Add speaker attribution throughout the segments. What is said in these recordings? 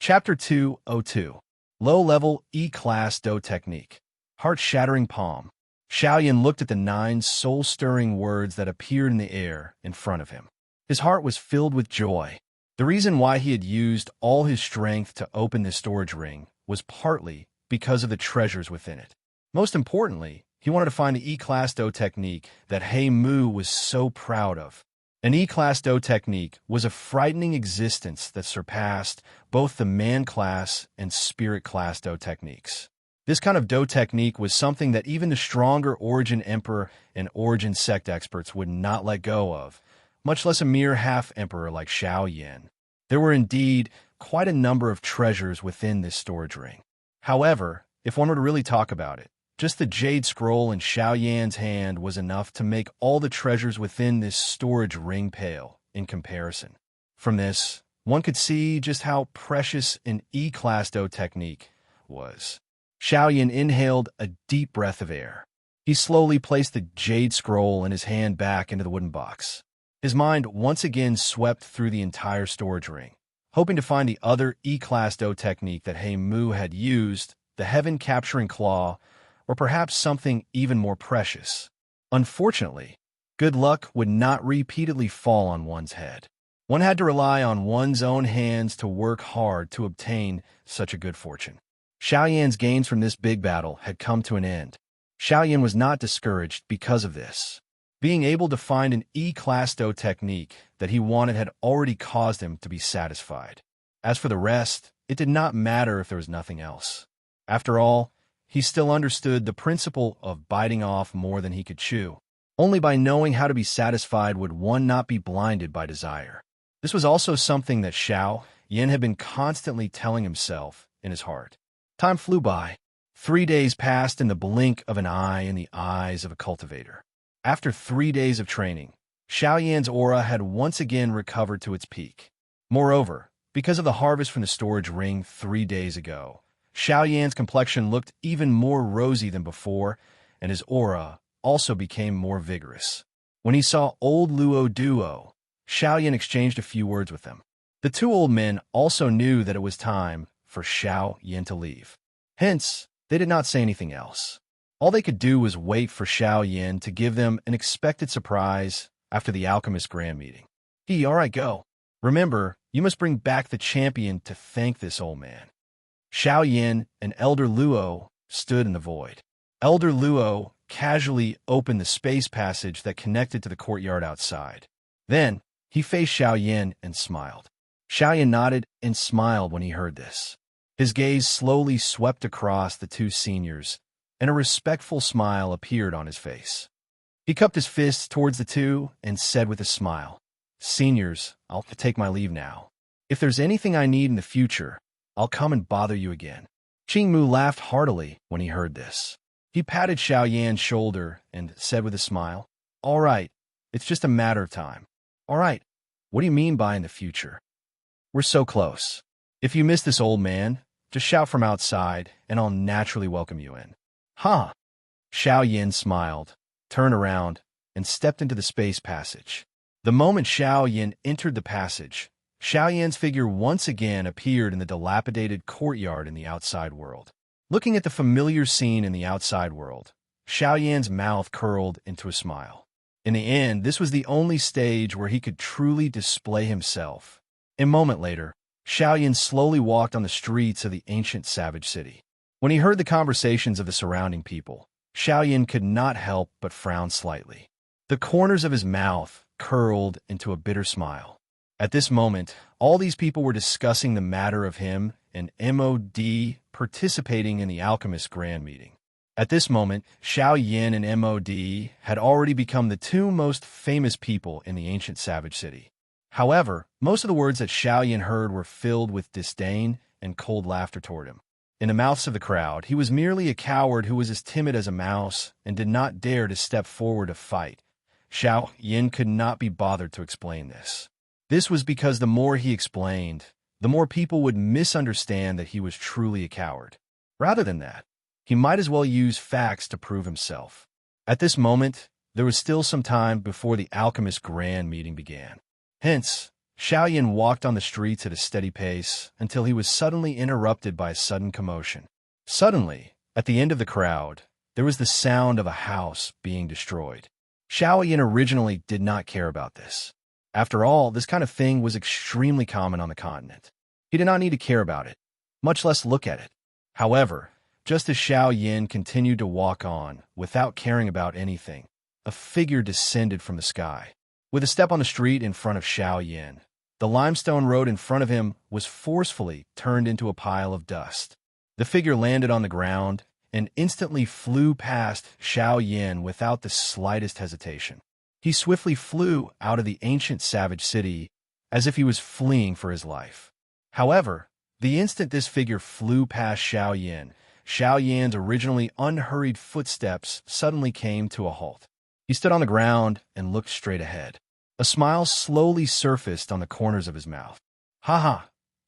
Speaker 1: Chapter 202 Low-Level E-Class Do Technique. Heart-Shattering Palm. Xiaoyan looked at the 9 soul-stirring words that appeared in the air in front of him. His heart was filled with joy. The reason why he had used all his strength to open this storage ring was partly because of the treasures within it. Most importantly, he wanted to find the E-Class Do technique that He Mu was so proud of. An E-Class Do technique was a frightening existence that surpassed both the Man Class and Spirit Class Do techniques. This kind of Do technique was something that even the stronger Origin Emperor and Origin Sect experts would not let go of, much less a mere half-emperor like Xiaoyan. There were indeed quite a number of treasures within this storage ring. However, if one were to really talk about it, just the Jade Scroll in Xiaoyan's hand was enough to make all the treasures within this storage ring pale in comparison. From this, one could see just how precious an E-Class Do technique was. Xiaoyan inhaled a deep breath of air. He slowly placed the Jade Scroll in his hand back into the wooden box. His mind once again swept through the entire storage ring, hoping to find the other E-Class Do technique that He Mu had used, the Heaven-Capturing Claw, or perhaps something even more precious. Unfortunately, good luck would not repeatedly fall on one's head. One had to rely on one's own hands to work hard to obtain such a good fortune. Xiaoyan's gains from this big battle had come to an end. Xiaoyan was not discouraged because of this. Being able to find an E-Class Do technique that he wanted had already caused him to be satisfied. As for the rest, it did not matter if there was nothing else. After all, he still understood the principle of biting off more than he could chew. Only by knowing how to be satisfied would one not be blinded by desire. This was also something that Xiaoyan had been constantly telling himself in his heart. Time flew by. 3 days passed in the blink of an eye in the eyes of a cultivator. After 3 days of training, Xiaoyan's aura had once again recovered to its peak. Moreover, because of the harvest from the storage ring 3 days ago, Xiaoyan's complexion looked even more rosy than before, and his aura also became more vigorous. When he saw old Luo Duo, Xiaoyan exchanged a few words with them. The 2 old men also knew that it was time for Xiaoyan to leave. Hence, they did not say anything else. All they could do was wait for Xiaoyan to give them an expected surprise after the Alchemist Grand Meeting. All right, go. Remember, you must bring back the champion to thank this old man. Xiaoyan and Elder Luo stood in the void. Elder Luo casually opened the space passage that connected to the courtyard outside. Then, he faced Xiaoyan and smiled. Xiaoyan nodded and smiled when he heard this. His gaze slowly swept across the 2 seniors, and a respectful smile appeared on his face. He cupped his fists towards the 2 and said with a smile, "Seniors, I'll take my leave now. If there's anything I need in the future, I'll come and bother you again." Qingmu laughed heartily when he heard this. He patted Xiaoyan's shoulder and said with a smile, "All right, it's just a matter of time." "All right, what do you mean by in the future?" "We're so close. If you miss this old man, just shout from outside, and I'll naturally welcome you in." "Huh?" Xiaoyan smiled, turned around, and stepped into the space passage. The moment Xiaoyan entered the passage, Xiaoyan's figure once again appeared in the dilapidated courtyard in the outside world. Looking at the familiar scene in the outside world, Xiaoyan's mouth curled into a smile. In the end, this was the only stage where he could truly display himself. A moment later, Xiaoyan slowly walked on the streets of the ancient savage city. When he heard the conversations of the surrounding people, Xiaoyan could not help but frown slightly. The corners of his mouth curled into a bitter smile. At this moment, all these people were discussing the matter of him and MOD participating in the Alchemist Grand Meeting. At this moment, Xiaoyan and MOD had already become the 2 most famous people in the ancient savage city. However, most of the words that Xiaoyan heard were filled with disdain and cold laughter toward him. In the mouths of the crowd, he was merely a coward who was as timid as a mouse and did not dare to step forward to fight. Xiaoyan could not be bothered to explain this. This was because the more he explained, the more people would misunderstand that he was truly a coward. Rather than that, he might as well use facts to prove himself. At this moment, there was still some time before the Alchemist Grand Meeting began. Hence, Xiaoyan walked on the streets at a steady pace until he was suddenly interrupted by a sudden commotion. Suddenly, at the end of the crowd, there was the sound of a house being destroyed. Xiaoyan originally did not care about this. After all, this kind of thing was extremely common on the continent. He did not need to care about it, much less look at it. However, just as Xiaoyan continued to walk on without caring about anything, a figure descended from the sky. With a step on the street in front of Xiaoyan, the limestone road in front of him was forcefully turned into a pile of dust. The figure landed on the ground and instantly flew past Xiaoyan without the slightest hesitation. He swiftly flew out of the ancient savage city as if he was fleeing for his life. However, the instant this figure flew past Xiaoyan, Xiaoyan's originally unhurried footsteps suddenly came to a halt. He stood on the ground and looked straight ahead. A smile slowly surfaced on the corners of his mouth. "Haha!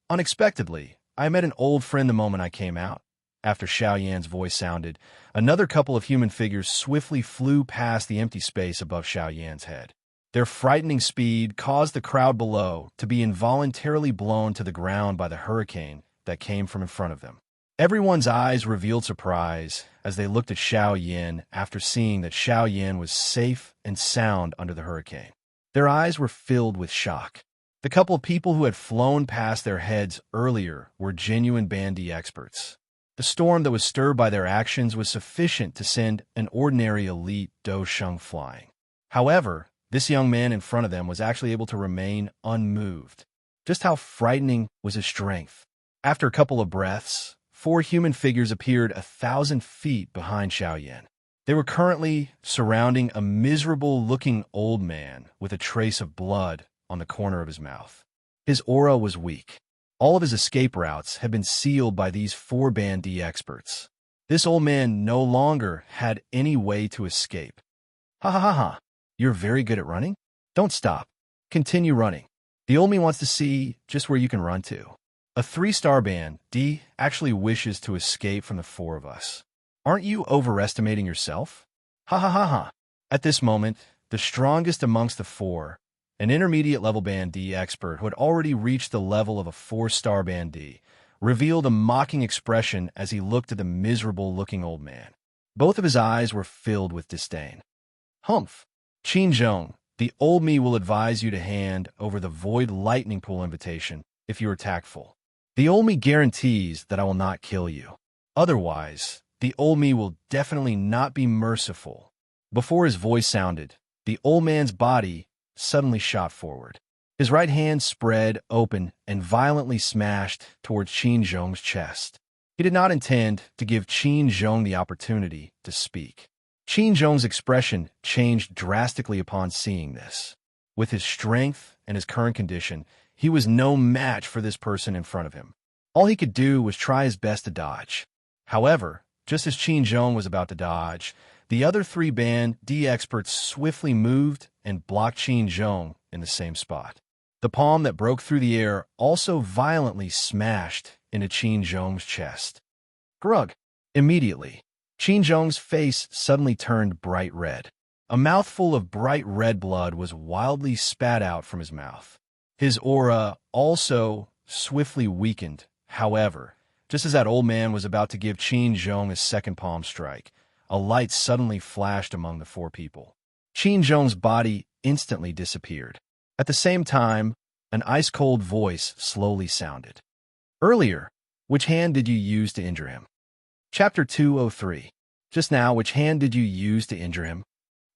Speaker 1: Unexpectedly, I met an old friend the moment I came out." After Xiaoyan's voice sounded, another couple of human figures swiftly flew past the empty space above Xiaoyan's head. Their frightening speed caused the crowd below to be involuntarily blown to the ground by the hurricane that came from in front of them. Everyone's eyes revealed surprise as they looked at Xiaoyan after seeing that Xiaoyan was safe and sound under the hurricane. Their eyes were filled with shock. The couple of people who had flown past their heads earlier were genuine bandy experts. The storm that was stirred by their actions was sufficient to send an ordinary elite Do Sheng flying. However, this young man in front of them was actually able to remain unmoved. Just how frightening was his strength. After a couple of breaths, 4 human figures appeared 1,000 feet behind Xiaoyan. They were currently surrounding a miserable-looking old man with a trace of blood on the corner of his mouth. His aura was weak. All of his escape routes had been sealed by these 4 bandy experts. This old man no longer had any way to escape. "Ha ha ha ha! You're very good at running? Don't stop. Continue running. The old me wants to see just where you can run to." A 3-star band, D, actually wishes to escape from the 4 of us. "Aren't you overestimating yourself? Ha ha ha ha." At this moment, the strongest amongst the 4, an intermediate level band D expert who had already reached the level of a 4-star band D, revealed a mocking expression as he looked at the miserable-looking old man. Both of his eyes were filled with disdain. "Humph. Qin Zhong, the old me will advise you to hand over the Void Lightning Pool invitation if you are tactful. The old me guarantees that I will not kill you. Otherwise, the old me will definitely not be merciful." Before his voice sounded, the old man's body suddenly shot forward. His right hand spread open and violently smashed towards Qin Zhong's chest. He did not intend to give Qin Zhong the opportunity to speak. Qin Zhong's expression changed drastically upon seeing this. With his strength and his current condition, he was no match for this person in front of him. All he could do was try his best to dodge. However, just as Qin Zhong was about to dodge, the other 3 band D experts swiftly moved and blocked Qin Zhong in the same spot. The palm that broke through the air also violently smashed into Qin Zhong's chest. Grug! Immediately, Qin Zhong's face suddenly turned bright red. A mouthful of bright red blood was wildly spat out from his mouth. His aura also swiftly weakened. However, just as that old man was about to give Qin Zhong a second palm strike, a light suddenly flashed among the 4 people. Qin Zhong's body instantly disappeared. At the same time, an ice-cold voice slowly sounded. "Earlier, which hand did you use to injure him?" Chapter 203. Just now, which hand did you use to injure him?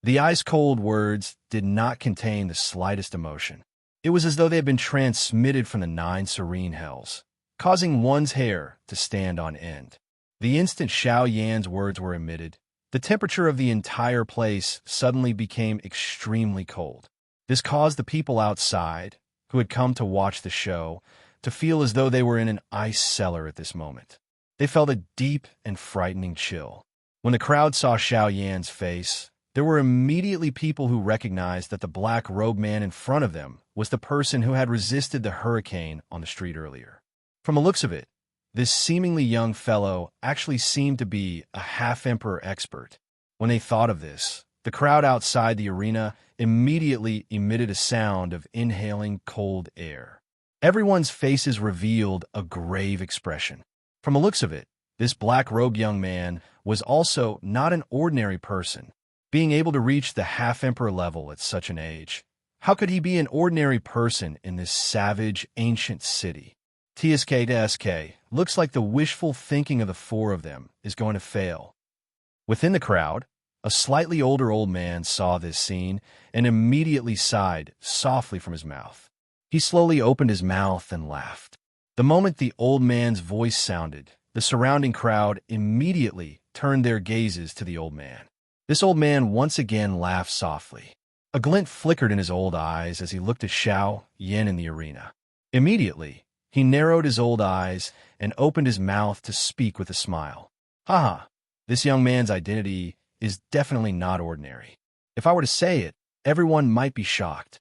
Speaker 1: The ice-cold words did not contain the slightest emotion. It was as though they had been transmitted from the 9 serene hells, causing one's hair to stand on end. The instant Xiaoyan's words were emitted, the temperature of the entire place suddenly became extremely cold. This caused the people outside, who had come to watch the show, to feel as though they were in an ice cellar at this moment. They felt a deep and frightening chill. When the crowd saw Xiaoyan's face, there were immediately people who recognized that the black-robed man in front of them was the person who had resisted the hurricane on the street earlier. From the looks of it, this seemingly young fellow actually seemed to be a half-emperor expert. When they thought of this, the The crowd outside the arena immediately emitted a sound of inhaling cold air. Everyone's faces revealed a grave expression. From the looks of it, this black-robed young man was also not an ordinary person, being able to reach the half-emperor level at such an age. How could he be an ordinary person in this savage, ancient city? TSK, looks like the wishful thinking of the four of them is going to fail. Within the crowd, a slightly older old man saw this scene and immediately sighed softly from his mouth. He slowly opened his mouth and laughed. The moment the old man's voice sounded, the surrounding crowd immediately turned their gazes to the old man. This old man once again laughed softly. A glint flickered in his old eyes as he looked at Xiao Yin in the arena. Immediately, he narrowed his old eyes and opened his mouth to speak with a smile. Haha, this young man's identity is definitely not ordinary. If I were to say it, everyone might be shocked.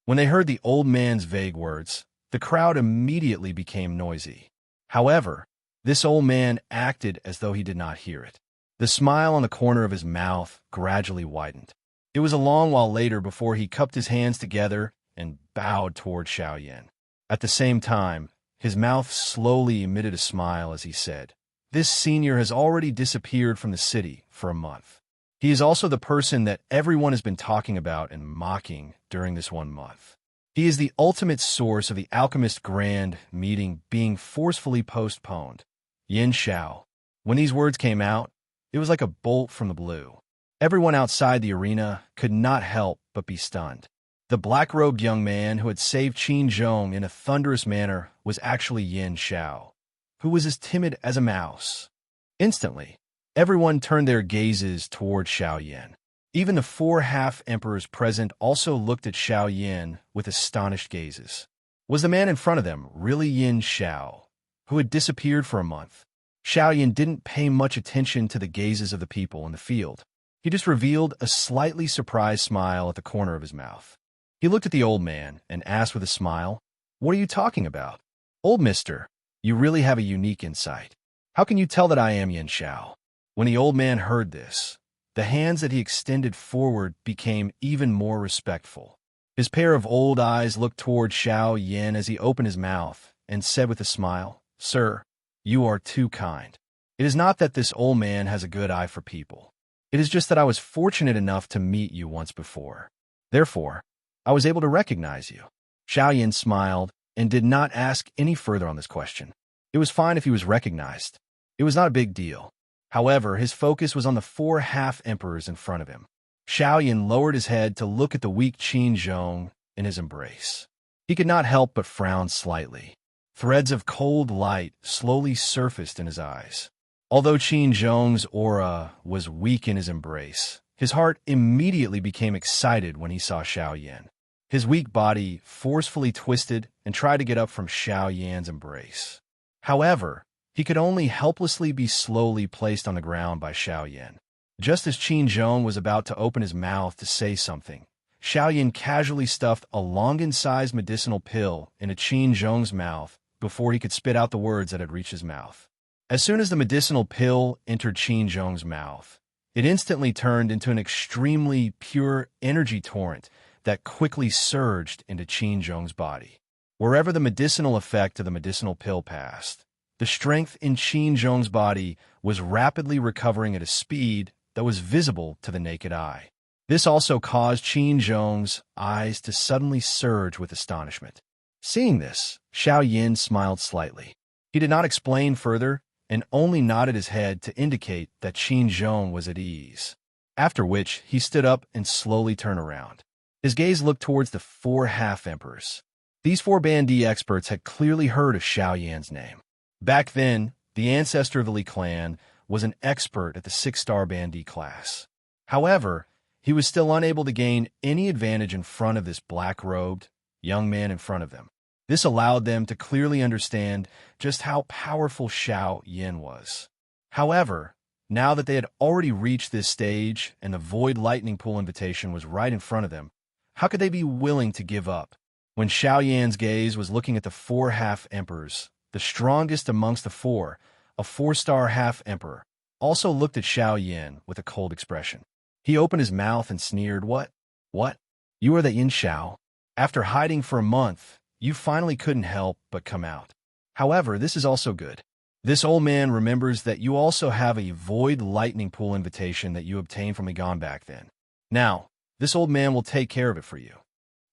Speaker 1: When they heard the old man's vague words, the crowd immediately became noisy. However, this old man acted as though he did not hear it. The smile on the corner of his mouth gradually widened. It was a long while later before he cupped his hands together and bowed toward Xiao Yin. At the same time, his mouth slowly emitted a smile as he said, "This senior has already disappeared from the city for a month. He is also the person that everyone has been talking about and mocking during this 1 month. He is the ultimate source of the Alchemist Grand meeting being forcefully postponed." Yin Xiao. When these words came out, it was like a bolt from the blue. Everyone outside the arena could not help but be stunned. The black-robed young man who had saved Qin Zhong in a thunderous manner was actually Yin Xiao, who was as timid as a mouse. Instantly, everyone turned their gazes toward Xiao Yin. Even the 4 half-emperors present also looked at Xiao Yin with astonished gazes. Was the man in front of them really Yin Xiao, who had disappeared for a month? Xiao Yin didn't pay much attention to the gazes of the people in the field. He just revealed a slightly surprised smile at the corner of his mouth. He looked at the old man and asked with a smile, "What are you talking about? Old mister, you really have a unique insight. How can you tell that I am Yin Xiao?" When the old man heard this, the hands that he extended forward became even more respectful. His pair of old eyes looked toward Xiao Yin as he opened his mouth and said with a smile, "Sir, you are too kind. It is not that this old man has a good eye for people. It is just that I was fortunate enough to meet you once before. Therefore, I was able to recognize you." Xiao Yin smiled and did not ask any further on this question. It was fine if he was recognized. It was not a big deal. However, his focus was on the 4 half-emperors in front of him. Xiao Yin lowered his head to look at the weak Qin Zhong in his embrace. He could not help but frown slightly. Threads of cold light slowly surfaced in his eyes. Although Qin Zhong's aura was weak in his embrace, his heart immediately became excited when he saw Xiao Yin. His weak body forcefully twisted and tried to get up from Xiao Yan's embrace. However, he could only helplessly be slowly placed on the ground by Xiao Yin. Just as Qin Zhong was about to open his mouth to say something, Xiao Yin casually stuffed a Longan-sized medicinal pill into Qin Zhong's mouth before he could spit out the words that had reached his mouth. As soon as the medicinal pill entered Qin Zhong's mouth, it instantly turned into an extremely pure energy torrent that quickly surged into Qin Zhong's body. Wherever the medicinal effect of the medicinal pill passed, the strength in Qin Zhong's body was rapidly recovering at a speed that was visible to the naked eye. This also caused Qin Zhong's eyes to suddenly surge with astonishment. Seeing this, Xiao Yin smiled slightly. He did not explain further and only nodded his head to indicate that Qin Zhong was at ease, after which he stood up and slowly turned around. His gaze looked towards the 4 half-emperors. These 4 Bandi experts had clearly heard of Xiao Yan's name. Back then, the ancestor of the Li clan was an expert at the 6-star Bandi class. However, he was still unable to gain any advantage in front of this black-robed young man in front of them. This allowed them to clearly understand just how powerful Xiao Yin was. However, now that they had already reached this stage and the Void Lightning Pool invitation was right in front of them, how could they be willing to give up? When Xiao Yan's gaze was looking at the 4 half-emperors, the strongest amongst the 4, a 4-star half-emperor, also looked at Xiao Yin with a cold expression. He opened his mouth and sneered, "What? What? You are the Yin Xiao? After hiding for a month, you finally couldn't help but come out. However, this is also good. This old man remembers that you also have a void lightning pool invitation that you obtained from Egon back then. Now, this old man will take care of it for you."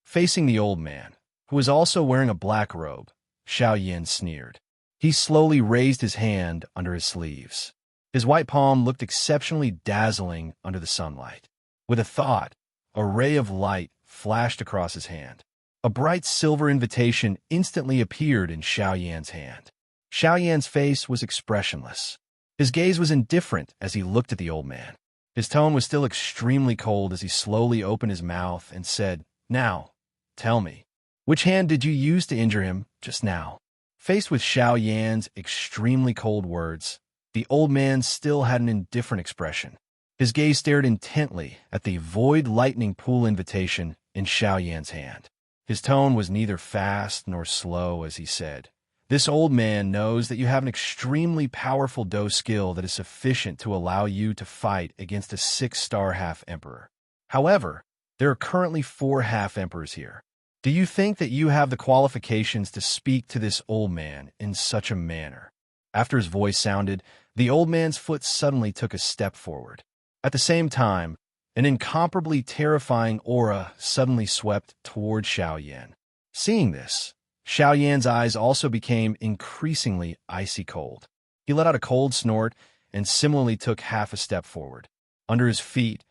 Speaker 1: Facing the old man, who was also wearing a black robe, Xiao Yin sneered. He slowly raised his hand under his sleeves. His white palm looked exceptionally dazzling under the sunlight. With a thought, a ray of light flashed across his hand. A bright silver invitation instantly appeared in Xiao Yan's hand. Xiao Yan's face was expressionless. His gaze was indifferent as he looked at the old man. His tone was still extremely cold as he slowly opened his mouth and said, "Now, tell me, which hand did you use to injure him just now?" Faced with Xiao Yan's extremely cold words, the old man still had an indifferent expression. His gaze stared intently at the void lightning pool invitation in Xiao Yan's hand. His tone was neither fast nor slow as he said, "This old man knows that you have an extremely powerful Do skill that is sufficient to allow you to fight against a 6-star half-emperor. However, there are currently 4 half-emperors here. Do you think that you have the qualifications to speak to this old man in such a manner?" After his voice sounded, the old man's foot suddenly took a step forward. At the same time, an incomparably terrifying aura suddenly swept toward Xiao Yan. Seeing this, Xiao Yan's eyes also became increasingly icy cold. He let out a cold snort and similarly took half a step forward. Under his feet,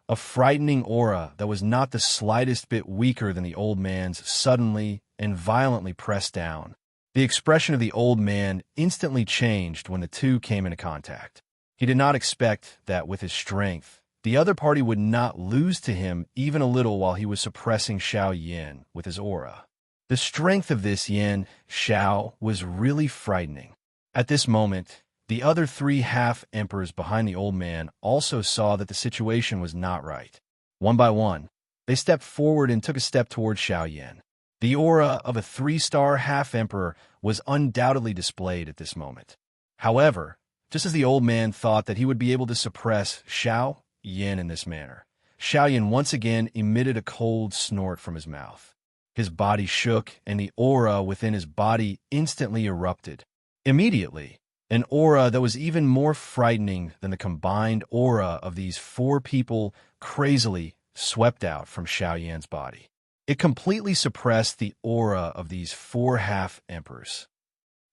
Speaker 1: a frightening aura that was not the slightest bit weaker than the old man's suddenly and violently pressed down. The expression of the old man instantly changed when the two came into contact. He did not expect that with his strength, the other party would not lose to him even a little while he was suppressing Xiao Yan with his aura. The strength of this Yin Xiao was really frightening. At this moment, the other 3 half-emperors behind the old man also saw that the situation was not right. One by one, they stepped forward and took a step toward Xiao Yan. The aura of a 3-star half-emperor was undoubtedly displayed at this moment. However, just as the old man thought that he would be able to suppress Xiao Yan in this manner, Xiao Yan once again emitted a cold snort from his mouth. His body shook, and the aura within his body instantly erupted. Immediately, an aura that was even more frightening than the combined aura of these 4 people crazily swept out from Xiao Yan's body. It completely suppressed the aura of these 4 half-emperors.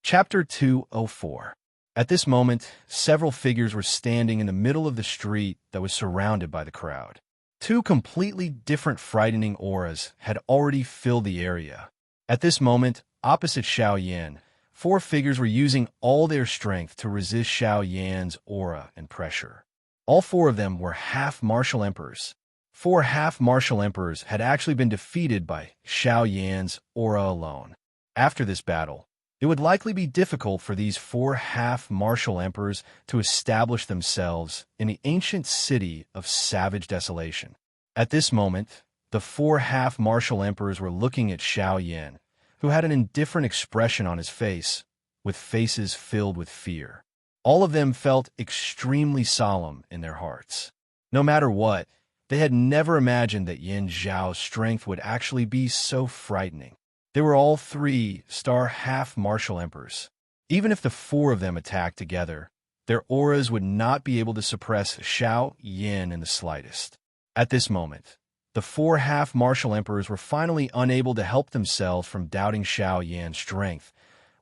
Speaker 1: Chapter 204. At this moment, several figures were standing in the middle of the street that was surrounded by the crowd. 2 completely different frightening auras had already filled the area. At this moment, opposite Xiao Yan, 4 figures were using all their strength to resist Xiao Yan's aura and pressure. All 4 of them were half-martial emperors. 4 half-martial emperors had actually been defeated by Xiao Yan's aura alone. After this battle, it would likely be difficult for these 4 half-martial emperors to establish themselves in the ancient city of savage desolation. At this moment, the 4 half-martial emperors were looking at Xiao Yan, who had an indifferent expression on his face, with faces filled with fear. All of them felt extremely solemn in their hearts. No matter what, they had never imagined that Yin Zhao's strength would actually be so frightening. They were all 3-star half-martial emperors. Even if the 4 of them attacked together, their auras would not be able to suppress Xiao Yan in the slightest. At this moment, the 4 half-martial emperors were finally unable to help themselves from doubting Xiao Yan's strength.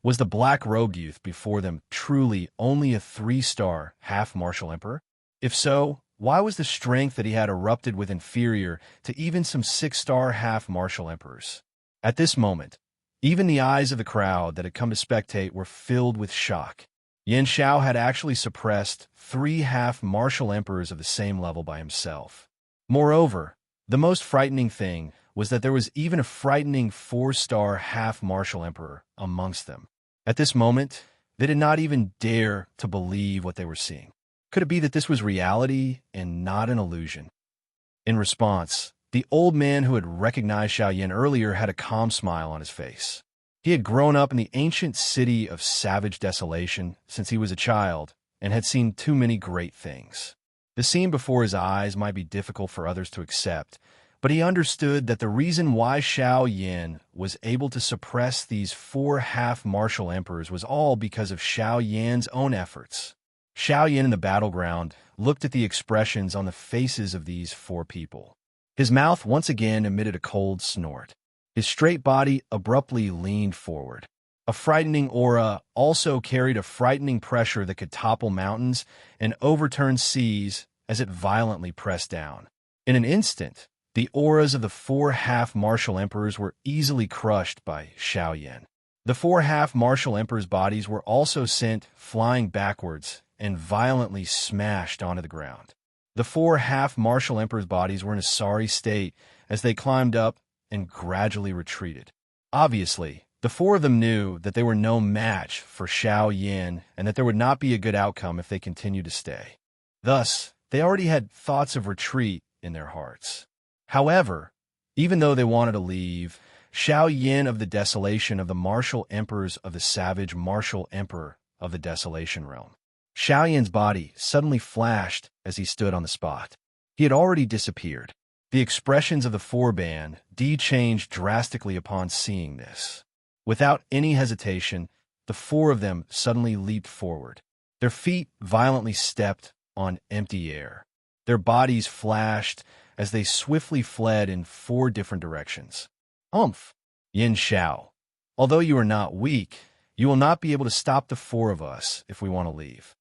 Speaker 1: Was the black-robed youth before them truly only a 3-star half-martial emperor? If so, why was the strength that he had erupted with inferior to even some 6-star half-martial emperors? At this moment, even the eyes of the crowd that had come to spectate were filled with shock. Yin Xiao had actually suppressed 3 half-martial emperors of the same level by himself. Moreover, the most frightening thing was that there was even a frightening 4-star half-martial emperor amongst them. At this moment, they did not even dare to believe what they were seeing. Could it be that this was reality and not an illusion? In response, the old man who had recognized Xiao Yan earlier had a calm smile on his face. He had grown up in the ancient city of savage desolation since he was a child and had seen too many great things. The scene before his eyes might be difficult for others to accept, but he understood that the reason why Xiao Yan was able to suppress these 4 half-martial emperors was all because of Xiao Yan's own efforts. Xiao Yan in the battleground looked at the expressions on the faces of these 4 people. His mouth once again emitted a cold snort. His straight body abruptly leaned forward. A frightening aura also carried a frightening pressure that could topple mountains and overturn seas as it violently pressed down. In an instant, the auras of the 4 half-martial emperors were easily crushed by Xiao Yan. The 4 half-martial emperors' bodies were also sent flying backwards and violently smashed onto the ground. The 4 half-martial emperors' bodies were in a sorry state as they climbed up and gradually retreated. Obviously, the 4 of them knew that they were no match for Xiao Yan and that there would not be a good outcome if they continued to stay. Thus, they already had thoughts of retreat in their hearts. However, even though they wanted to leave, Xiao Yan of the Desolation of the Martial Emperors of the Savage Martial Emperor of the Desolation Realm. Xiao Yan's body suddenly flashed as he stood on the spot. He had already disappeared. The expressions of the 4 band changed drastically upon seeing this. Without any hesitation, the 4 of them suddenly leaped forward. Their feet violently stepped on empty air. Their bodies flashed as they swiftly fled in 4 different directions. Humph! Yin Xiao, although you are not weak, you will not be able to stop the 4 of us if we want to leave.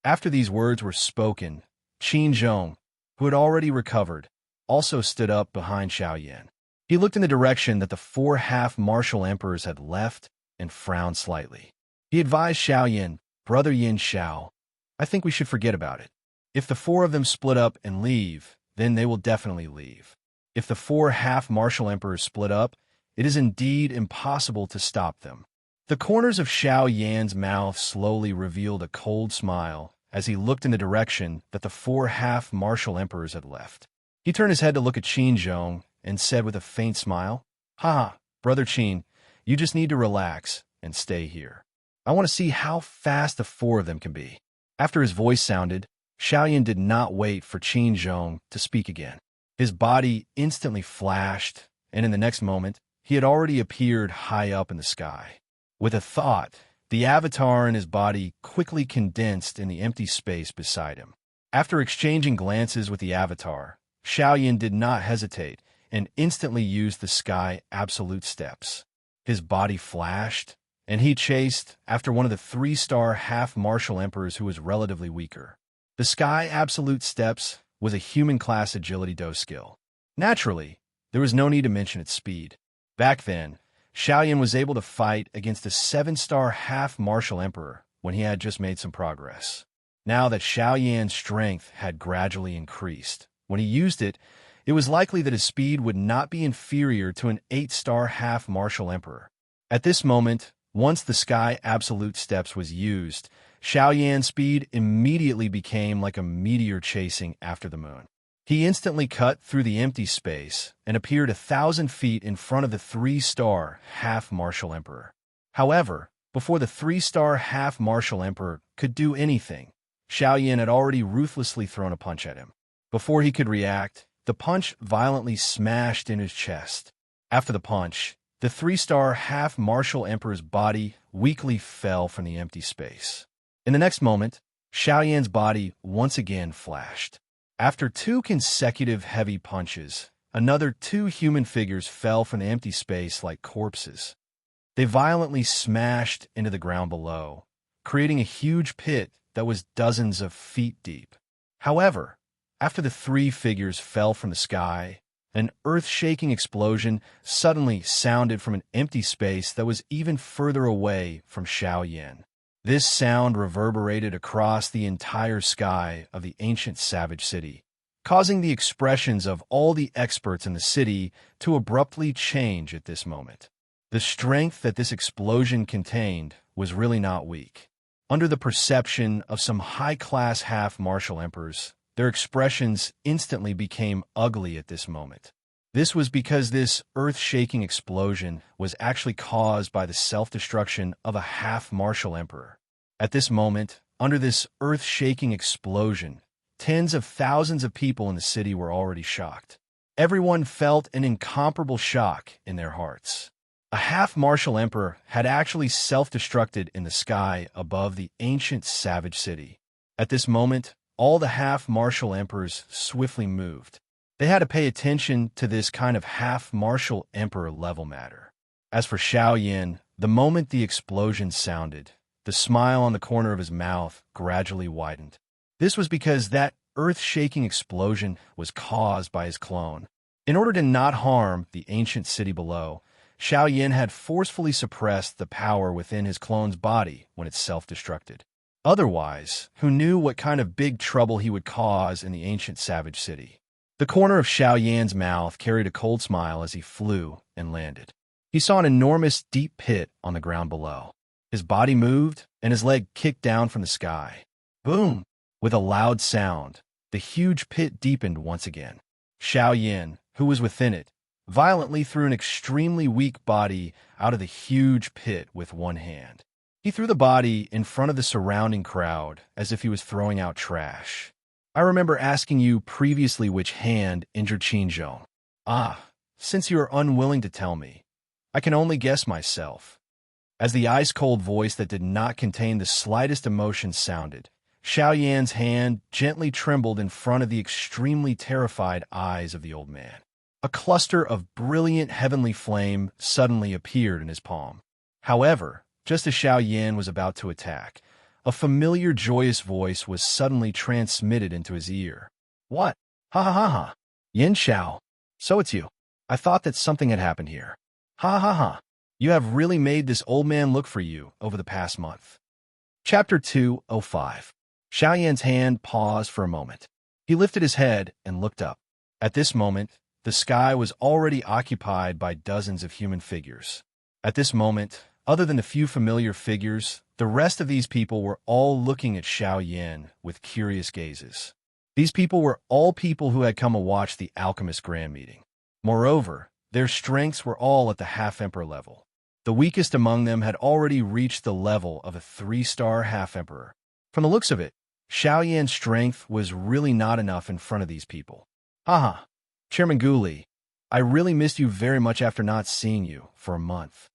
Speaker 1: After these words were spoken, Qin Zhong, who had already recovered, also stood up behind Xiao Yan. He looked in the direction that the 4 half-martial emperors had left and frowned slightly. He advised Xiao Yan, "Brother Yin Xiao, I think we should forget about it. If the 4 of them split up and leave, then they will definitely leave. If the 4 half-martial emperors split up, it is indeed impossible to stop them." The corners of Xiao Yan's mouth slowly revealed a cold smile as he looked in the direction that the 4 half-martial emperors had left. He turned his head to look at Qin Zhong and said with a faint smile, "Ha, Brother Qin, you just need to relax and stay here. I want to see how fast the 4 of them can be." After his voice sounded, Xiao Yan did not wait for Qin Zhong to speak again. His body instantly flashed, and in the next moment, he had already appeared high up in the sky. With a thought, the avatar in his body quickly condensed in the empty space beside him. After exchanging glances with the avatar, Xiao Yan did not hesitate and instantly used the sky absolute steps. His body flashed, and he chased after one of the 3-star half-martial emperors who was relatively weaker. The sky absolute steps was a human-class agility do skill. Naturally, there was no need to mention its speed. Back then, Xiao Yan was able to fight against a 7-star half-martial emperor when he had just made some progress. Now that Xiao Yan's strength had gradually increased, when he used it, it was likely that his speed would not be inferior to an 8-star half-martial emperor. At this moment, once the sky absolute steps was used, Xiao Yan's speed immediately became like a meteor chasing after the moon. He instantly cut through the empty space and appeared 1,000 feet in front of the 3-star half-martial emperor. However, before the 3-star half-martial emperor could do anything, Xiao Yan had already ruthlessly thrown a punch at him. Before he could react, the punch violently smashed in his chest. After the punch, the 3-star half-martial emperor's body weakly fell from the empty space. In the next moment, Xiao Yan's body once again flashed. After 2 consecutive heavy punches, another 2 human figures fell from the empty space like corpses. They violently smashed into the ground below, creating a huge pit that was dozens of feet deep. However, after the 3 figures fell from the sky, an earth-shaking explosion suddenly sounded from an empty space that was even further away from Xiao Yan. This sound reverberated across the entire sky of the ancient savage city, causing the expressions of all the experts in the city to abruptly change at this moment. The strength that this explosion contained was really not weak. Under the perception of some high-class half-martial emperors, their expressions instantly became ugly at this moment. This was because this earth-shaking explosion was actually caused by the self-destruction of a half-martial emperor. At this moment, under this earth-shaking explosion, tens of thousands of people in the city were already shocked. Everyone felt an incomparable shock in their hearts. A half-martial emperor had actually self-destructed in the sky above the ancient savage city. At this moment, all the half-martial emperors swiftly moved. They had to pay attention to this kind of half-martial emperor-level matter. As for Xiaoyan, the moment the explosion sounded, the smile on the corner of his mouth gradually widened. This was because that earth-shaking explosion was caused by his clone. In order to not harm the ancient city below, Xiaoyan had forcefully suppressed the power within his clone's body when it self-destructed. Otherwise, who knew what kind of big trouble he would cause in the ancient savage city? The corner of Xiaoyan's mouth carried a cold smile as he flew and landed. He saw an enormous, deep pit on the ground below. His body moved, and his leg kicked down from the sky. Boom! With a loud sound, the huge pit deepened once again. Xiaoyan, who was within it, violently threw an extremely weak body out of the huge pit with one hand. He threw the body in front of the surrounding crowd as if he was throwing out trash. I remember asking you previously which hand injured Qinzhong. Since you are unwilling to tell me, I can only guess myself. As the ice-cold voice that did not contain the slightest emotion sounded, Xiaoyan's hand gently trembled in front of the extremely terrified eyes of the old man. A cluster of brilliant heavenly flame suddenly appeared in his palm. However, just as Xiaoyan was about to attack, a familiar joyous voice was suddenly transmitted into his ear. What? Ha ha ha ha. Yin Xiao. So it's you. I thought that something had happened here. Ha ha ha. You have really made this old man look for you over the past month. Chapter 205. Xiaoyan's hand paused for a moment. He lifted his head and looked up. At this moment, the sky was already occupied by dozens of human figures. At this moment, other than a few familiar figures, the rest of these people were all looking at Xiaoyan with curious gazes. These people were all people who had come to watch the Alchemist Grand Meeting. Moreover, their strengths were all at the half-emperor level. The weakest among them had already reached the level of a 3-star half-emperor. From the looks of it, Xiaoyan's strength was really not enough in front of these people. Haha, Chairman Guli, I really missed you very much after not seeing you for a month.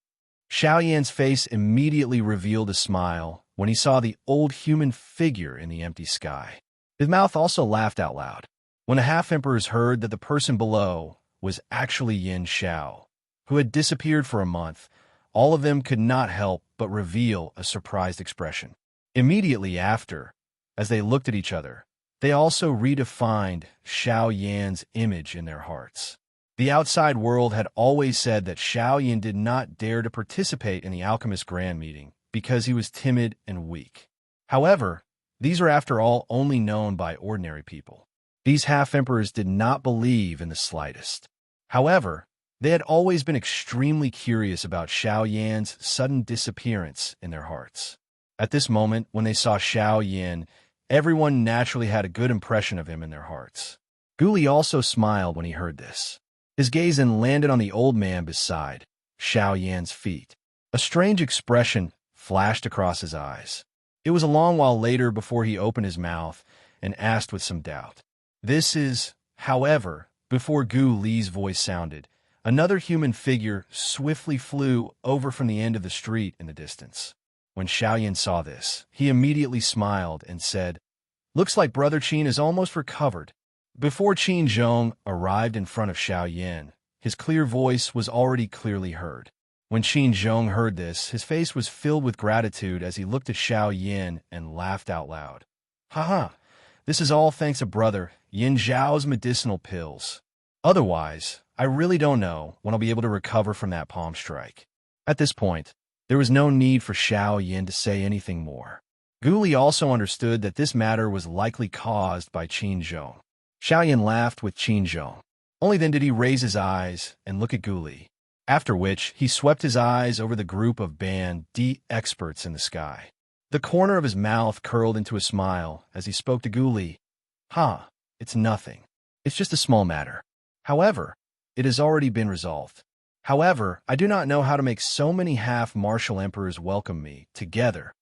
Speaker 1: Xiaoyan's face immediately revealed a smile when he saw the old human figure in the empty sky. His mouth also laughed out loud. When the half-emperors heard that the person below was actually Yin Xiao, who had disappeared for a month, all of them could not help but reveal a surprised expression. Immediately after, as they looked at each other, they also redefined Xiaoyan's image in their hearts. The outside world had always said that Xiaoyan did not dare to participate in the Alchemist Grand Meeting because he was timid and weak. However, these are after all only known by ordinary people. These half-emperors did not believe in the slightest. However, they had always been extremely curious about Xiaoyan's sudden disappearance in their hearts. At this moment, when they saw Xiaoyan, everyone naturally had a good impression of him in their hearts. Guli also smiled when he heard this. His gaze then landed on the old man beside Xiaoyan's feet. A strange expression flashed across his eyes. It was a long while later before he opened his mouth and asked with some doubt. This is, however, before Gu Li's voice sounded, another human figure swiftly flew over from the end of the street in the distance. When Xiaoyan saw this, he immediately smiled and said, Looks like Brother Qin is almost recovered. Before Qinzhong arrived in front of Xiaoyan, his clear voice was already clearly heard. When Qinzhong heard this, his face was filled with gratitude as he looked at Xiaoyan and laughed out loud. Haha, this is all thanks to Brother Yin Zhao's medicinal pills. Otherwise, I really don't know when I'll be able to recover from that palm strike. At this point, there was no need for Xiaoyan to say anything more. Guli also understood that this matter was likely caused by Qinzhong. Xiaoyan laughed with Qinzhong. Only then did he raise his eyes and look at Guli, after which he swept his eyes over the group of Band D experts in the sky. The corner of his mouth curled into a smile as he spoke to Guli. It's nothing. It's just a small matter. However, it has already been resolved. However, I do not know how to make so many half-martial emperors welcome me together.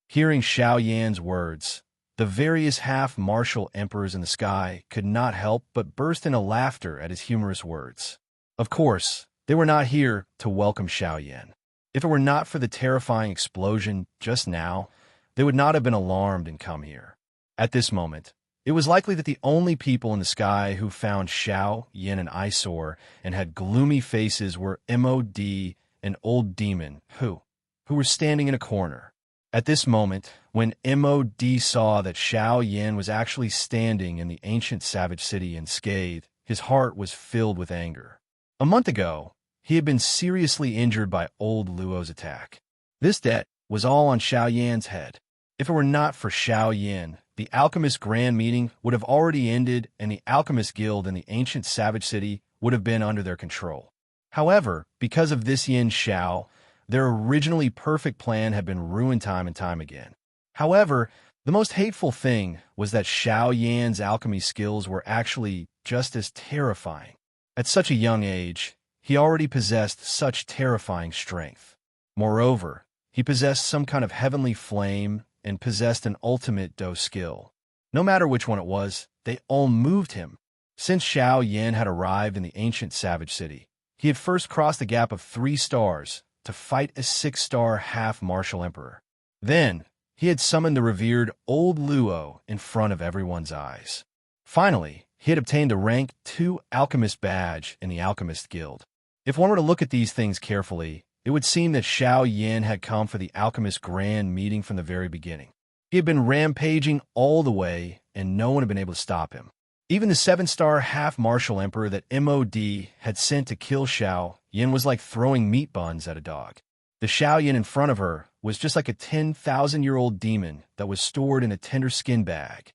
Speaker 1: Hearing Xiaoyan's words, The various half-martial emperors in the sky could not help but burst into laughter at his humorous words. Of course, they were not here to welcome Xiao Yan. If it were not for the terrifying explosion just now, they would not have been alarmed and come here. At this moment, it was likely that the only people in the sky who found Xiao Yan an eyesore and had gloomy faces were MOD and Old Demon, who were standing in a corner. At this moment, when MOD saw that Xiao Yan was actually standing in the ancient savage city unscathed, his heart was filled with anger. A month ago, he had been seriously injured by Old Luo's attack. This debt was all on Xiao Yan's head. If it were not for Xiao Yan, the Alchemist Grand Meeting would have already ended and the Alchemist Guild in the ancient savage city would have been under their control. However, because of this Yin Xiao, their originally perfect plan had been ruined time and time again. However, the most hateful thing was that Xiao Yan's alchemy skills were actually just as terrifying. At such a young age, he already possessed such terrifying strength. Moreover, he possessed some kind of heavenly flame and possessed an ultimate Do skill. No matter which one it was, they all moved him. Since Xiao Yan had arrived in the ancient savage city, he had first crossed the gap of 3 stars to fight a 6-star half-martial emperor. Then, he had summoned the revered Old Luo in front of everyone's eyes. Finally, he had obtained the rank 2 alchemist badge in the Alchemist Guild. If one were to look at these things carefully, it would seem that Xiao Yan had come for the Alchemist Grand Meeting from the very beginning. He had been rampaging all the way, and no one had been able to stop him. Even the 7-star half-martial emperor that MOD had sent to kill Xiao Yan was like throwing meat buns at a dog. The Xiao Yan in front of her was just like a 10,000-year-old demon that was stored in a tender skin bag.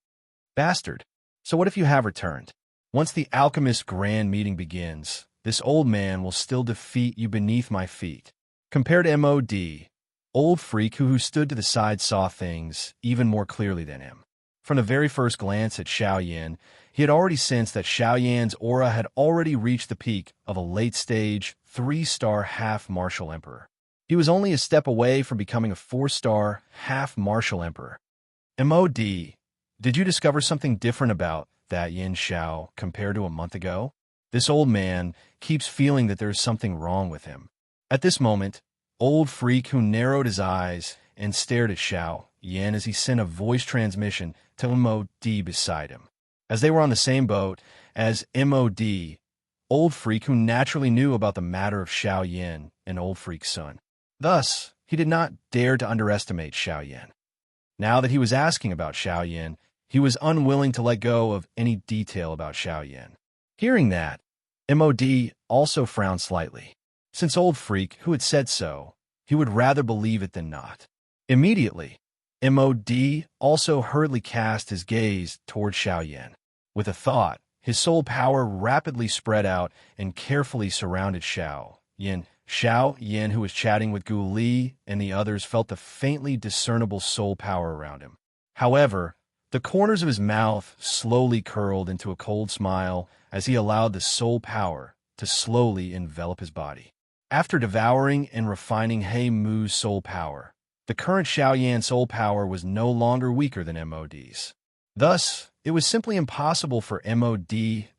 Speaker 1: Bastard. So what if you have returned? Once the Alchemist Grand Meeting begins, this old man will still defeat you beneath my feet. Compared to MOD, Old Freak who stood to the side saw things even more clearly than him. From the very first glance at Xiao Yan, he had already sensed that Xiao Yan's aura had already reached the peak of a late-stage, 3-star half-martial emperor. He was only a step away from becoming a 4-star half-martial emperor. MOD, did you discover something different about that Yin Xiao compared to a month ago? This old man keeps feeling that there is something wrong with him. At this moment, Old Freak who narrowed his eyes and stared at Xiao Yan as he sent a voice transmission to MOD beside him. As they were on the same boat as MOD, Old Freak who naturally knew about the matter of Xiao Yan and Old Freak's son. Thus, he did not dare to underestimate Xiao Yan. Now that he was asking about Xiao Yan, he was unwilling to let go of any detail about Xiao Yan. Hearing that, MOD also frowned slightly. Since Old Freak, who had said so, he would rather believe it than not. Immediately, MOD also hurriedly cast his gaze toward Xiao Yan. With a thought, his soul power rapidly spread out and carefully surrounded Xiao Yan. Xiao Yan, who was chatting with Gu Li and the others, felt the faintly discernible soul power around him. However, the corners of his mouth slowly curled into a cold smile as he allowed the soul power to slowly envelop his body. After devouring and refining He Mu's soul power, the current Xiao Yan soul power was no longer weaker than MOD's. Thus, it was simply impossible for MOD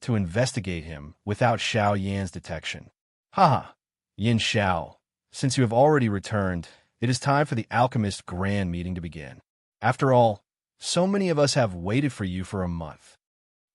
Speaker 1: to investigate him without Xiao Yan's detection. Haha, Yin Xiao, since you have already returned, it is time for the Alchemist Grand Meeting to begin. After all, so many of us have waited for you for a month.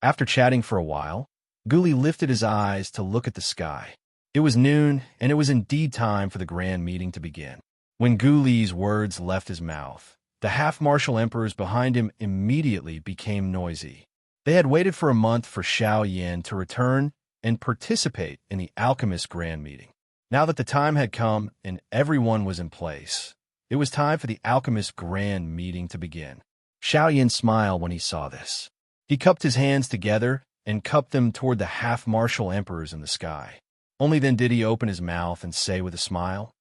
Speaker 1: After chatting for a while, Guli lifted his eyes to look at the sky. It was noon, and it was indeed time for the Grand Meeting to begin. When Guli's words left his mouth, the half-martial emperors behind him immediately became noisy. They had waited for a month for Xiao Yan to return and participate in the Alchemist Grand Meeting. Now that the time had come and everyone was in place, it was time for the Alchemist Grand Meeting to begin. Xiao Yan smiled when he saw this. He cupped his hands together and cupped them toward the half-martial emperors in the sky. Only then did he open his mouth and say with a smile,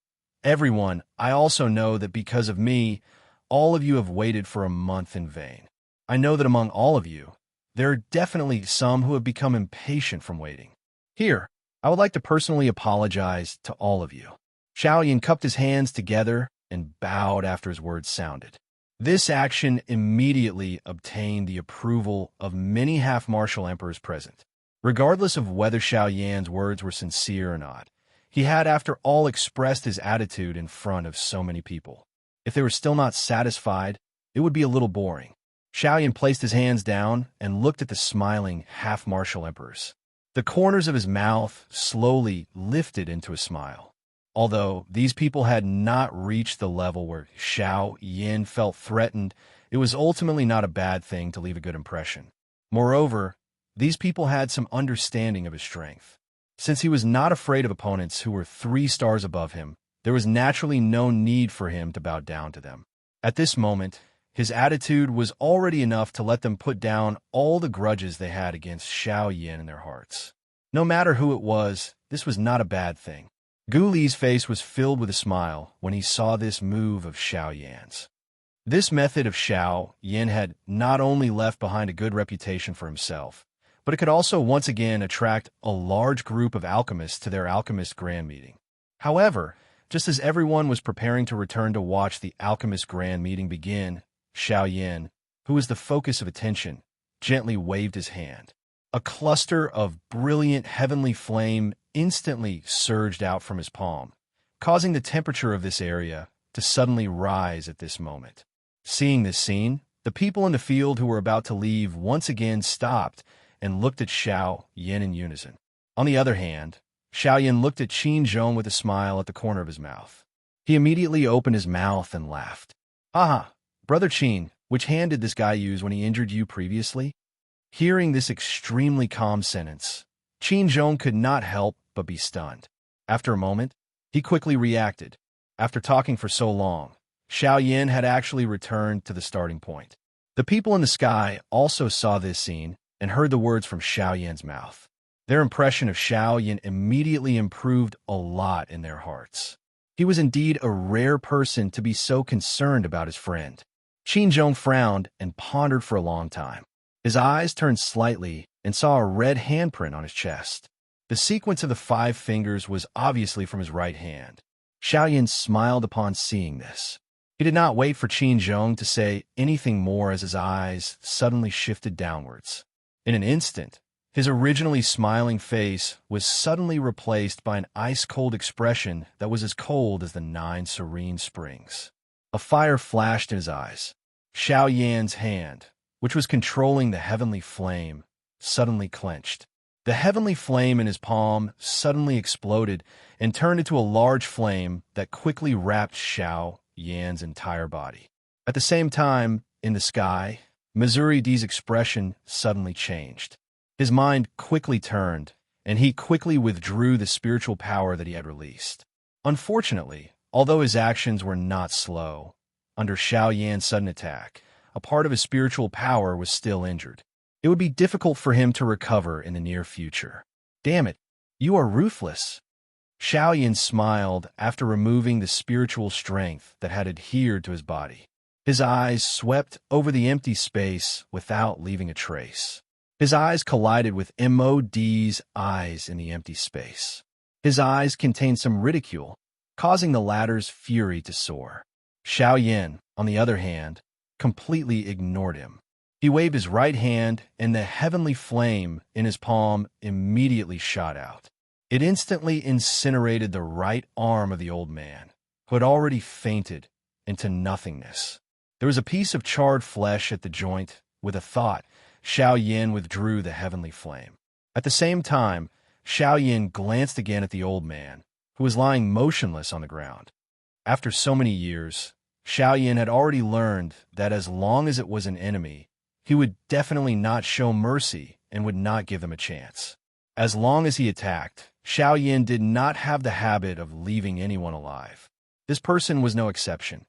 Speaker 1: "Everyone, I also know that because of me, all of you have waited for a month in vain. I know that among all of you, there are definitely some who have become impatient from waiting. Here, I would like to personally apologize to all of you." Xiao Yan cupped his hands together and bowed after his words sounded. This action immediately obtained the approval of many half-martial emperors present. Regardless of whether Xiao Yan's words were sincere or not, he had, after all, expressed his attitude in front of so many people. If they were still not satisfied, it would be a little boring. Xiao Yan placed his hands down and looked at the smiling half-martial emperors. The corners of his mouth slowly lifted into a smile. Although these people had not reached the level where Xiao Yan felt threatened, it was ultimately not a bad thing to leave a good impression. Moreover, these people had some understanding of his strength. Since he was not afraid of opponents who were 3 stars above him, there was naturally no need for him to bow down to them. At this moment, his attitude was already enough to let them put down all the grudges they had against Xiao Yan in their hearts. No matter who it was, this was not a bad thing. Gu Li's face was filled with a smile when he saw this move of Xiao Yan's. This method of Xiao Yan had not only left behind a good reputation for himself, but it could also once again attract a large group of alchemists to their alchemist grand meeting. However, just as everyone was preparing to return to watch the alchemist grand meeting begin, Xiao Yan, who was the focus of attention, gently waved his hand. A cluster of brilliant heavenly flame instantly surged out from his palm, causing the temperature of this area to suddenly rise at this moment. Seeing this scene, the people in the field who were about to leave once again stopped and looked at Xiao Yan in unison. On the other hand, Xiao Yan looked at Qin Zhong with a smile at the corner of his mouth. He immediately opened his mouth and laughed. "Aha, Brother Qin, which hand did this guy use when he injured you previously?" Hearing this extremely calm sentence, Qin Zhong could not help but be stunned. After a moment, he quickly reacted. After talking for so long, Xiao Yan had actually returned to the starting point. The people in the sky also saw this scene and heard the words from Xiao Yan's mouth. Their impression of Xiao Yan immediately improved a lot in their hearts. He was indeed a rare person to be so concerned about his friend. Qin Zhong frowned and pondered for a long time. His eyes turned slightly and saw a red handprint on his chest. The sequence of the 5 fingers was obviously from his right hand. Xiao Yan smiled upon seeing this. He did not wait for Qin Zhong to say anything more as his eyes suddenly shifted downwards. In an instant, his originally smiling face was suddenly replaced by an ice-cold expression that was as cold as the 9 serene springs. A fire flashed in his eyes. Xiao Yan's hand, which was controlling the heavenly flame, suddenly clenched. The heavenly flame in his palm suddenly exploded and turned into a large flame that quickly wrapped Xiao Yan's entire body. At the same time, in the sky, Missouri D's expression suddenly changed. His mind quickly turned, and he quickly withdrew the spiritual power that he had released. Unfortunately, although his actions were not slow, under Xiao Yan's sudden attack, a part of his spiritual power was still injured. It would be difficult for him to recover in the near future. "Damn it, you are ruthless." Xiao Yan smiled after removing the spiritual strength that had adhered to his body. His eyes swept over the empty space without leaving a trace. His eyes collided with Mod's eyes in the empty space. His eyes contained some ridicule, causing the latter's fury to soar. Xiao Yan, on the other hand, completely ignored him. He waved his right hand, and the heavenly flame in his palm immediately shot out. It instantly incinerated the right arm of the old man, who had already fainted, into nothingness. There was a piece of charred flesh at the joint. With a thought, Xiao Yan withdrew the heavenly flame. At the same time, Xiao Yan glanced again at the old man, who was lying motionless on the ground. After so many years, Xiao Yan had already learned that as long as it was an enemy, he would definitely not show mercy and would not give them a chance. As long as he attacked, Xiao Yan did not have the habit of leaving anyone alive. This person was no exception.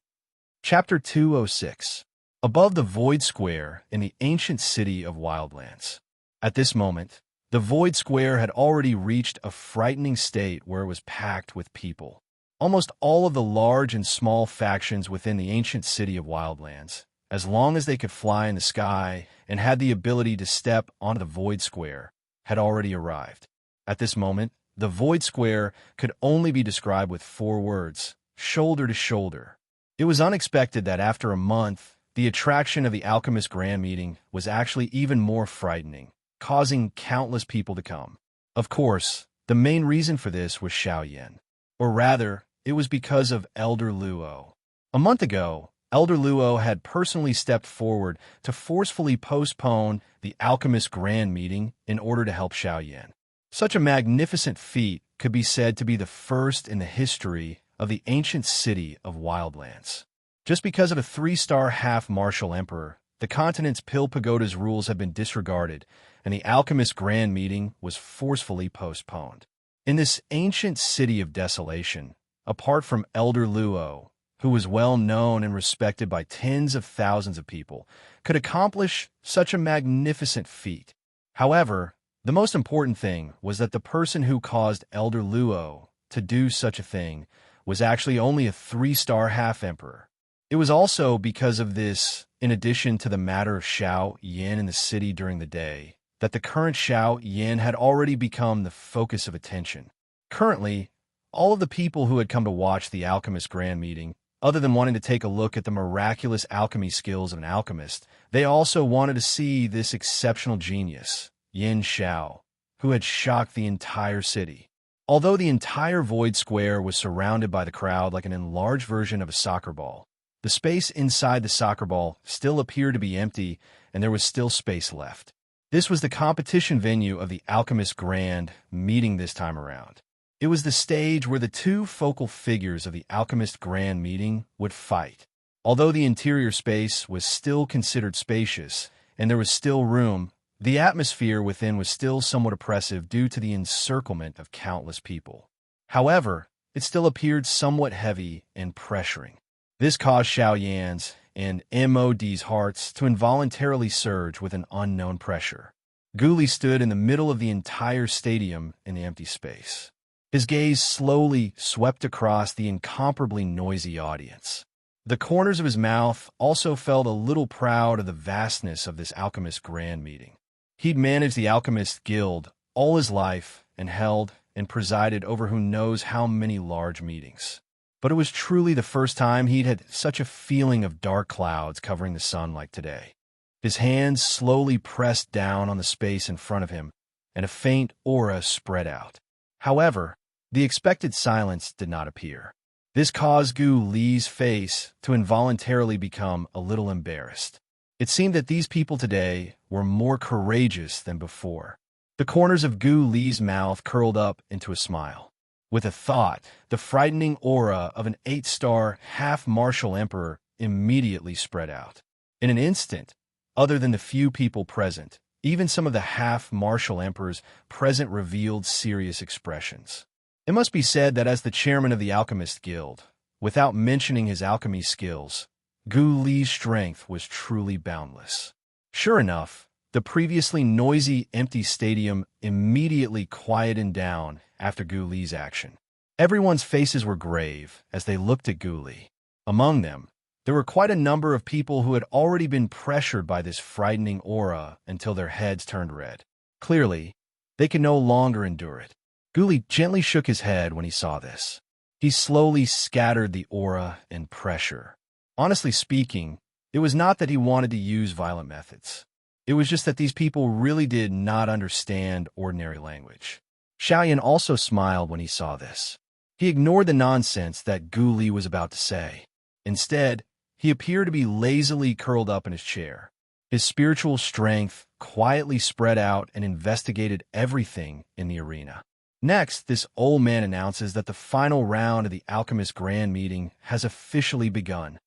Speaker 1: Chapter 206. Above the Void Square in the ancient city of Wildlands. At this moment, the Void Square had already reached a frightening state where it was packed with people. Almost all of the large and small factions within the ancient city of Wildlands, as long as they could fly in the sky and had the ability to step onto the Void Square, had already arrived. At this moment, the Void Square could only be described with 4 words: shoulder to shoulder. It was unexpected that after a month the attraction of the alchemist grand meeting was actually even more frightening, causing countless people to come. Of course, the main reason for this was Xiaoyan. Or rather, it was because of Elder Luo. A month ago, Elder Luo had personally stepped forward to forcefully postpone the alchemist grand meeting in order to help Xiaoyan. Such a magnificent feat could be said to be the first in the history of the ancient city of Wildlands. Just because of a 3-star half-martial emperor, the continent's Pill Pagoda's rules have been disregarded, and the alchemist grand meeting was forcefully postponed. In this ancient city of desolation, apart from Elder Luo, who was well known and respected by tens of thousands of people, could accomplish such a magnificent feat. However, the most important thing was that the person who caused Elder Luo to do such a thing was actually only a 3-star half-emperor. It was also because of this, in addition to the matter of Xiao Yan in the city during the day, that the current Xiao Yan had already become the focus of attention. Currently, all of the people who had come to watch the alchemist grand meeting, other than wanting to take a look at the miraculous alchemy skills of an alchemist, they also wanted to see this exceptional genius, Yin Xiao, who had shocked the entire city. Although the entire void square was surrounded by the crowd like an enlarged version of a soccer ball, the space inside the soccer ball still appeared to be empty, and there was still space left. This was the competition venue of the Alchemist Grand meeting this time around. It was the stage where the two focal figures of the Alchemist Grand meeting would fight. Although the interior space was still considered spacious, and there was still room, the atmosphere within was still somewhat oppressive due to the encirclement of countless people. However, it still appeared somewhat heavy and pressuring. This caused Xiaoyan's and MOD's hearts to involuntarily surge with an unknown pressure. Guli stood in the middle of the entire stadium in the empty space. His gaze slowly swept across the incomparably noisy audience. The corners of his mouth also felt a little proud of the vastness of this alchemist grand meeting. He'd managed the Alchemist Guild all his life and held and presided over who knows how many large meetings. But it was truly the first time he'd had such a feeling of dark clouds covering the sun like today. His hands slowly pressed down on the space in front of him, and a faint aura spread out. However, the expected silence did not appear. This caused Gu Li's face to involuntarily become a little embarrassed. It seemed that these people today were more courageous than before. The corners of Gu Li's mouth curled up into a smile. With a thought, the frightening aura of an 8-star half-martial emperor immediately spread out. In an instant, other than the few people present, even some of the half-martial emperors present revealed serious expressions. It must be said that as the chairman of the Alchemist Guild, without mentioning his alchemy skills, Gu Li's strength was truly boundless. Sure enough, the previously noisy, empty stadium immediately quieted down after Gu Li's action. Everyone's faces were grave as they looked at Gu Li. Among them, there were quite a number of people who had already been pressured by this frightening aura until their heads turned red. Clearly, they could no longer endure it. Gu Li gently shook his head when he saw this. He slowly scattered the aura and pressure. Honestly speaking, it was not that he wanted to use violent methods. It was just that these people really did not understand ordinary language. Xiaoyan also smiled when he saw this. He ignored the nonsense that Gu Li was about to say. Instead, he appeared to be lazily curled up in his chair. His spiritual strength quietly spread out and investigated everything in the arena. Next, this old man announces that the final round of the Alchemist Grand Meeting has officially begun.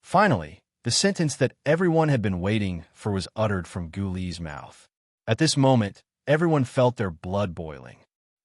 Speaker 1: Finally, the sentence that everyone had been waiting for was uttered from Gu Li's mouth. At this moment, everyone felt their blood boiling.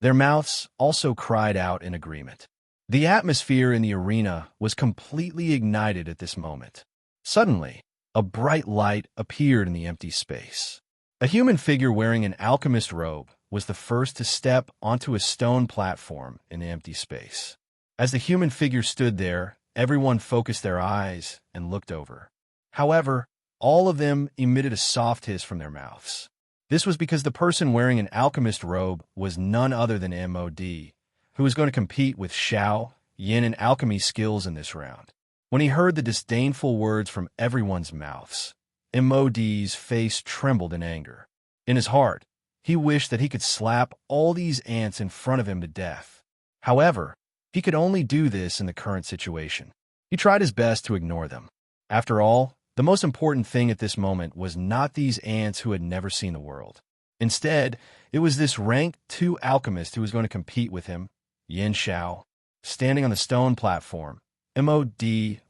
Speaker 1: Their mouths also cried out in agreement. The atmosphere in the arena was completely ignited at this moment. Suddenly, a bright light appeared in the empty space. A human figure wearing an alchemist robe was the first to step onto a stone platform in the empty space. As the human figure stood there, everyone focused their eyes and looked over. However, all of them emitted a soft hiss from their mouths. This was because the person wearing an alchemist robe was none other than MOD, who was going to compete with Xiao Yan in alchemy skills in this round. When he heard the disdainful words from everyone's mouths, Mod's face trembled in anger. In his heart, he wished that he could slap all these ants in front of him to death. However, he could only do this in the current situation. He tried his best to ignore them. After all, the most important thing at this moment was not these ants who had never seen the world. Instead, it was this rank 2 alchemist who was going to compete with him, Yin Xiao. Standing on the stone platform, Mod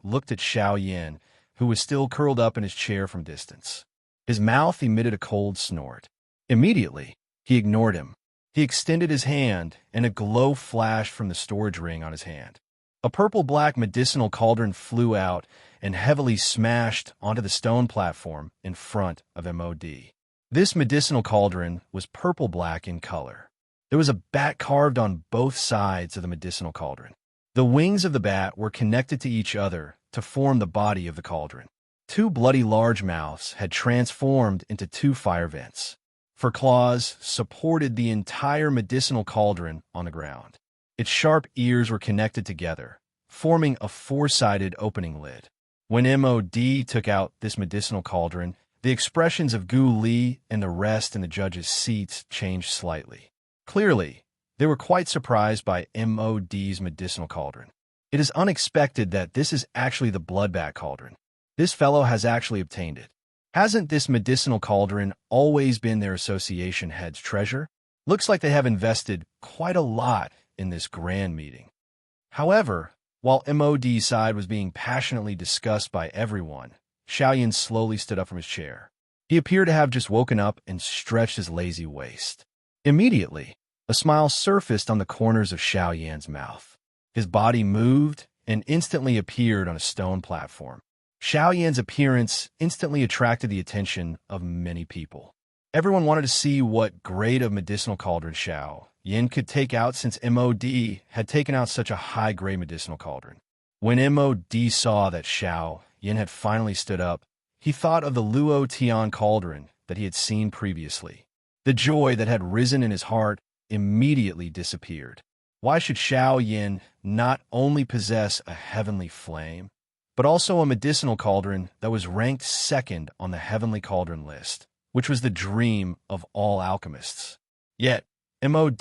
Speaker 1: looked at Xiao Yin, who was still curled up in his chair from distance. His mouth emitted a cold snort. Immediately, he ignored him. He extended his hand, and a glow flashed from the storage ring on his hand. A purple-black medicinal cauldron flew out and heavily smashed onto the stone platform in front of Mod. This medicinal cauldron was purple-black in color. There was a bat carved on both sides of the medicinal cauldron. The wings of the bat were connected to each other to form the body of the cauldron. 2 bloody large mouths had transformed into 2 fire vents. For claws supported the entire medicinal cauldron on the ground. Its sharp ears were connected together, forming a 4-sided opening lid. When Mod took out this medicinal cauldron, the expressions of Gu Li and the rest in the judges' seats changed slightly. Clearly, they were quite surprised by Mod's medicinal cauldron. It is unexpected that this is actually the bloodbat cauldron. This fellow has actually obtained it. Hasn't this medicinal cauldron always been their association head's treasure? Looks like they have invested quite a lot in this grand meeting. However, while Mod's side was being passionately discussed by everyone, Xiaoyan slowly stood up from his chair. He appeared to have just woken up and stretched his lazy waist. Immediately, a smile surfaced on the corners of Xiaoyan's mouth. His body moved and instantly appeared on a stone platform. Xiaoyan's appearance instantly attracted the attention of many people. Everyone wanted to see what grade of medicinal cauldron Xiao Yin could take out since Mod had taken out such a high-grade medicinal cauldron. When Mod saw that Xiao Yin had finally stood up, he thought of the Luo Tian cauldron that he had seen previously. The joy that had risen in his heart immediately disappeared. Why should Xiao Yin not only possess a heavenly flame, but also a medicinal cauldron that was ranked 2nd on the heavenly cauldron list, which was the dream of all alchemists? Yet, Mod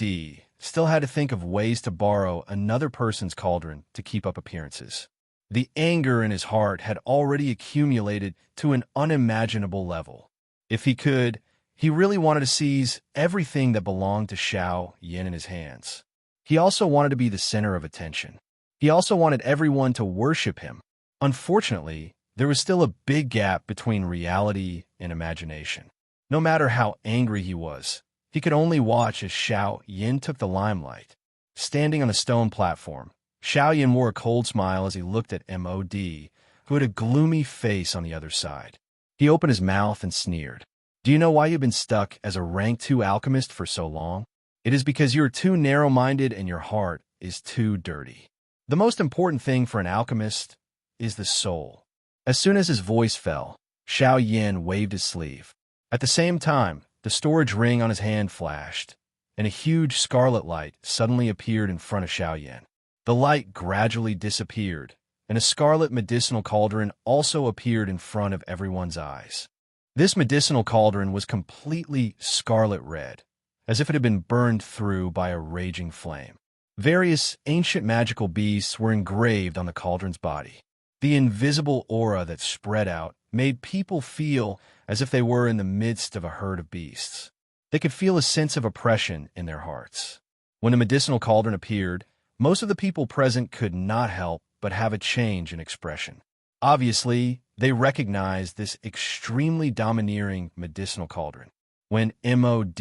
Speaker 1: still had to think of ways to borrow another person's cauldron to keep up appearances. The anger in his heart had already accumulated to an unimaginable level. If he could, he really wanted to seize everything that belonged to Xiao Yin in his hands. He also wanted to be the center of attention. He also wanted everyone to worship him. Unfortunately, there was still a big gap between reality and imagination. No matter how angry he was, he could only watch as Xiao Yin took the limelight. Standing on a stone platform, Xiao Yin wore a cold smile as he looked at Mod, who had a gloomy face on the other side. He opened his mouth and sneered. Do you know why you've been stuck as a rank 2 alchemist for so long? It is because you are too narrow-minded and your heart is too dirty. The most important thing for an alchemist is the soul. As soon as his voice fell, Xiao Yin waved his sleeve. At the same time, the storage ring on his hand flashed, and a huge scarlet light suddenly appeared in front of Xiao Yin. The light gradually disappeared, and a scarlet medicinal cauldron also appeared in front of everyone's eyes. This medicinal cauldron was completely scarlet red, as if it had been burned through by a raging flame. Various ancient magical beasts were engraved on the cauldron's body. The invisible aura that spread out made people feel as if they were in the midst of a herd of beasts. They could feel a sense of oppression in their hearts. When the medicinal cauldron appeared, most of the people present could not help but have a change in expression. Obviously, they recognized this extremely domineering medicinal cauldron. When Mod,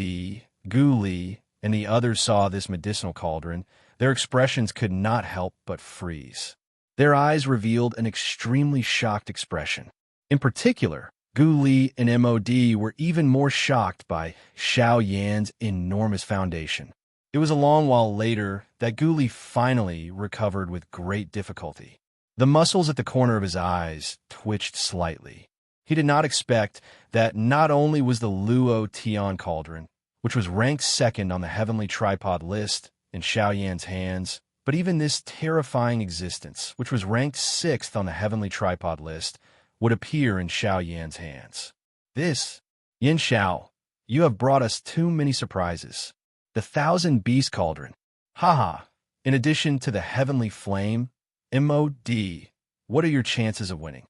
Speaker 1: Gu Li, and the others saw this medicinal cauldron, their expressions could not help but freeze. Their eyes revealed an extremely shocked expression. In particular, Gu Li and Mod were even more shocked by Xiao Yan's enormous foundation. It was a long while later that Gu Li finally recovered with great difficulty. The muscles at the corner of his eyes twitched slightly. He did not expect that not only was the Luo Tian cauldron, which was ranked 2nd on the heavenly tripod list, in Xiao Yan's hands, But even this terrifying existence, which was ranked 6th on the heavenly tripod list, would appear in Xiao Yan's hands. This, Yin Xiao, you have brought us too many surprises. The 1,000-beast cauldron. Haha. In addition to the heavenly flame, MOD, what are your chances of winning?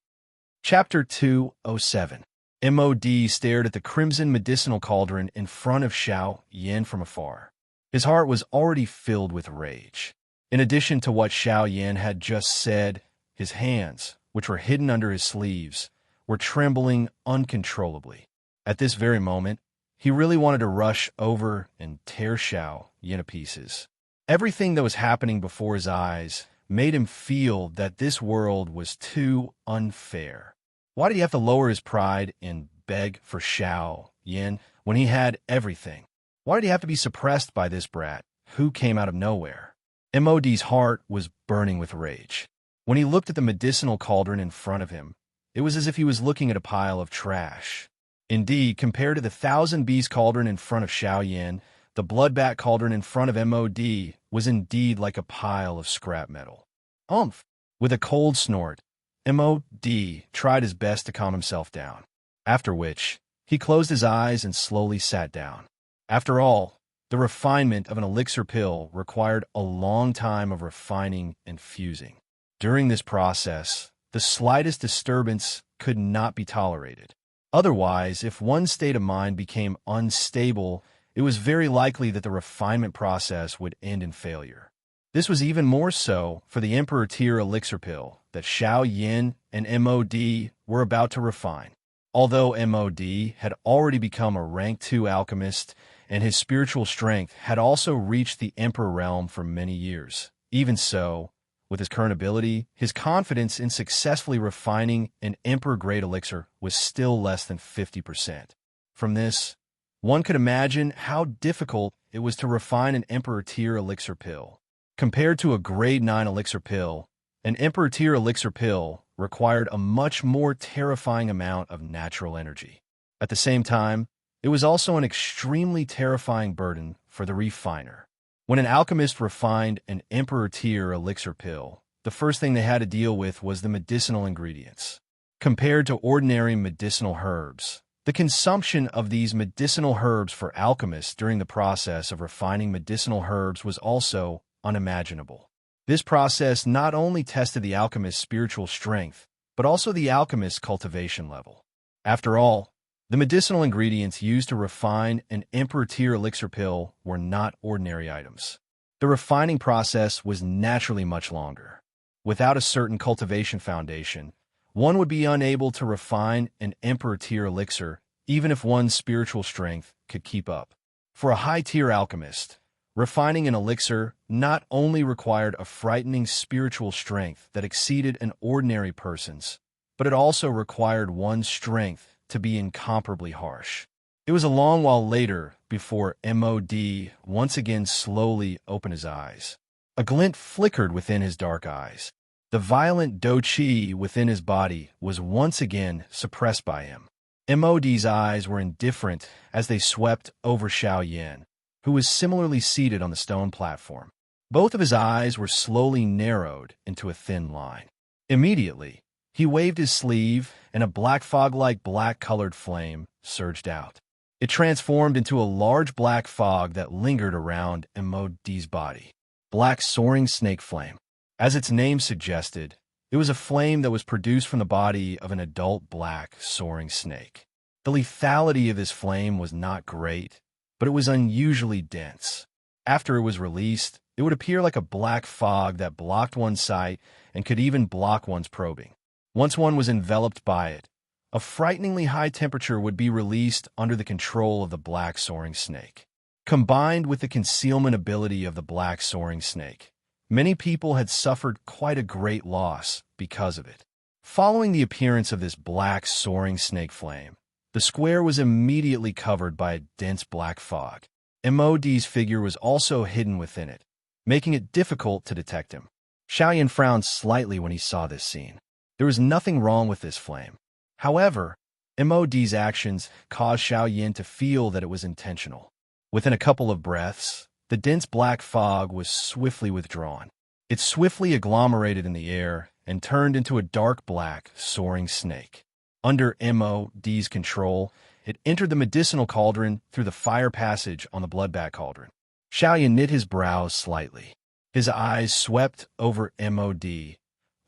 Speaker 1: Chapter 207. MOD stared at the crimson medicinal cauldron in front of Xiao Yan from afar. His heart was already filled with rage. In addition to what Xiao Yan had just said, his hands, which were hidden under his sleeves, were trembling uncontrollably. At this very moment, he really wanted to rush over and tear Xiao Yan to pieces. Everything that was happening before his eyes made him feel that this world was too unfair. Why did he have to lower his pride and beg for Xiao Yan when he had everything? Why did he have to be suppressed by this brat who came out of nowhere? MOD's heart was burning with rage. When he looked at the medicinal cauldron in front of him, it was as if he was looking at a pile of trash. Indeed, compared to the 1,000-beast cauldron in front of Xiao Yan, the bloodbat cauldron in front of MOD was indeed like a pile of scrap metal. Umph! With a cold snort, MOD tried his best to calm himself down, after which he closed his eyes and slowly sat down. After all, the refinement of an elixir pill required a long time of refining and fusing. During this process, the slightest disturbance could not be tolerated. Otherwise, if one's state of mind became unstable, it was very likely that the refinement process would end in failure. This was even more so for the Emperor tier elixir pill that Xiao Yan and MOD were about to refine. Although MOD had already become a rank 2 alchemist and his spiritual strength had also reached the Emperor realm for many years, even so, with his current ability, his confidence in successfully refining an Emperor-grade elixir was still less than 50%. From this, one could imagine how difficult it was to refine an Emperor-tier elixir pill. Compared to a grade 9 elixir pill, an Emperor-tier elixir pill required a much more terrifying amount of natural energy. At the same time, it was also an extremely terrifying burden for the refiner. When an alchemist refined an Emperor-tier elixir pill, the first thing they had to deal with was the medicinal ingredients. Compared to ordinary medicinal herbs, the consumption of these medicinal herbs for alchemists during the process of refining medicinal herbs was also unimaginable. This process not only tested the alchemist's spiritual strength, but also the alchemist's cultivation level. After all, the medicinal ingredients used to refine an Emperor-tier elixir pill were not ordinary items. The refining process was naturally much longer. Without a certain cultivation foundation, one would be unable to refine an Emperor-tier elixir, even if one's spiritual strength could keep up. For a high-tier alchemist, refining an elixir not only required a frightening spiritual strength that exceeded an ordinary person's, but it also required one's strength to be incomparably harsh. It was a long while later before MOD once again slowly opened his eyes. A glint flickered within his dark eyes. The violent do qi within his body was once again suppressed by him. MOD's eyes were indifferent as they swept over Xiao Yan, who was similarly seated on the stone platform. Both of his eyes were slowly narrowed into a thin line. Immediately, he waved his sleeve, and a black fog-like black-colored flame surged out. It transformed into a large black fog that lingered around MOD's body. Black soaring snake flame. As its name suggested, it was a flame that was produced from the body of an adult black soaring snake. The lethality of this flame was not great, but it was unusually dense. After it was released, it would appear like a black fog that blocked one's sight and could even block one's probing. Once one was enveloped by it, a frighteningly high temperature would be released under the control of the black soaring snake. Combined with the concealment ability of the black soaring snake, many people had suffered quite a great loss because of it. Following the appearance of this black soaring snake flame, the square was immediately covered by a dense black fog. MOD's figure was also hidden within it, making it difficult to detect him. Xiao Yan frowned slightly when he saw this scene. There was nothing wrong with this flame. However, MOD's actions caused Xiao Yan to feel that it was intentional. Within a couple of breaths, the dense black fog was swiftly withdrawn. It swiftly agglomerated in the air and turned into a dark black, soaring snake. Under MOD's control, it entered the medicinal cauldron through the fire passage on the bloodbath cauldron. Xiaoyan knit his brows slightly. His eyes swept over MOD,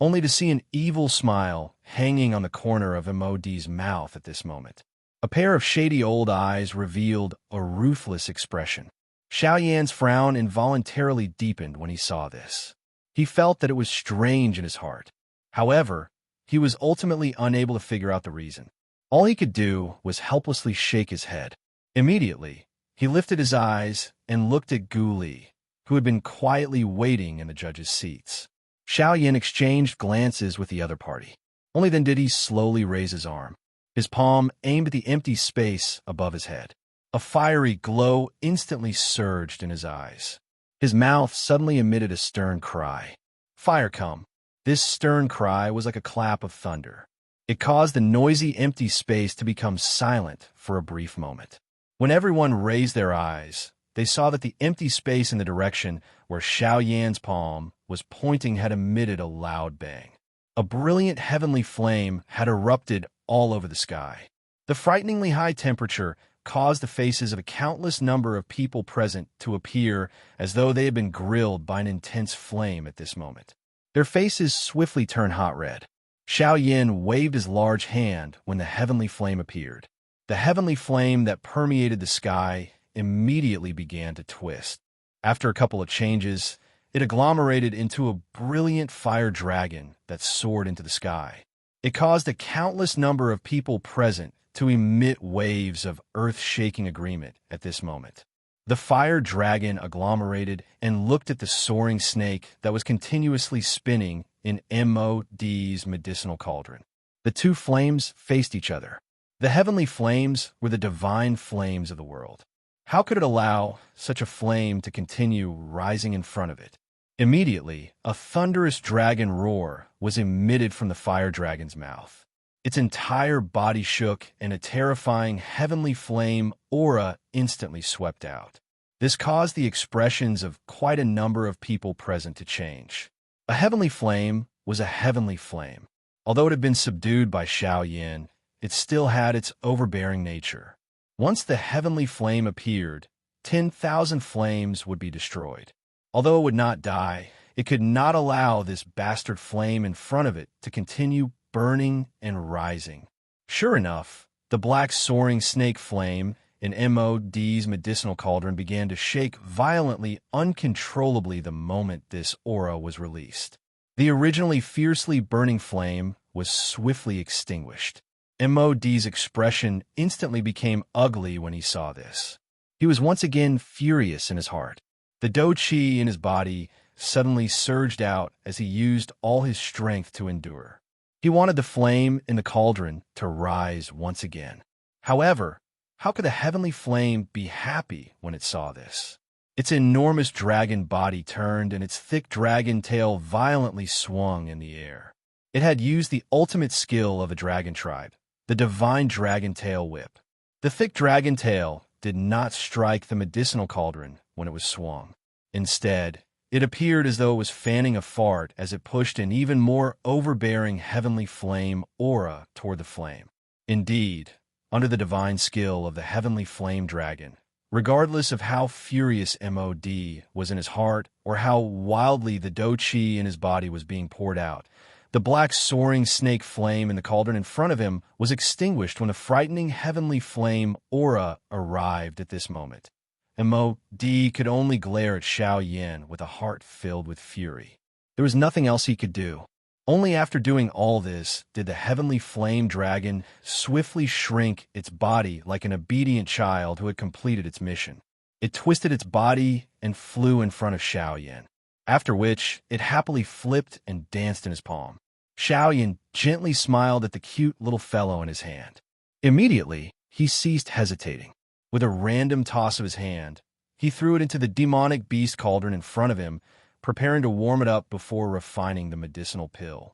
Speaker 1: only to see an evil smile hanging on the corner of MOD's mouth at this moment. A pair of shady old eyes revealed a ruthless expression. Xiaoyan's frown involuntarily deepened when he saw this. He felt that it was strange in his heart. However, he was ultimately unable to figure out the reason. All he could do was helplessly shake his head. Immediately, he lifted his eyes and looked at Gu Li, who had been quietly waiting in the judges' seats. Xiaoyan exchanged glances with the other party. Only then did he slowly raise his arm. His palm aimed at the empty space above his head. A fiery glow instantly surged in his eyes. His mouth suddenly emitted a stern cry. Fire come! This stern cry was like a clap of thunder. It caused the noisy empty space to become silent for a brief moment. When everyone raised their eyes, they saw that the empty space in the direction where Xiaoyan's palm was pointing had emitted a loud bang. A brilliant heavenly flame had erupted all over the sky. The frighteningly high temperature caused the faces of a countless number of people present to appear as though they had been grilled by an intense flame at this moment. Their faces swiftly turned hot red. Xiaoyan waved his large hand when the heavenly flame appeared. The heavenly flame that permeated the sky immediately began to twist. After a couple of changes, it agglomerated into a brilliant fire dragon that soared into the sky. It caused a countless number of people present to emit waves of earth-shaking agreement at this moment. The fire dragon agglomerated and looked at the soaring snake that was continuously spinning in MOD's medicinal cauldron. The two flames faced each other. The heavenly flames were the divine flames of the world. How could it allow such a flame to continue rising in front of it? Immediately, a thunderous dragon roar was emitted from the fire dragon's mouth. Its entire body shook, and a terrifying heavenly flame aura instantly swept out. This caused the expressions of quite a number of people present to change. A heavenly flame was a heavenly flame. Although it had been subdued by Xiaoyan, it still had its overbearing nature. Once the heavenly flame appeared, 10,000 flames would be destroyed. Although it would not die, it could not allow this bastard flame in front of it to continue burning and rising. Sure enough, the black soaring snake flame in MOD's medicinal cauldron began to shake violently, uncontrollably the moment this aura was released. The originally fiercely burning flame was swiftly extinguished. MOD's expression instantly became ugly when he saw this. He was once again furious in his heart. The dou qi in his body suddenly surged out as he used all his strength to endure. He wanted the flame in the cauldron to rise once again. However, how could the heavenly flame be happy when it saw this? Its enormous dragon body turned and its thick dragon tail violently swung in the air. It had used the ultimate skill of a dragon tribe, the divine dragon tail whip. The thick dragon tail did not strike the medicinal cauldron when it was swung. Instead, it appeared as though it was fanning a fart as it pushed an even more overbearing heavenly flame aura toward the flame. Indeed, under the divine skill of the heavenly flame dragon, regardless of how furious MOD was in his heart or how wildly the dou qi in his body was being poured out, the black soaring snake flame in the cauldron in front of him was extinguished when the frightening heavenly flame aura arrived at this moment. MOD could only glare at Xiaoyan with a heart filled with fury. There was nothing else he could do. Only after doing all this did the heavenly flame dragon swiftly shrink its body like an obedient child who had completed its mission. It twisted its body and flew in front of Xiaoyan, after which it happily flipped and danced in his palm. Xiaoyan gently smiled at the cute little fellow in his hand. Immediately, he ceased hesitating. With a random toss of his hand, he threw it into the demonic beast cauldron in front of him, preparing to warm it up before refining the medicinal pill.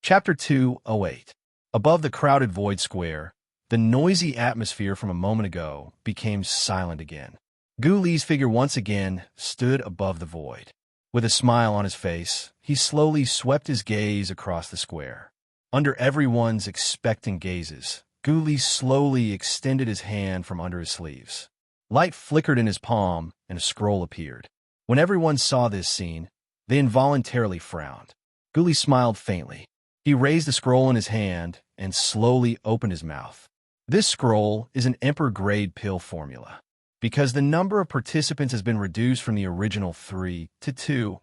Speaker 1: Chapter 208. Above the crowded void square, the noisy atmosphere from a moment ago became silent again. Gu Li's figure once again stood above the void. With a smile on his face, he slowly swept his gaze across the square. Under everyone's expectant gazes, Guli slowly extended his hand from under his sleeves. Light flickered in his palm, and a scroll appeared. When everyone saw this scene, they involuntarily frowned. Guli smiled faintly. He raised the scroll in his hand and slowly opened his mouth. This scroll is an Emperor-grade pill formula. Because the number of participants has been reduced from the original 3 to 2,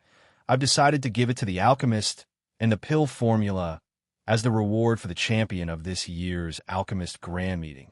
Speaker 1: I've decided to give it to the alchemist and the pill formula as the reward for the champion of this year's Alchemist Grand Meeting.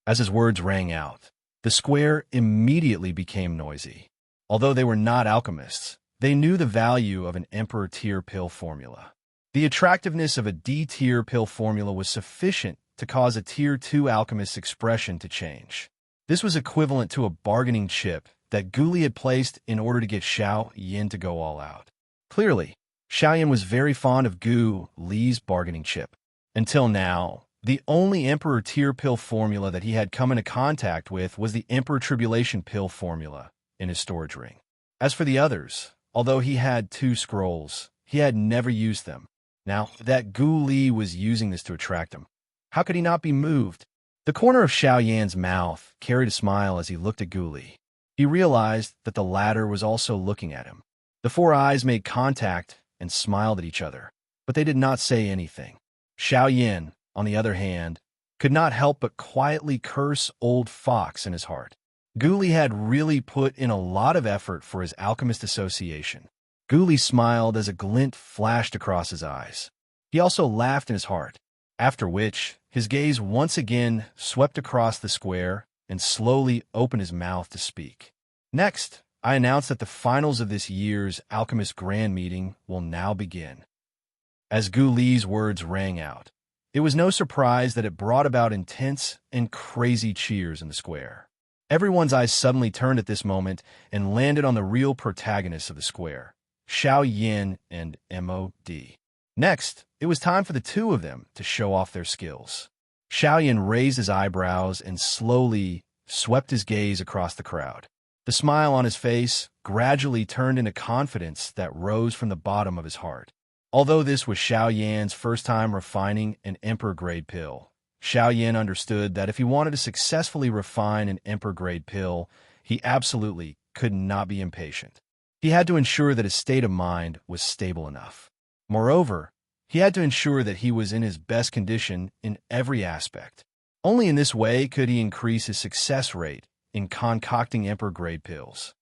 Speaker 1: As his words rang out, the square immediately became noisy. Although they were not alchemists, they knew the value of an Emperor-tier pill formula. The attractiveness of a D-tier pill formula was sufficient to cause a Tier 2 alchemist's expression to change. This was equivalent to a bargaining chip that Guli had placed in order to get Xiao Yin to go all out. Clearly, Xiao Yin was very fond of Gu Li's bargaining chip. Until now, the only Emperor tier pill formula that he had come into contact with was the Emperor Tribulation pill formula in his storage ring. As for the others, although he had 2 scrolls, he had never used them. Now that Gu Li was using this to attract him, how could he not be moved? The corner of Xiao Yan's mouth carried a smile as he looked at Gu Li. He realized that the latter was also looking at him. The 4 eyes made contact and smiled at each other, but they did not say anything. Xiao Yan, on the other hand, could not help but quietly curse Old Fox in his heart. Gu Li had really put in a lot of effort for his alchemist association. Gu Li smiled as a glint flashed across his eyes. He also laughed in his heart, after which his gaze once again swept across the square and slowly opened his mouth to speak. Next, I announce that the finals of this year's Alchemist Grand Meeting will now begin. As Gu Li's words rang out, it was no surprise that it brought about intense and crazy cheers in the square. Everyone's eyes suddenly turned at this moment and landed on the real protagonists of the square, Xiao Yin and MOD. Next, it was time for the 2 of them to show off their skills. Xiao Yin raised his eyebrows and slowly swept his gaze across the crowd. The smile on his face gradually turned into confidence that rose from the bottom of his heart. Although this was Xiao Yan's first time refining an Emperor-grade pill, Xiao Yan understood that if he wanted to successfully refine an Emperor-grade pill, he absolutely could not be impatient. He had to ensure that his state of mind was stable enough. Moreover, he had to ensure that he was in his best condition in every aspect. Only in this way could he increase his success rate in concocting Emperor-grade pills.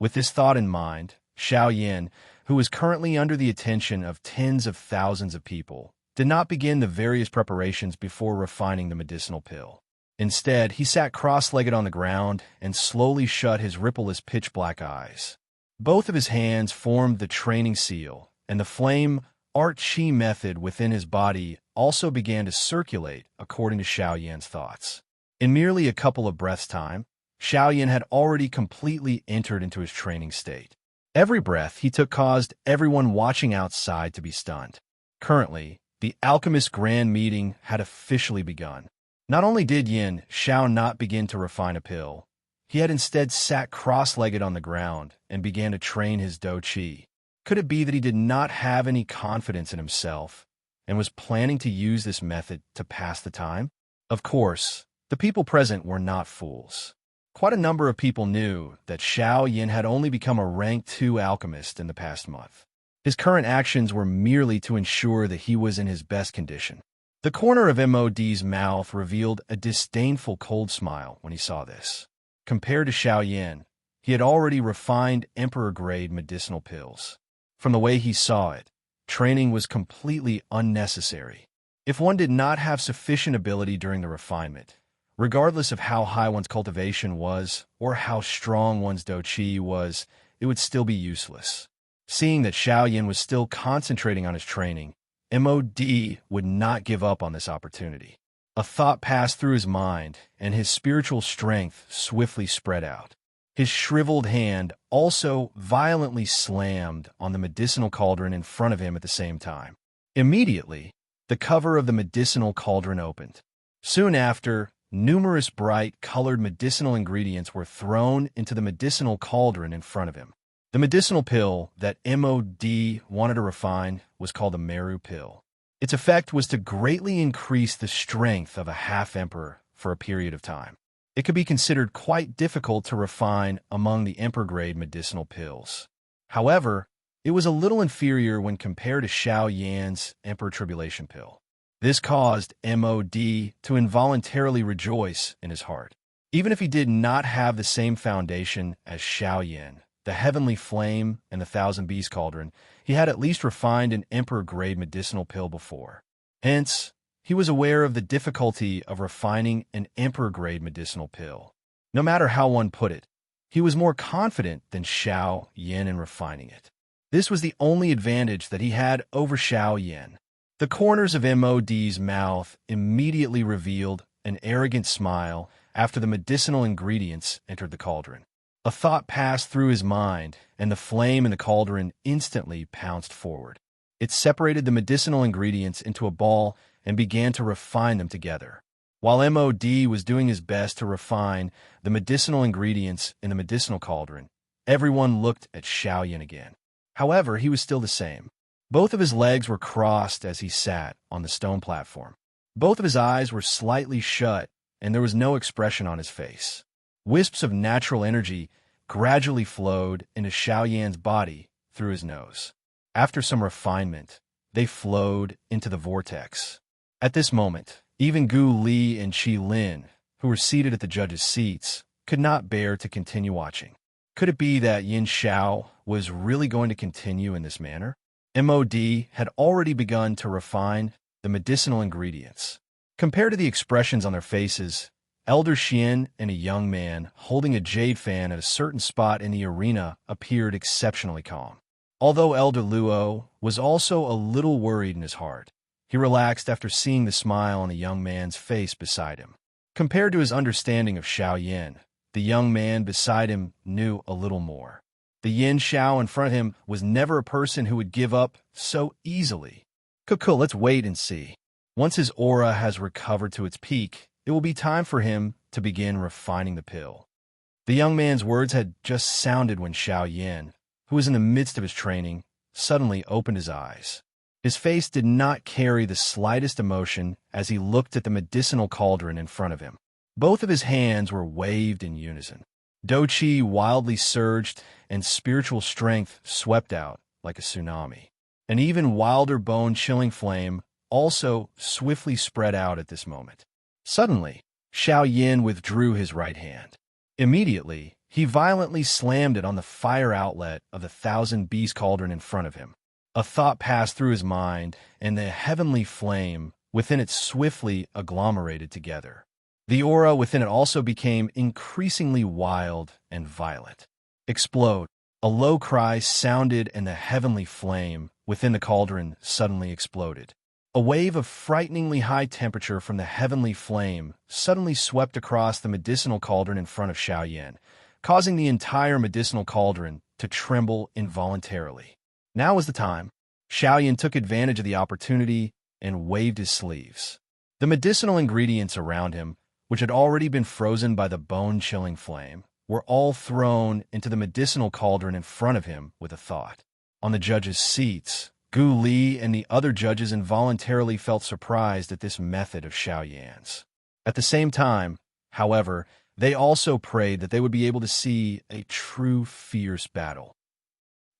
Speaker 1: With this thought in mind, Xiao Yan, who was currently under the attention of tens of thousands of people, did not begin the various preparations before refining the medicinal pill. Instead, he sat cross-legged on the ground and slowly shut his rippleless pitch-black eyes. Both of his hands formed the training seal, and the flame art chi method within his body also began to circulate according to Xiao Yan's thoughts. In merely a couple of breaths' time, Xiao Yan had already completely entered into his training state. Every breath he took caused everyone watching outside to be stunned. Currently, the Alchemist Grand Meeting had officially begun. Not only did Yin Xiao not begin to refine a pill, he had instead sat cross-legged on the ground and began to train his Do Chi. Could it be that he did not have any confidence in himself and was planning to use this method to pass the time? Of course, the people present were not fools. Quite a number of people knew that Xiao Yin had only become a rank 2 alchemist in the past month. His current actions were merely to ensure that he was in his best condition. The corner of MOD's mouth revealed a disdainful cold smile when he saw this. Compared to Xiao Yin, he had already refined Emperor-grade medicinal pills. From the way he saw it, training was completely unnecessary. If one did not have sufficient ability during the refinement, regardless of how high one's cultivation was or how strong one's Do Chi was, it would still be useless. Seeing that Xiao Yin was still concentrating on his training, MOD would not give up on this opportunity. A thought passed through his mind, and his spiritual strength swiftly spread out. His shriveled hand also violently slammed on the medicinal cauldron in front of him at the same time. Immediately, the cover of the medicinal cauldron opened. Soon after, numerous bright, colored medicinal ingredients were thrown into the medicinal cauldron in front of him. The medicinal pill that MOD wanted to refine was called the Meru pill. Its effect was to greatly increase the strength of a half-emperor for a period of time. It could be considered quite difficult to refine among the emperor-grade medicinal pills. However, it was a little inferior when compared to Xiao Yan's Emperor Tribulation pill. This caused MOD to involuntarily rejoice in his heart. Even if he did not have the same foundation as Xiao Yan, the Heavenly Flame, and the Thousand Beast Cauldron, he had at least refined an emperor-grade medicinal pill before. Hence, he was aware of the difficulty of refining an emperor-grade medicinal pill. No matter how one put it, he was more confident than Xiao Yan in refining it. This was the only advantage that he had over Xiao Yan. The corners of MOD's mouth immediately revealed an arrogant smile after the medicinal ingredients entered the cauldron. A thought passed through his mind, and the flame in the cauldron instantly pounced forward. It separated the medicinal ingredients into a ball and began to refine them together. While MOD was doing his best to refine the medicinal ingredients in the medicinal cauldron, everyone looked at Xiao Yan again. However, he was still the same. Both of his legs were crossed as he sat on the stone platform. Both of his eyes were slightly shut, and there was no expression on his face. Wisps of natural energy gradually flowed into Xiao Yan's body through his nose. After some refinement, they flowed into the vortex. At this moment, even Gu Li and Qi Lin, who were seated at the judges' seats, could not bear to continue watching. Could it be that Yin Xiao was really going to continue in this manner? MOD had already begun to refine the medicinal ingredients. Compared to the expressions on their faces, Elder Xian and a young man holding a jade fan at a certain spot in the arena appeared exceptionally calm. Although Elder Luo was also a little worried in his heart, he relaxed after seeing the smile on the young man's face beside him. Compared to his understanding of Xiao Yan, the young man beside him knew a little more. The Yin Xiao in front of him was never a person who would give up so easily. Cool, let's wait and see. Once his aura has recovered to its peak, it will be time for him to begin refining the pill. The young man's words had just sounded when Xiao Yan, who was in the midst of his training, suddenly opened his eyes. His face did not carry the slightest emotion as he looked at the medicinal cauldron in front of him. Both of his hands were waved in unison. Qi wildly surged, and spiritual strength swept out like a tsunami. An even wilder bone-chilling flame also swiftly spread out at this moment. Suddenly, Xiao Yan withdrew his right hand. Immediately, he violently slammed it on the fire outlet of the Thousand Beast Cauldron in front of him. A thought passed through his mind, and the heavenly flame within it swiftly agglomerated together. The aura within it also became increasingly wild and violent. Explode! A low cry sounded, and the heavenly flame within the cauldron suddenly exploded. A wave of frighteningly high temperature from the heavenly flame suddenly swept across the medicinal cauldron in front of Xiao Yan, causing the entire medicinal cauldron to tremble involuntarily. Now was the time. Xiao Yan took advantage of the opportunity and waved his sleeves. The medicinal ingredients around him, which had already been frozen by the bone-chilling flame, were all thrown into the medicinal cauldron in front of him with a thought. On the judges' seats, Gu Li and the other judges involuntarily felt surprised at this method of Xiao Yan's. At the same time, however, they also prayed that they would be able to see a true fierce battle.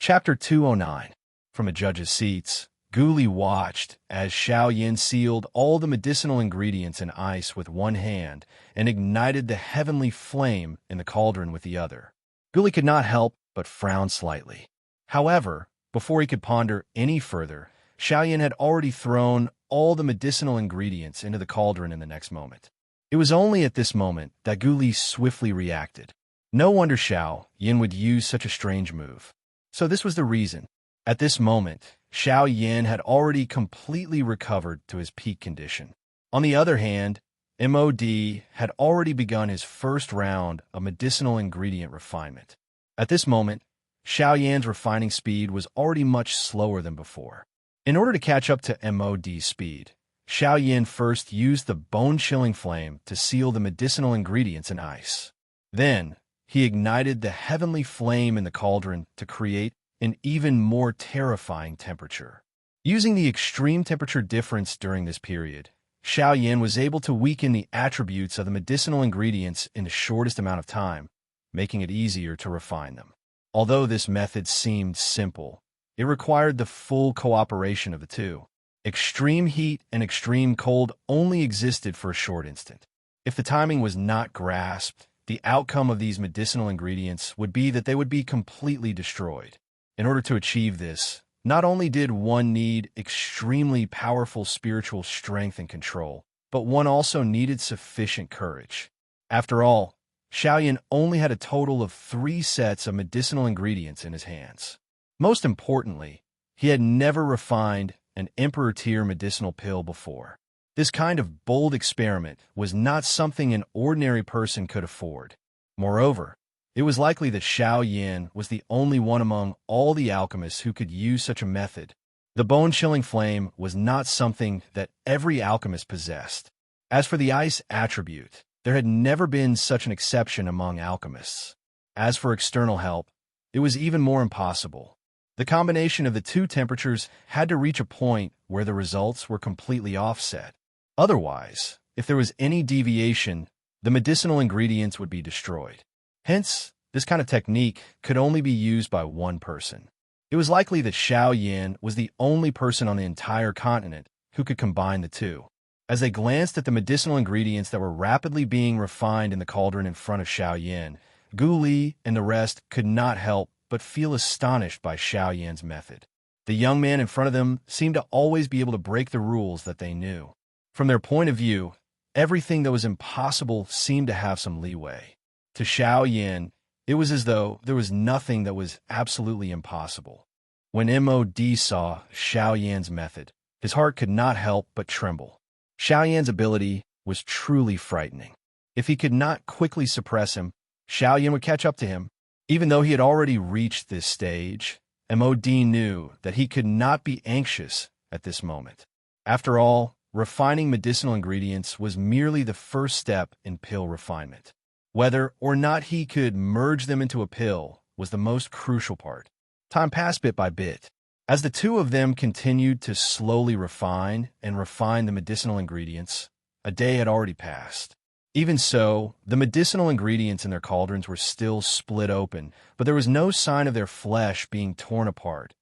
Speaker 1: Chapter 209. From the judges' seats, Gu Li watched as Xiao Yan sealed all the medicinal ingredients in ice with one hand and ignited the heavenly flame in the cauldron with the other. Gu Li could not help but frown slightly. However, before he could ponder any further, Xiao Yan had already thrown all the medicinal ingredients into the cauldron in the next moment. It was only at this moment that Gu Li swiftly reacted. No wonder Xiao Yan would use such a strange move. So this was the reason. At this moment, Xiao Yan had already completely recovered to his peak condition. On the other hand, MOD had already begun his first round of medicinal ingredient refinement. At this moment, Xiao Yan's refining speed was already much slower than before. In order to catch up to MOD's speed, Xiao Yan first used the bone-chilling flame to seal the medicinal ingredients in ice. Then, he ignited the heavenly flame in the cauldron to create an even more terrifying temperature. Using the extreme temperature difference during this period, Xiaoyan was able to weaken the attributes of the medicinal ingredients in the shortest amount of time, making it easier to refine them. Although this method seemed simple, it required the full cooperation of the two. Extreme heat and extreme cold only existed for a short instant. If the timing was not grasped, the outcome of these medicinal ingredients would be that they would be completely destroyed. In order to achieve this, not only did one need extremely powerful spiritual strength and control, but one also needed sufficient courage. After all, Xiaoyan only had a total of 3 sets of medicinal ingredients in his hands. Most importantly, he had never refined an Emperor-tier medicinal pill before. This kind of bold experiment was not something an ordinary person could afford. Moreover, it was likely that Xiaoyan was the only one among all the alchemists who could use such a method. The bone-chilling flame was not something that every alchemist possessed. As for the ice attribute, there had never been such an exception among alchemists. As for external help, it was even more impossible. The combination of the two temperatures had to reach a point where the results were completely offset. Otherwise, if there was any deviation, the medicinal ingredients would be destroyed. Hence, this kind of technique could only be used by one person. It was likely that Xiaoyan was the only person on the entire continent who could combine the two. As they glanced at the medicinal ingredients that were rapidly being refined in the cauldron in front of Xiaoyan, Gu Li and the rest could not help but feel astonished by Xiaoyan's method. The young man in front of them seemed to always be able to break the rules that they knew. From their point of view, everything that was impossible seemed to have some leeway. To Xiaoyan, it was as though there was nothing that was absolutely impossible. When MOD saw Xiaoyan's method, his heart could not help but tremble. Xiaoyan's ability was truly frightening. If he could not quickly suppress him, Xiaoyan would catch up to him. Even though he had already reached this stage, MOD knew that he could not be anxious at this moment. After all, refining medicinal ingredients was merely the first step in pill refinement. Whether or not he could merge them into a pill was the most crucial part. Time passed bit by bit. As the two of them continued to slowly refine the medicinal ingredients, a day had already passed. Even so, the medicinal ingredients in their cauldrons were still split open, but there was no sign of their flesh being torn apart.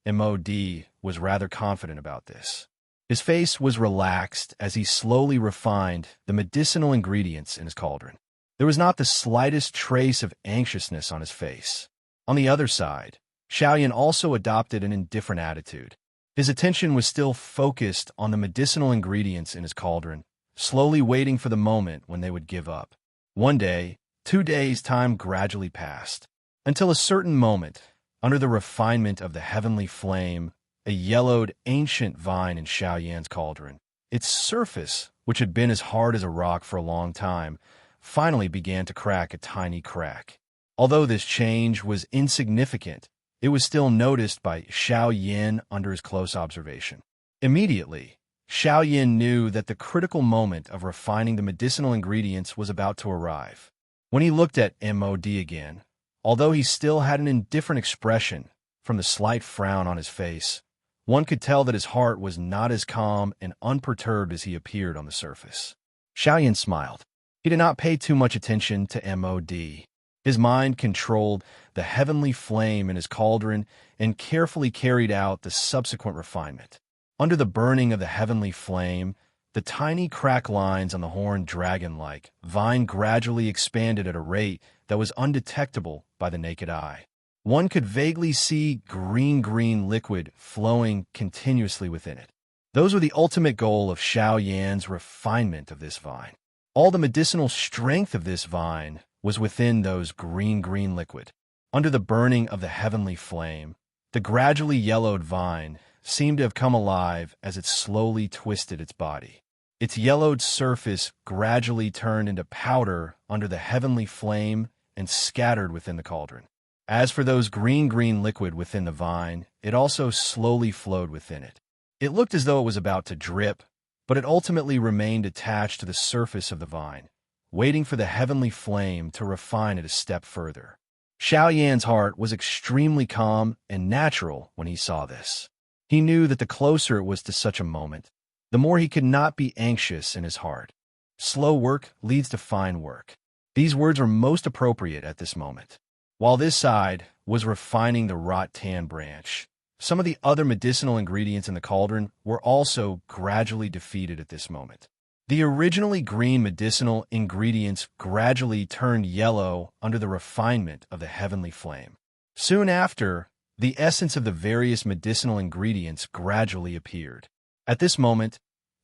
Speaker 1: MOD was rather confident about this. His face was relaxed as he slowly refined the medicinal ingredients in his cauldron. There was not the slightest trace of anxiousness on his face. On the other side, Xiaoyan also adopted an indifferent attitude. His attention was still focused on the medicinal ingredients in his cauldron, slowly waiting for the moment when they would give up. 1 day, 2 days, time gradually passed, until a certain moment, under the refinement of the heavenly flame, a yellowed ancient vine in Xiaoyan's cauldron. Its surface, which had been as hard as a rock for a long time, finally began to crack a tiny crack. Although this change was insignificant, it was still noticed by Xiaoyan under his close observation. Immediately, Xiaoyan knew that the critical moment of refining the medicinal ingredients was about to arrive. When he looked at MOD again, although he still had an indifferent expression from the slight frown on his face, one could tell that his heart was not as calm and unperturbed as he appeared on the surface. Xiaoyan smiled. He did not pay too much attention to MOD. His mind controlled the heavenly flame in his cauldron and carefully carried out the subsequent refinement. Under the burning of the heavenly flame, the tiny crack lines on the horned dragon-like vine gradually expanded at a rate that was undetectable by the naked eye. One could vaguely see green liquid flowing continuously within it. Those were the ultimate goal of Xiaoyan's refinement of this vine. All the medicinal strength of this vine was within those green liquid. Under the burning of the heavenly flame, the gradually yellowed vine seemed to have come alive as it slowly twisted its body. Its yellowed surface gradually turned into powder under the heavenly flame and scattered within the cauldron. As for those green liquid within the vine, it also slowly flowed within it. It looked as though it was about to drip, but it ultimately remained attached to the surface of the vine, waiting for the heavenly flame to refine it a step further. Xiao Yan's heart was extremely calm and natural when he saw this. He knew that the closer it was to such a moment, the more he could not be anxious in his heart. Slow work leads to fine work. These words were most appropriate at this moment. While this side was refining the rattan branch, some of the other medicinal ingredients in the cauldron were also gradually defeated at this moment. The originally green medicinal ingredients gradually turned yellow under the refinement of the heavenly flame. Soon after, the essence of the various medicinal ingredients gradually appeared. At this moment,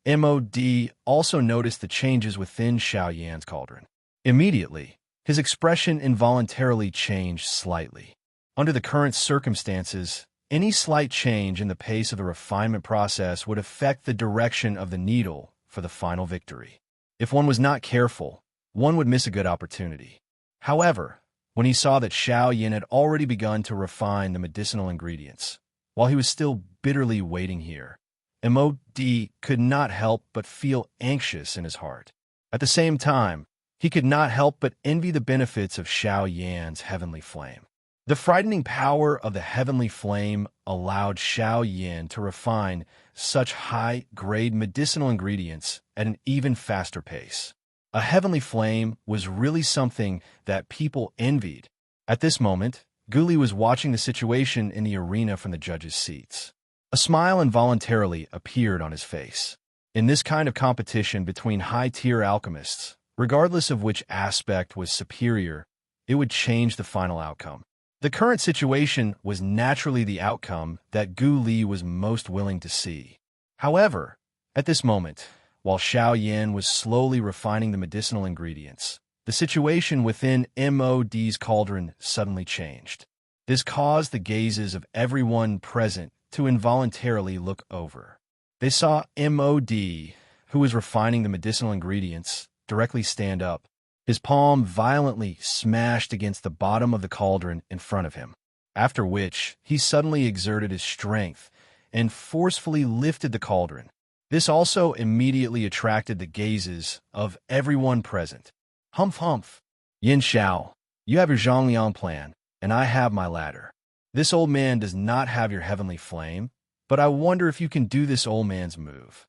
Speaker 1: MOD also noticed the changes within Xiao Yan's cauldron. Immediately, his expression involuntarily changed slightly. Under the current circumstances, any slight change in the pace of the refinement process would affect the direction of the needle for the final victory. If one was not careful, one would miss a good opportunity. However, when he saw that Xiao Yan had already begun to refine the medicinal ingredients, while he was still bitterly waiting here, MOD could not help but feel anxious in his heart. At the same time, he could not help but envy the benefits of Xiao Yan's heavenly flame. The frightening power of the heavenly flame allowed Xiao Yan to refine such high-grade medicinal ingredients at an even faster pace. A heavenly flame was really something that people envied. At this moment, Guli was watching the situation in the arena from the judges' seats. A smile involuntarily appeared on his face. In this kind of competition between high-tier alchemists, regardless of which aspect was superior, it would change the final outcome. The current situation was naturally the outcome that Gu Li was most willing to see. However, at this moment, while Xiao Yan was slowly refining the medicinal ingredients, the situation within MOD's cauldron suddenly changed. This caused the gazes of everyone present to involuntarily look over. They saw MOD, who was refining the medicinal ingredients, directly stand up. His palm violently smashed against the bottom of the cauldron in front of him, after which he suddenly exerted his strength and forcefully lifted the cauldron. This also immediately attracted the gazes of everyone present. Humph humph. Yin Xiao, you have your Zhongliang plan, and I have my ladder. This old man does not have your heavenly flame, but I wonder if you can do this old man's move.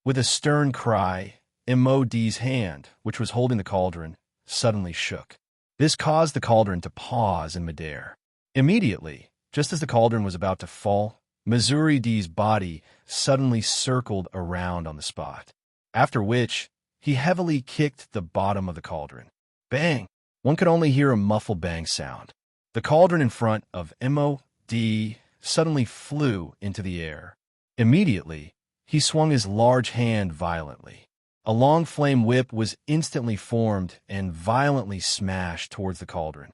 Speaker 1: With a stern cry, MOD's hand, which was holding the cauldron, suddenly shook. This caused the cauldron to pause in midair. Immediately, just as the cauldron was about to fall, Missouri D's body suddenly circled around on the spot, after which he heavily kicked the bottom of the cauldron. Bang! One could only hear a muffled bang sound. The cauldron in front of MOD suddenly flew into the air. Immediately, he swung his large hand violently. A long flame whip was instantly formed and violently smashed towards the cauldron.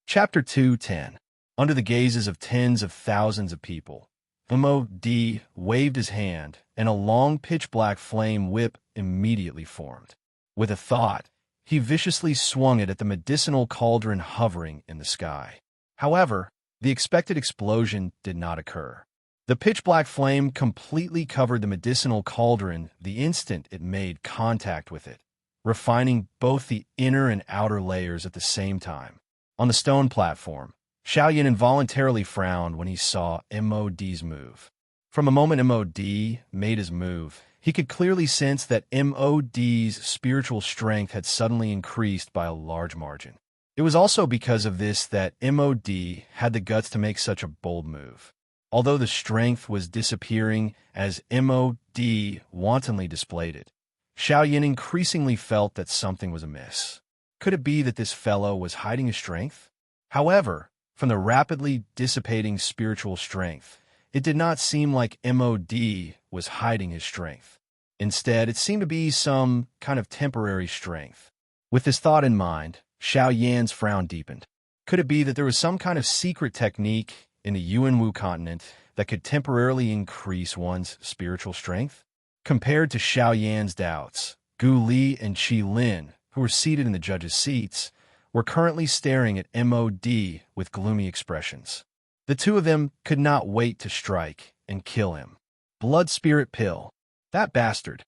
Speaker 1: Chapter 2:10. Under the gazes of tens of thousands of people, MOD waved his hand, and a long pitch-black flame whip immediately formed. With a thought, he viciously swung it at the medicinal cauldron hovering in the sky. However, the expected explosion did not occur. The pitch-black flame completely covered the medicinal cauldron the instant it made contact with it, refining both the inner and outer layers at the same time. On the stone platform, Xiao Yan involuntarily frowned when he saw MOD's move. From the moment MOD made his move, he could clearly sense that MOD's spiritual strength had suddenly increased by a large margin. It was also because of this that MOD had the guts to make such a bold move. Although the strength was disappearing as MOD wantonly displayed it, Xiao Yan increasingly felt that something was amiss. Could it be that this fellow was hiding his strength? However, from the rapidly dissipating spiritual strength, it did not seem like MOD was hiding his strength. Instead, it seemed to be some kind of temporary strength. With this thought in mind, Xiao Yan's frown deepened. Could it be that there was some kind of secret technique in the Yuanwu continent that could temporarily increase one's spiritual strength? Compared to Xiao Yan's doubts, Gu Li and Qi Lin, who were seated in the judges' seats, were currently staring at MOD with gloomy expressions. The two of them could not wait to strike and kill him. Blood spirit pill. That bastard.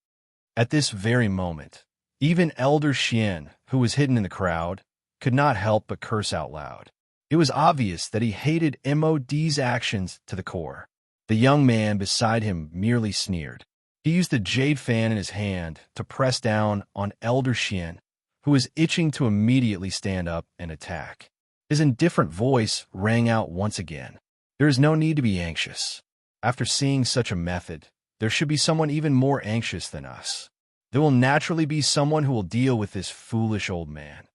Speaker 1: At this very moment, Even Elder Xian, who was hidden in the crowd, could not help but curse out loud. It was obvious that he hated MOD's actions to the core. The young man beside him merely sneered. He used the jade fan in his hand to press down on Elder Xian, who was itching to immediately stand up and attack. His indifferent voice rang out once again. There is no need to be anxious. After seeing such a method, there should be someone even more anxious than us. There will naturally be someone who will deal with this foolish old man.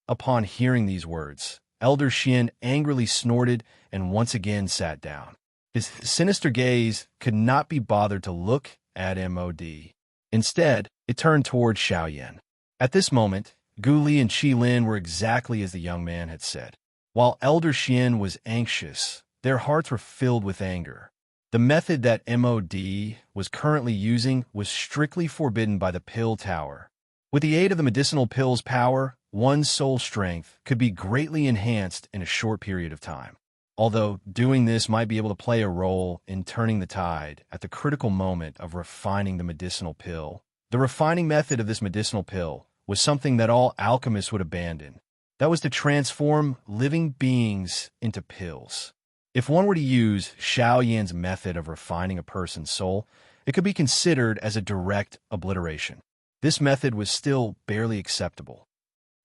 Speaker 1: Upon hearing these words, Elder Xian angrily snorted and once again sat down. His sinister gaze could not be bothered to look at MOD. Instead, it turned toward Xiaoyan. At this moment, Gu Li and Qi Lin were exactly as the young man had said. While Elder Xian was anxious, their hearts were filled with anger. The method that MOD was currently using was strictly forbidden by the Pill Tower. With the aid of the medicinal pill's power, one's soul strength could be greatly enhanced in a short period of time. Although doing this might be able to play a role in turning the tide at the critical moment of refining the medicinal pill, the refining method of this medicinal pill was something that all alchemists would abandon. That was to transform living beings into pills. If one were to use Xiaoyan's method of refining a person's soul, it could be considered as a direct obliteration. This method was still barely acceptable.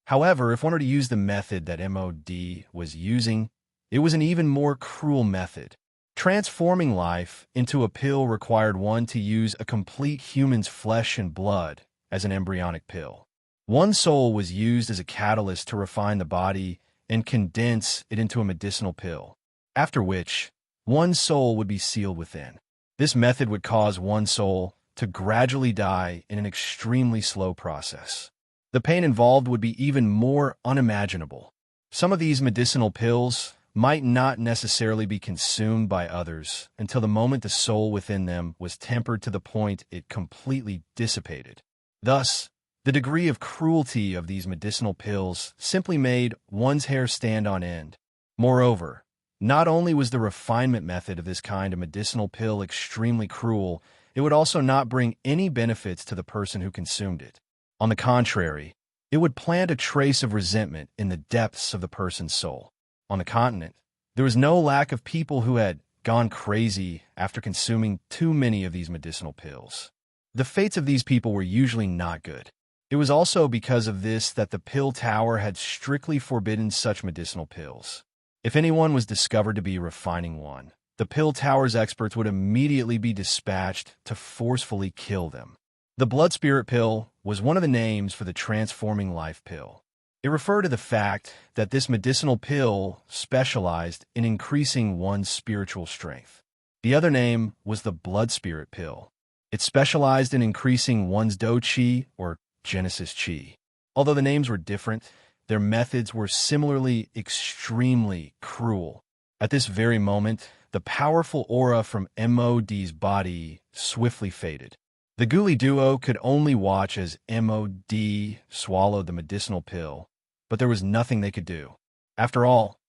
Speaker 1: However, if one were to use the method that MOD was using, it was an even more cruel method. Transforming life into a pill required one to use a complete human's flesh and blood as an embryonic pill. One soul was used as a catalyst to refine the body and condense it into a medicinal pill, after which one soul would be sealed within. This method would cause one soul to gradually die in an extremely slow process. The pain involved would be even more unimaginable. Some of these medicinal pills might not necessarily be consumed by others until the moment the soul within them was tempered to the point it completely dissipated. Thus, the degree of cruelty of these medicinal pills simply made one's hair stand on end. Moreover, not only was the refinement method of this kind of medicinal pill extremely cruel, it would also not bring any benefits to the person who consumed it. On the contrary, it would plant a trace of resentment in the depths of the person's soul. On the continent, there was no lack of people who had gone crazy after consuming too many of these medicinal pills. The fates of these people were usually not good. It was also because of this that the Pill Tower had strictly forbidden such medicinal pills. If anyone was discovered to be refining one, the Pill Tower's experts would immediately be dispatched to forcefully kill them. The Blood Spirit Pill was one of the names for the Transforming Life Pill. It referred to the fact that this medicinal pill specialized in increasing one's spiritual strength. The other name was the Blood Spirit Pill. It specialized in increasing one's Do Qi or Genesis Qi. Although the names were different, their methods were similarly extremely cruel. At this very moment, the powerful aura from MOD's body swiftly faded. The Ghoulie duo could only watch as MOD swallowed the medicinal pill, but there was nothing they could do. After all,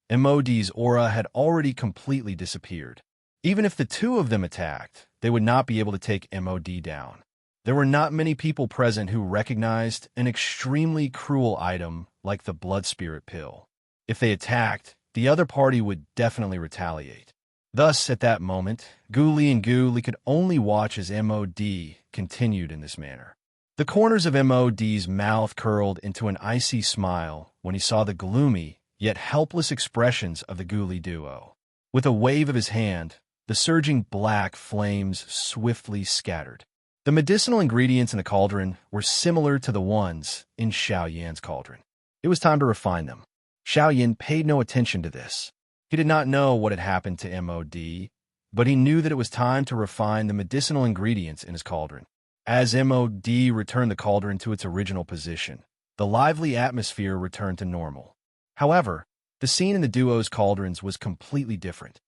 Speaker 1: MOD's aura had already completely disappeared. Even if the two of them attacked, they would not be able to take MOD down. There were not many people present who recognized an extremely cruel item like the Blood Spirit Pill. If they attacked, the other party would definitely retaliate. Thus, at that moment, Gu Li and Gu Li could only watch as MOD continued in this manner. The corners of MOD's mouth curled into an icy smile when he saw the gloomy, yet helpless expressions of the Ghoulie duo. With a wave of his hand, the surging black flames swiftly scattered. The medicinal ingredients in the cauldron were similar to the ones in Xiaoyan's cauldron. It was time to refine them. Xiaoyan paid no attention to this. He did not know what had happened to MOD, but he knew that it was time to refine the medicinal ingredients in his cauldron. As MOD returned the cauldron to its original position, the lively atmosphere returned to normal. However, the scene in the duo's cauldrons was completely different.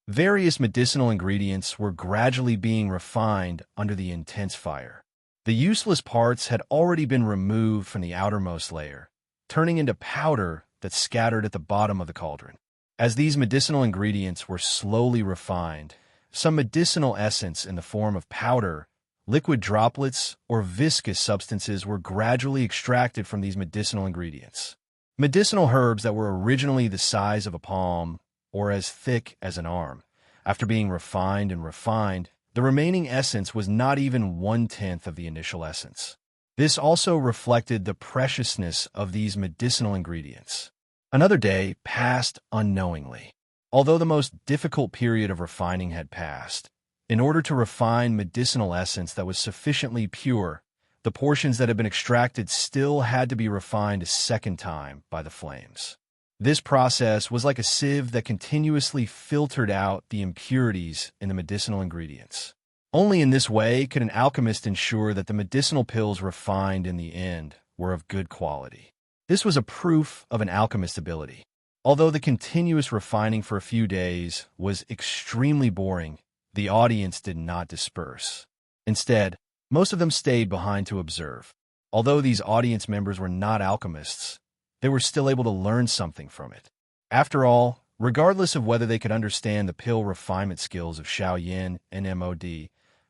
Speaker 1: Various medicinal ingredients were gradually being refined under the intense fire. The useless parts had already been removed from the outermost layer, turning into powder that scattered at the bottom of the cauldron. As these medicinal ingredients were slowly refined, some medicinal essence in the form of powder liquid droplets or viscous substances were gradually extracted from these medicinal ingredients. Medicinal herbs that were originally the size of a palm or as thick as an arm. After being refined and refined, the remaining essence was not even 1/10 of the initial essence. This also reflected the preciousness of these medicinal ingredients. Another day passed unknowingly. Although the most difficult period of refining had passed, in order to refine medicinal essence that was sufficiently pure, the portions that had been extracted still had to be refined a second time by the flames. This process was like a sieve that continuously filtered out the impurities in the medicinal ingredients. Only in this way could an alchemist ensure that the medicinal pills refined in the end were of good quality. This was a proof of an alchemist's ability. Although the continuous refining for a few days was extremely boring, the audience did not disperse. Instead, most of them stayed behind to observe. Although these audience members were not alchemists, they were still able to learn something from it. After all, regardless of whether they could understand the pill refinement skills of Xiaoyan and Mod,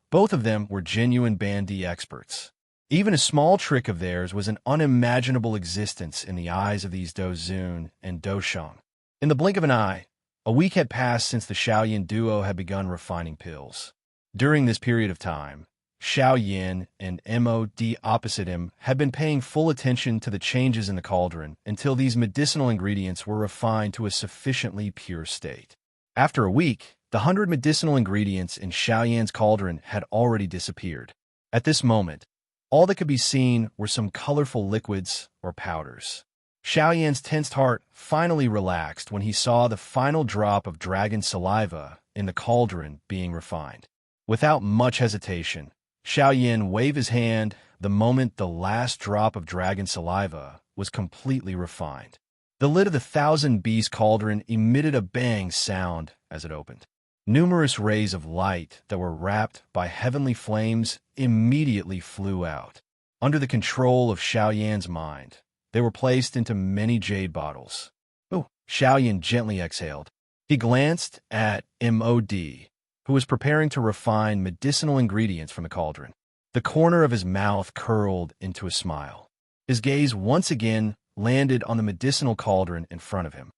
Speaker 1: both of them were genuine Bandi experts. Even a small trick of theirs was an unimaginable existence in the eyes of these Dozun and Dosheng. In the blink of an eye, a week had passed since the Xiaoyan duo had begun refining pills. During this period of time, Xiaoyan and Mod opposite him had been paying full attention to the changes in the cauldron until these medicinal ingredients were refined to a sufficiently pure state. After a week, the 100 medicinal ingredients in Xiaoyan's cauldron had already disappeared. At this moment, all that could be seen were some colorful liquids or powders. Xiaoyan's tensed heart finally relaxed when he saw the final drop of dragon saliva in the cauldron being refined. Without much hesitation, Xiaoyan waved his hand the moment the last drop of dragon saliva was completely refined. The lid of the 1,000-beast cauldron emitted a bang sound as it opened. Numerous rays of light that were wrapped by heavenly flames immediately flew out. Under the control of Xiaoyan's mind, they were placed into many jade bottles. Oh, Xiaoyan gently exhaled. He glanced at Mod, who was preparing to refine medicinal ingredients from the cauldron. The corner of his mouth curled into a smile. His gaze once again landed on the medicinal cauldron in front of him.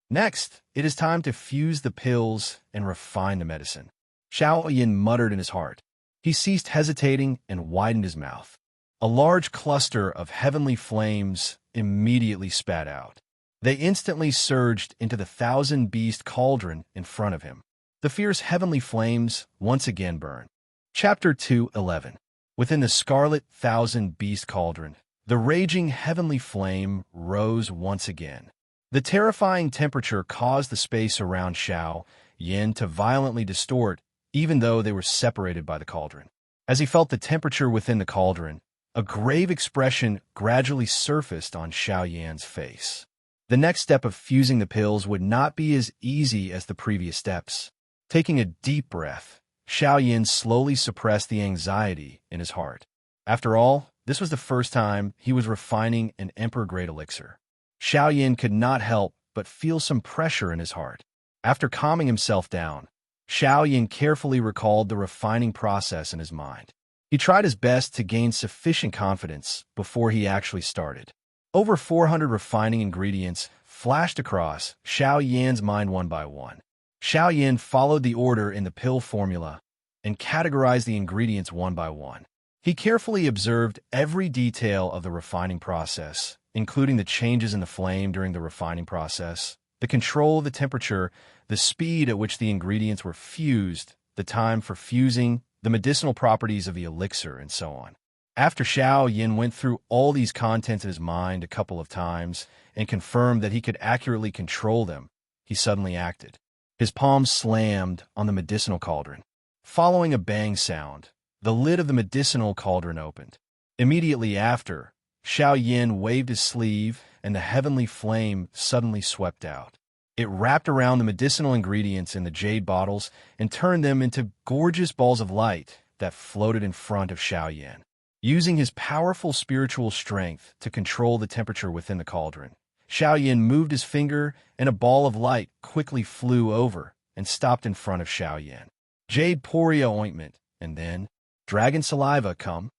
Speaker 1: Next, it is time to fuse the pills and refine the medicine. Xiaoyan muttered in his heart. He ceased hesitating and widened his mouth. A large cluster of heavenly flames immediately spat out. They instantly surged into the 1,000-beast cauldron in front of him. The fierce heavenly flames once again burned. Chapter 2:11. Within the scarlet 1,000-beast cauldron, the raging heavenly flame rose once again. The terrifying temperature caused the space around Xiaoyan to violently distort, even though they were separated by the cauldron. As he felt the temperature within the cauldron, a grave expression gradually surfaced on Xiaoyan's face. The next step of fusing the pills would not be as easy as the previous steps. Taking a deep breath, Xiaoyan slowly suppressed the anxiety in his heart. After all, this was the first time he was refining an emperor-grade elixir. Xiaoyan could not help but feel some pressure in his heart. After calming himself down, Xiaoyan carefully recalled the refining process in his mind. He tried his best to gain sufficient confidence before he actually started. Over 400 refining ingredients flashed across Xiaoyan's mind one by one. Xiaoyan followed the order in the pill formula and categorized the ingredients one by one. He carefully observed every detail of the refining process, including the changes in the flame during the refining process, the control of the temperature, the speed at which the ingredients were fused, the time for fusing, the medicinal properties of the elixir, and so on. After Xiaoyan went through all these contents in his mind a couple of times and confirmed that he could accurately control them, he suddenly acted. His palm slammed on the medicinal cauldron. Following a bang sound, the lid of the medicinal cauldron opened. Immediately after, Xiaoyan waved his sleeve, and the heavenly flame suddenly swept out. It wrapped around the medicinal ingredients in the jade bottles and turned them into gorgeous balls of light that floated in front of Xiaoyan. Using his powerful spiritual strength to control the temperature within the cauldron, Xiaoyan moved his finger, and a ball of light quickly flew over and stopped in front of Xiaoyan. Jade Poria ointment, and then Dragon saliva, come."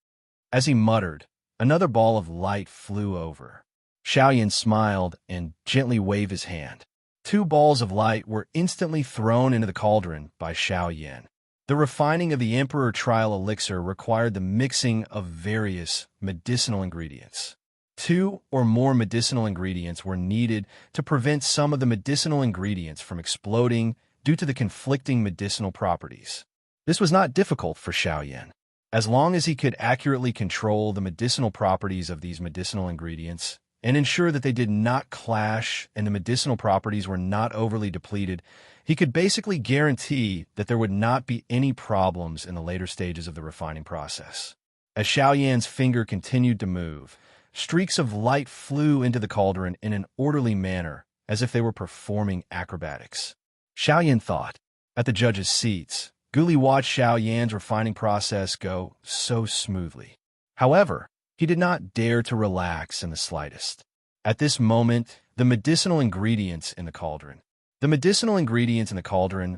Speaker 1: As he muttered, another ball of light flew over. Xiaoyan smiled and gently waved his hand. 2 balls of light were instantly thrown into the cauldron by Xiaoyan. The refining of the Emperor Trial Elixir required the mixing of various medicinal ingredients. 2 or more medicinal ingredients were needed to prevent some of the medicinal ingredients from exploding due to the conflicting medicinal properties. This was not difficult for Xiaoyan. As long as he could accurately control the medicinal properties of these medicinal ingredients and ensure that they did not clash and the medicinal properties were not overly depleted, he could basically guarantee that there would not be any problems in the later stages of the refining process. As Xiaoyan's finger continued to move, streaks of light flew into the cauldron in an orderly manner, as if they were performing acrobatics. Xiaoyan thought. At the judges' seats, Guli watched Xiaoyan's refining process go so smoothly. However, he did not dare to relax in the slightest. At this moment, the medicinal ingredients in the cauldron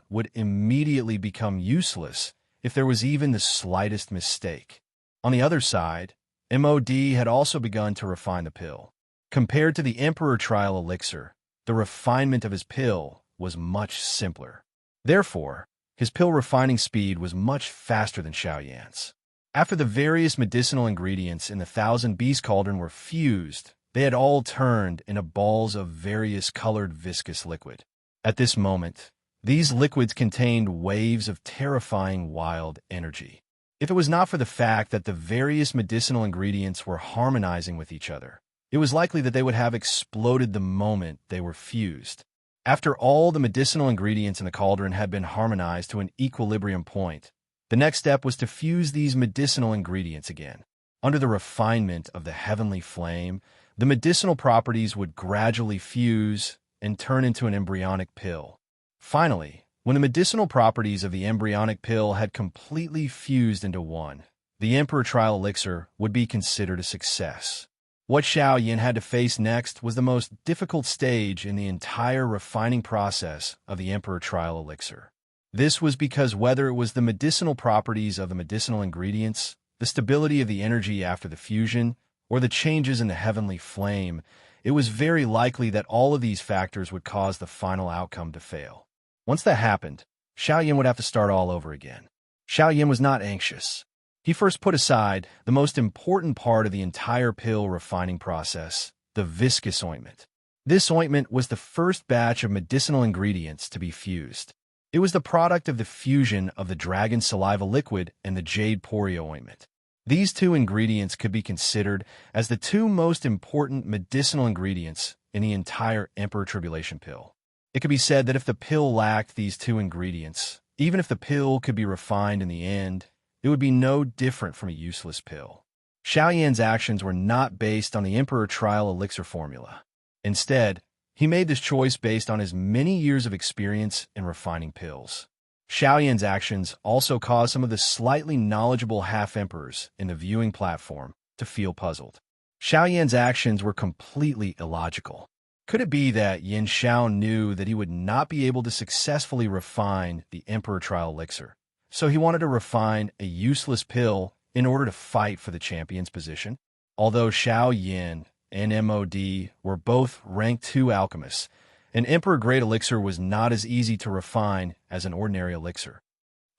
Speaker 1: would immediately become useless if there was even the slightest mistake. On the other side, MOD had also begun to refine the pill. Compared to the Emperor Trial Elixir, the refinement of his pill was much simpler. Therefore, his pill refining speed was much faster than Xiaoyan's. After the various medicinal ingredients in the Thousand Beast Cauldron were fused, they had all turned into balls of various colored viscous liquid. At this moment, these liquids contained waves of terrifying wild energy. If it was not for the fact that the various medicinal ingredients were harmonizing with each other, it was likely that they would have exploded the moment they were fused. After all the medicinal ingredients in the cauldron had been harmonized to an equilibrium point, the next step was to fuse these medicinal ingredients again. Under the refinement of the heavenly flame, the medicinal properties would gradually fuse and turn into an embryonic pill. Finally, when the medicinal properties of the embryonic pill had completely fused into one, the Emperor Trial Elixir would be considered a success. What Xiaoyan had to face next was the most difficult stage in the entire refining process of the Emperor Trial Elixir. This was because whether it was the medicinal properties of the medicinal ingredients, the stability of the energy after the fusion, or the changes in the heavenly flame, it was very likely that all of these factors would cause the final outcome to fail. Once that happened, Xiaoyan would have to start all over again. Xiaoyan was not anxious. He first put aside the most important part of the entire pill refining process, the viscous ointment. This ointment was the first batch of medicinal ingredients to be fused. It was the product of the fusion of the dragon saliva liquid and the jade porio ointment. These 2 ingredients could be considered as the 2 most important medicinal ingredients in the entire Emperor Tribulation pill. It could be said that if the pill lacked these 2 ingredients, even if the pill could be refined in the end, it would be no different from a useless pill. Xiaoyan's actions were not based on the Emperor Trial Elixir formula. Instead, he made this choice based on his many years of experience in refining pills. Xiaoyan's actions also caused some of the slightly knowledgeable half-emperors in the viewing platform to feel puzzled. Xiaoyan's actions were completely illogical. Could it be that Yin Xiao knew that he would not be able to successfully refine the Emperor Trial Elixir, so he wanted to refine a useless pill in order to fight for the champion's position? Although Xiaoyan and MOD were both rank 2 alchemists, an Emperor Great Elixir was not as easy to refine as an ordinary elixir.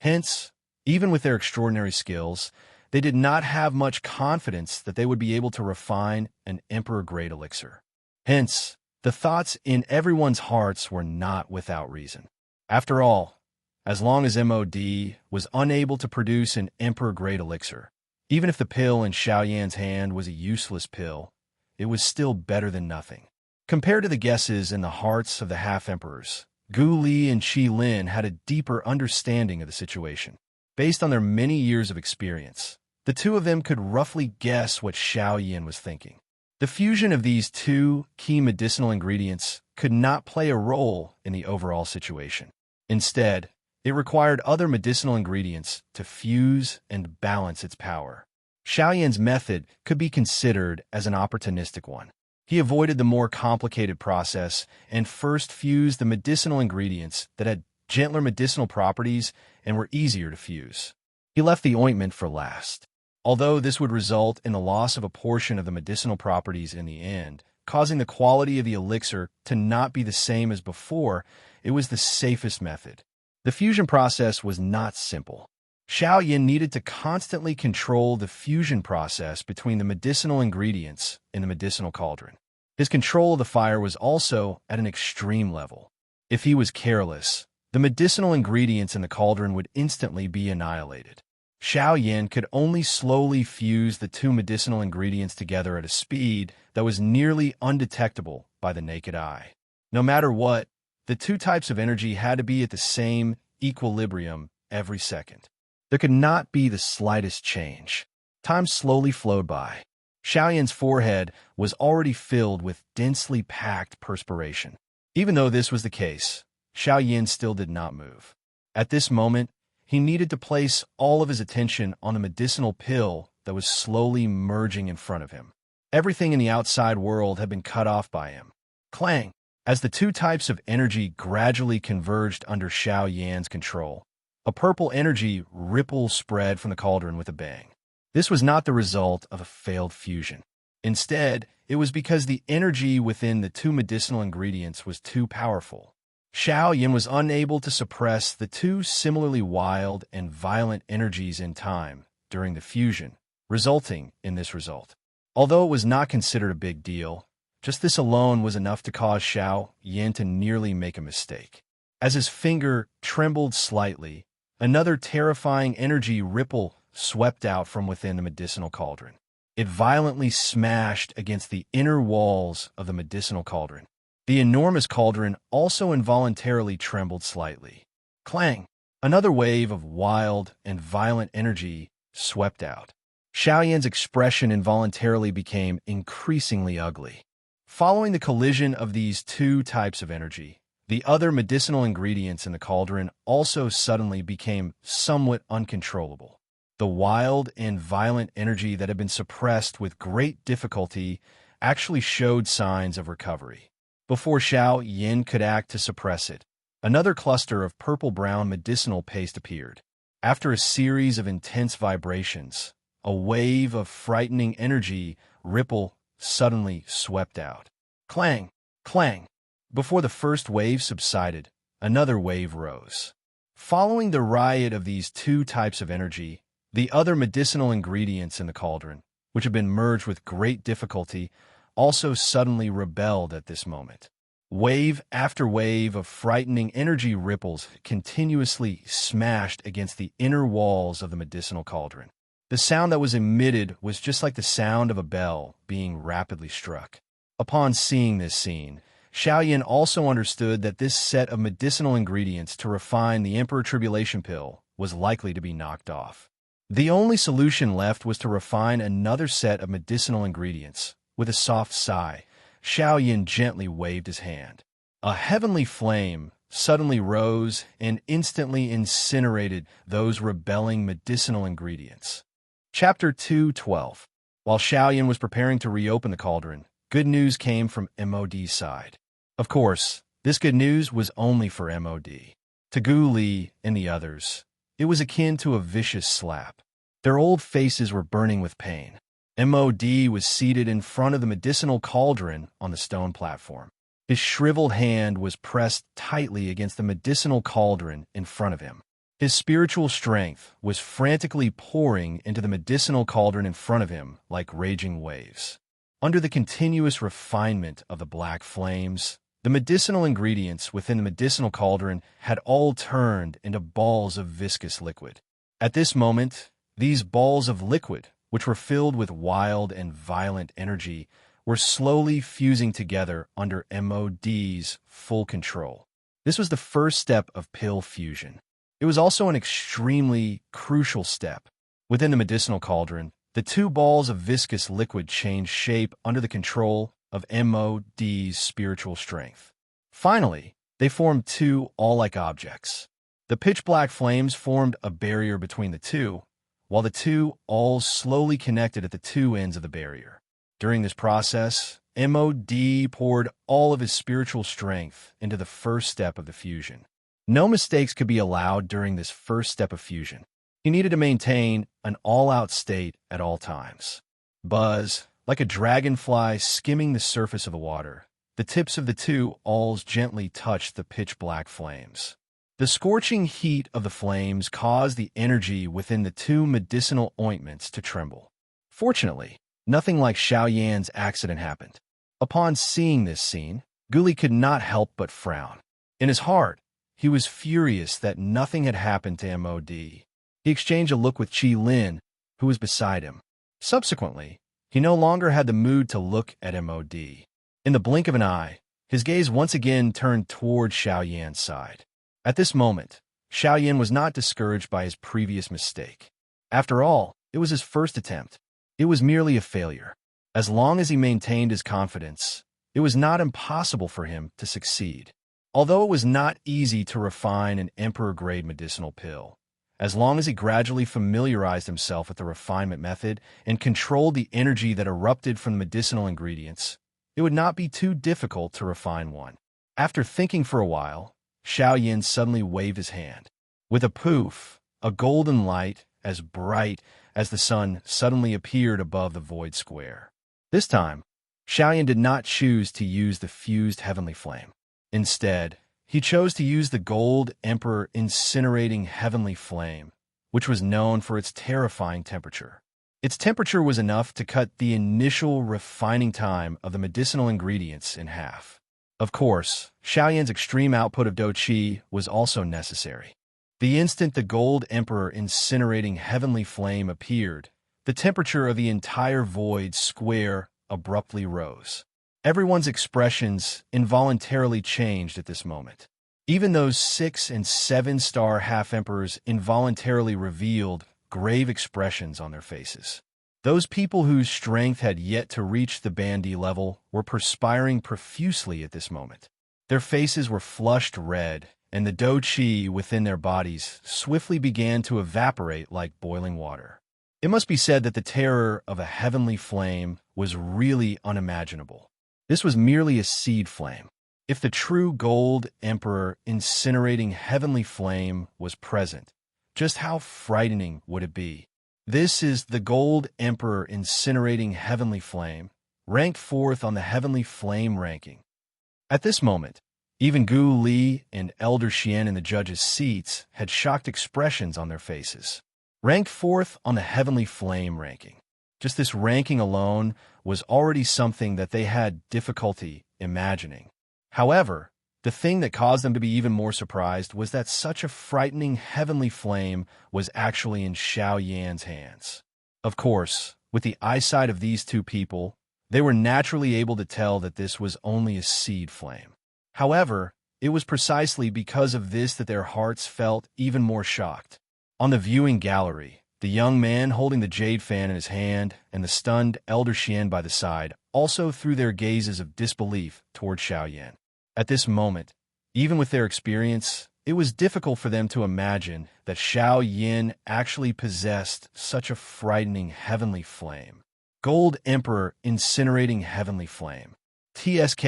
Speaker 1: Hence, even with their extraordinary skills, they did not have much confidence that they would be able to refine an Emperor Great Elixir. Hence, the thoughts in everyone's hearts were not without reason. After all, as long as MOD was unable to produce an Emperor Great Elixir, even if the pill in Xiaoyan's hand was a useless pill, it was still better than nothing. Compared to the guesses in the hearts of the half-emperors, Gu Li and Qi Lin had a deeper understanding of the situation. Based on their many years of experience, the 2 of them could roughly guess what Xiaoyan was thinking. The fusion of these 2 key medicinal ingredients could not play a role in the overall situation. Instead, it required other medicinal ingredients to fuse and balance its power. Xiaoyan's method could be considered as an opportunistic one. He avoided the more complicated process and first fused the medicinal ingredients that had gentler medicinal properties and were easier to fuse. He left the ointment for last. Although this would result in the loss of a portion of the medicinal properties in the end, causing the quality of the elixir to not be the same as before, it was the safest method. The fusion process was not simple. Xiao Yin needed to constantly control the fusion process between the medicinal ingredients in the medicinal cauldron. His control of the fire was also at an extreme level. If he was careless, the medicinal ingredients in the cauldron would instantly be annihilated. Xiao Yin could only slowly fuse the two medicinal ingredients together at a speed that was nearly undetectable by the naked eye. No matter what, the two types of energy had to be at the same equilibrium every second. There could not be the slightest change. Time slowly flowed by. Xiao Yin's forehead was already filled with densely packed perspiration. Even though this was the case, Xiao Yin still did not move. At this moment, he needed to place all of his attention on the medicinal pill that was slowly merging in front of him. Everything in the outside world had been cut off by him. Clang! As the two types of energy gradually converged under Xiao Yan's control, a purple energy ripple spread from the cauldron with a bang. This was not the result of a failed fusion. Instead, it was because the energy within the two medicinal ingredients was too powerful. Xiao Yin was unable to suppress the two similarly wild and violent energies in time during the fusion, resulting in this result. Although it was not considered a big deal, just this alone was enough to cause Xiao Yin to nearly make a mistake. As his finger trembled slightly, another terrifying energy ripple swept out from within the medicinal cauldron. It violently smashed against the inner walls of the medicinal cauldron. The enormous cauldron also involuntarily trembled slightly. Clang! Another wave of wild and violent energy swept out. Xiao Yan's expression involuntarily became increasingly ugly. Following the collision of these two types of energy, the other medicinal ingredients in the cauldron also suddenly became somewhat uncontrollable. The wild and violent energy that had been suppressed with great difficulty actually showed signs of recovery. Before Xiao Yin could act to suppress it, another cluster of purple-brown medicinal paste appeared. After a series of intense vibrations, a wave of frightening energy ripple suddenly swept out. Clang! Clang! Before the first wave subsided, another wave rose. Following the riot of these two types of energy, the other medicinal ingredients in the cauldron, which had been merged with great difficulty, also suddenly rebelled at this moment. Wave after wave of frightening energy ripples continuously smashed against the inner walls of the medicinal cauldron. The sound that was emitted was just like the sound of a bell being rapidly struck. Upon seeing this scene, Xiao Yin also understood that this set of medicinal ingredients to refine the Emperor Tribulation Pill was likely to be knocked off. The only solution left was to refine another set of medicinal ingredients. With a soft sigh, Xiao Yin gently waved his hand. A heavenly flame suddenly rose and instantly incinerated those rebelling medicinal ingredients. Chapter 2:12. While Xiao Yin was preparing to reopen the cauldron, good news came from MOD's side. Of course, this good news was only for MOD. To Gu Li and the others, it was akin to a vicious slap. Their old faces were burning with pain. MOD was seated in front of the medicinal cauldron on the stone platform. His shriveled hand was pressed tightly against the medicinal cauldron in front of him. His spiritual strength was frantically pouring into the medicinal cauldron in front of him like raging waves. Under the continuous refinement of the black flames, the medicinal ingredients within the medicinal cauldron had all turned into balls of viscous liquid. At this moment, these balls of liquid, which were filled with wild and violent energy, were slowly fusing together under MOD's full control. This was the first step of pill fusion. It was also an extremely crucial step. Within the medicinal cauldron, the two balls of viscous liquid changed shape under the control of MOD's spiritual strength. Finally, they formed two all-like objects. The pitch-black flames formed a barrier between the two, while the two all slowly connected at the two ends of the barrier. During this process, MOD poured all of his spiritual strength into the first step of the fusion. No mistakes could be allowed during this first step of fusion. He needed to maintain an all-out state at all times. Buzz, like a dragonfly skimming the surface of the water, the tips of the two awls gently touched the pitch-black flames. The scorching heat of the flames caused the energy within the two medicinal ointments to tremble. Fortunately, nothing like Xiao Yan's accident happened. Upon seeing this scene, Guli could not help but frown. In his heart, he was furious that nothing had happened to MOD. He exchanged a look with Qi Lin, who was beside him. Subsequently, he no longer had the mood to look at MOD. In the blink of an eye, his gaze once again turned toward Xiao Yan's side. At this moment, Xiao Yan was not discouraged by his previous mistake. After all, it was his first attempt. It was merely a failure. As long as he maintained his confidence, it was not impossible for him to succeed. Although it was not easy to refine an emperor-grade medicinal pill, as long as he gradually familiarized himself with the refinement method and controlled the energy that erupted from the medicinal ingredients, it would not be too difficult to refine one. After thinking for a while, Xiao Yan suddenly waved his hand. With a poof, a golden light, as bright as the sun, suddenly appeared above the void square. This time, Xiao Yan did not choose to use the fused heavenly flame. Instead, he chose to use the Gold Emperor incinerating heavenly flame, which was known for its terrifying temperature. Its temperature was enough to cut the initial refining time of the medicinal ingredients in half. Of course, Xiao Yan's extreme output of Do Qi was also necessary. The instant the Gold Emperor incinerating heavenly flame appeared, the temperature of the entire void square abruptly rose. Everyone's expressions involuntarily changed at this moment. Even those 6- and 7-star half-emperors involuntarily revealed grave expressions on their faces. Those people whose strength had yet to reach the Bandi level were perspiring profusely at this moment. Their faces were flushed red, and the Do Qi within their bodies swiftly began to evaporate like boiling water. It must be said that the terror of a heavenly flame was really unimaginable. This was merely a seed flame. If the true Gold Emperor incinerating heavenly flame was present, just how frightening would it be? This is the Gold Emperor incinerating heavenly flame, ranked 4th on the heavenly flame ranking. At this moment, even Gu Li and Elder Xian in the judges' seats had shocked expressions on their faces. Ranked 4th on the heavenly flame ranking. Just this ranking alone was already something that they had difficulty imagining. However, the thing that caused them to be even more surprised was that such a frightening heavenly flame was actually in Xiao Yan's hands. Of course, with the eyesight of these two people, they were naturally able to tell that this was only a seed flame. However, it was precisely because of this that their hearts felt even more shocked. On the viewing gallery, the young man holding the jade fan in his hand and the stunned Elder Xian by the side also threw their gazes of disbelief toward Xiao Yan. At this moment, even with their experience, it was difficult for them to imagine that Xiao Yan actually possessed such a frightening heavenly flame. Gold Emperor incinerating heavenly flame. TSK.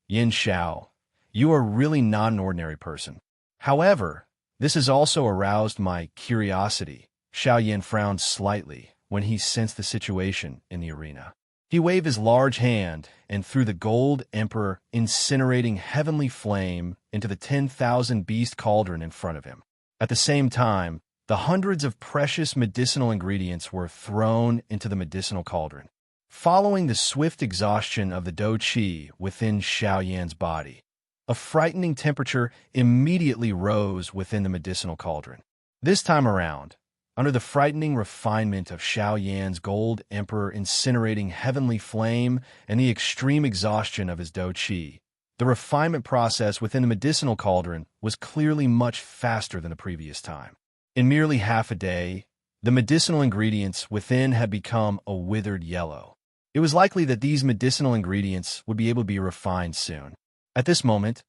Speaker 1: Yin Xiao, you are really not an ordinary person. However, this has also aroused my curiosity. Xiao Yan frowned slightly when he sensed the situation in the arena. He waved his large hand and threw the Gold Emperor incinerating heavenly flame into the 10,000 beast cauldron in front of him. At the same time, the hundreds of precious medicinal ingredients were thrown into the medicinal cauldron. Following the swift exhaustion of the Do Qi within Xiao Yan's body, a frightening temperature immediately rose within the medicinal cauldron. This time around, under the frightening refinement of Xiao Yan's Gold Emperor incinerating heavenly flame and the extreme exhaustion of his Do Qi, the refinement process within the medicinal cauldron was clearly much faster than the previous time. In merely half a day, the medicinal ingredients within had become a withered yellow. It was likely that these medicinal ingredients would be able to be refined soon. At this moment,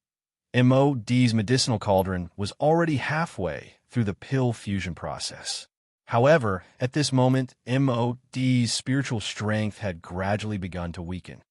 Speaker 1: MOD's medicinal cauldron was already halfway through the pill fusion process. However, at this moment, MOD's spiritual strength had gradually begun to weaken.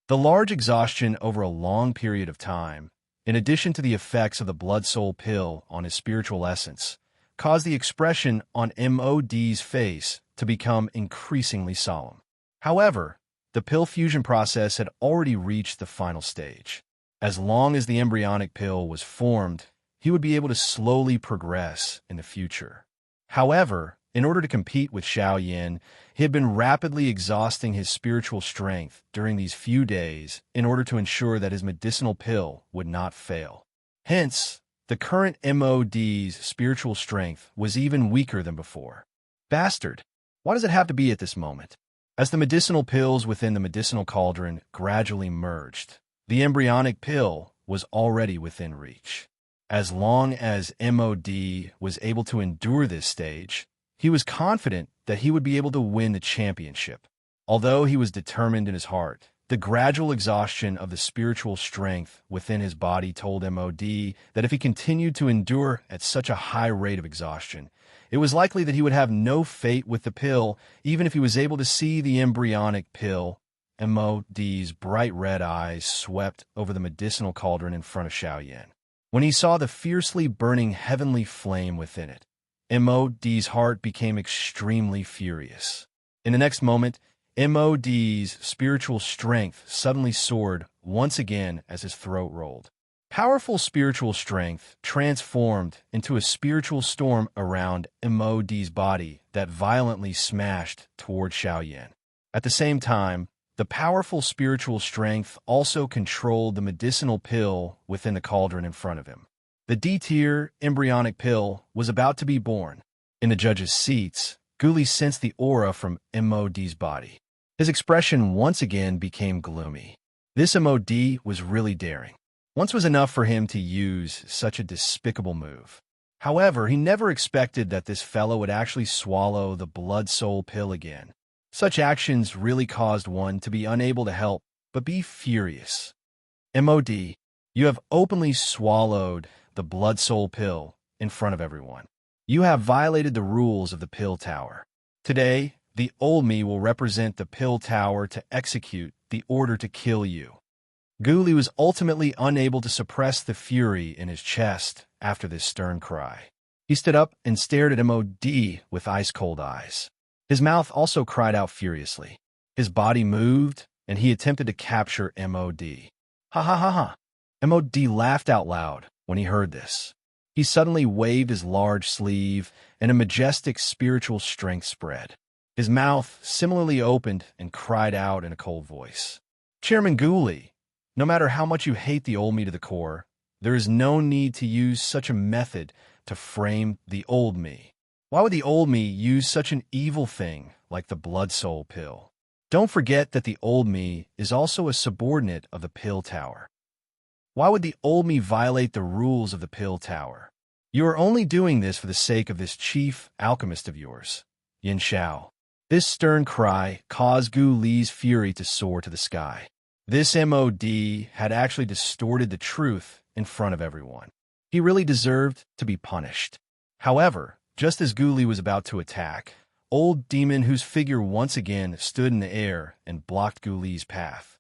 Speaker 1: The large exhaustion over a long period of time, in addition to the effects of the blood soul pill on his spiritual essence, caused the expression on MOD's face to become increasingly solemn. However, the pill fusion process had already reached the final stage. As long as the embryonic pill was formed, he would be able to slowly progress in the future. However, in order to compete with Xiao Yin, he had been rapidly exhausting his spiritual strength during these few days in order to ensure that his medicinal pill would not fail. Hence, the current MOD's spiritual strength was even weaker than before. Bastard! Why does it have to be at this moment? As the medicinal pills within the medicinal cauldron gradually merged, the embryonic pill was already within reach. As long as MOD was able to endure this stage, he was confident that he would be able to win the championship. Although he was determined in his heart, the gradual exhaustion of the spiritual strength within his body told MOD that if he continued to endure at such a high rate of exhaustion, it was likely that he would have no fate with the pill, even if he was able to see the embryonic pill. MOD's bright red eyes swept over the medicinal cauldron in front of Xiao Yin. When he saw the fiercely burning heavenly flame within it, MOD's heart became extremely furious. In the next moment, MOD's spiritual strength suddenly soared once again as his throat rolled. Powerful spiritual strength transformed into a spiritual storm around MOD's body that violently smashed toward Xiao Yin. At the same time, the powerful spiritual strength also controlled the medicinal pill within the cauldron in front of him. The D-tier embryonic pill was about to be born. In the judges' seats, Guli sensed the aura from MOD's body. His expression once again became gloomy. This MOD was really daring. Once was enough for him to use such a despicable move. However, he never expected that this fellow would actually swallow the blood-soul pill again. Such actions really caused one to be unable to help but be furious. MOD, you have openly swallowed the blood-soul pill in front of everyone. You have violated the rules of the pill tower. Today, the old me will represent the pill tower to execute the order to kill you. Guli was ultimately unable to suppress the fury in his chest after this stern cry. He stood up and stared at MOD with ice-cold eyes. His mouth also cried out furiously. His body moved, and he attempted to capture MOD. Ha ha ha ha! MOD laughed out loud when he heard this. He suddenly waved his large sleeve, and a majestic spiritual strength spread. His mouth similarly opened and cried out in a cold voice. Chairman Guli, no matter how much you hate the old me to the core, there is no need to use such a method to frame the old me. Why would the old me use such an evil thing like the blood soul pill? Don't forget that the old me is also a subordinate of the pill tower. Why would the old me violate the rules of the pill tower? You are only doing this for the sake of this chief alchemist of yours, Yin Xiao. This stern cry caused Gu Li's fury to soar to the sky. This MOD had actually distorted the truth in front of everyone. He really deserved to be punished. However, just as Gu Li was about to attack, Old Demon, whose figure once again stood in the air and blocked Gu Li's path.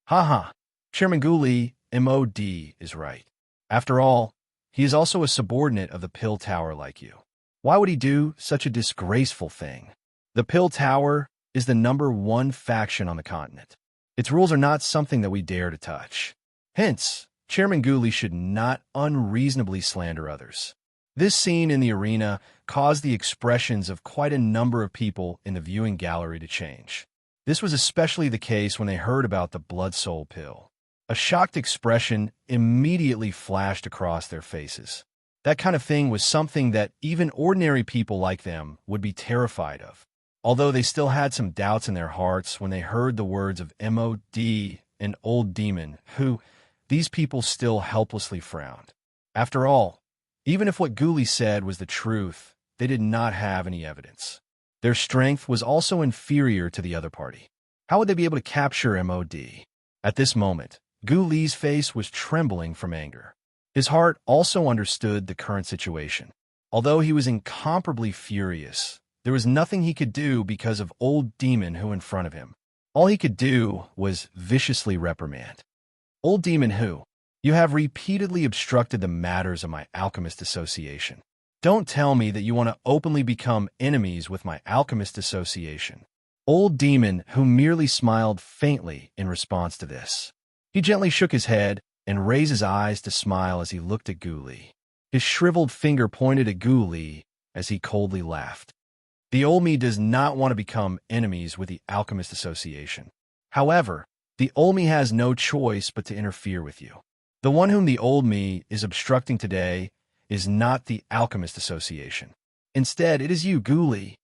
Speaker 1: Ha! Chairman Gu Li, MOD is right. After all, he is also a subordinate of the pill tower like you. Why would he do such a disgraceful thing? The pill tower is the #1 faction on the continent. Its rules are not something that we dare to touch. Hence, Chairman Gu Li should not unreasonably slander others. This scene in the arena caused the expressions of quite a number of people in the viewing gallery to change. This was especially the case when they heard about the blood soul pill. A shocked expression immediately flashed across their faces. That kind of thing was something that even ordinary people like them would be terrified of. Although they still had some doubts in their hearts when they heard the words of MOD and Old Demon, who these people still helplessly frowned. After all, even if what Gu Li said was the truth, they did not have any evidence. Their strength was also inferior to the other party. How would they be able to capture MOD? At this moment, Gu Li's face was trembling from anger. His heart also understood the current situation. Although he was incomparably furious, there was nothing he could do because of Old Demon who in front of him. All he could do was viciously reprimand. Old Demon who, you have repeatedly obstructed the matters of my alchemist association. Don't tell me that you want to openly become enemies with my alchemist association. Old Demon, who merely smiled faintly in response to this. He gently shook his head and raised his eyes to smile as he looked at Gu Li. His shriveled finger pointed at Gu Li as he coldly laughed. The old me does not want to become enemies with the Alchemist Association. However, the old me has no choice but to interfere with you. The one whom the old me is obstructing today is not the Alchemist Association. Instead, it is you, Gu Li.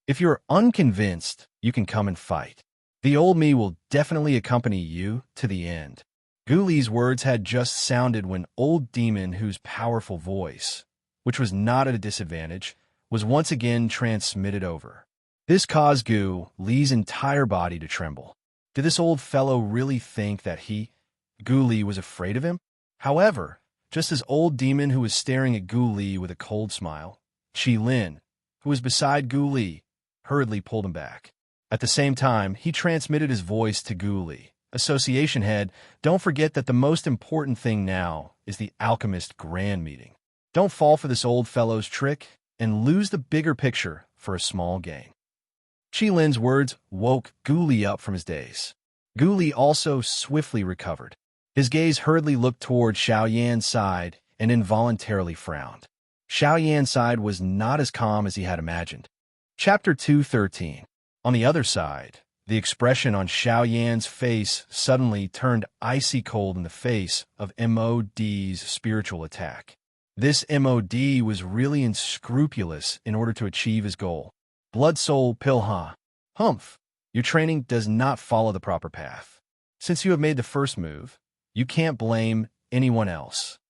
Speaker 1: If you're unconvinced, you can come and fight. The old me will definitely accompany you to the end. Gu Li's words had just sounded when Old Demon, whose powerful voice, which was not at a disadvantage, was once again transmitted over. This caused Gu Li's entire body to tremble. Did this old fellow really think that Gu Li, was afraid of him? However, just as Old Demon, who was staring at Gu Li with a cold smile, Qi Lin, who was beside Gu Li, hurriedly pulled him back. At the same time, he transmitted his voice to Gu Li. Association head, don't forget that the most important thing now is the Alchemist Grand Meeting. Don't fall for this old fellow's trick and lose the bigger picture for a small gain. Qi Lin's words woke Gu Li up from his daze. Gu Li also swiftly recovered. His gaze hurriedly looked toward Xiao Yan's side and involuntarily frowned. Xiao Yan's side was not as calm as he had imagined. Chapter 213. On the other side, the expression on Xiao Yan's face suddenly turned icy cold in the face of MOD's spiritual attack. This MOD was really unscrupulous in order to achieve his goal. Blood Soul Pilha. Humph, your training does not follow the proper path. Since you have made the first move, you can't blame anyone else.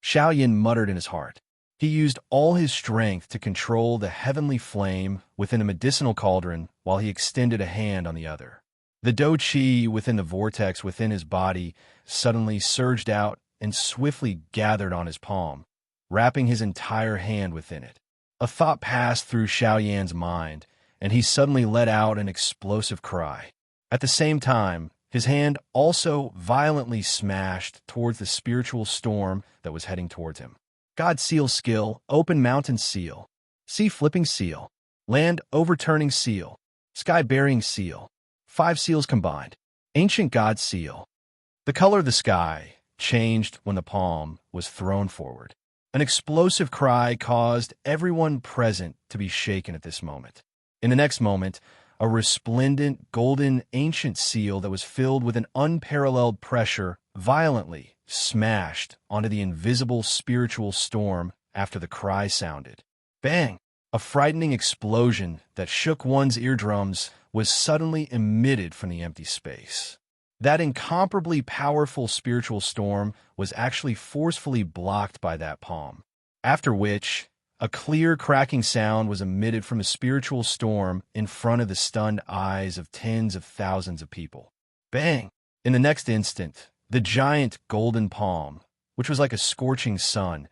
Speaker 1: Xiao Yan muttered in his heart. He used all his strength to control the heavenly flame within a medicinal cauldron while he extended a hand on the other. The Do Qi within the vortex within his body suddenly surged out and swiftly gathered on his palm, wrapping his entire hand within it. A thought passed through Xiao Yan's mind, and he suddenly let out an explosive cry. At the same time, his hand also violently smashed towards the spiritual storm that was heading towards him. God Seal skill, Open Mountain Seal, Sea Flipping Seal, Land Overturning Seal, Sky Burying Seal, 5 seals combined, Ancient God Seal. The color of the sky changed when the palm was thrown forward. An explosive cry caused everyone present to be shaken at this moment. In the next moment, a resplendent golden ancient seal that was filled with an unparalleled pressure violently smashed onto the invisible spiritual storm after the cry sounded. Bang! A frightening explosion that shook one's eardrums was suddenly emitted from the empty space. That incomparably powerful spiritual storm was actually forcefully blocked by that palm, after which a clear cracking sound was emitted from the spiritual storm in front of the stunned eyes of tens of thousands of people. Bang! In the next instant, the giant golden palm, which was like a scorching sun,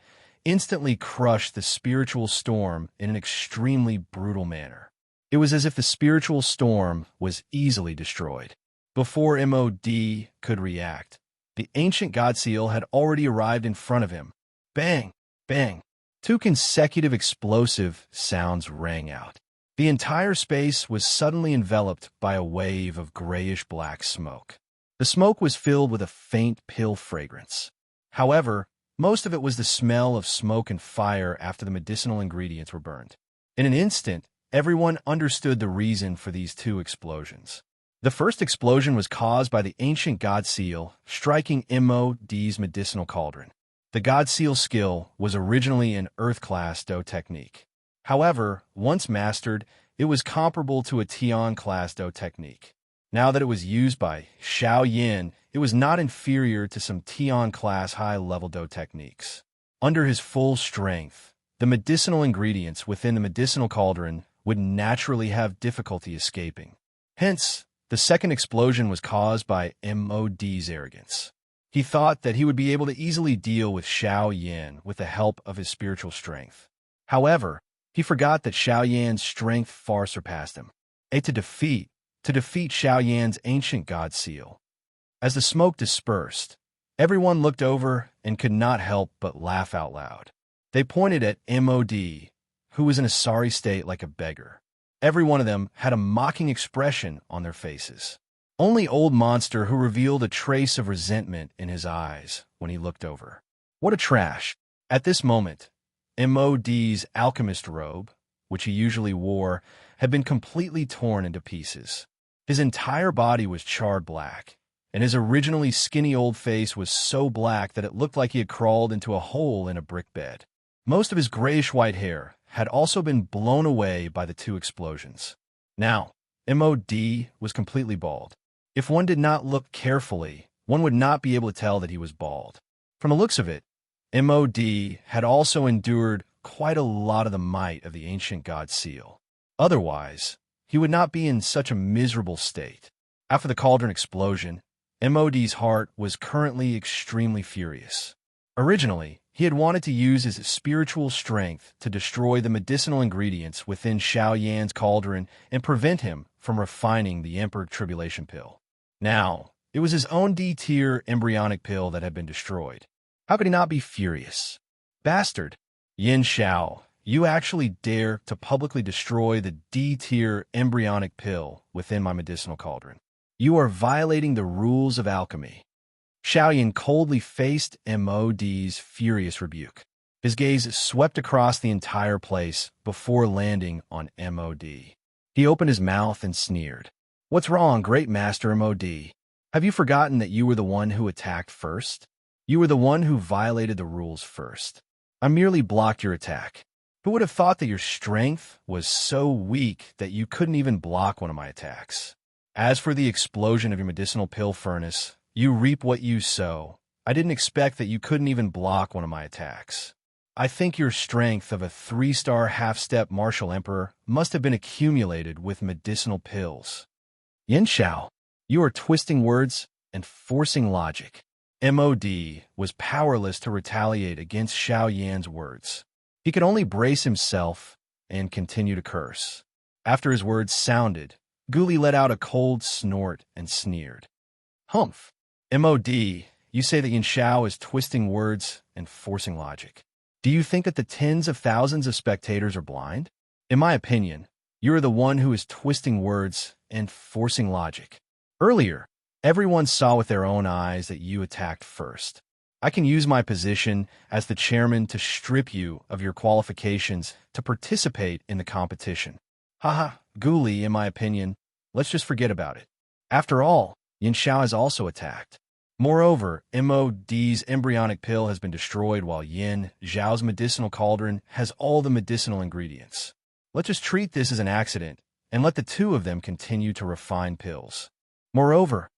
Speaker 1: instantly crushed the spiritual storm in an extremely brutal manner. It was as if the spiritual storm was easily destroyed. Before MOD could react, the ancient God Seal had already arrived in front of him. Bang! Bang! 2 consecutive explosive sounds rang out. The entire space was suddenly enveloped by a wave of grayish-black smoke. The smoke was filled with a faint pill fragrance. However, most of it was the smell of smoke and fire after the medicinal ingredients were burned. In an instant, everyone understood the reason for these 2 explosions. The first explosion was caused by the ancient God Seal striking MOD's medicinal cauldron. The God Seal skill was originally an Earth-class Do technique. However, once mastered, it was comparable to a Tian-class Do technique. Now that it was used by Xiao Yan, it was not inferior to some Tian-class high-level Do techniques. Under his full strength, the medicinal ingredients within the medicinal cauldron would naturally have difficulty escaping. Hence, the second explosion was caused by MOD's arrogance. He thought that he would be able to easily deal with Xiao Yan with the help of his spiritual strength. However, he forgot that Xiao Yan's strength far surpassed him. To defeat Xiao Yan's ancient God Seal. As the smoke dispersed, everyone looked over and could not help but laugh out loud. They pointed at MOD, who was in a sorry state like a beggar. Every one of them had a mocking expression on their faces. Only Old Monster, who revealed a trace of resentment in his eyes when he looked over. What a trash. At this moment, MOD's alchemist robe, which he usually wore, had been completely torn into pieces. His entire body was charred black, and his originally skinny old face was so black that it looked like he had crawled into a hole in a brick bed. Most of his grayish-white hair had also been blown away by the two explosions. Now, MOD was completely bald. If one did not look carefully, one would not be able to tell that he was bald. From the looks of it, MOD had also endured quite a lot of the might of the ancient god seal. Otherwise, he would not be in such a miserable state. After the cauldron explosion, MOD's heart was currently extremely furious. Originally, he had wanted to use his spiritual strength to destroy the medicinal ingredients within Xiao Yan's cauldron and prevent him from refining the Emperor Tribulation Pill. Now, it was his own D-tier embryonic pill that had been destroyed. How could he not be furious? Bastard! Yin Xiao, you actually dare to publicly destroy the D-tier embryonic pill within my medicinal cauldron. You are violating the rules of alchemy. Xiaoyan coldly faced MOD's furious rebuke. His gaze swept across the entire place before landing on MOD. He opened his mouth and sneered. What's wrong, Great Master MOD? Have you forgotten that you were the one who attacked first? You were the one who violated the rules first. I merely blocked your attack. Who would have thought that your strength was so weak that you couldn't even block one of my attacks? As for the explosion of your medicinal pill furnace, you reap what you sow. I didn't expect that you couldn't even block one of my attacks. I think your strength of a 3-star half-step martial emperor must have been accumulated with medicinal pills. Yin Xiao, you are twisting words and forcing logic. MOD was powerless to retaliate against Xiao Yan's words. He could only brace himself and continue to curse. After his words sounded, Guli let out a cold snort and sneered. Humph! MOD, you say that Yin Xiao is twisting words and forcing logic. Do you think that the tens of thousands of spectators are blind? In my opinion, you are the one who is twisting words and forcing logic. Earlier, everyone saw with their own eyes that you attacked first. I can use my position as the chairman to strip you of your qualifications to participate in the competition. Haha, Guli, in my opinion, let's just forget about it. After all, Yin Xiao has also attacked. Moreover, MOD's embryonic pill has been destroyed while Yin Xiao's medicinal cauldron has all the medicinal ingredients. Let's just treat this as an accident and let the two of them continue to refine pills. Moreover,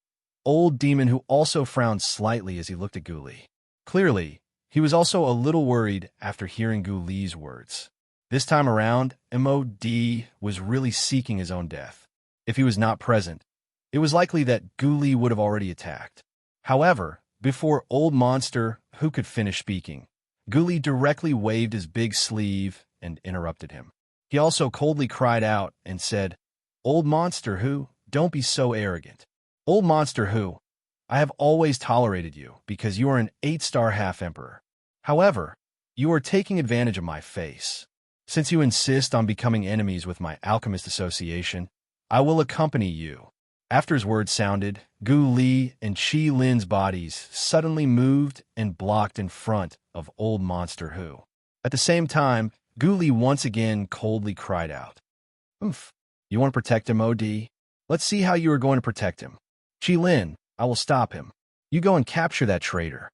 Speaker 1: Old Demon who also frowned slightly as he looked at Guli. Clearly, he was also a little worried after hearing Guli's words. This time around, MOD was really seeking his own death. If he was not present, it was likely that Guli would have already attacked. However, before Old Monster, who could finish speaking, Guli directly waved his big sleeve and interrupted him. He also coldly cried out and said, Old Monster who, don't be so arrogant. Old Monster who, I have always tolerated you because you are an 8-star half-emperor. However, you are taking advantage of my face. Since you insist on becoming enemies with my alchemist association, I will accompany you. After his words sounded, Gu Li and Qi Lin's bodies suddenly moved and blocked in front of Old Monster Who. At the same time, Gu Li once again coldly cried out, Oomph, you want to protect him, OD? Let's see how you are going to protect him. Qi Lin, I will stop him. You go and capture that traitor.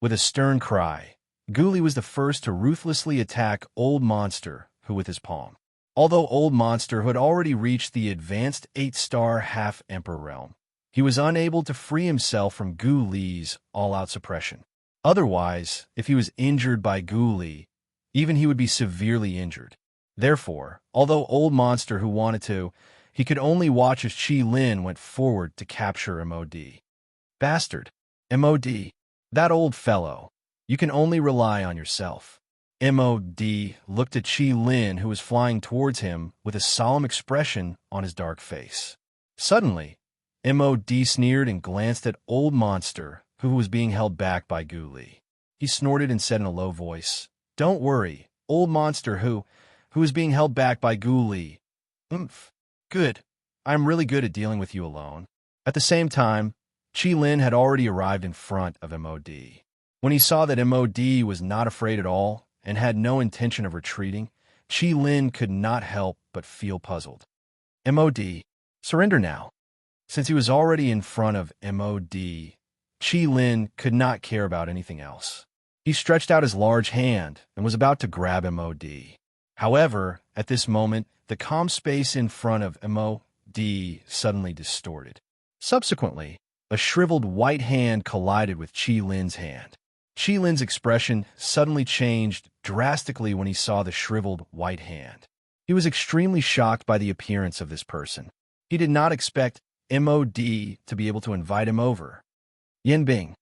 Speaker 1: With a stern cry, Gu Li was the first to ruthlessly attack Old Monster Who with his palm. Although Old Monster Who had already reached the advanced 8-star half-emperor realm, he was unable to free himself from Gu Li's all-out suppression. Otherwise, if he was injured by Gu Li, even he would be severely injured. Therefore, although Old Monster Who wanted to, he could only watch as Qi Lin went forward to capture MOD. Bastard. MOD. That old fellow. You can only rely on yourself. MOD looked at Qi Lin, who was flying towards him with a solemn expression on his dark face. Suddenly, MOD sneered and glanced at Old Monster, who was being held back by Gu Li. He snorted and said in a low voice, Don't worry, old monster who is being held back by Gu Li. Oomph. Good. I'm really good at dealing with you alone. At the same time, Qi Lin had already arrived in front of MOD. When he saw that MOD was not afraid at all and had no intention of retreating, Qi Lin could not help but feel puzzled. MOD, surrender now. Since he was already in front of MOD, Qi Lin could not care about anything else. He stretched out his large hand and was about to grab MOD. However, at this moment, the calm space in front of MOD suddenly distorted. Subsequently, a shriveled white hand collided with Qi Lin's hand. Qi Lin's expression suddenly changed drastically when he saw the shriveled white hand. He was extremely shocked by the appearance of this person. He did not expect MOD to be able to invite him over. Yin Bing.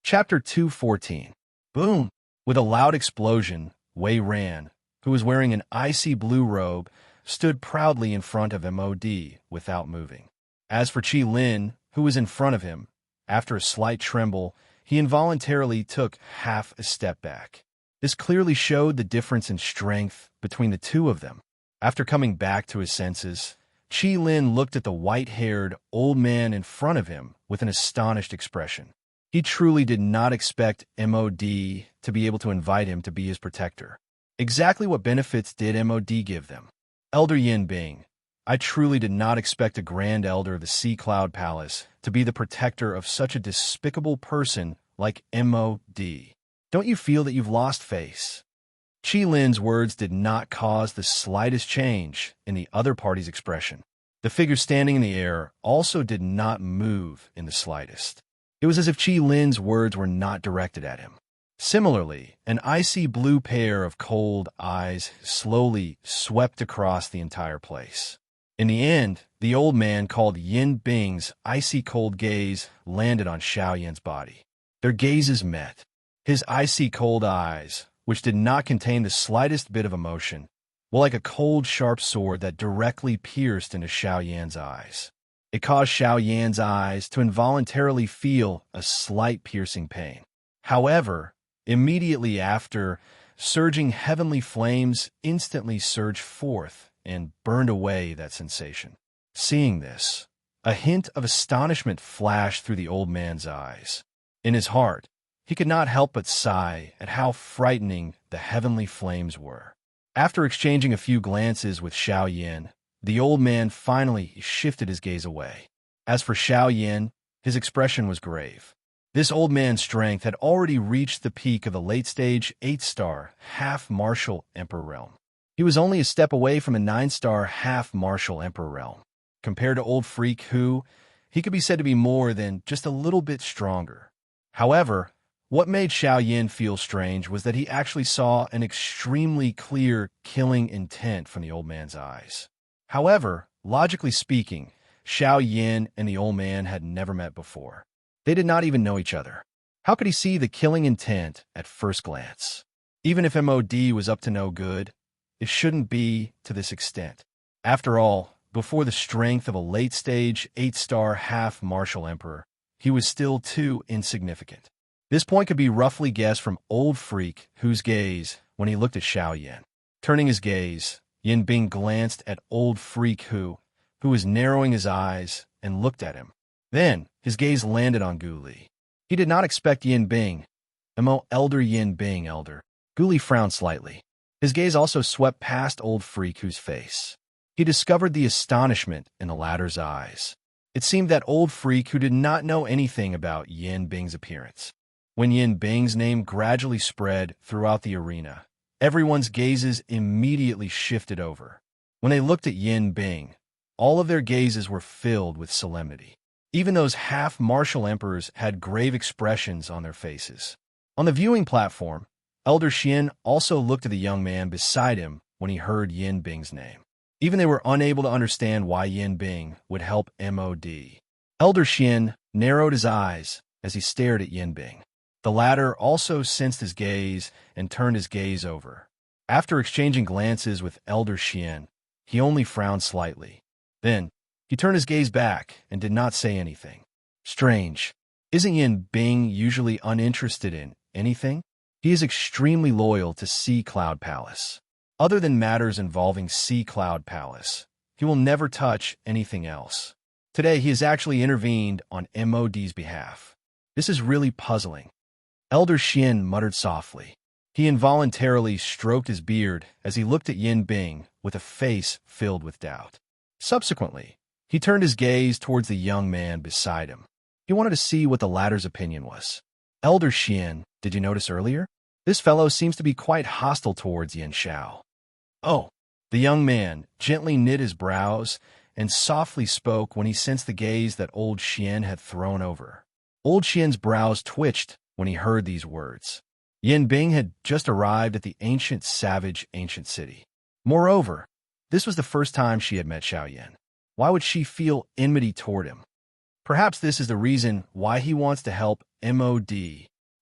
Speaker 1: Chapter 214. Boom! With a loud explosion, Wei Ran, who was wearing an icy blue robe, stood proudly in front of MOD without moving. As for Qi Lin, who was in front of him, after a slight tremble, he involuntarily took half a step back. This clearly showed the difference in strength between the two of them. After coming back to his senses, Qi Lin looked at the white-haired old man in front of him with an astonished expression. He truly did not expect MOD to be able to invite him to be his protector. Exactly what benefits did MOD give them? Elder Yin Bing, I truly did not expect a Grand Elder of the Sea Cloud Palace to be the protector of such a despicable person like MOD. Don't you feel that you've lost face? Qi Lin's words did not cause the slightest change in the other party's expression. The figure standing in the air also did not move in the slightest. It was as if Qi Lin's words were not directed at him. Similarly, an icy blue pair of cold eyes slowly swept across the entire place. In the end, the old man called Yin Bing's icy cold gaze landed on Xiaoyan's body. Their gazes met. His icy cold eyes, which did not contain the slightest bit of emotion, were like a cold, sharp sword that directly pierced into Xiaoyan's eyes. It caused Xiaoyan's eyes to involuntarily feel a slight piercing pain. However, immediately after, surging heavenly flames instantly surged forth and burned away that sensation. Seeing this, a hint of astonishment flashed through the old man's eyes. In his heart, he could not help but sigh at how frightening the heavenly flames were. After exchanging a few glances with Xiaoyan, the old man finally shifted his gaze away. As for Xiaoyan, his expression was grave. This old man's strength had already reached the peak of the late-stage 8-star half-martial emperor realm. He was only a step away from a 9-star half-martial emperor realm. Compared to old freak Hu, he could be said to be more than just a little bit stronger. However, what made Xiaoyan feel strange was that he actually saw an extremely clear killing intent from the old man's eyes. However, logically speaking, Xiaoyan and the old man had never met before. They did not even know each other. How could he see the killing intent at first glance? Even if MOD was up to no good, it shouldn't be to this extent. After all, before the strength of a late-stage 8-star half-martial emperor, he was still too insignificant. This point could be roughly guessed from old freak Hu's gaze when he looked at Xiaoyan. Turning his gaze, Yin Bing glanced at old freak Hu was narrowing his eyes and looked at him. Then, his gaze landed on Gu Li. He did not expect Yin Bing. Elder Yin Bing, elder. Gu Li frowned slightly. His gaze also swept past old freak Hu's face. He discovered the astonishment in the latter's eyes. It seemed that old freak Hu did not know anything about Yin Bing's appearance. When Yin Bing's name gradually spread throughout the arena, everyone's gazes immediately shifted over. When they looked at Yin Bing, all of their gazes were filled with solemnity. Even those half-martial emperors had grave expressions on their faces. On the viewing platform, Elder Xian also looked at the young man beside him when he heard Yin Bing's name. Even they were unable to understand why Yin Bing would help MOD. Elder Xian narrowed his eyes as he stared at Yin Bing. The latter also sensed his gaze and turned his gaze over. After exchanging glances with Elder Xian, he only frowned slightly. Then, he turned his gaze back and did not say anything. Strange. Isn't Yin Bing usually uninterested in anything? He is extremely loyal to Sea Cloud Palace. Other than matters involving Sea Cloud Palace, he will never touch anything else. Today, he has actually intervened on MOD's behalf. This is really puzzling. Elder Xian muttered softly. He involuntarily stroked his beard as he looked at Yin Bing with a face filled with doubt. Subsequently, he turned his gaze towards the young man beside him. He wanted to see what the latter's opinion was. Elder Xian, did you notice earlier? This fellow seems to be quite hostile towards Yin Xiao. Oh, the young man gently knit his brows and softly spoke when he sensed the gaze that old Xian had thrown over. Old Xian's brows twitched when he heard these words. Yin Bing had just arrived at the ancient city. Moreover, this was the first time she had met Xiaoyan. Why would she feel enmity toward him? Perhaps this is the reason why he wants to help MOD.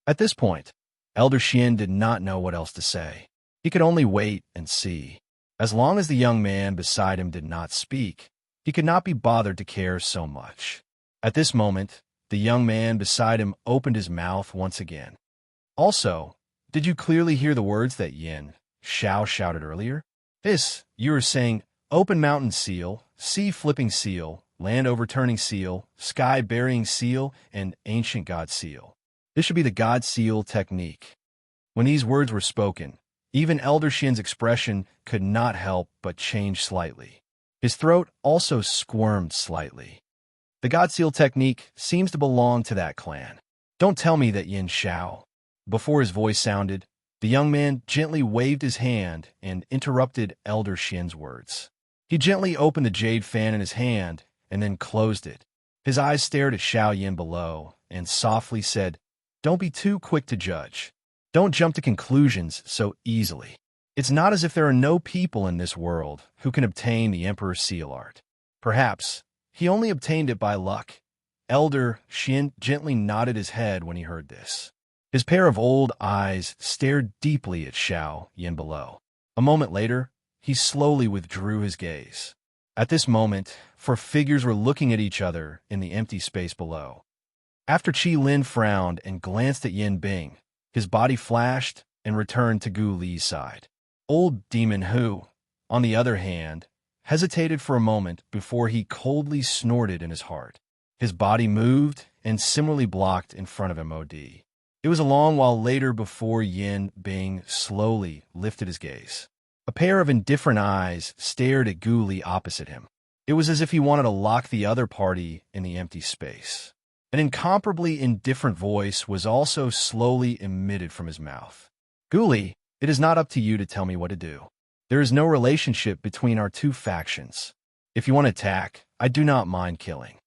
Speaker 1: At this point, Elder Xian did not know what else to say. He could only wait and see. As long as the young man beside him did not speak, he could not be bothered to care so much. At this moment, the young man beside him opened his mouth once again. Also, did you clearly hear the words that Yin Xiao shouted earlier? You were saying, open mountain seal, sea flipping seal, land overturning seal, sky burying seal, and ancient god seal. This should be the god seal technique. When these words were spoken, even Elder Xian's expression could not help but change slightly. His throat also squirmed slightly. The god seal technique seems to belong to that clan. Don't tell me that Yin Xiao. Before his voice sounded, the young man gently waved his hand and interrupted Elder Xian's words. He gently opened the jade fan in his hand and then closed it. His eyes stared at Xiaoyan below and softly said, "Don't be too quick to judge. Don't jump to conclusions so easily. It's not as if there are no people in this world who can obtain the Emperor's seal art. Perhaps he only obtained it by luck." Elder Xian gently nodded his head when he heard this. His pair of old eyes stared deeply at Xiaoyan below. A moment later, he slowly withdrew his gaze. At this moment, 4 figures were looking at each other in the empty space below. After Qi Lin frowned and glanced at Yin Bing, his body flashed and returned to Gu Li's side. Old Demon Hu, on the other hand, hesitated for a moment before he coldly snorted in his heart. His body moved and similarly blocked in front of MOD. It was a long while later before Yin Bing slowly lifted his gaze. A pair of indifferent eyes stared at Gu Li opposite him. It was as if he wanted to lock the other party in the empty space. An incomparably indifferent voice was also slowly emitted from his mouth. "Gu Li, it is not up to you to tell me what to do. There is no relationship between our 2 factions. If you want to attack, I do not mind killing."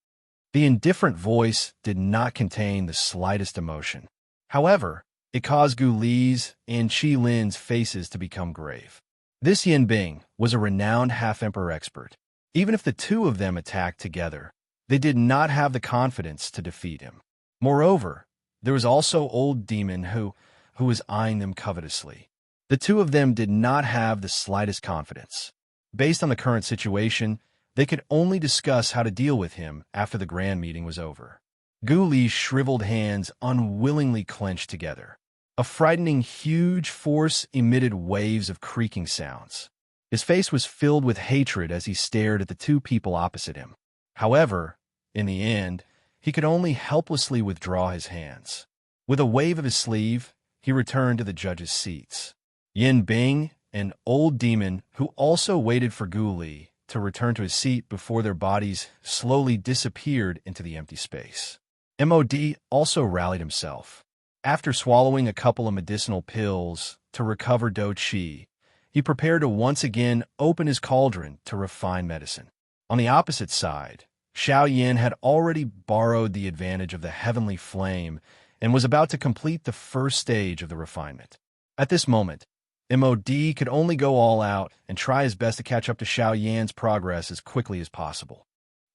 Speaker 1: The indifferent voice did not contain the slightest emotion. However, it caused Gu Li's and Qi Lin's faces to become grave. This Yin Bing was a renowned half-emperor expert. Even if the 2 of them attacked together, they did not have the confidence to defeat him. Moreover, there was also old Demon who was eyeing them covetously. The 2 of them did not have the slightest confidence. Based on the current situation, they could only discuss how to deal with him after the grand meeting was over. Gu Li's shriveled hands unwillingly clenched together. A frightening huge force emitted waves of creaking sounds. His face was filled with hatred as he stared at the 2 people opposite him. However, in the end, he could only helplessly withdraw his hands. With a wave of his sleeve, he returned to the judges' seats. Yin Bing, an old demon who also waited for Gu Li to return to his seat before their bodies slowly disappeared into the empty space. MOD also rallied himself. After swallowing a couple of medicinal pills to recover Do Qi, he prepared to once again open his cauldron to refine medicine. On the opposite side, Xiaoyan had already borrowed the advantage of the heavenly flame and was about to complete the first stage of the refinement. At this moment, MOD could only go all out and try his best to catch up to Xiaoyan's progress as quickly as possible.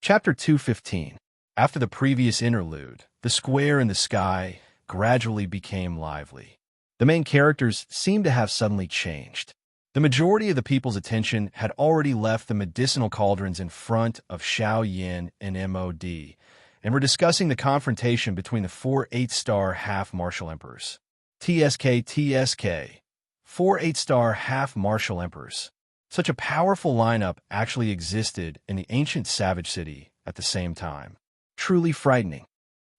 Speaker 1: Chapter 215. After the previous interlude, the square in the sky gradually became lively. The main characters seemed to have suddenly changed. The majority of the people's attention had already left the medicinal cauldrons in front of Xiaoyan and MOD, and were discussing the confrontation between the 4 8-star half-martial emperors. TSK. 4 8-star half-martial emperors. Such a powerful lineup actually existed in the ancient savage city at the same time. Truly frightening.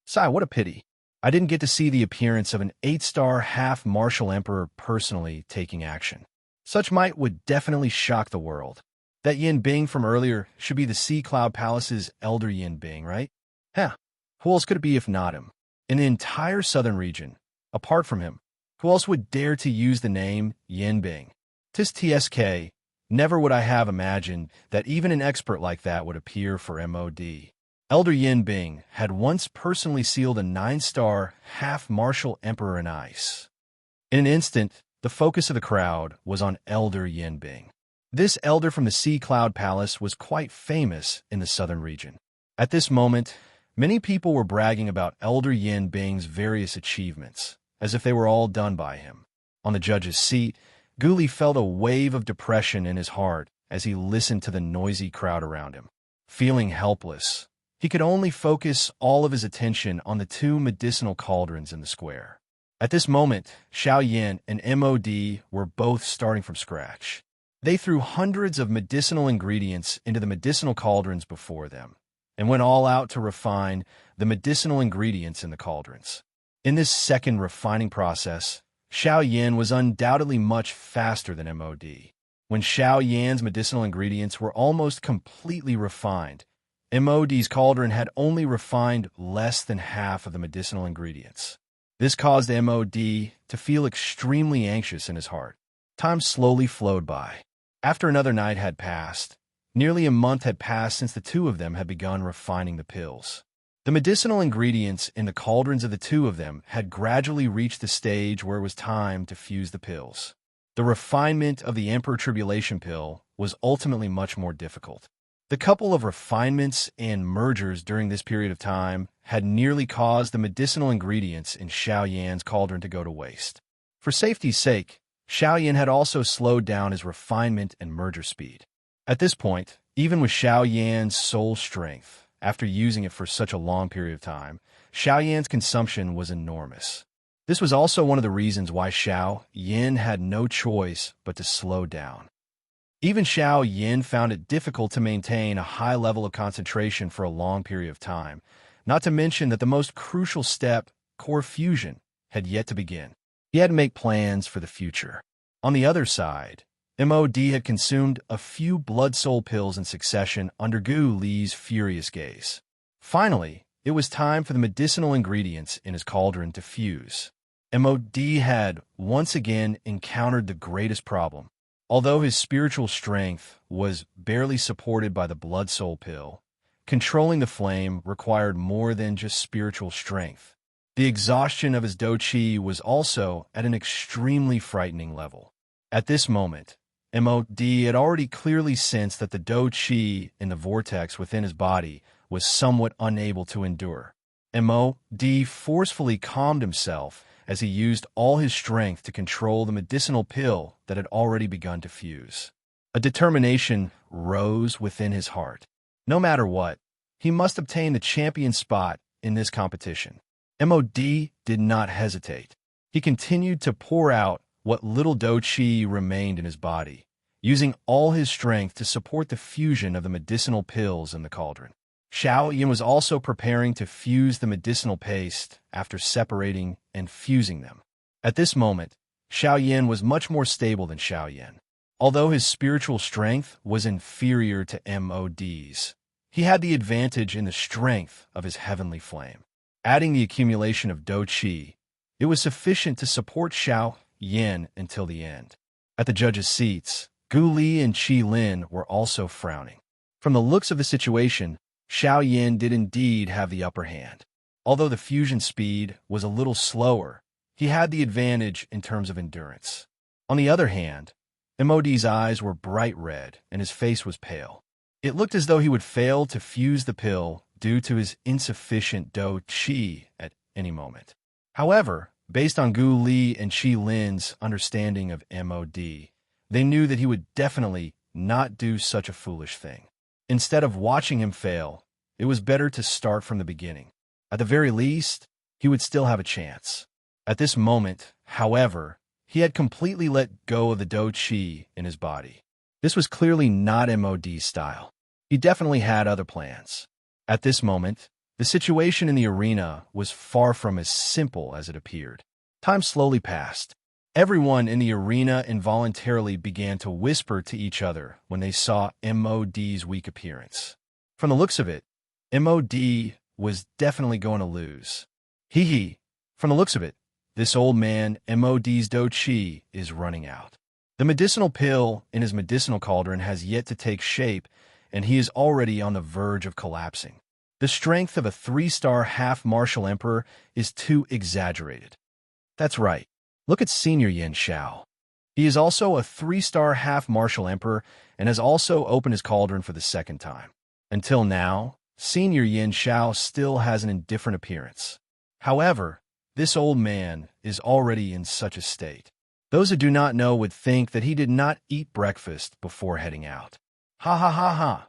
Speaker 1: Sigh, what a pity. I didn't get to see the appearance of an 8-star half-martial emperor personally taking action. Such might would definitely shock the world. That Yin Bing from earlier should be the Sea Cloud Palace's elder Yin Bing, right? Huh. Who else could it be if not him? In the entire southern region, apart from him, who else would dare to use the name Yin Bing? Tis TSK. Never would I have imagined that even an expert like that would appear for MOD. Elder Yin Bing had once personally sealed a 9-star half-martial emperor in ice. In an instant, the focus of the crowd was on Elder Yin Bing. This elder from the Sea Cloud Palace was quite famous in the southern region. At this moment, many people were bragging about Elder Yin Bing's various achievements, as if they were all done by him. On the judge's seat, Gu Li felt a wave of depression in his heart as he listened to the noisy crowd around him. Feeling helpless, he could only focus all of his attention on the 2 medicinal cauldrons in the square. At this moment, Xiao Yin and MOD were both starting from scratch. They threw hundreds of medicinal ingredients into the medicinal cauldrons before them, and went all out to refine the medicinal ingredients in the cauldrons. In this second refining process, Xiao Yin was undoubtedly much faster than MOD. When Xiao Yan's medicinal ingredients were almost completely refined, MOD's cauldron had only refined less than half of the medicinal ingredients. This caused MOD to feel extremely anxious in his heart. Time slowly flowed by. After another night had passed, nearly a month had passed since the 2 of them had begun refining the pills. The medicinal ingredients in the cauldrons of the 2 of them had gradually reached the stage where it was time to fuse the pills. The refinement of the Emperor Tribulation pill was ultimately much more difficult. The couple of refinements and mergers during this period of time had nearly caused the medicinal ingredients in Xiao Yan's cauldron to go to waste. For safety's sake, Xiao Yan had also slowed down his refinement and merger speed. At this point, even with Xiao Yan's soul strength, after using it for such a long period of time, Xiao Yan's consumption was enormous. This was also one of the reasons why Xiao Yan had no choice but to slow down. Even Xiao Yan found it difficult to maintain a high level of concentration for a long period of time, not to mention that the most crucial step, core fusion, had yet to begin. He had to make plans for the future. On the other side, MOD had consumed a few blood soul pills in succession under Gu Li's furious gaze. Finally, it was time for the medicinal ingredients in his cauldron to fuse. MOD had once again encountered the greatest problem. Although his spiritual strength was barely supported by the blood soul pill, controlling the flame required more than just spiritual strength. The exhaustion of his Do Qi was also at an extremely frightening level. At this moment, MOD had already clearly sensed that the Do Qi in the vortex within his body was somewhat unable to endure. MOD forcefully calmed himself as he used all his strength to control the medicinal pill that had already begun to fuse. A determination rose within his heart. No matter what, he must obtain the champion spot in this competition. MOD did not hesitate. He continued to pour out what little Do Qi remained in his body, using all his strength to support the fusion of the medicinal pills in the cauldron. Xiao Yan was also preparing to fuse the medicinal paste after separating and fusing them. At this moment, Xiao Yan was much more stable than Xiao Yan. Although his spiritual strength was inferior to MOD's, he had the advantage in the strength of his heavenly flame. Adding the accumulation of Do Qi, it was sufficient to support Xiao Yan until the end. At the judges' seats, Gu Li and Qi Lin were also frowning. From the looks of the situation, Xiao Yan did indeed have the upper hand. Although the fusion speed was a little slower, he had the advantage in terms of endurance. On the other hand, MOD's eyes were bright red and his face was pale. It looked as though he would fail to fuse the pill due to his insufficient Do Qi at any moment. However, based on Gu Li and Qi Lin's understanding of MOD, they knew that he would definitely not do such a foolish thing. Instead of watching him fail, it was better to start from the beginning. At the very least, he would still have a chance. At this moment, However, he had completely let go of the Do Chi in his body. This was clearly not MOD's style. He definitely had other plans. At this moment, the situation in the arena was far from as simple as it appeared. Time slowly passed. Everyone in the arena involuntarily began to whisper to each other when they saw MOD's weak appearance. From the looks of it, MOD was definitely going to lose. Hee. From the looks of it, this old man, MOD's Do Chi, is running out. The medicinal pill in his medicinal cauldron has yet to take shape, and he is already on the verge of collapsing. The strength of a 3-star half-martial emperor is too exaggerated. That's right. Look at Senior Yin Xiao. He is also a 3-star half-martial emperor and has also opened his cauldron for the second time. Until now, Senior Yin Xiao still has an indifferent appearance. However, this old man is already in such a state. Those who do not know would think that he did not eat breakfast before heading out. Ha ha ha ha.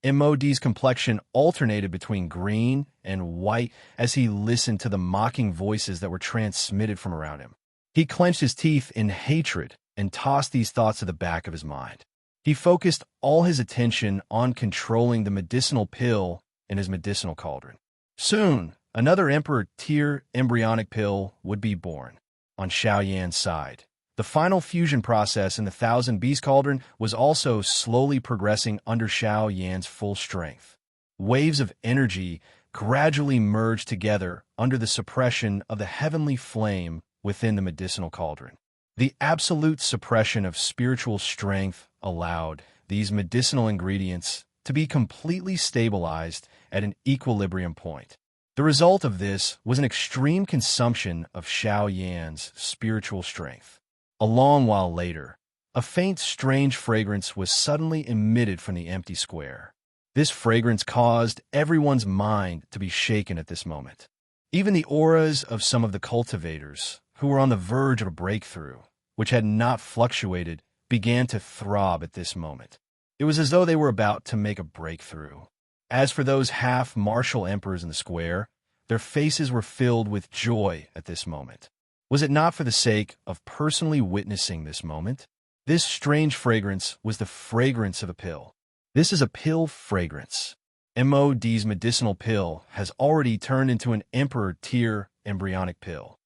Speaker 1: MOD's complexion alternated between green and white as he listened to the mocking voices that were transmitted from around him. He clenched his teeth in hatred and tossed these thoughts to the back of his mind. He focused all his attention on controlling the medicinal pill in his medicinal cauldron. Soon, another Emperor Tier embryonic pill would be born. On Xiao Yan's side, the final fusion process in the Thousand Beast Cauldron was also slowly progressing under Xiao Yan's full strength. Waves of energy gradually merged together under the suppression of the heavenly flame within the medicinal cauldron. The absolute suppression of spiritual strength allowed these medicinal ingredients to be completely stabilized at an equilibrium point. The result of this was an extreme consumption of Xiao Yan's spiritual strength. A long while later, a faint, strange fragrance was suddenly emitted from the empty square. This fragrance caused everyone's mind to be shaken at this moment. Even the auras of some of the cultivators, who were on the verge of a breakthrough, which had not fluctuated, began to throb at this moment. It was as though they were about to make a breakthrough. As for those half-martial emperors in the square, their faces were filled with joy at this moment. Was it not for the sake of personally witnessing this moment? This strange fragrance was the fragrance of a pill. This is a pill fragrance. MOD's medicinal pill has already turned into an Emperor Tier embryonic pill.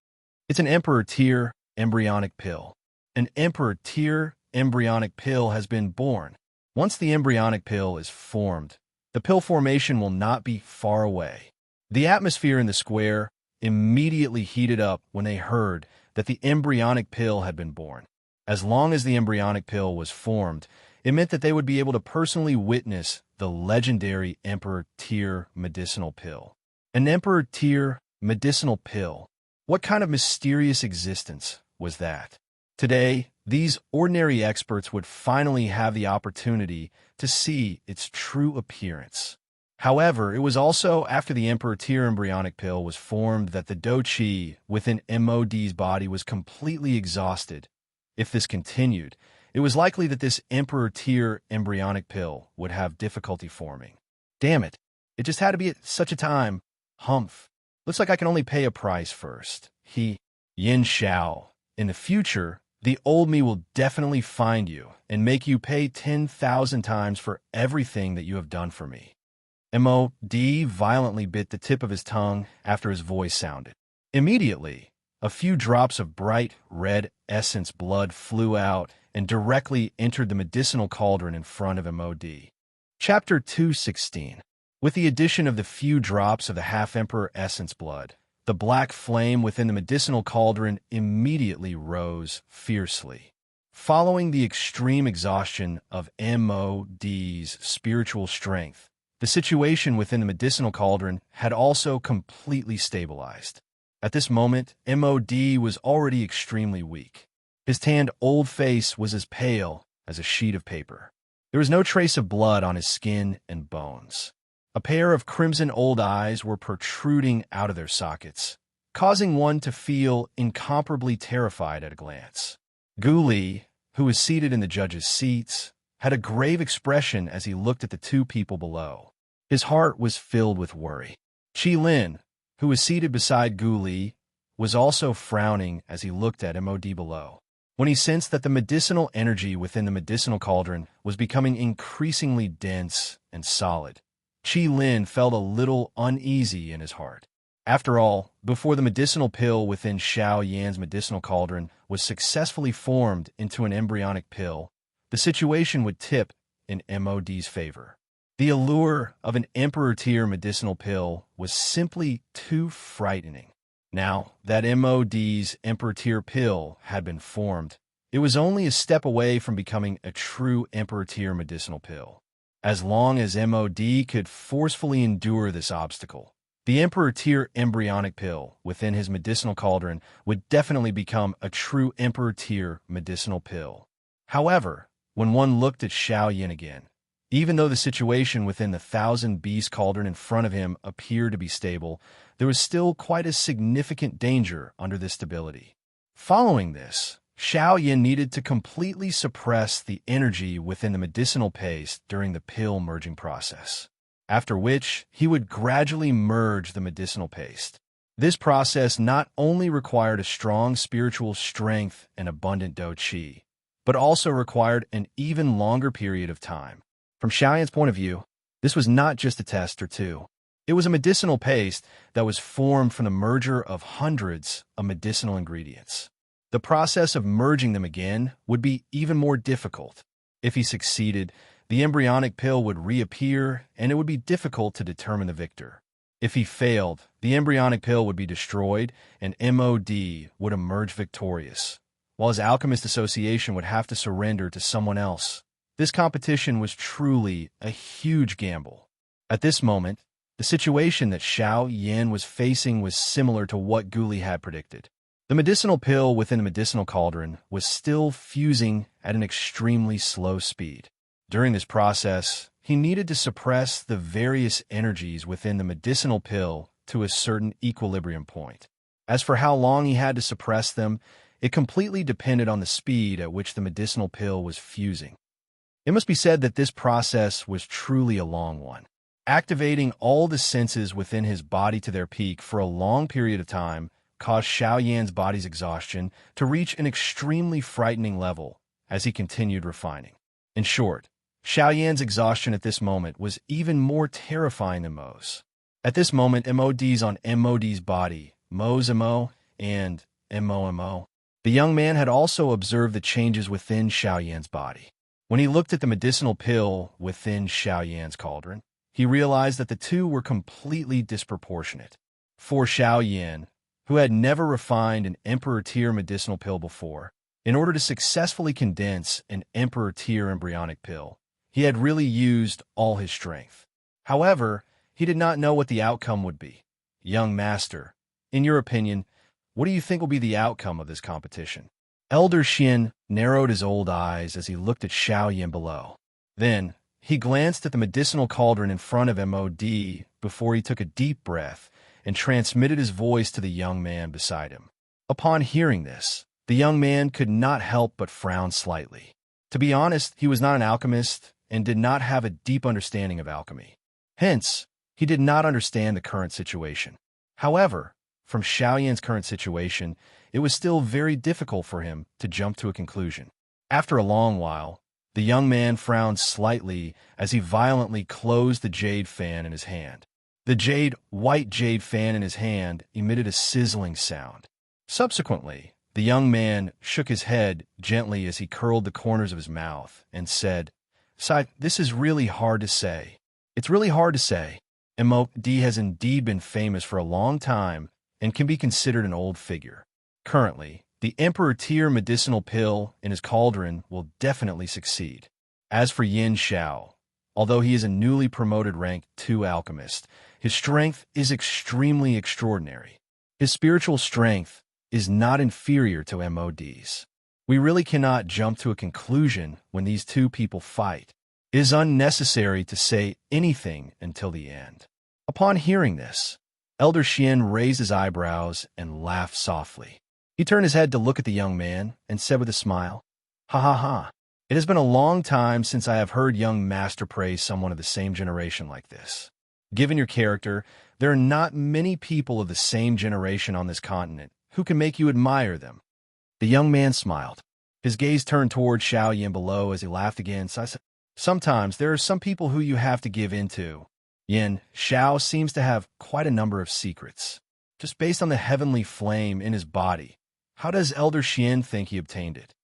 Speaker 1: It's an Emperor Tier embryonic pill. An Emperor Tier embryonic pill has been born. Once the embryonic pill is formed, the pill formation will not be far away. The atmosphere in the square immediately heated up when they heard that the embryonic pill had been born. As long as the embryonic pill was formed, it meant that they would be able to personally witness the legendary Emperor Tier medicinal pill. An Emperor Tier medicinal pill. What kind of mysterious existence was that? Today, these ordinary experts would finally have the opportunity to see its true appearance. However, it was also after the Emperor Tier embryonic pill was formed that the Do Chi within MOD's body was completely exhausted. If this continued, it was likely that this Emperor Tier embryonic pill would have difficulty forming. Damn it, it just had to be at such a time. Humph. Looks like I can only pay a price first. Yin Xiao. In the future, the old me will definitely find you and make you pay 10,000 times for everything that you have done for me. MOD violently bit the tip of his tongue after his voice sounded. Immediately, a few drops of bright red essence blood flew out and directly entered the medicinal cauldron in front of MOD. Chapter 216. With the addition of the few drops of the half-emperor essence blood, the black flame within the medicinal cauldron immediately rose fiercely. Following the extreme exhaustion of MOD's spiritual strength, the situation within the medicinal cauldron had also completely stabilized. At this moment, MOD was already extremely weak. His tanned old face was as pale as a sheet of paper. There was no trace of blood on his skin and bones. A pair of crimson old eyes were protruding out of their sockets, causing one to feel incomparably terrified at a glance. Gu Li, who was seated in the judges' seats, had a grave expression as he looked at the two people below. His heart was filled with worry. Qi Lin, who was seated beside Gu Li, was also frowning as he looked at MOD below. When he sensed that the medicinal energy within the medicinal cauldron was becoming increasingly dense and solid, Qi Lin felt a little uneasy in his heart. After all, before the medicinal pill within Xiao Yan's medicinal cauldron was successfully formed into an embryonic pill, the situation would tip in MOD's favor. The allure of an emperor-tier medicinal pill was simply too frightening. Now that MOD's emperor-tier pill had been formed, it was only a step away from becoming a true emperor-tier medicinal pill. As long as MOD could forcefully endure this obstacle, the emperor-tier embryonic pill within his medicinal cauldron would definitely become a true emperor-tier medicinal pill. However, when one looked at Xiao Yan again, even though the situation within the 1,000-beast cauldron in front of him appeared to be stable, there was still quite a significant danger under this stability. Following this, Xiao Yan needed to completely suppress the energy within the medicinal paste during the pill merging process, after which he would gradually merge the medicinal paste. This process not only required a strong spiritual strength and abundant dou qi, but also required an even longer period of time. From Xiao Yan's point of view, this was not just a test or two. It was a medicinal paste that was formed from the merger of hundreds of medicinal ingredients. The process of merging them again would be even more difficult. If he succeeded, the embryonic pill would reappear, and it would be difficult to determine the victor. If he failed, the embryonic pill would be destroyed, and MOD would emerge victorious, while his alchemist association would have to surrender to someone else. This competition was truly a huge gamble. At this moment, the situation that Xiao Yan was facing was similar to what Guli had predicted. The medicinal pill within the medicinal cauldron was still fusing at an extremely slow speed. During this process, he needed to suppress the various energies within the medicinal pill to a certain equilibrium point. As for how long he had to suppress them, it completely depended on the speed at which the medicinal pill was fusing. It must be said that this process was truly a long one. Activating all the senses within his body to their peak for a long period of time caused Xiao Yan's body's exhaustion to reach an extremely frightening level as he continued refining. In short, Xiao Yan's exhaustion at this moment was even more terrifying than Mo's. At this moment, MOD's on MOD's body, Mo's MO, and MO. The young man had also observed the changes within Xiao Yan's body. When he looked at the medicinal pill within Xiao Yan's cauldron, he realized that the two were completely disproportionate. For Xiao Yan, who had never refined an emperor-tier medicinal pill before, in order to successfully condense an emperor-tier embryonic pill, he had really used all his strength. However, he did not know what the outcome would be. Young master, in your opinion, what do you think will be the outcome of this competition? Elder Xin narrowed his old eyes as he looked at Xiao Yan below. Then, he glanced at the medicinal cauldron in front of MOD before he took a deep breath and transmitted his voice to the young man beside him. Upon hearing this, the young man could not help but frown slightly. To be honest, he was not an alchemist and did not have a deep understanding of alchemy. Hence, he did not understand the current situation. However, from Xiao Yan's current situation, it was still very difficult for him to jump to a conclusion. After a long while, the young man frowned slightly as he violently closed the jade fan in his hand. The white jade fan in his hand emitted a sizzling sound. Subsequently, the young man shook his head gently as he curled the corners of his mouth and said, "This is really hard to say. It's really hard to say. MOD has indeed been famous for a long time and can be considered an old figure. Currently, the emperor-tier medicinal pill in his cauldron will definitely succeed. As for Yin Xiao, although he is a newly promoted rank 2 alchemist, his strength is extremely extraordinary. His spiritual strength is not inferior to MOD's. We really cannot jump to a conclusion when these two people fight. It is unnecessary to say anything until the end." Upon hearing this, Elder Xian raised his eyebrows and laughed softly. He turned his head to look at the young man and said with a smile, "Ha ha ha. It has been a long time since I have heard young master praise someone of the same generation like this. Given your character, there are not many people of the same generation on this continent who can make you admire them." The young man smiled. His gaze turned toward Xiao Yin below as he laughed again. Sometimes there are some people who you have to give in to. Yin, Xiao seems to have quite a number of secrets. Just based on the heavenly flame in his body, how does Elder Xian think he obtained it?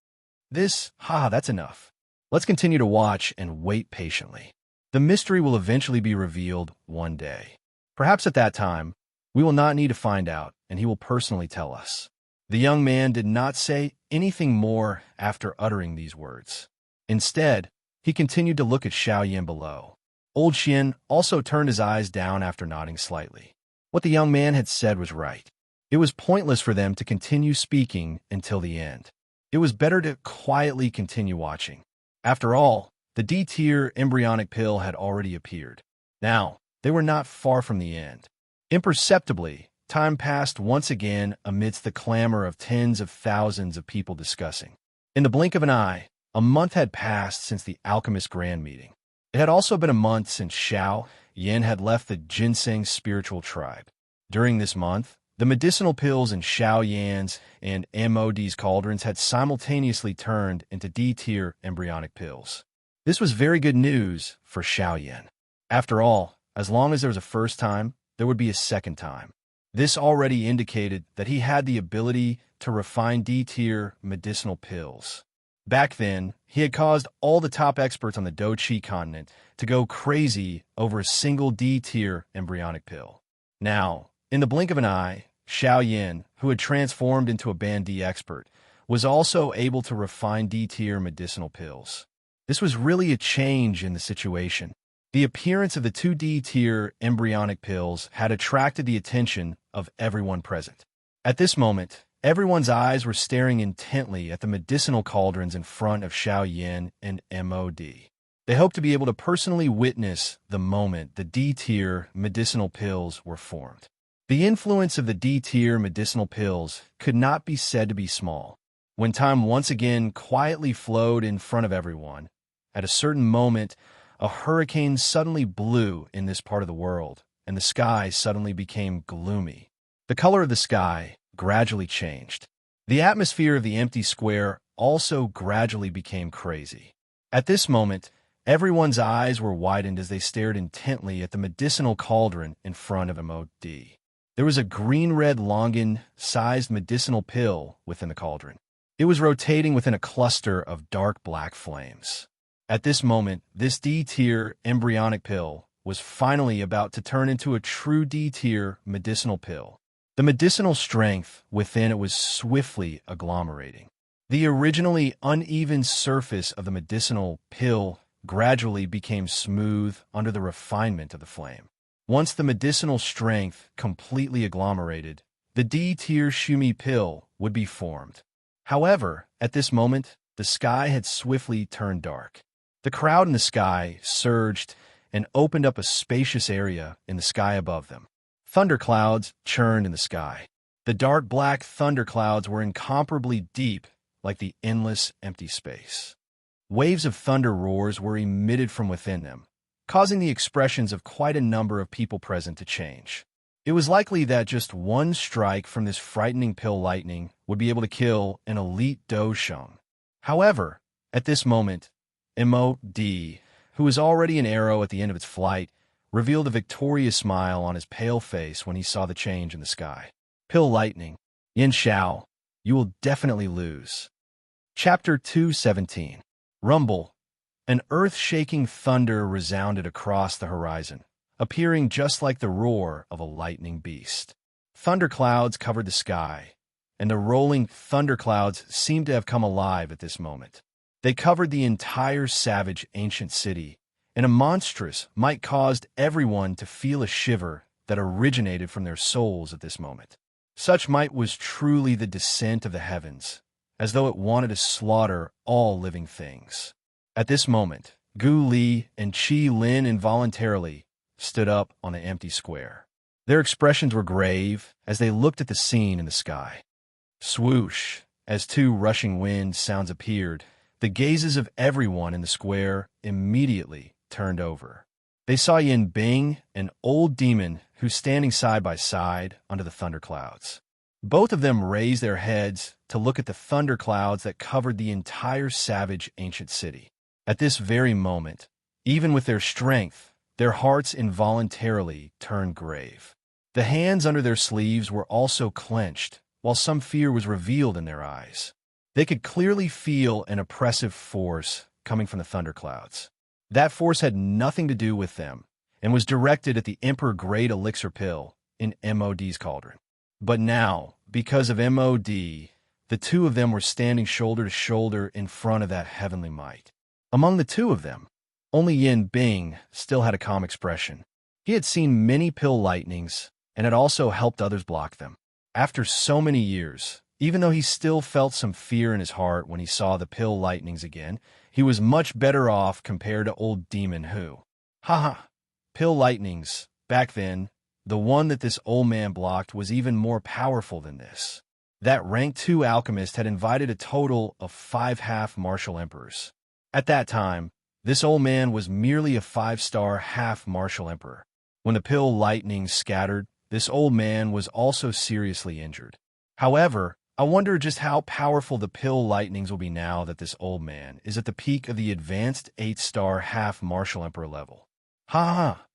Speaker 1: That's enough. Let's continue to watch and wait patiently. The mystery will eventually be revealed one day. Perhaps at that time, we will not need to find out, and he will personally tell us. The young man did not say anything more after uttering these words. Instead, he continued to look at Xiao Yin below. Old Xian also turned his eyes down after nodding slightly. What the young man had said was right. It was pointless for them to continue speaking until the end. It was better to quietly continue watching. After all, the D-tier embryonic pill had already appeared. Now, they were not far from the end. Imperceptibly, time passed once again amidst the clamor of tens of thousands of people discussing. In the blink of an eye, a month had passed since the Alchemist Grand Meeting. It had also been a month since Xiao Yin had left the Ginseng spiritual tribe. During this month, the medicinal pills in Xiao Yan's and MOD's cauldrons had simultaneously turned into D-tier embryonic pills. This was very good news for Xiao Yin. After all, as long as there was a first time, there would be a second time. This already indicated that he had the ability to refine D-tier medicinal pills. Back then, he had caused all the top experts on the Do-Chi continent to go crazy over a single D-tier embryonic pill. Now, in the blink of an eye, Xiao Yin, who had transformed into a Band D expert, was also able to refine D-tier medicinal pills. This was really a change in the situation. The appearance of the two D-tier embryonic pills had attracted the attention of everyone present. At this moment, everyone's eyes were staring intently at the medicinal cauldrons in front of Xiao Yin and MOD. They hoped to be able to personally witness the moment the D-tier medicinal pills were formed. The influence of the D-tier medicinal pills could not be said to be small. When time once again quietly flowed in front of everyone, at a certain moment, a hurricane suddenly blew in this part of the world, and the sky suddenly became gloomy. The color of the sky gradually changed. The atmosphere of the empty square also gradually became crazy. At this moment, everyone's eyes were widened as they stared intently at the medicinal cauldron in front of MOD. There was a green-red longan-sized medicinal pill within the cauldron. It was rotating within a cluster of dark black flames. At this moment, this D-tier embryonic pill was finally about to turn into a true D-tier medicinal pill. The medicinal strength within it was swiftly agglomerating. The originally uneven surface of the medicinal pill gradually became smooth under the refinement of the flame. Once the medicinal strength completely agglomerated, the D-tier Shumi pill would be formed. However, at this moment, the sky had swiftly turned dark. The crowd in the sky surged and opened up a spacious area in the sky above them. Thunderclouds churned in the sky. The dark black thunderclouds were incomparably deep, like the endless empty space. Waves of thunder roars were emitted from within them, causing the expressions of quite a number of people present to change. It was likely that just one strike from this frightening pill lightning would be able to kill an elite Dosheng. However, at this moment, MOD, who was already an arrow at the end of its flight, revealed a victorious smile on his pale face when he saw the change in the sky. Pill lightning. Yin Xiao, you will definitely lose. Chapter 217. Rumble. An earth-shaking thunder resounded across the horizon, appearing just like the roar of a lightning beast. Thunderclouds covered the sky, and the rolling thunderclouds seemed to have come alive at this moment. They covered the entire savage ancient city, and a monstrous might caused everyone to feel a shiver that originated from their souls at this moment. Such might was truly the descent of the heavens, as though it wanted to slaughter all living things. At this moment, Gu Li and Qi Lin involuntarily stood up on the empty square. Their expressions were grave as they looked at the scene in the sky. Swoosh! As two rushing wind sounds appeared, the gazes of everyone in the square immediately turned over. They saw Yin Bing, an old demon who's standing side by side under the thunderclouds. Both of them raised their heads to look at the thunderclouds that covered the entire savage ancient city. At this very moment, even with their strength, their hearts involuntarily turned grave. The hands under their sleeves were also clenched, while some fear was revealed in their eyes. They could clearly feel an oppressive force coming from the thunderclouds. That force had nothing to do with them, and was directed at the Emperor Great Elixir Pill in MOD's cauldron. But now, because of MOD, the two of them were standing shoulder to shoulder in front of that heavenly might. Among the two of them, only Yin Bing still had a calm expression. He had seen many pill lightnings and had also helped others block them. After so many years, even though he still felt some fear in his heart when he saw the pill lightnings again, he was much better off compared to old demon who. Haha, pill lightnings, back then, the one that this old man blocked was even more powerful than this. That rank 2 alchemist had invited a total of 5 half-martial emperors. At that time, this old man was merely a 5-star half-martial emperor. When the pill lightnings scattered, this old man was also seriously injured. However, I wonder just how powerful the pill lightnings will be now that this old man is at the peak of the advanced 8-star half-martial emperor level. Ha ha!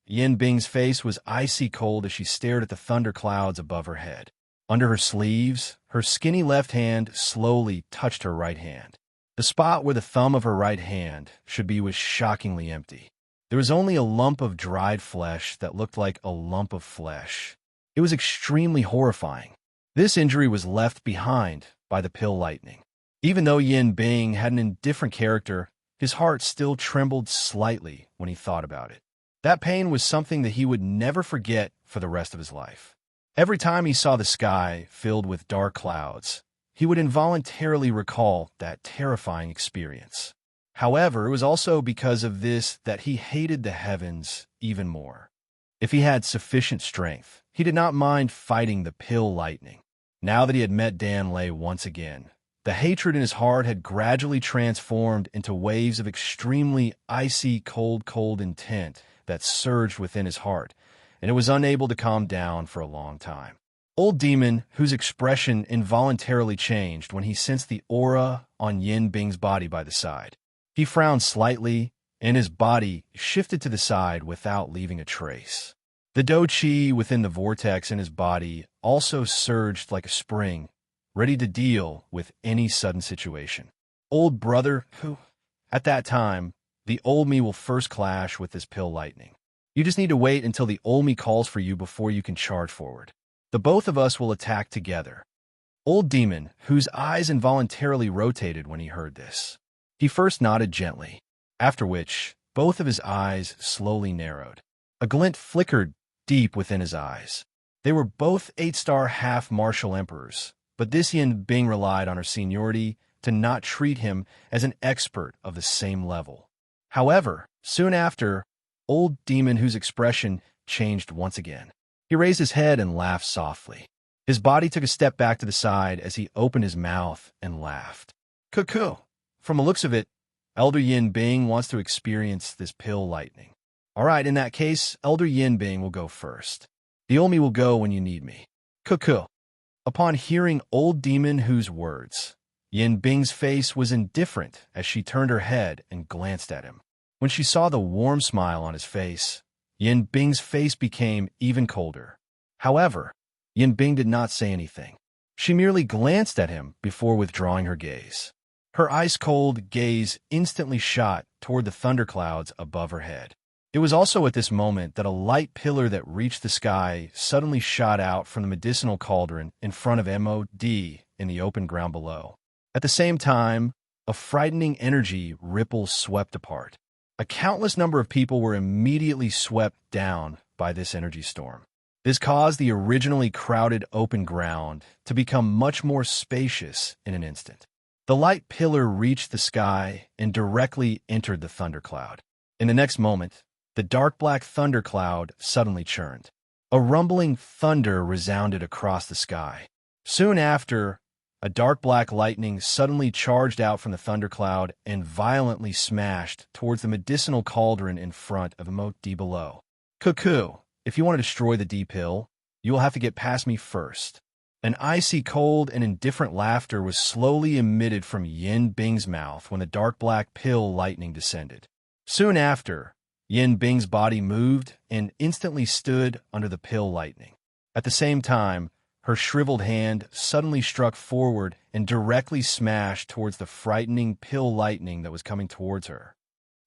Speaker 1: Yin Bing's face was icy cold as she stared at the thunderclouds above her head. Under her sleeves, her skinny left hand slowly touched her right hand. The spot where the thumb of her right hand should be was shockingly empty. There was only a lump of dried flesh that looked like a lump of flesh. It was extremely horrifying. This injury was left behind by the pill lightning. Even though Yin Bing had an indifferent character, his heart still trembled slightly when he thought about it. That pain was something that he would never forget for the rest of his life. Every time he saw the sky filled with dark clouds, he would involuntarily recall that terrifying experience. However, it was also because of this that he hated the heavens even more. If he had sufficient strength, he did not mind fighting the pill lightning. Now that he had met Dan Lei once again, the hatred in his heart had gradually transformed into waves of extremely icy cold intent that surged within his heart, and it was unable to calm down for a long time. Old Demon, whose expression involuntarily changed when he sensed the aura on Yin Bing's body by the side. He frowned slightly, and his body shifted to the side without leaving a trace. The Do Chi within the vortex in his body also surged like a spring, ready to deal with any sudden situation. Old brother, who, at that time, the old me will first clash with this pill lightning. You just need to wait until the old me calls for you before you can charge forward. The both of us will attack together. Old Demon, whose eyes involuntarily rotated when he heard this. He first nodded gently, after which both of his eyes slowly narrowed. A glint flickered deep within his eyes. They were both 8-star half-martial emperors, but this Yin Bing relied on her seniority to not treat him as an expert of the same level. However, soon after, Old Demon, whose expression changed once again. He raised his head and laughed softly. His body took a step back to the side as he opened his mouth and laughed. Cuckoo! From the looks of it, Elder Yin Bing wants to experience this pill lightning. All right, in that case, Elder Yin Bing will go first. The Omi will go when you need me. Cuckoo! Upon hearing Old Demon whose words, Yin Bing's face was indifferent as she turned her head and glanced at him. When she saw the warm smile on his face, Yin Bing's face became even colder. However, Yin Bing did not say anything. She merely glanced at him before withdrawing her gaze. Her ice-cold gaze instantly shot toward the thunderclouds above her head. It was also at this moment that a light pillar that reached the sky suddenly shot out from the medicinal cauldron in front of MOD in the open ground below. At the same time, a frightening energy ripple swept apart. A countless number of people were immediately swept down by this energy storm. This caused the originally crowded open ground to become much more spacious in an instant. The light pillar reached the sky and directly entered the thundercloud. In the next moment, the dark black thundercloud suddenly churned. A rumbling thunder resounded across the sky. Soon after, a dark black lightning suddenly charged out from the thundercloud and violently smashed towards the medicinal cauldron in front of Emote D below. Cuckoo, if you want to destroy the D pill, you will have to get past me first. An icy cold and indifferent laughter was slowly emitted from Yin Bing's mouth when the dark black pill lightning descended. Soon after, Yin Bing's body moved and instantly stood under the pill lightning. At the same time, her shriveled hand suddenly struck forward and directly smashed towards the frightening pill lightning that was coming towards her.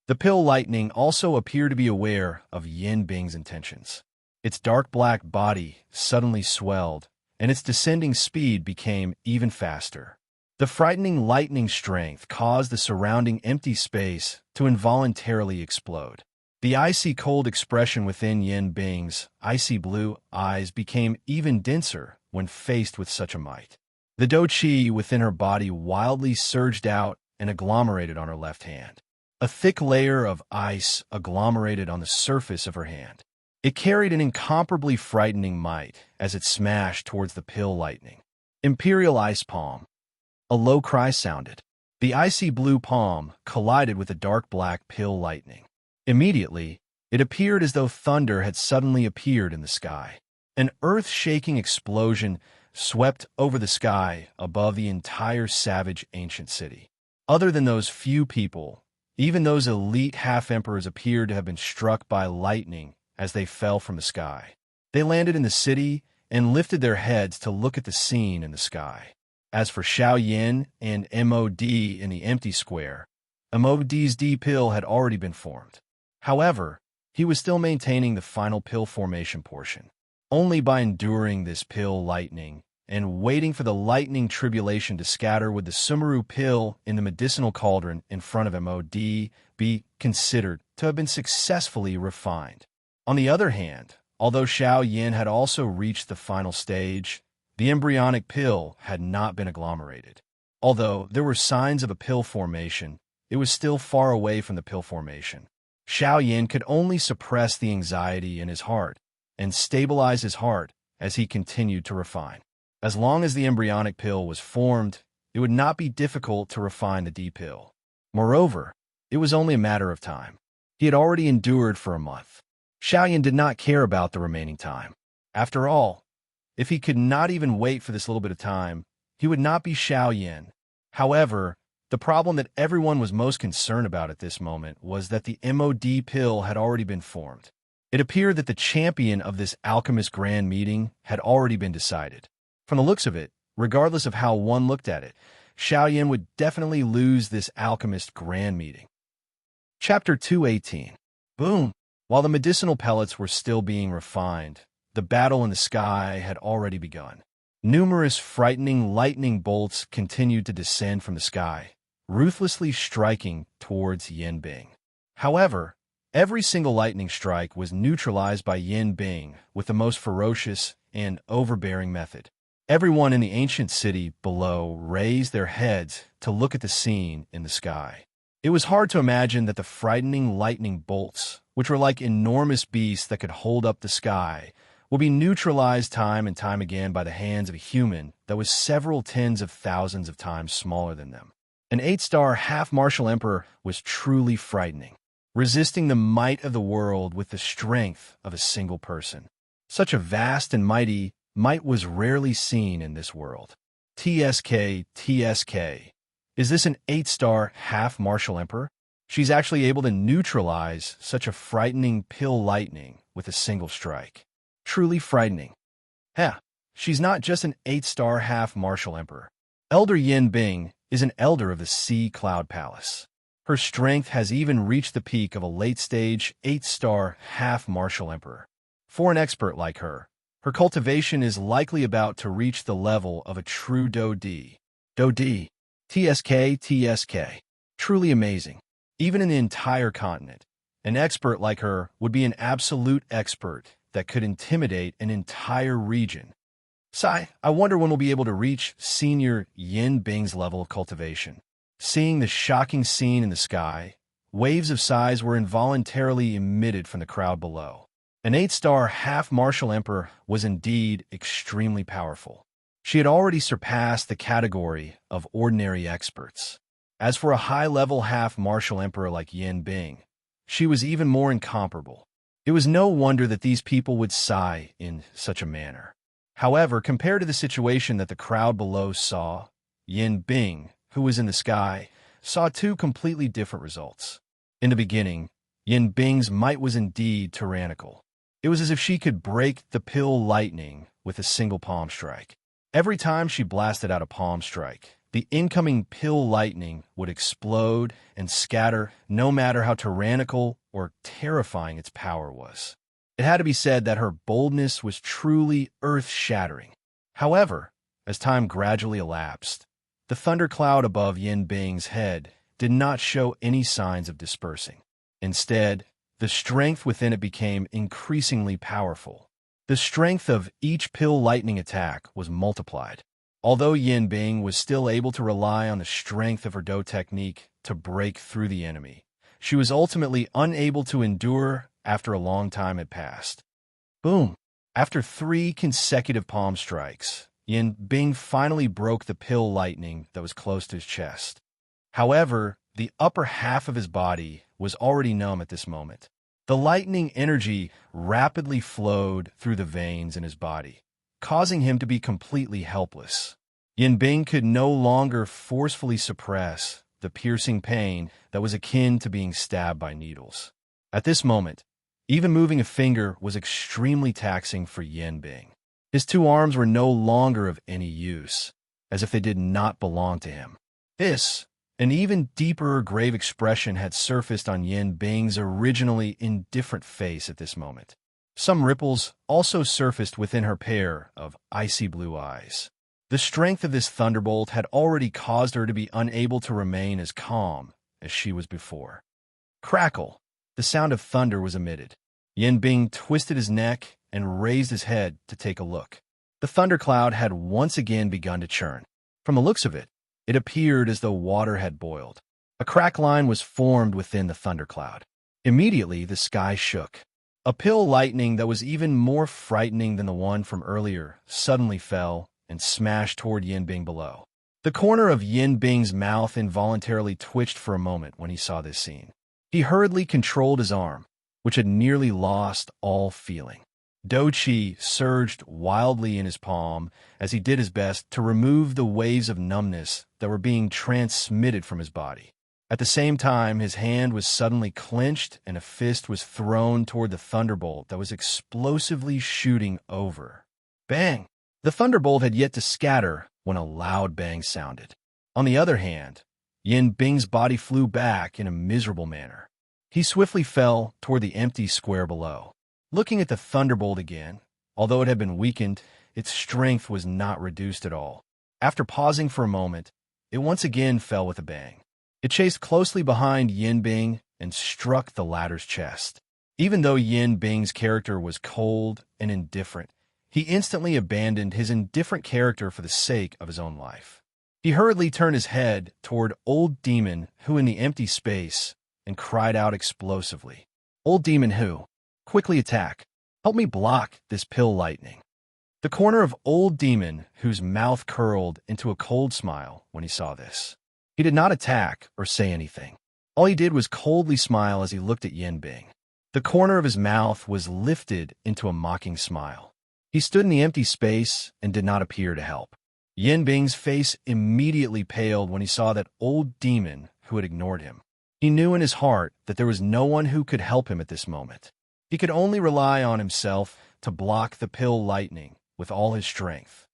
Speaker 1: The pill lightning also appeared to be aware of Yin Bing's intentions. Its dark black body suddenly swelled, and its descending speed became even faster. The frightening lightning strength caused the surrounding empty space to involuntarily explode. The icy cold expression within Yin Bing's icy blue eyes became even denser when faced with such a might. The do qi within her body wildly surged out and agglomerated on her left hand. A thick layer of ice agglomerated on the surface of her hand. It carried an incomparably frightening might as it smashed towards the pill lightning. Imperial Ice Palm. A low cry sounded. The icy blue palm collided with the dark black pill lightning. Immediately, it appeared as though thunder had suddenly appeared in the sky. An earth-shaking explosion swept over the sky above the entire savage ancient city. Other than those few people, even those elite half-emperors appeared to have been struck by lightning as they fell from the sky. They landed in the city and lifted their heads to look at the scene in the sky. As for Xiao Yin and MOD in the empty square, MOD's D pill had already been formed. However, he was still maintaining the final pill formation portion. Only by enduring this pill lightning and waiting for the lightning tribulation to scatter would the Sumeru pill in the medicinal cauldron in front of MOD be considered to have been successfully refined. On the other hand, although Xiao Yin had also reached the final stage, the embryonic pill had not been agglomerated. Although there were signs of a pill formation, it was still far away from the pill formation. Xiao Yin could only suppress the anxiety in his heart and stabilize his heart as he continued to refine. As long as the embryonic pill was formed, it would not be difficult to refine the D pill. Moreover, it was only a matter of time. He had already endured for a month. Xiao Yin did not care about the remaining time. After all, if he could not even wait for this little bit of time, he would not be Xiao Yin. However, the problem that everyone was most concerned about at this moment was that the MOD pill had already been formed. It appeared that the champion of this alchemist grand meeting had already been decided. From the looks of it, regardless of how one looked at it, Xiao Yin would definitely lose this alchemist grand meeting. Chapter 218. Boom! While the medicinal pellets were still being refined, the battle in the sky had already begun. Numerous frightening lightning bolts continued to descend from the sky, ruthlessly striking towards Yin Bing. However, every single lightning strike was neutralized by Yin Bing with the most ferocious and overbearing method. Everyone in the ancient city below raised their heads to look at the scene in the sky. It was hard to imagine that the frightening lightning bolts, which were like enormous beasts that could hold up the sky, will be neutralized time and time again by the hands of a human that was several tens of thousands of times smaller than them. An 8-star half-martial emperor was truly frightening, resisting the might of the world with the strength of a single person. Such a vast and mighty might was rarely seen in this world. TSK. Is this an 8-star half-martial emperor? She's actually able to neutralize such a frightening pill lightning with a single strike. Truly frightening. She's not just an 8-star half-martial emperor. Elder Yin Bing is an elder of the Sea Cloud Palace. Her strength has even reached the peak of a late-stage 8-star half-martial emperor. For an expert like her, her cultivation is likely about to reach the level of a true Do D. TSK. Truly amazing. Even in the entire continent, an expert like her would be an absolute expert that could intimidate an entire region. I wonder when we'll be able to reach Senior Yin Bing's level of cultivation. Seeing the shocking scene in the sky, waves of sighs were involuntarily emitted from the crowd below. An 8-star half-martial emperor was indeed extremely powerful. She had already surpassed the category of ordinary experts. As for a high-level half-martial emperor like Yin Bing, she was even more incomparable. It was no wonder that these people would sigh in such a manner. However, compared to the situation that the crowd below saw, Yin Bing, who was in the sky, saw two completely different results. In the beginning, Yin Bing's might was indeed tyrannical. It was as if she could break the pill lightning with a single palm strike. Every time she blasted out a palm strike, the incoming pill lightning would explode and scatter, no matter how tyrannical or terrifying its power was. It had to be said that her boldness was truly earth-shattering. However, as time gradually elapsed, the thundercloud above Yin Bing's head did not show any signs of dispersing. Instead, the strength within it became increasingly powerful. The strength of each pill lightning attack was multiplied. Although Yin Bing was still able to rely on the strength of her Do technique to break through the enemy, she was ultimately unable to endure after a long time had passed. Boom! After 3 consecutive palm strikes, Yin Bing finally broke the pill lightning that was close to his chest. However, the upper half of his body was already numb at this moment. The lightning energy rapidly flowed through the veins in his body, causing him to be completely helpless. Yin Bing could no longer forcefully suppress the piercing pain that was akin to being stabbed by needles. At this moment, even moving a finger was extremely taxing for Yin Bing. His 2 arms were no longer of any use, as if they did not belong to him. An even deeper grave expression had surfaced on Yin Bing's originally indifferent face at this moment. Some ripples also surfaced within her pair of icy blue eyes. The strength of this thunderbolt had already caused her to be unable to remain as calm as she was before. Crackle! The sound of thunder was emitted. Yin Bing twisted his neck and raised his head to take a look. The thundercloud had once again begun to churn. From the looks of it, it appeared as though water had boiled. A crack line was formed within the thundercloud. Immediately, the sky shook. A pill lightning that was even more frightening than the one from earlier suddenly fell and smashed toward Yin Bing below. The corner of Yin Bing's mouth involuntarily twitched for a moment when he saw this scene. He hurriedly controlled his arm, which had nearly lost all feeling. Do Chi surged wildly in his palm as he did his best to remove the waves of numbness that were being transmitted from his body. At the same time, his hand was suddenly clenched and a fist was thrown toward the thunderbolt that was explosively shooting over. Bang! The thunderbolt had yet to scatter when a loud bang sounded. On the other hand, Yin Bing's body flew back in a miserable manner. He swiftly fell toward the empty square below. Looking at the thunderbolt again, although it had been weakened, its strength was not reduced at all. After pausing for a moment, it once again fell with a bang. It chased closely behind Yin Bing and struck the latter's chest. Even though Yin Bing's character was cold and indifferent, he instantly abandoned his indifferent character for the sake of his own life. He hurriedly turned his head toward Old Demon Who in the empty space and cried out explosively, "Old Demon Who, quickly attack. Help me block this pill lightning." The corner of Old Demon Whose mouth curled into a cold smile when he saw this. He did not attack or say anything. All he did was coldly smile as he looked at Yin Bing. The corner of his mouth was lifted into a mocking smile. He stood in the empty space and did not appear to help. Yin Bing's face immediately paled when he saw that Old Demon Who had ignored him. He knew in his heart that there was no one who could help him at this moment. He could only rely on himself to block the pill lightning with all his strength.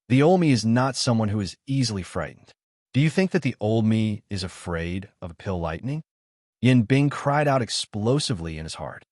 Speaker 1: The old me is not someone who is easily frightened. Do you think that the old me is afraid of a pill lightning? Yin Bing cried out explosively in his heart.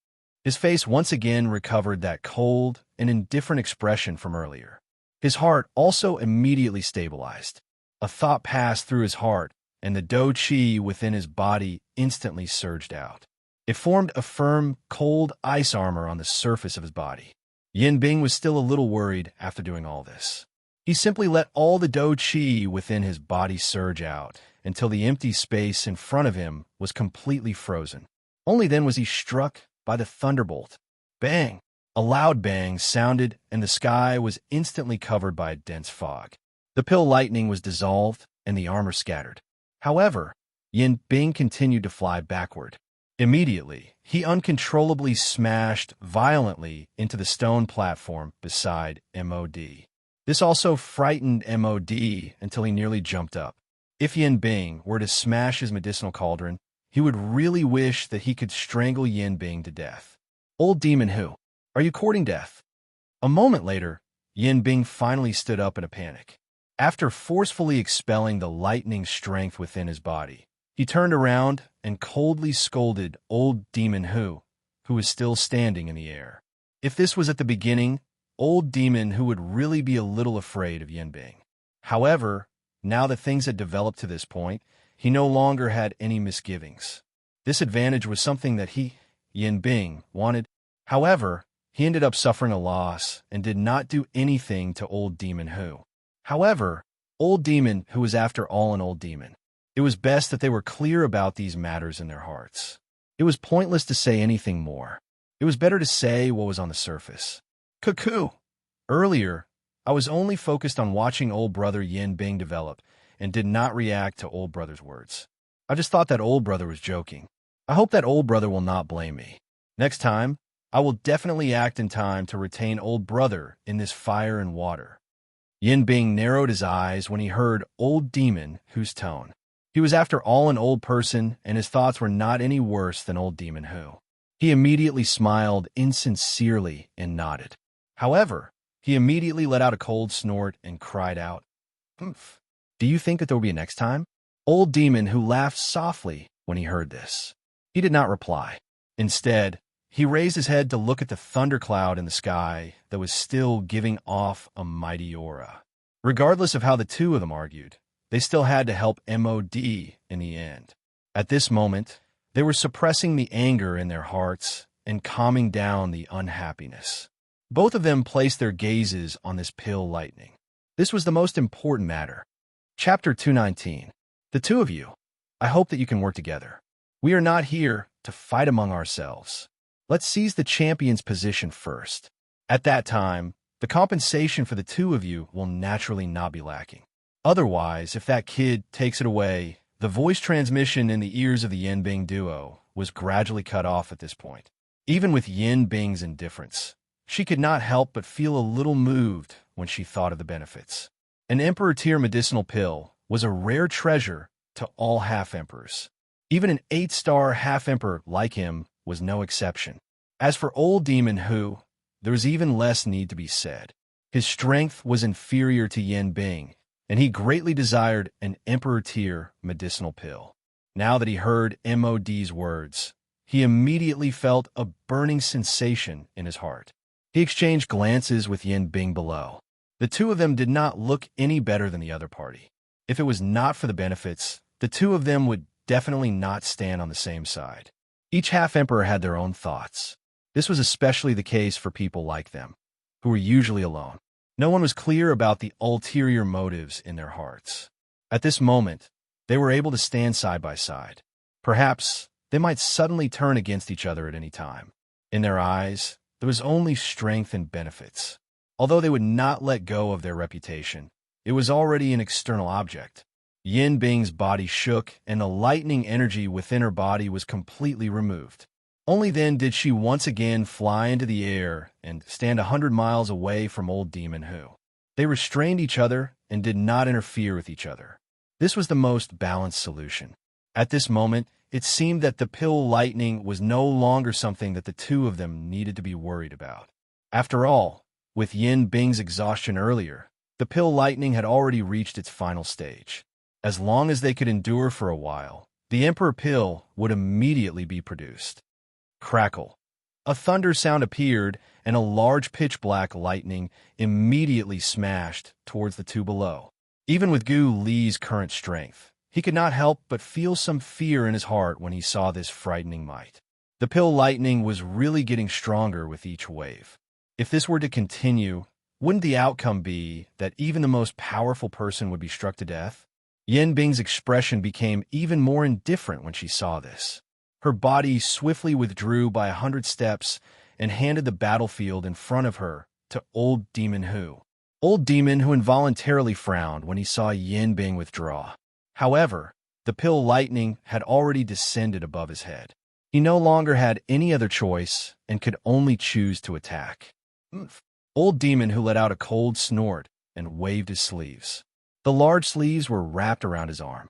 Speaker 1: His face once again recovered that cold and indifferent expression from earlier. His heart also immediately stabilized. A thought passed through his heart, and the Do Chi within his body instantly surged out. It formed a firm, cold ice armor on the surface of his body. Yin Bing was still a little worried after doing all this. He simply let all the Do Chi within his body surge out until the empty space in front of him was completely frozen. Only then was he struck by the thunderbolt. Bang! A loud bang sounded, and the sky was instantly covered by a dense fog. The pill lightning was dissolved, and the armor scattered. However, Yin Bing continued to fly backward. Immediately, he uncontrollably smashed violently into the stone platform beside MOD. This also frightened MOD until he nearly jumped up. If Yin Bing were to smash his medicinal cauldron, he would really wish that he could strangle Yin Bing to death. Old demon who? Are you courting death? A moment later, Yin Bing finally stood up in a panic. After forcefully expelling the lightning strength within his body, he turned around and coldly scolded old demon who was still standing in the air. If this was at the beginning, old demon who would really be a little afraid of Yin Bing. However, now that things had developed to this point, he no longer had any misgivings. This advantage was something that Yin Bing, wanted. However, he ended up suffering a loss and did not do anything to old demon who. However, old demon who was after all an old demon. It was best that they were clear about these matters in their hearts. It was pointless to say anything more. It was better to say what was on the surface. Cuckoo! Earlier, I was only focused on watching old brother Yin Bing develop and did not react to old brother's words. I just thought that old brother was joking. I hope that old brother will not blame me. Next time, I will definitely act in time to retain old brother in this fire and water. Yin Bing narrowed his eyes when he heard old demon whose tone. He was after all an old person, and his thoughts were not any worse than old demon who. He immediately smiled insincerely and nodded. However, he immediately let out a cold snort and cried out, "Humph. Do you think that there will be a next time?" Old demon who laughed softly when he heard this. He did not reply. Instead, he raised his head to look at the thundercloud in the sky that was still giving off a mighty aura. Regardless of how the two of them argued, they still had to help MOD in the end. At this moment, they were suppressing the anger in their hearts and calming down the unhappiness. Both of them placed their gazes on this pill lightning. This was the most important matter. Chapter 219. The two of you. I hope that you can work together. We are not here to fight among ourselves. Let's seize the champion's position first. At that time, the compensation for the two of you will naturally not be lacking. Otherwise, if that kid takes it away, the voice transmission in the ears of the Yin Bing duo was gradually cut off at this point. Even with Yin Bing's indifference, she could not help but feel a little moved when she thought of the benefits. An Emperor-tier medicinal pill was a rare treasure to all half-emperors. Even an 8-star half-emperor like him was no exception. As for old demon who, there was even less need to be said. His strength was inferior to Yin Bing, and he greatly desired an Emperor-tier medicinal pill. Now that he heard MOD's words, he immediately felt a burning sensation in his heart. He exchanged glances with Yin Bing below. The two of them did not look any better than the other party. If it was not for the benefits, the two of them would definitely not stand on the same side. Each half-emperor had their own thoughts. This was especially the case for people like them, who were usually alone. No one was clear about the ulterior motives in their hearts. At this moment, they were able to stand side by side. Perhaps they might suddenly turn against each other at any time. In their eyes, there was only strength and benefits. Although they would not let go of their reputation, it was already an external object. Yin Bing's body shook, and the lightning energy within her body was completely removed. Only then did she once again fly into the air and stand 100 miles away from old demon who. They restrained each other and did not interfere with each other. This was the most balanced solution. At this moment, it seemed that the pill lightning was no longer something that the two of them needed to be worried about. After all, with Yin Bing's exhaustion earlier, the pill lightning had already reached its final stage. As long as they could endure for a while, the Emperor pill would immediately be produced. Crackle. A thunder sound appeared, and a large pitch-black lightning immediately smashed towards the two below. Even with Gu Li's current strength, he could not help but feel some fear in his heart when he saw this frightening might. The pill lightning was really getting stronger with each wave. If this were to continue, wouldn't the outcome be that even the most powerful person would be struck to death? Yin Bing's expression became even more indifferent when she saw this. Her body swiftly withdrew by 100 steps and handed the battlefield in front of her to old demon who. Old demon who involuntarily frowned when he saw Yin Bing withdraw. However, the pill lightning had already descended above his head. He no longer had any other choice and could only choose to attack. "Oomph." Old Demon who let out a cold snort and waved his sleeves. The large sleeves were wrapped around his arm.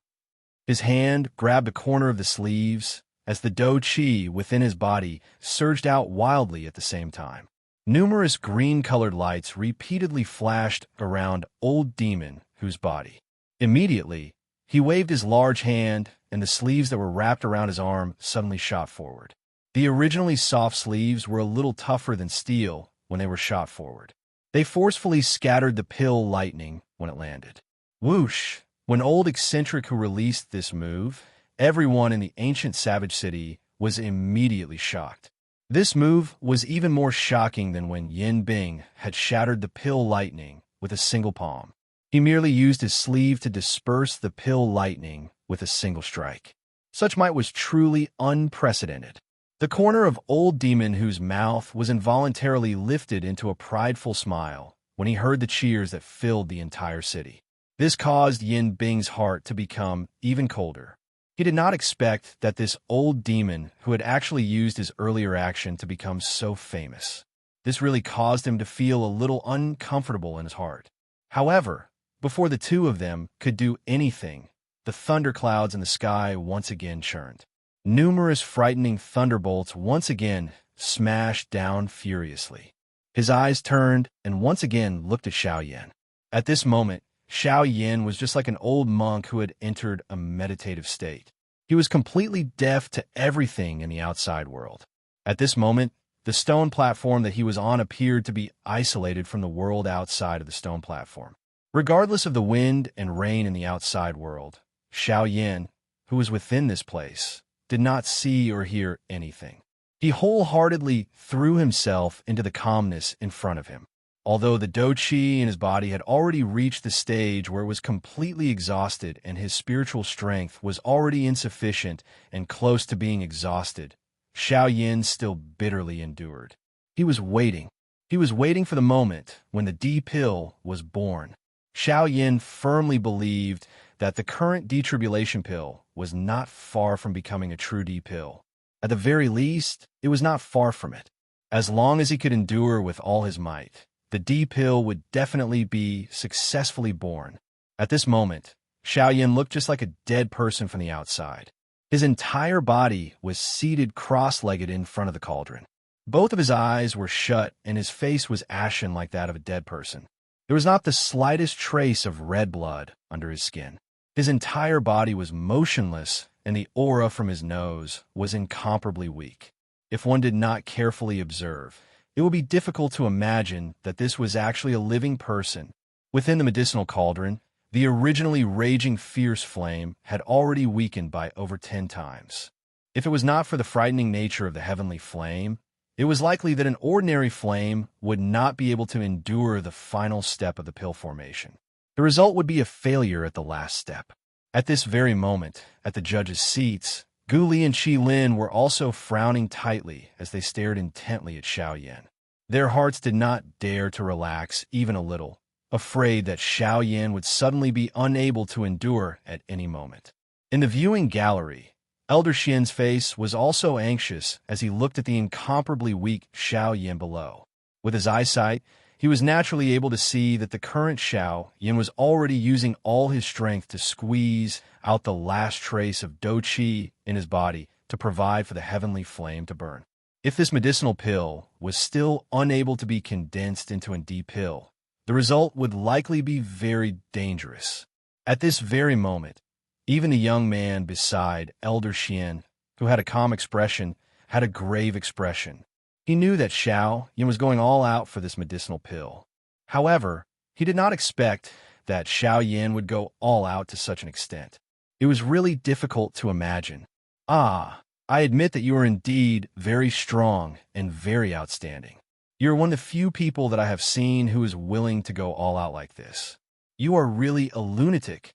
Speaker 1: His hand grabbed a corner of the sleeves as the Do Chi within his body surged out wildly at the same time. Numerous green-colored lights repeatedly flashed around Old Demon whose body. Immediately, he waved his large hand, and the sleeves that were wrapped around his arm suddenly shot forward. The originally soft sleeves were a little tougher than steel when they were shot forward. They forcefully scattered the pill lightning when it landed. Whoosh! When Old Eccentric who released this move, everyone in the ancient savage city was immediately shocked. This move was even more shocking than when Yin Bing had shattered the pill lightning with a single palm. He merely used his sleeve to disperse the pill lightning with a single strike. Such might was truly unprecedented. The corner of Old Demon whose mouth was involuntarily lifted into a prideful smile when he heard the cheers that filled the entire city. This caused Yin Bing's heart to become even colder. He did not expect that this Old Demon who had actually used his earlier action to become so famous. This really caused him to feel a little uncomfortable in his heart. However, before the two of them could do anything, the thunderclouds in the sky once again churned. Numerous frightening thunderbolts once again smashed down furiously. His eyes turned and once again looked at Xiao Yan. At this moment, Xiao Yan was just like an old monk who had entered a meditative state. He was completely deaf to everything in the outside world. At this moment, the stone platform that he was on appeared to be isolated from the world outside of the stone platform. Regardless of the wind and rain in the outside world, Xiao Yan, who was within this place, did not see or hear anything. He wholeheartedly threw himself into the calmness in front of him. Although the Do Chi in his body had already reached the stage where it was completely exhausted and his spiritual strength was already insufficient and close to being exhausted, Xiao Yan still bitterly endured. He was waiting. He was waiting for the moment when the D-pill was born. Xiao Yan firmly believed that the current detribulation pill was not far from becoming a true D-pill. At the very least, it was not far from it. As long as he could endure with all his might, the D-pill would definitely be successfully born. At this moment, Xiao Yan looked just like a dead person from the outside. His entire body was seated cross-legged in front of the cauldron. Both of his eyes were shut and his face was ashen like that of a dead person. There was not the slightest trace of red blood under his skin. His entire body was motionless and the aura from his nose was incomparably weak. If one did not carefully observe, it would be difficult to imagine that this was actually a living person. Within the medicinal cauldron, the originally raging fierce flame had already weakened by over 10 times. If it was not for the frightening nature of the heavenly flame, it was likely that an ordinary flame would not be able to endure the final step of the pill formation. The result would be a failure at the last step. At this very moment, at the judges' seats, Gu Li and Qi Lin were also frowning tightly as they stared intently at Xiao Yan. Their hearts did not dare to relax even a little, afraid that Xiao Yan would suddenly be unable to endure at any moment. In the viewing gallery, Elder Xian's face was also anxious as he looked at the incomparably weak Xiao Yan below. With his eyesight, he was naturally able to see that the current Xiao Yan was already using all his strength to squeeze out the last trace of Do Chi in his body to provide for the heavenly flame to burn. If this medicinal pill was still unable to be condensed into a D-pill, the result would likely be very dangerous. At this very moment, even the young man beside Elder Xian, who had a calm expression, had a grave expression. He knew that Xiao Yan was going all out for this medicinal pill. However, he did not expect that Xiao Yan would go all out to such an extent. It was really difficult to imagine. "Ah, I admit that you are indeed very strong and very outstanding. You are one of the few people that I have seen who is willing to go all out like this. You are really a lunatic."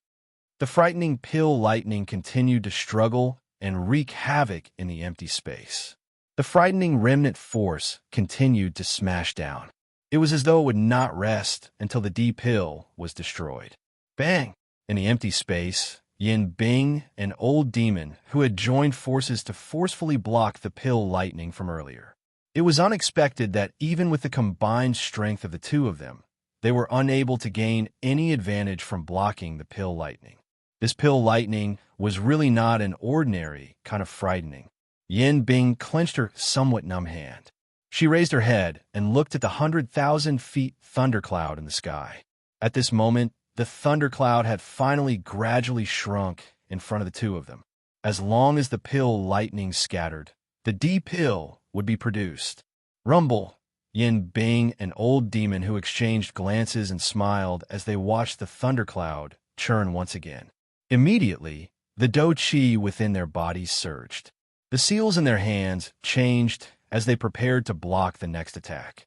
Speaker 1: The frightening pill lightning continued to struggle and wreak havoc in the empty space. The frightening remnant force continued to smash down. It was as though it would not rest until the D-pill was destroyed. Bang! In the empty space, Yin Bing, an old demon who had joined forces to forcefully block the pill lightning from earlier. It was unexpected that even with the combined strength of the two of them, they were unable to gain any advantage from blocking the pill lightning. This pill lightning was really not an ordinary kind of frightening. Yin Bing clenched her somewhat numb hand. She raised her head and looked at the 100,000 feet thundercloud in the sky. At this moment, the thundercloud had finally gradually shrunk in front of the two of them. As long as the pill lightning scattered, the D-pill would be produced. Rumble! Yin Bing, an old demon who exchanged glances and smiled as they watched the thundercloud churn once again. Immediately, the Do Chi within their bodies surged. The seals in their hands changed as they prepared to block the next attack.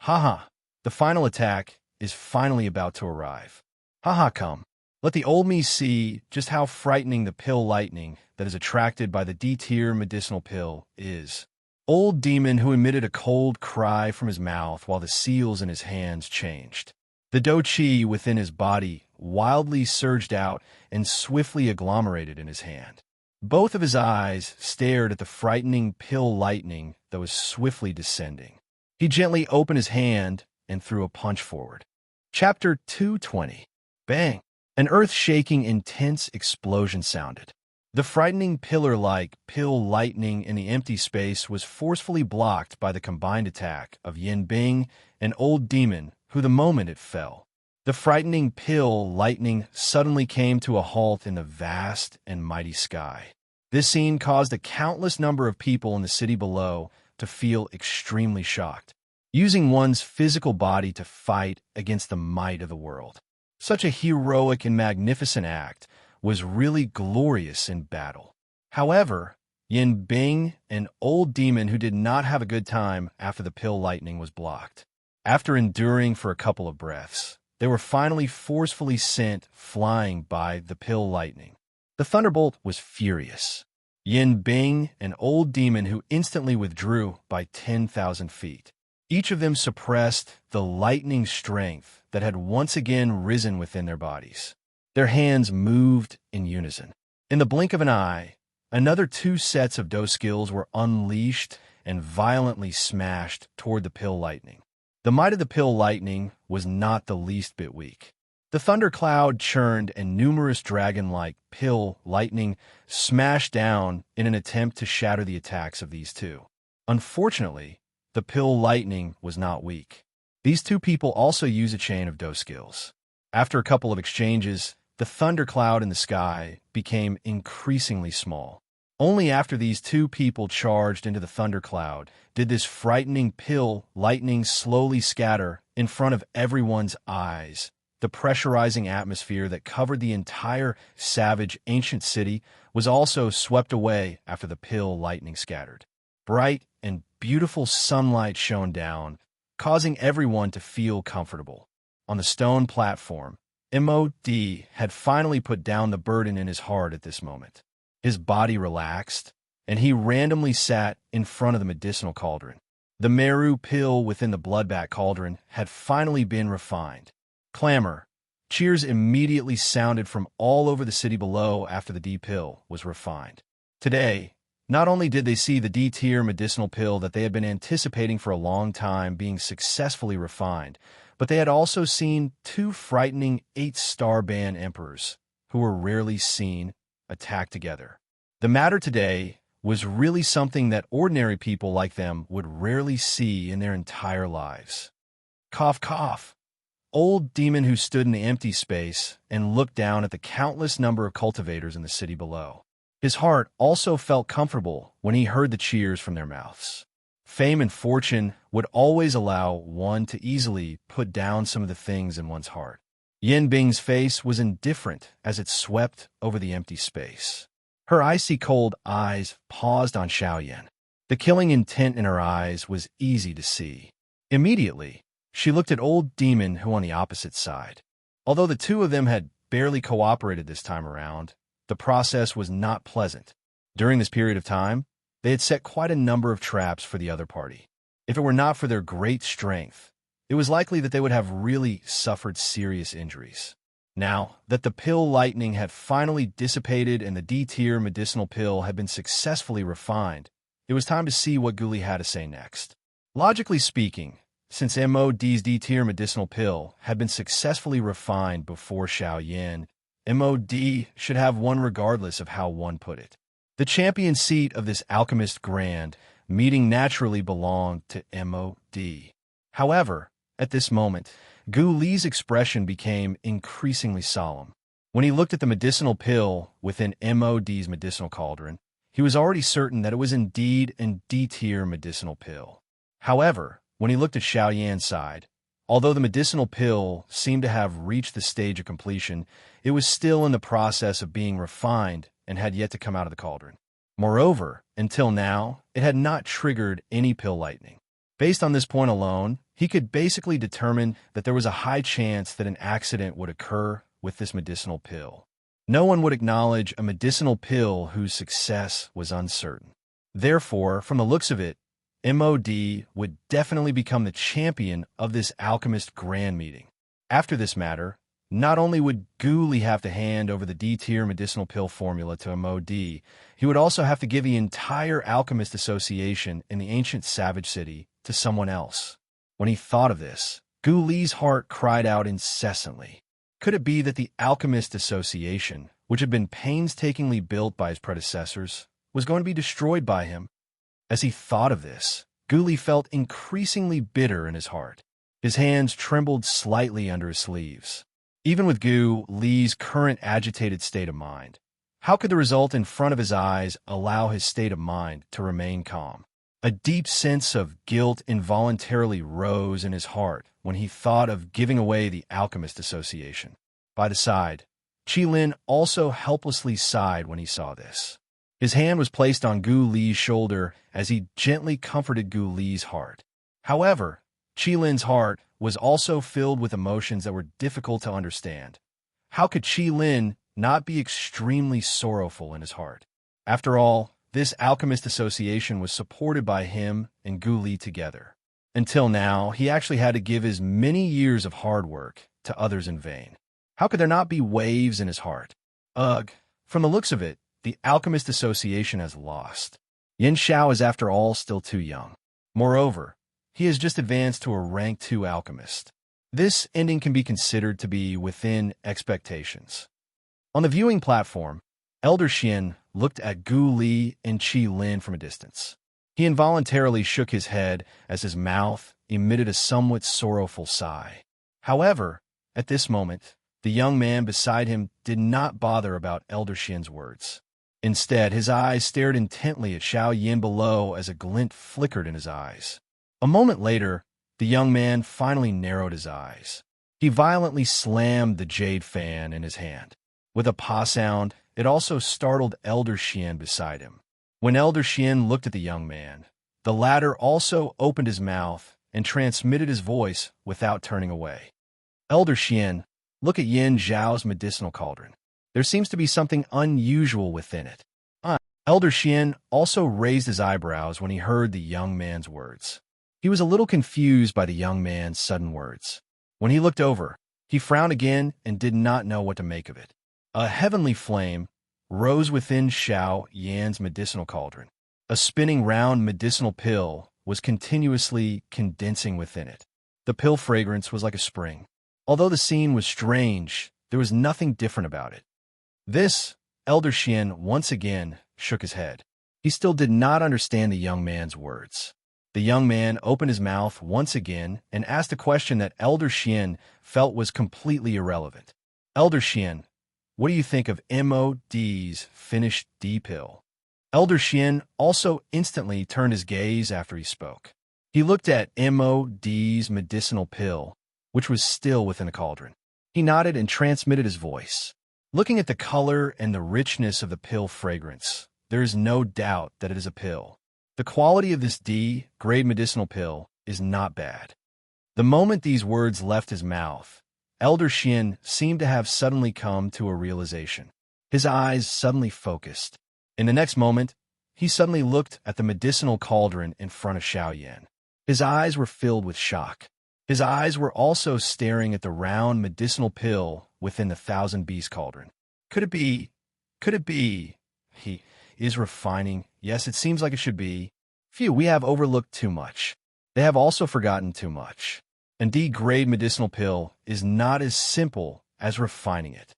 Speaker 1: Haha, the final attack is finally about to arrive. Haha, come. Let the old me see just how frightening the pill lightning that is attracted by the D-tier medicinal pill is. Old demon who emitted a cold cry from his mouth while the seals in his hands changed. The Do Chi within his body wildly surged out and swiftly agglomerated in his hand. Both of his eyes stared at the frightening pill lightning that was swiftly descending. He gently opened his hand and threw a punch forward. Chapter 220. Bang! An earth-shaking, intense explosion sounded. The frightening pillar-like pill lightning in the empty space was forcefully blocked by the combined attack of Yin Bing, an old demon who the moment it fell. The frightening pill lightning suddenly came to a halt in the vast and mighty sky. This scene caused a countless number of people in the city below to feel extremely shocked, using one's physical body to fight against the might of the world. Such a heroic and magnificent act was really glorious in battle. However, Yin Bing, an old demon who did not have a good time after the pill lightning was blocked. After enduring for a couple of breaths, they were finally forcefully sent flying by the pill lightning. The thunderbolt was furious. Yin Bing, an old demon who instantly withdrew by 10,000 feet. Each of them suppressed the lightning strength that had once again risen within their bodies. Their hands moved in unison. In the blink of an eye, another two sets of Do skills were unleashed and violently smashed toward the pill lightning. The might of the pill lightning was not the least bit weak. The thundercloud churned and numerous dragon-like pill lightning smashed down in an attempt to shatter the attacks of these two. Unfortunately, the pill lightning was not weak. These two people also use a chain of Do skills. After a couple of exchanges, the thundercloud in the sky became increasingly small. Only after these two people charged into the thundercloud did this frightening pill lightning slowly scatter in front of everyone's eyes. The pressurizing atmosphere that covered the entire savage ancient city was also swept away after the pill lightning scattered. Bright and beautiful sunlight shone down, causing everyone to feel comfortable. On the stone platform, MOD had finally put down the burden in his heart at this moment. His body relaxed, and he randomly sat in front of the medicinal cauldron. The Meru pill within the bloodbath cauldron had finally been refined. Clamor. Cheers immediately sounded from all over the city below after the D-pill was refined. Today, not only did they see the D-tier medicinal pill that they had been anticipating for a long time being successfully refined, but they had also seen two frightening 8-star band emperors, who were rarely seen, attack together. The matter today was really something that ordinary people like them would rarely see in their entire lives. Cough, cough. Old demon who stood in the empty space and looked down at the countless number of cultivators in the city below. His heart also felt comfortable when he heard the cheers from their mouths. Fame and fortune would always allow one to easily put down some of the things in one's heart. Yin Bing's face was indifferent as it swept over the empty space. Her icy cold eyes paused on Xiaoyan. The killing intent in her eyes was easy to see. Immediately, she looked at old demon who on the opposite side. Although the two of them had barely cooperated this time around, the process was not pleasant. During this period of time, they had set quite a number of traps for the other party. If it were not for their great strength, it was likely that they would have really suffered serious injuries. Now that the pill lightning had finally dissipated and the D-tier medicinal pill had been successfully refined, it was time to see what Guli had to say next. Logically speaking, since MOD's D-tier medicinal pill had been successfully refined before Xiaoyan, MOD should have won regardless of how one put it. The champion seat of this Alchemist Grand meeting naturally belonged to MOD. However, at this moment, Gu Li's expression became increasingly solemn. When he looked at the medicinal pill within MOD's medicinal cauldron, he was already certain that it was indeed a D-tier medicinal pill. However, when he looked at Xiaoyan's side, although the medicinal pill seemed to have reached the stage of completion, it was still in the process of being refined and had yet to come out of the cauldron. Moreover, until now, it had not triggered any pill lightning. Based on this point alone, he could basically determine that there was a high chance that an accident would occur with this medicinal pill. No one would acknowledge a medicinal pill whose success was uncertain. Therefore, from the looks of it, MOD would definitely become the champion of this Alchemist Grand meeting. After this matter, not only would Guli have to hand over the D-tier medicinal pill formula to MOD, he would also have to give the entire Alchemist Association in the ancient Savage City to someone else. When he thought of this, Guli's heart cried out incessantly. Could it be that the Alchemist Association, which had been painstakingly built by his predecessors, was going to be destroyed by him? As he thought of this, Guli felt increasingly bitter in his heart. His hands trembled slightly under his sleeves. Even with Gu Li's current agitated state of mind, how could the result in front of his eyes allow his state of mind to remain calm? A deep sense of guilt involuntarily rose in his heart when he thought of giving away the Alchemist Association. By the side, Qilin also helplessly sighed when he saw this. His hand was placed on Gu Li's shoulder as he gently comforted Gu Li's heart. However, Qilin's heart was also filled with emotions that were difficult to understand. How could Qilin not be extremely sorrowful in his heart? After all, this Alchemist Association was supported by him and Gu Li together. Until now, he actually had to give his many years of hard work to others in vain. How could there not be waves in his heart? Ugh, from the looks of it, the Alchemist Association has lost. Yin Xiao is after all still too young. Moreover, he has just advanced to a rank 2 alchemist. This ending can be considered to be within expectations. On the viewing platform, Elder Xian looked at Gu Li and Qilin from a distance. He involuntarily shook his head as his mouth emitted a somewhat sorrowful sigh. However, at this moment, the young man beside him did not bother about Elder Xian's words. Instead, his eyes stared intently at Xiaoyan below as a glint flickered in his eyes. A moment later, the young man finally narrowed his eyes. He violently slammed the jade fan in his hand. With a pa sound, it also startled Elder Xian beside him. When Elder Xian looked at the young man, the latter also opened his mouth and transmitted his voice without turning away. Elder Xian, look at Yin Zhao's medicinal cauldron. There seems to be something unusual within it. Elder Xian also raised his eyebrows when he heard the young man's words. He was a little confused by the young man's sudden words. When he looked over, he frowned again and did not know what to make of it. A heavenly flame rose within Xiao Yan's medicinal cauldron. A spinning round medicinal pill was continuously condensing within it. The pill fragrance was like a spring. Although the scene was strange, there was nothing different about it. This, Elder Xian once again shook his head. He still did not understand the young man's words. The young man opened his mouth once again and asked a question that Elder Xian felt was completely irrelevant. Elder Xian, what do you think of MOD's finished D-pill? Elder Xian also instantly turned his gaze after he spoke. He looked at MOD's medicinal pill, which was still within the cauldron. He nodded and transmitted his voice. Looking at the color and the richness of the pill fragrance, there is no doubt that it is a pill. The quality of this D-grade medicinal pill is not bad. The moment these words left his mouth, Elder Xian seemed to have suddenly come to a realization. His eyes suddenly focused. In the next moment, he suddenly looked at the medicinal cauldron in front of Xiaoyan. His eyes were filled with shock. His eyes were also staring at the round medicinal pill within the thousand beast cauldron. Could it be? Could it be? He is refining. Yes, it seems like it should be. Phew, we have overlooked too much. They have also forgotten too much. And D-grade medicinal pill is not as simple as refining it.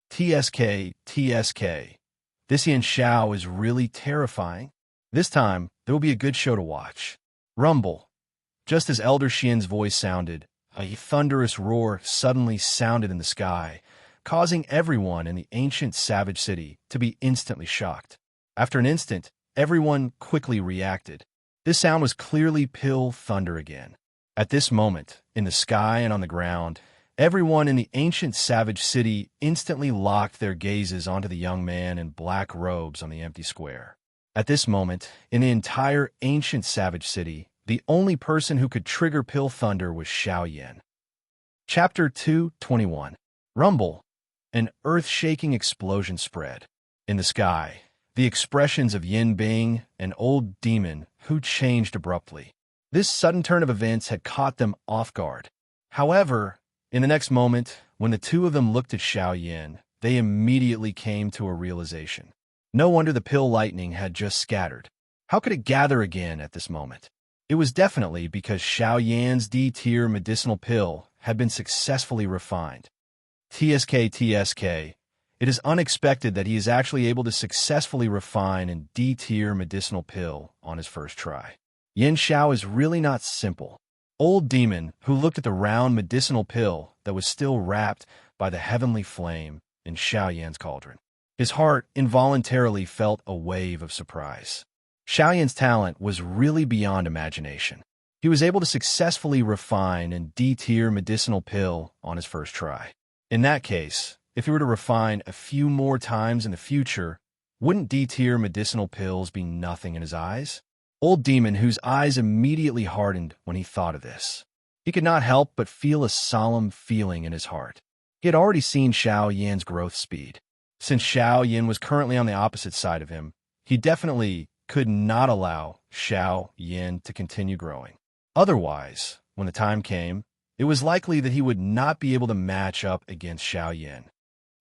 Speaker 1: TSK. This Yan Shao is really terrifying. This time, there will be a good show to watch. Rumble. Just as Elder Xian's voice sounded, a thunderous roar suddenly sounded in the sky, causing everyone in the ancient savage city to be instantly shocked. After an instant, everyone quickly reacted. This sound was clearly pill thunder again. At this moment, in the sky and on the ground, everyone in the ancient savage city instantly locked their gazes onto the young man in black robes on the empty square. At this moment, in the entire ancient savage city, the only person who could trigger pill thunder was Xiao Yan. Chapter 2:21. Rumble. An earth-shaking explosion spread. In the sky, the expressions of Yin Bing, an old demon, who changed abruptly. This sudden turn of events had caught them off guard. However, in the next moment, when the two of them looked at Xiao Yan, they immediately came to a realization. No wonder the pill lightning had just scattered. How could it gather again at this moment? It was definitely because Xiao Yan's D-tier medicinal pill had been successfully refined. TSK. It is unexpected that he is actually able to successfully refine a D-tier medicinal pill on his first try. Yan Shao is really not simple. Old demon who looked at the round medicinal pill that was still wrapped by the heavenly flame in Xiao Yan's cauldron. His heart involuntarily felt a wave of surprise. Xiao Yan's talent was really beyond imagination. He was able to successfully refine a D-tier medicinal pill on his first try. In that case, if he were to refine a few more times in the future, wouldn't D-tier medicinal pills be nothing in his eyes? Old demon whose eyes immediately hardened when he thought of this. He could not help but feel a solemn feeling in his heart. He had already seen Xiao Yan's growth speed. Since Xiao Yan was currently on the opposite side of him, he definitely could not allow Xiao Yan to continue growing. Otherwise, when the time came, it was likely that he would not be able to match up against Xiao Yan.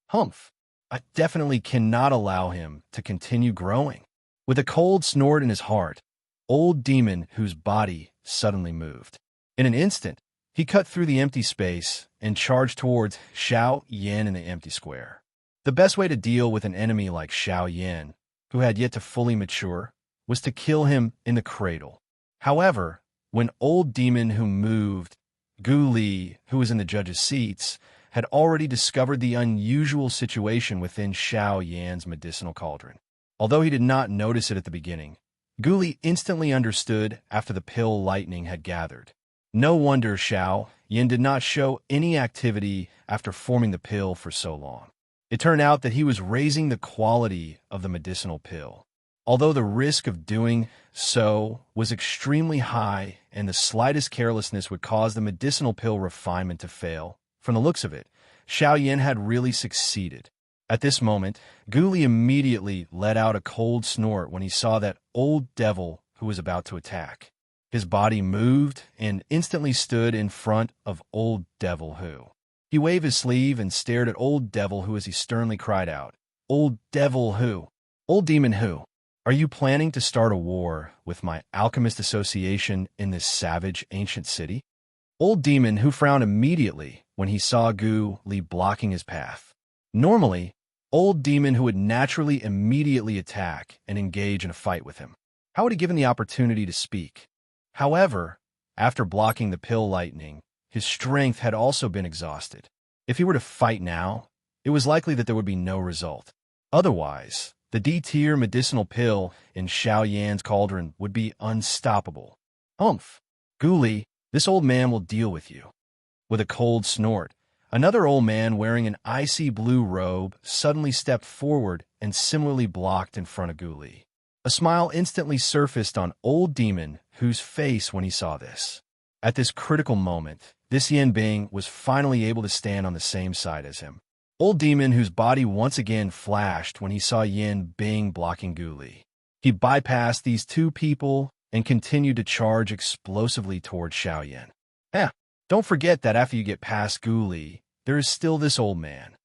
Speaker 1: Humph! I definitely cannot allow him to continue growing. With a cold snort in his heart, old demon whose body suddenly moved. In an instant, he cut through the empty space and charged towards Xiao Yan in the empty square. The best way to deal with an enemy like Xiao Yan, who had yet to fully mature, was to kill him in the cradle. However, when old demon who moved, Gu Li, who was in the judges' seats, had already discovered the unusual situation within Xiao Yan's medicinal cauldron. Although he did not notice it at the beginning, Gu Li instantly understood after the pill lightning had gathered. No wonder Xiao Yan did not show any activity after forming the pill for so long. It turned out that he was raising the quality of the medicinal pill. Although the risk of doing so was extremely high and the slightest carelessness would cause the medicinal pill refinement to fail, from the looks of it, Xiao Yan had really succeeded. At this moment, Gu Li immediately let out a cold snort when he saw that old devil who was about to attack. His body moved and instantly stood in front of old devil who. He waved his sleeve and stared at old devil who as he sternly cried out, "Old devil who? Old demon who? Are you planning to start a war with my alchemist association in this savage ancient city?" Old demon who frowned immediately when he saw Gu Li blocking his path. Normally, old demon who would naturally immediately attack and engage in a fight with him. How would he given the opportunity to speak? However, after blocking the pill lightning, his strength had also been exhausted. If he were to fight now, it was likely that there would be no result. Otherwise, the D-tier medicinal pill in Xiao Yan's cauldron would be unstoppable. Humph! Gu Li, this old man will deal with you. With a cold snort, another old man wearing an icy blue robe suddenly stepped forward and similarly blocked in front of Gu Li. A smile instantly surfaced on old demon whose face when he saw this. At this critical moment, this Yan Bing was finally able to stand on the same side as him. Old demon whose body once again flashed when he saw Yan Bing blocking Gu Li. He bypassed these two people and continued to charge explosively towards Xiao Yan. Don't forget that after you get past Gu Li, there is still this old man.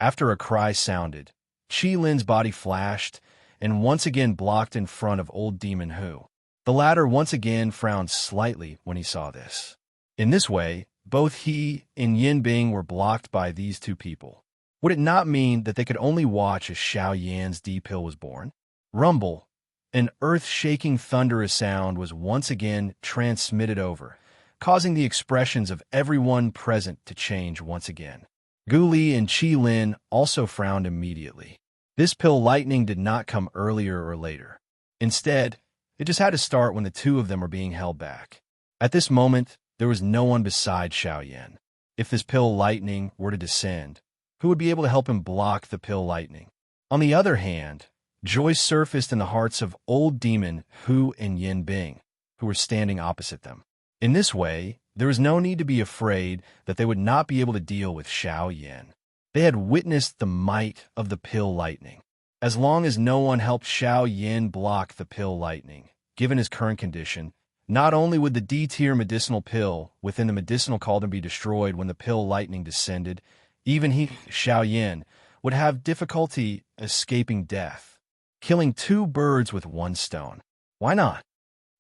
Speaker 1: After a cry sounded, Qi Lin's body flashed and once again blocked in front of old demon Hu. The latter once again frowned slightly when he saw this. In this way, both he and Yin Bing were blocked by these two people. Would it not mean that they could only watch as Xiao Yan's deep hill was born? Rumble, an earth-shaking thunderous sound was once again transmitted over, causing the expressions of everyone present to change once again. Gu Li and Qi Lin also frowned immediately. This pill lightning did not come earlier or later. Instead, it just had to start when the two of them were being held back. At this moment, there was no one beside Xiao Yan. If this pill lightning were to descend, who would be able to help him block the pill lightning? On the other hand, joy surfaced in the hearts of old demon Hu and Yin Bing, who were standing opposite them. In this way, there was no need to be afraid that they would not be able to deal with Xiao Yan. They had witnessed the might of the pill lightning. As long as no one helped Xiao Yan block the pill lightning, given his current condition, not only would the D-tier medicinal pill within the medicinal cauldron be destroyed when the pill lightning descended, even he, Xiao Yan, would have difficulty escaping death, killing two birds with one stone. Why not?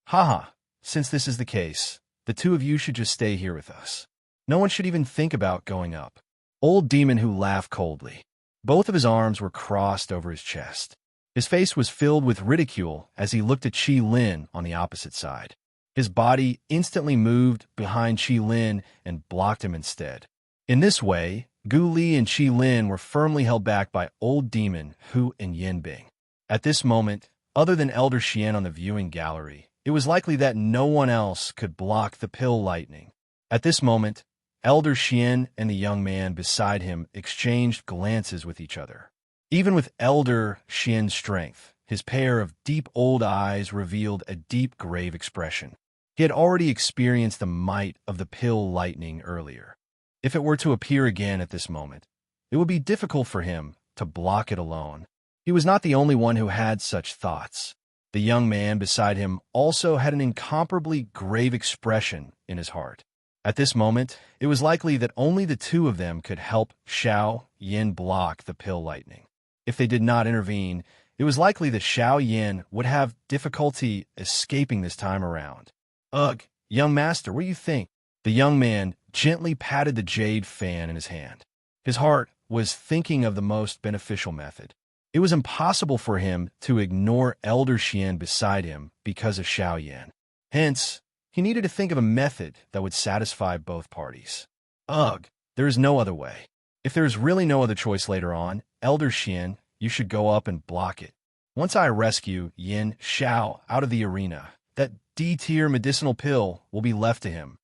Speaker 1: Haha, since this is the case, the two of you should just stay here with us. No one should even think about going up. Old demon Hu laughed coldly. Both of his arms were crossed over his chest. His face was filled with ridicule as he looked at Qi Lin on the opposite side. His body instantly moved behind Qi Lin and blocked him instead. In this way, Gu Li and Qi Lin were firmly held back by old demon Hu and Yin Bing. At this moment, other than Elder Xian on the viewing gallery, it was likely that no one else could block the pill lightning. At this moment, Elder Xian and the young man beside him exchanged glances with each other. Even with Elder Xian's strength, his pair of deep old eyes revealed a deep grave expression. He had already experienced the might of the pill lightning earlier. If it were to appear again at this moment, it would be difficult for him to block it alone. He was not the only one who had such thoughts. The young man beside him also had an incomparably grave expression in his heart. At this moment, it was likely that only the two of them could help Xiao Yan block the pill lightning. If they did not intervene, it was likely that Xiao Yan would have difficulty escaping this time around. Ugh, young master, what do you think? The young man gently patted the jade fan in his hand. His heart was thinking of the most beneficial method. It was impossible for him to ignore Elder Xian beside him because of Xiao Yan. Hence, he needed to think of a method that would satisfy both parties. Ugh, there is no other way. If there is really no other choice later on, Elder Xian, you should go up and block it. Once I rescue Yin Xiao out of the arena, that D-tier medicinal pill will be left to him.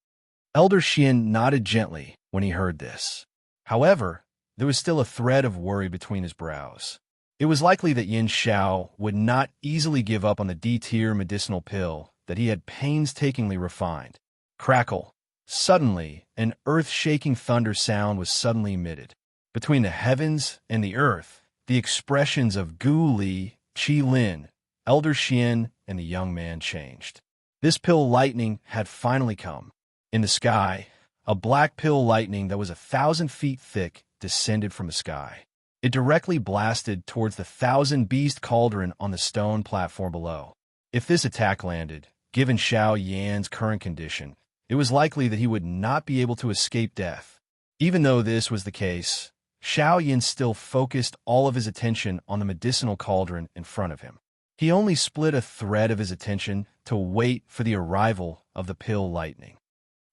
Speaker 1: Elder Xian nodded gently when he heard this. However, there was still a thread of worry between his brows. It was likely that Yin Xiao would not easily give up on the D-tier medicinal pill that he had painstakingly refined. Crackle. Suddenly, an earth-shaking thunder sound was suddenly emitted. Between the heavens and the earth, the expressions of Gu Li, Qi Lin, Elder Xian, and the young man changed. This pill lightning had finally come. In the sky, a black pill lightning that was 1,000 feet thick descended from the sky. It directly blasted towards the 1,000-beast cauldron on the stone platform below. If this attack landed, given Xiao Yan's current condition, it was likely that he would not be able to escape death. Even though this was the case, Xiao Yan still focused all of his attention on the medicinal cauldron in front of him. He only split a thread of his attention to wait for the arrival of the pill lightning.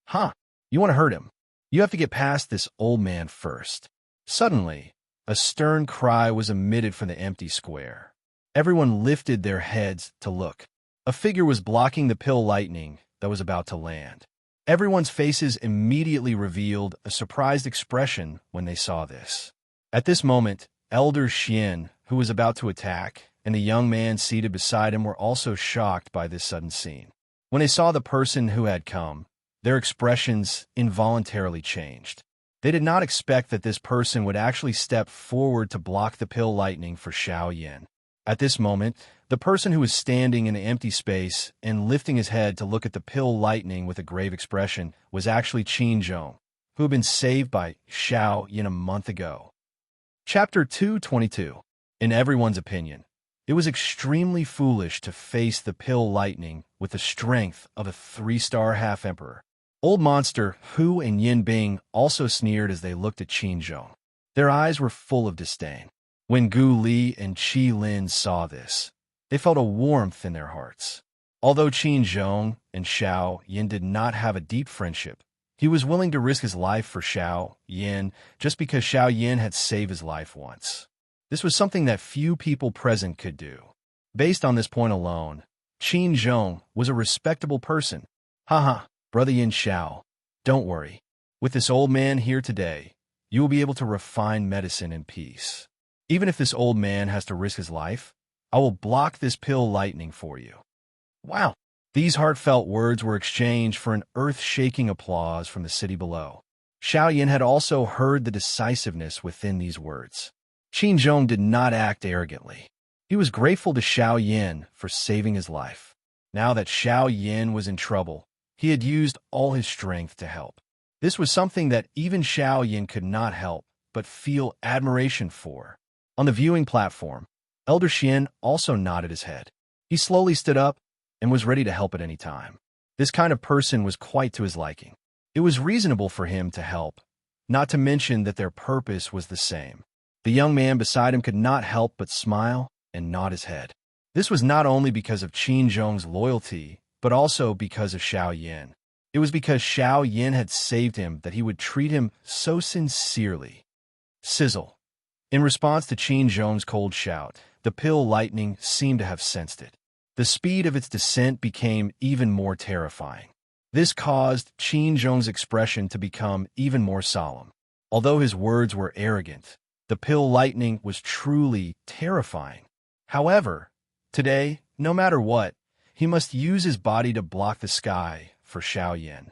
Speaker 1: Huh, you want to hurt him? You have to get past this old man first. Suddenly, a stern cry was emitted from the empty square. Everyone lifted their heads to look. A figure was blocking the pill lightning that was about to land. Everyone's faces immediately revealed a surprised expression when they saw this. At this moment, Elder Xian, who was about to attack, and the young man seated beside him were also shocked by this sudden scene. When they saw the person who had come, their expressions involuntarily changed. They did not expect that this person would actually step forward to block the pill lightning for Xiao Yan. At this moment, the person who was standing in an empty space and lifting his head to look at the pill lightning with a grave expression was actually Qin Zhong, who had been saved by Xiao Yin a month ago. Chapter 222. In everyone's opinion, it was extremely foolish to face the pill lightning with the strength of a 3-star half-emperor. Old Monster Hu and Yin Bing also sneered as they looked at Qin Zhong. Their eyes were full of disdain. When Gu Li and Qi Lin saw this, they felt a warmth in their hearts. Although Qin Zhong and Xiao Yin did not have a deep friendship, he was willing to risk his life for Xiao Yin just because Xiao Yin had saved his life once. This was something that few people present could do. Based on this point alone, Qin Zhong was a respectable person. Haha, brother Yin Xiao, don't worry. With this old man here today, you will be able to refine medicine in peace. Even if this old man has to risk his life, I will block this pill lightning for you. Wow! These heartfelt words were exchanged for an earth-shaking applause from the city below. Xiao Yin had also heard the decisiveness within these words. Qin Zhong did not act arrogantly. He was grateful to Xiao Yin for saving his life. Now that Xiao Yin was in trouble, he had used all his strength to help. This was something that even Xiao Yin could not help but feel admiration for. On the viewing platform, Elder Xian also nodded his head. He slowly stood up and was ready to help at any time. This kind of person was quite to his liking. It was reasonable for him to help, not to mention that their purpose was the same. The young man beside him could not help but smile and nod his head. This was not only because of Qin Zhong's loyalty, but also because of Xiao Yin. It was because Xiao Yin had saved him that he would treat him so sincerely. Sizzle. In response to Qin Zhong's cold shout, the pill lightning seemed to have sensed it. The speed of its descent became even more terrifying. This caused Qin Zhong's expression to become even more solemn. Although his words were arrogant, the pill lightning was truly terrifying. However, today, no matter what, he must use his body to block the sky for Xiao Yin.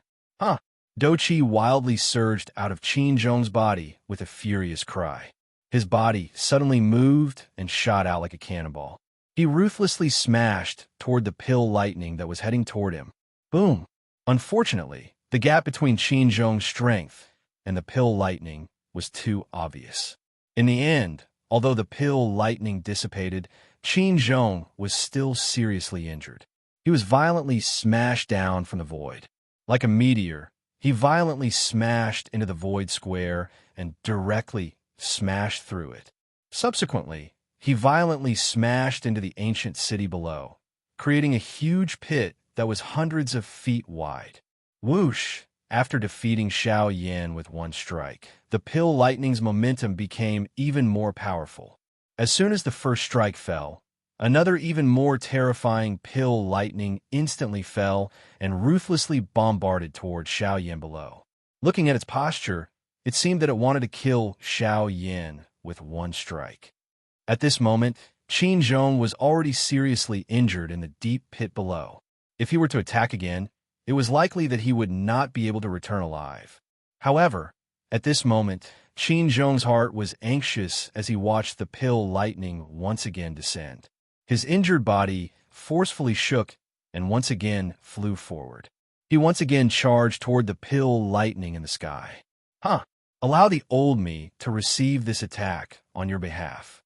Speaker 1: Doqi wildly surged out of Qin Zhong's body with a furious cry. His body suddenly moved and shot out like a cannonball. He ruthlessly smashed toward the pill lightning that was heading toward him. Boom! Unfortunately, the gap between Qin Zhong's strength and the pill lightning was too obvious. In the end, although the pill lightning dissipated, Qin Zhong was still seriously injured. He was violently smashed down from the void. Like a meteor, he violently smashed into the void square and directly smashed through it. Subsequently, he violently smashed into the ancient city below, creating a huge pit that was hundreds of feet wide. Whoosh! After defeating Xiao Yin with one strike, the pill lightning's momentum became even more powerful. As soon as the first strike fell, another even more terrifying pill lightning instantly fell and ruthlessly bombarded toward Xiao Yin below. Looking at its posture, it seemed that it wanted to kill Xiao Yin with one strike. At this moment, Qin Zhong was already seriously injured in the deep pit below. If he were to attack again, it was likely that he would not be able to return alive. However, at this moment, Qin Zhong's heart was anxious as he watched the pill lightning once again descend. His injured body forcefully shook and once again flew forward. He once again charged toward the pill lightning in the sky. Allow the old me to receive this attack on your behalf.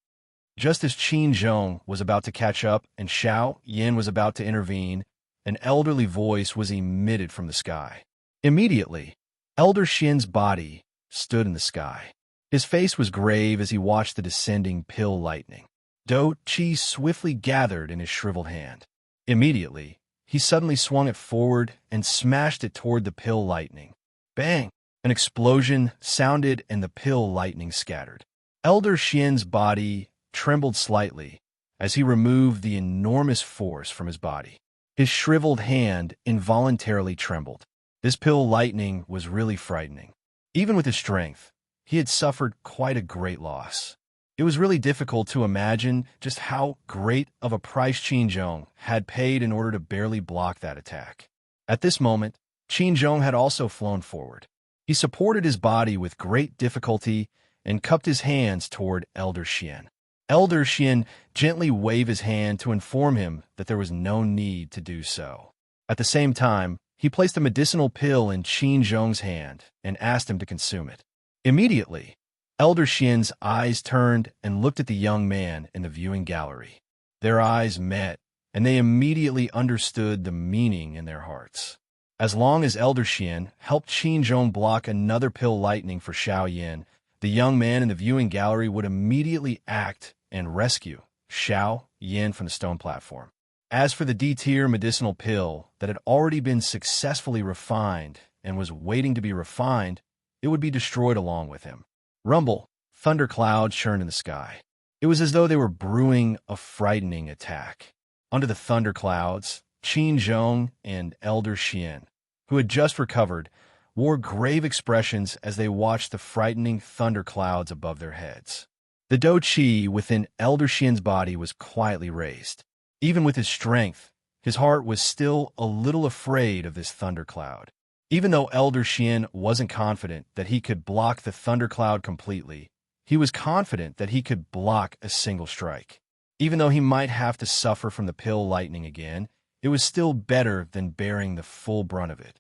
Speaker 1: Just as Qin Zhong was about to catch up and Xiao Yin was about to intervene, an elderly voice was emitted from the sky. Immediately, Elder Xian's body stood in the sky. His face was grave as he watched the descending pill lightning. Do Qi swiftly gathered in his shriveled hand. Immediately, he suddenly swung it forward and smashed it toward the pill lightning. Bang! An explosion sounded and the pill lightning scattered. Elder Xian's body trembled slightly as he removed the enormous force from his body. His shriveled hand involuntarily trembled. This pill lightning was really frightening. Even with his strength, he had suffered quite a great loss. It was really difficult to imagine just how great of a price Qin Zhong had paid in order to barely block that attack. At this moment, Qin Zhong had also flown forward. He supported his body with great difficulty and cupped his hands toward Elder Xian. Elder Xian gently waved his hand to inform him that there was no need to do so. At the same time, he placed a medicinal pill in Qin Zhong's hand and asked him to consume it. Immediately, Elder Xian's eyes turned and looked at the young man in the viewing gallery. Their eyes met, and they immediately understood the meaning in their hearts. As long as Elder Xian helped Qin Zhong block another pill lightning for Xiao Yan, the young man in the viewing gallery would immediately act and rescue Xiao Yan from the stone platform. As for the D-tier medicinal pill that had already been successfully refined and was waiting to be refined, it would be destroyed along with him. Rumble, thunderclouds churned in the sky. It was as though they were brewing a frightening attack. Under the thunderclouds, Qin Zhong and Elder Xian, who had just recovered, wore grave expressions as they watched the frightening thunderclouds above their heads. The Do Qi within Elder Xian's body was quietly raised. Even with his strength, his heart was still a little afraid of this thundercloud. Even though Elder Xian wasn't confident that he could block the thundercloud completely, he was confident that he could block a single strike. Even though he might have to suffer from the pill lightning again, it was still better than bearing the full brunt of it.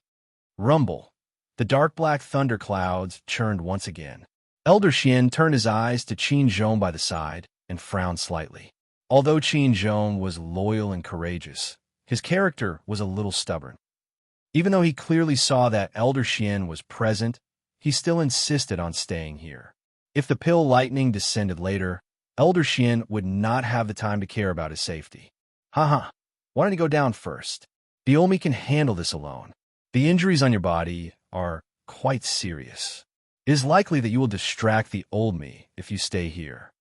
Speaker 1: Rumble. The dark black thunderclouds churned once again. Elder Xian turned his eyes to Qin Zhong by the side and frowned slightly. Although Qin Zhong was loyal and courageous, his character was a little stubborn. Even though he clearly saw that Elder Xian was present, he still insisted on staying here. If the pill lightning descended later, Elder Xian would not have the time to care about his safety. Haha, why don't you go down first? The Olmi can handle this alone. The injuries on your body are quite serious. It is likely that you will distract the Olmi if you stay here.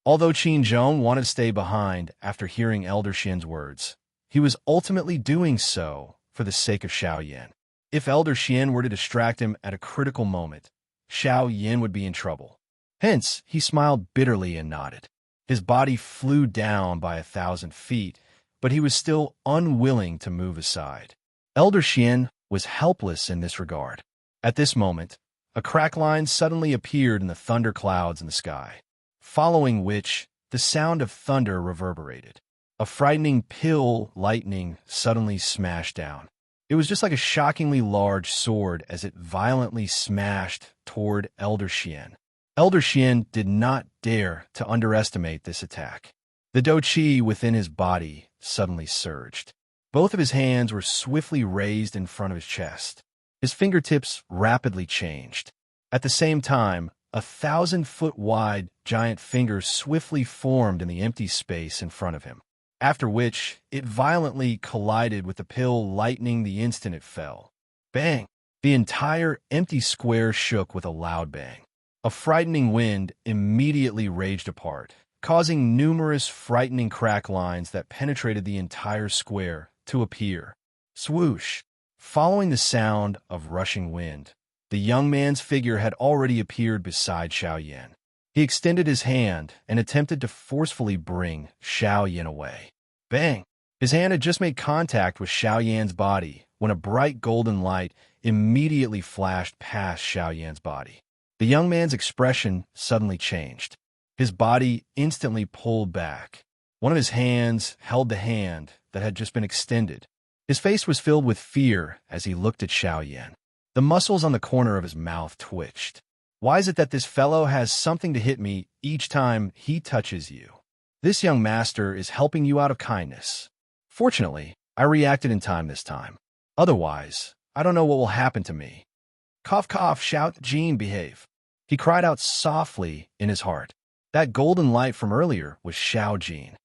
Speaker 1: Although Qin Zhong wanted to stay behind after hearing Elder Xian's words, he was ultimately doing so for the sake of Xiao Yan. If Elder Xian were to distract him at a critical moment, Xiao Yan would be in trouble. Hence, he smiled bitterly and nodded. His body flew down by 1,000 feet, but he was still unwilling to move aside. Elder Xian was helpless in this regard. At this moment, a crack line suddenly appeared in the thunderclouds in the sky, following which the sound of thunder reverberated. A frightening pill lightning suddenly smashed down. It was just like a shockingly large sword as it violently smashed toward Elder Xian. Elder Xian did not dare to underestimate this attack. The Do Qi within his body suddenly surged. Both of his hands were swiftly raised in front of his chest. His fingertips rapidly changed. At the same time, 1,000-foot-wide giant fingers swiftly formed in the empty space in front of him, after which it violently collided with the pill lightning the instant it fell. Bang! The entire empty square shook with a loud bang. A frightening wind immediately raged apart, causing numerous frightening crack lines that penetrated the entire square to appear. Swoosh! Following the sound of rushing wind, the young man's figure had already appeared beside Xiao Yan. He extended his hand and attempted to forcefully bring Xiao Yan away. Bang! His hand had just made contact with Xiao Yan's body when a bright golden light immediately flashed past Xiao Yan's body. The young man's expression suddenly changed. His body instantly pulled back. One of his hands held the hand that had just been extended. His face was filled with fear as he looked at Xiao Yan. The muscles on the corner of his mouth twitched. Why is it that this fellow has something to hit me each time he touches you? This young master is helping you out of kindness. Fortunately, I reacted in time this time. Otherwise, I don't know what will happen to me. Cough, cough, shout, Jean, behave. He cried out softly in his heart. That golden light from earlier was Xiao Jin.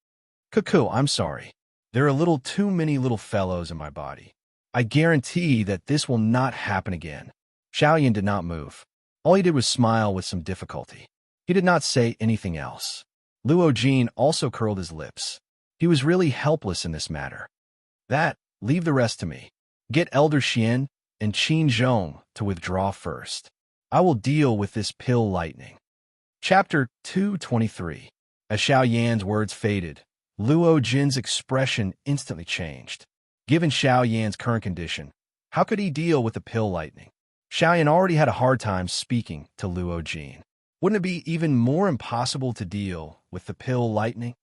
Speaker 1: Cuckoo, I'm sorry. There are a little too many little fellows in my body. I guarantee that this will not happen again. Xiao Yan did not move. All he did was smile with some difficulty. He did not say anything else. Luo Jin also curled his lips. He was really helpless in this matter. Leave the rest to me. Get Elder Xian and Qin Zhong to withdraw first. I will deal with this pill lightning. Chapter 223. As Xiao Yan's words faded, Luo Jin's expression instantly changed. Given Xiao Yan's current condition, how could he deal with the pill lightning? Xiao Yan already had a hard time speaking to Luo Jin. Wouldn't it be even more impossible to deal with the pill lightning?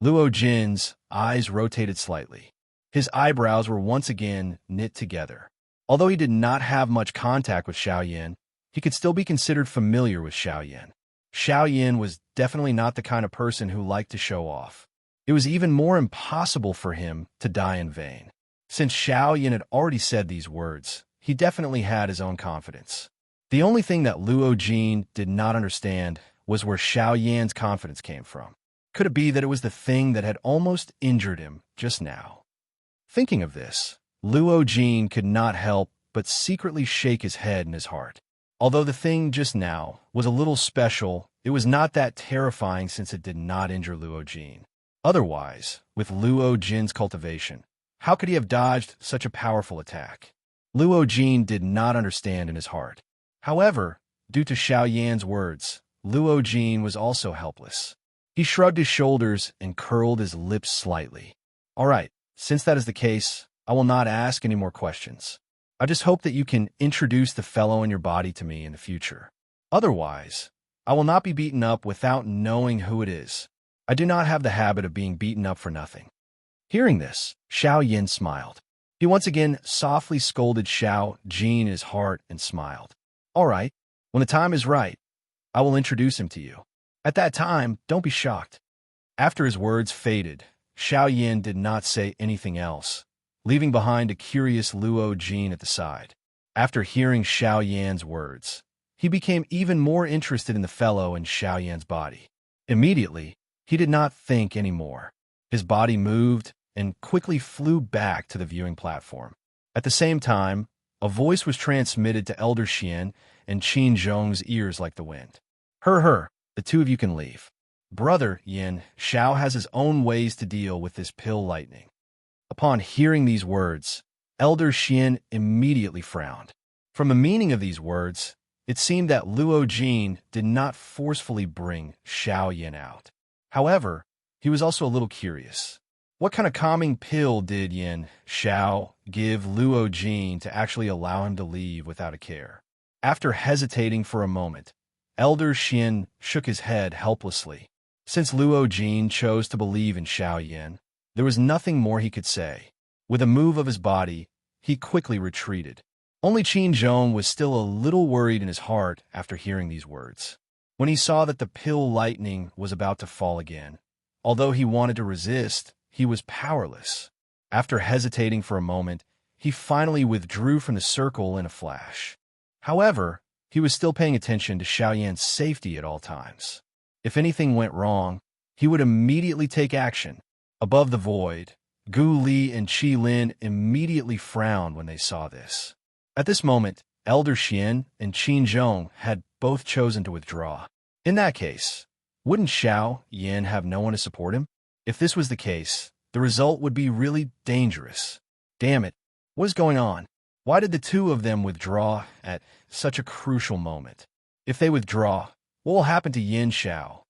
Speaker 1: Luo Jin's eyes rotated slightly. His eyebrows were once again knit together. Although he did not have much contact with Xiaoyan, he could still be considered familiar with Xiaoyan. Xiaoyan was definitely not the kind of person who liked to show off. It was even more impossible for him to die in vain. Since Xiaoyan had already said these words, he definitely had his own confidence. The only thing that Luo Jin did not understand was where Xiaoyan's confidence came from. Could it be that it was the thing that had almost injured him just now? Thinking of this, Luo Jin could not help but secretly shake his head in his heart. Although the thing just now was a little special, it was not that terrifying since it did not injure Luo Jin. Otherwise, with Luo Jin's cultivation, how could he have dodged such a powerful attack? Luo Jin did not understand in his heart. However, due to Xiaoyan's words, Luo Jin was also helpless. He shrugged his shoulders and curled his lips slightly. All right, since that is the case, I will not ask any more questions. I just hope that you can introduce the fellow in your body to me in the future. Otherwise, I will not be beaten up without knowing who it is. I do not have the habit of being beaten up for nothing. Hearing this, Xiaoyan smiled. He once again softly scolded Xiao Jin in his heart and smiled. All right, when the time is right, I will introduce him to you. At that time, don't be shocked. After his words faded, Xiaoyan did not say anything else, leaving behind a curious Luo Jin at the side. After hearing Xiaoyan's words, he became even more interested in the fellow in Xiaoyan's body. Immediately, he did not think anymore. His body moved and quickly flew back to the viewing platform. At the same time, a voice was transmitted to Elder Xian and Qin Zhong's ears like the wind. Her, the two of you can leave. Brother Yin, Xiao has his own ways to deal with this pill lightning. Upon hearing these words, Elder Xian immediately frowned. From the meaning of these words, it seemed that Luo Jin did not forcefully bring Xiaoyan out. However, he was also a little curious. What kind of calming pill did Yin Xiao give Luo Jin to actually allow him to leave without a care? After hesitating for a moment, Elder Xian shook his head helplessly. Since Luo Jin chose to believe in Xiaoyan, there was nothing more he could say. With a move of his body, he quickly retreated. Only Qin Zhong was still a little worried in his heart after hearing these words. When he saw that the pill lightning was about to fall again, although he wanted to resist, he was powerless. After hesitating for a moment, he finally withdrew from the circle in a flash. However, he was still paying attention to Xiaoyan's safety at all times. If anything went wrong, he would immediately take action. Above the void, Gu Li and Qi Lin immediately frowned when they saw this. At this moment, Elder Xian and Qin Zhong had both chosen to withdraw. In that case, wouldn't Xiao Yan have no one to support him? If this was the case, the result would be really dangerous. Damn it, what is going on? Why did the two of them withdraw at such a crucial moment? If they withdraw, what will happen to Yin Xiao?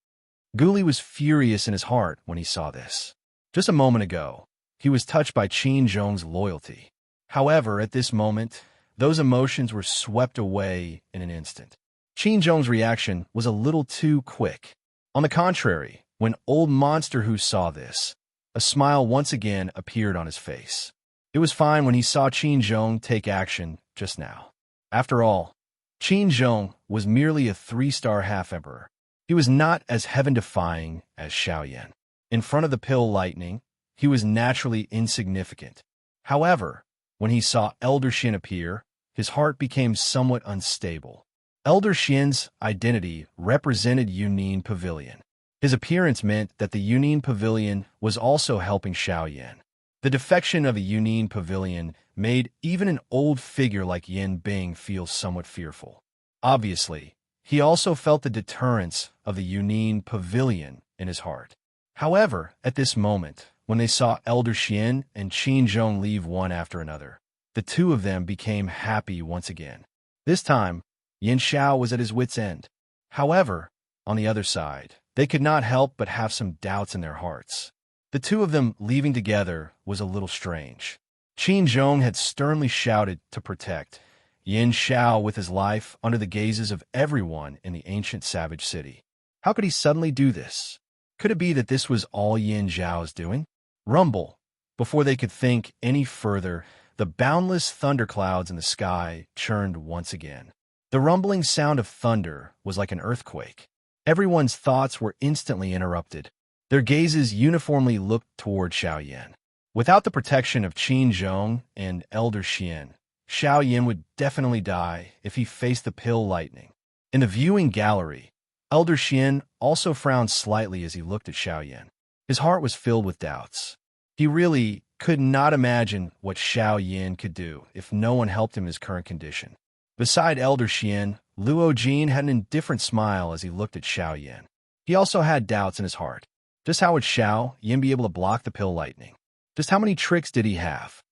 Speaker 1: Gu Li was furious in his heart when he saw this. Just a moment ago, he was touched by Qin Zhong's loyalty. However, at this moment, those emotions were swept away in an instant. Qin Zhong's reaction was a little too quick. On the contrary, when Old Monster Who saw this, a smile once again appeared on his face. It was fine when he saw Qin Zhong take action just now. After all, Qin Zhong was merely a 3-star half-emperor. He was not as heaven-defying as Xiaoyan. In front of the pill lightning, he was naturally insignificant. However, when he saw Elder Xian appear, his heart became somewhat unstable. Elder Xian's identity represented Yunin Pavilion. His appearance meant that the Yunin Pavilion was also helping Xiaoyan. The defection of the Yunin Pavilion made even an old figure like Yin Bing feel somewhat fearful. Obviously, he also felt the deterrence of the Yunin Pavilion in his heart. However, at this moment, when they saw Elder Xian and Qin Zhong leave one after another, the two of them became happy once again. This time, Yin Xiao was at his wit's end. However, on the other side, they could not help but have some doubts in their hearts. The two of them leaving together was a little strange. Qin Zhong had sternly shouted to protect Yin Xiao with his life under the gazes of everyone in the ancient savage city. How could he suddenly do this? Could it be that this was all Yin Xiao's doing? Rumble! Before they could think any further, the boundless thunderclouds in the sky churned once again. The rumbling sound of thunder was like an earthquake. Everyone's thoughts were instantly interrupted. Their gazes uniformly looked toward Xiaoyan. Without the protection of Qin Zhong and Elder Xian, Xiaoyan would definitely die if he faced the pill lightning. In the viewing gallery, Elder Xian also frowned slightly as he looked at Xiaoyan. His heart was filled with doubts. He really could not imagine what Xiaoyan could do if no one helped him in his current condition. Beside Elder Xian, Luo Jin had an indifferent smile as he looked at Xiaoyan. He also had doubts in his heart. Just how would Xiaoyan be able to block the pill lightning? Just how many tricks did he have?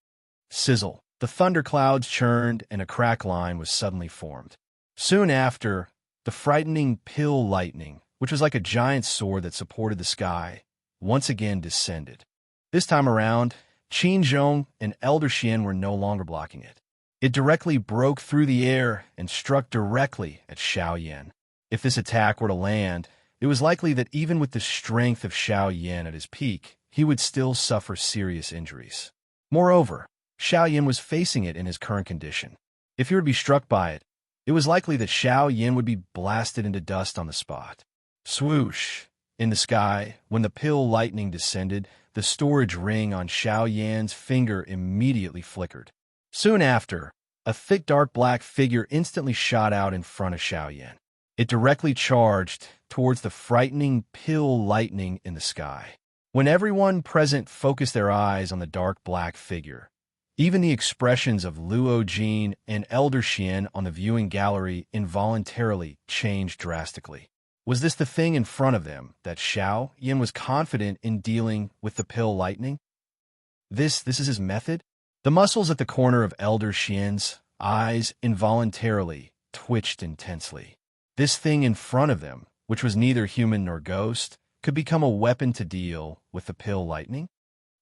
Speaker 1: Sizzle. The thunderclouds churned and a crack line was suddenly formed. Soon after, the frightening pill lightning, which was like a giant sword that supported the sky, once again descended. This time around, Qin Zhong and Elder Xian were no longer blocking it. It directly broke through the air and struck directly at Xiaoyan. If this attack were to land, it was likely that even with the strength of Xiaoyan at his peak, he would still suffer serious injuries. Moreover, Xiaoyan was facing it in his current condition. If he were to be struck by it, it was likely that Xiaoyan would be blasted into dust on the spot. Swoosh! In the sky, when the pill lightning descended, the storage ring on Xiaoyan's finger immediately flickered. Soon after, a thick dark black figure instantly shot out in front of Xiaoyan. It directly charged towards the frightening pill lightning in the sky. When everyone present focused their eyes on the dark black figure, even the expressions of Luo Jin and Elder Xian on the viewing gallery involuntarily changed drastically. Was this the thing in front of them, that Xiaoyan was confident in dealing with the pill lightning? This is his method? The muscles at the corner of Elder Xian's eyes involuntarily twitched intensely. This thing in front of them, which was neither human nor ghost, could become a weapon to deal with the pill lightning?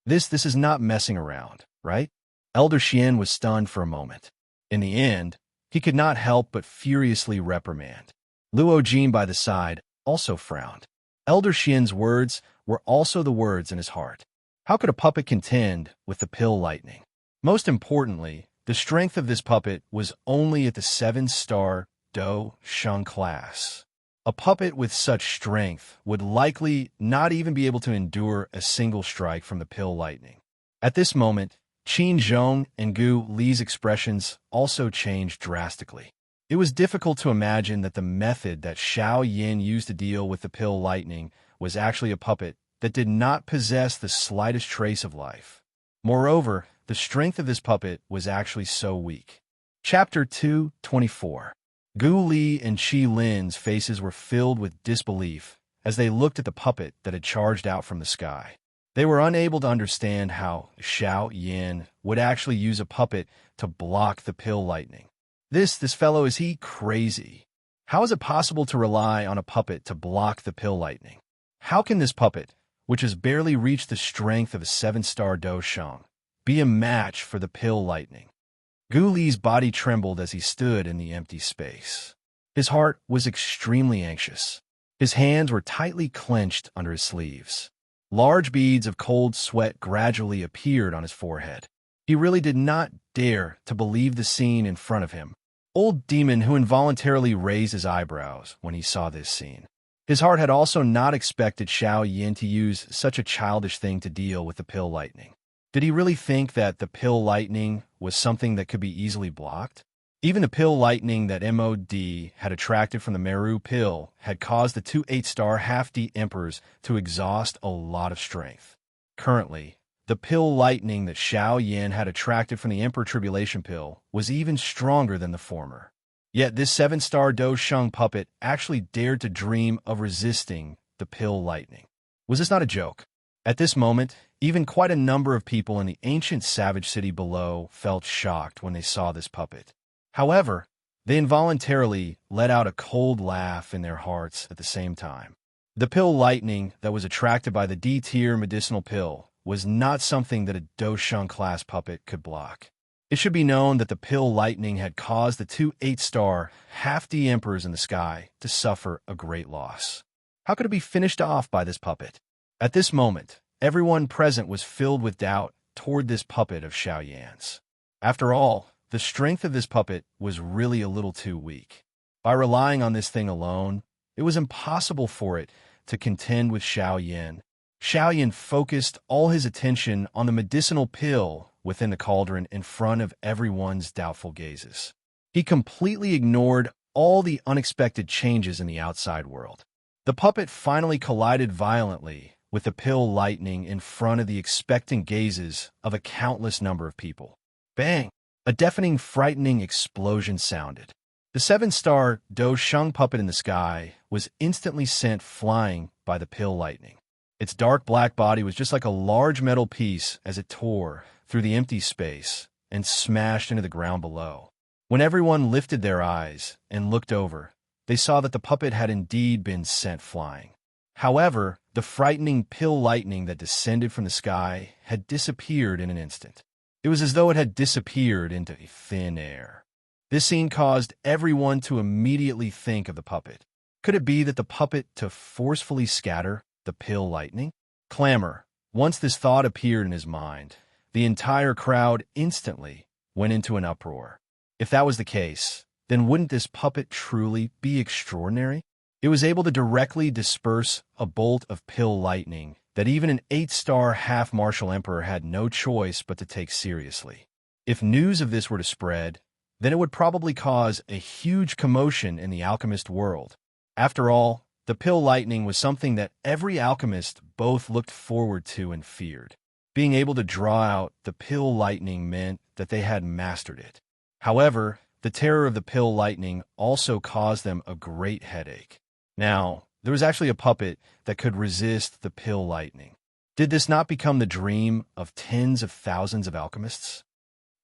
Speaker 1: This is not messing around, right? Elder Xian was stunned for a moment. In the end, he could not help but furiously reprimand. Luo Jin by the side also frowned. Elder Xian's words were also the words in his heart. How could a puppet contend with the pill lightning? Most importantly, the strength of this puppet was only at the 7-star Do Sheng class. A puppet with such strength would likely not even be able to endure a single strike from the pill lightning. At this moment, Qin Zhong and Gu Li's expressions also changed drastically. It was difficult to imagine that the method that Xiaoyan used to deal with the pill lightning was actually a puppet that did not possess the slightest trace of life. Moreover, the strength of this puppet was actually so weak. Chapter 2:24. Gu Li and Qi Lin's faces were filled with disbelief as they looked at the puppet that had charged out from the sky. They were unable to understand how Xiaoyan would actually use a puppet to block the pill lightning. This fellow, is he crazy? How is it possible to rely on a puppet to block the pill lightning? How can this puppet, which has barely reached the strength of a 7-star Do Sheng, be a match for the pill lightning? Gu Li's body trembled as he stood in the empty space. His heart was extremely anxious. His hands were tightly clenched under his sleeves. Large beads of cold sweat gradually appeared on his forehead. He really did not dare to believe the scene in front of him. Old demon who involuntarily raised his eyebrows when he saw this scene. His heart had also not expected Xiaoyan to use such a childish thing to deal with the pill lightning. Did he really think that the pill lightning was something that could be easily blocked? Even the pill lightning that MOD had attracted from the Meru pill had caused the 2 8-star half-D emperors to exhaust a lot of strength. Currently, the pill lightning that Xiaoyan had attracted from the Emperor Tribulation pill was even stronger than the former. Yet this 7-star Do Sheng puppet actually dared to dream of resisting the pill lightning. Was this not a joke? At this moment, even quite a number of people in the ancient savage city below felt shocked when they saw this puppet. However, they involuntarily let out a cold laugh in their hearts at the same time. The pill lightning that was attracted by the D-tier medicinal pill was not something that a Do Sheng class puppet could block. It should be known that the pill lightning had caused the two 8-star, half-D emperors in the sky to suffer a great loss. How could it be finished off by this puppet? At this moment, everyone present was filled with doubt toward this puppet of Xiao Yan's. After all, the strength of this puppet was really a little too weak. By relying on this thing alone, it was impossible for it to contend with Xiao Yan. Xiao Yan focused all his attention on the medicinal pill within the cauldron in front of everyone's doubtful gazes. He completely ignored all the unexpected changes in the outside world. The puppet finally collided violently with the pill lightning in front of the expectant gazes of a countless number of people. Bang! A deafening, frightening explosion sounded. The 7-star Do Sheng puppet in the sky was instantly sent flying by the pill lightning. Its dark black body was just like a large metal piece as it tore through the empty space and smashed into the ground below. When everyone lifted their eyes and looked over, they saw that the puppet had indeed been sent flying. However, the frightening pill lightning that descended from the sky had disappeared in an instant. It was as though it had disappeared into thin air. This scene caused everyone to immediately think of the puppet. Could it be that the puppet to forcefully scatter the pill lightning? Clamor. Once this thought appeared in his mind, the entire crowd instantly went into an uproar. If that was the case, then wouldn't this puppet truly be extraordinary? It was able to directly disperse a bolt of pill lightning that even an 8-star half-martial emperor had no choice but to take seriously. If news of this were to spread, then it would probably cause a huge commotion in the alchemist world. After all, the pill lightning was something that every alchemist both looked forward to and feared. Being able to draw out the pill lightning meant that they had mastered it. However, the terror of the pill lightning also caused them a great headache. Now, there was actually a puppet that could resist the pill lightning. Did this not become the dream of tens of thousands of alchemists?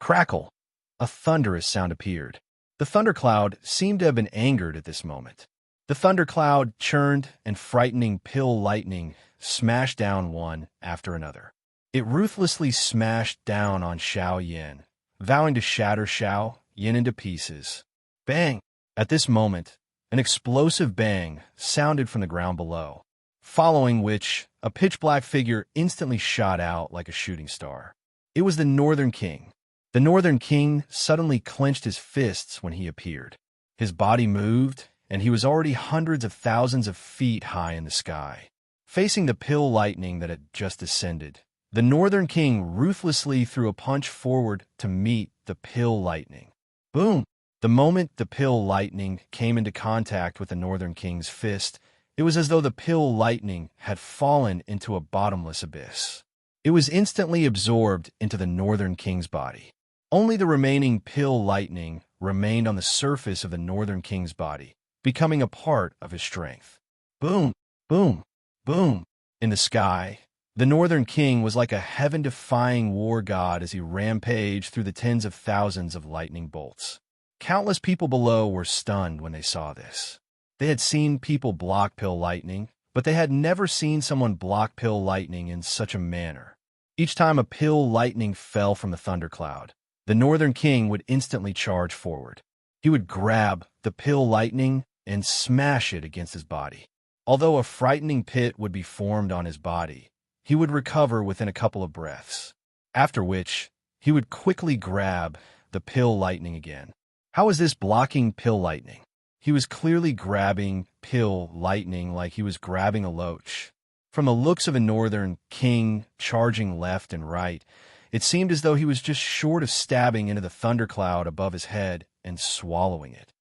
Speaker 1: Crackle! A thunderous sound appeared. The thundercloud seemed to have been angered at this moment. The thundercloud churned and frightening pill lightning smashed down one after another. It ruthlessly smashed down on Xiao Yan, vowing to shatter Xiao Yan into pieces. Bang! At this moment, an explosive bang sounded from the ground below, following which a pitch-black figure instantly shot out like a shooting star. It was the Northern King. The Northern King suddenly clenched his fists when he appeared. His body moved, and he was already hundreds of thousands of feet high in the sky. Facing the pill lightning that had just descended, the Northern King ruthlessly threw a punch forward to meet the pill lightning. Boom! The moment the pill lightning came into contact with the Northern King's fist, it was as though the pill lightning had fallen into a bottomless abyss. It was instantly absorbed into the Northern King's body. Only the remaining pill lightning remained on the surface of the Northern King's body, becoming a part of his strength. Boom! Boom! Boom! In the sky, the Northern King was like a heaven-defying war god as he rampaged through the tens of thousands of lightning bolts. Countless people below were stunned when they saw this. They had seen people block pill lightning, but they had never seen someone block pill lightning in such a manner. Each time a pill lightning fell from the thundercloud, the Northern King would instantly charge forward. He would grab the pill lightning and smash it against his body. Although a frightening pit would be formed on his body, he would recover within a couple of breaths, after which he would quickly grab the pill lightning again. How was this blocking pill lightning? He was clearly grabbing pill lightning like he was grabbing a loach. From the looks of a Northern King charging left and right, it seemed as though he was just short of stabbing into the thundercloud above his head and swallowing it.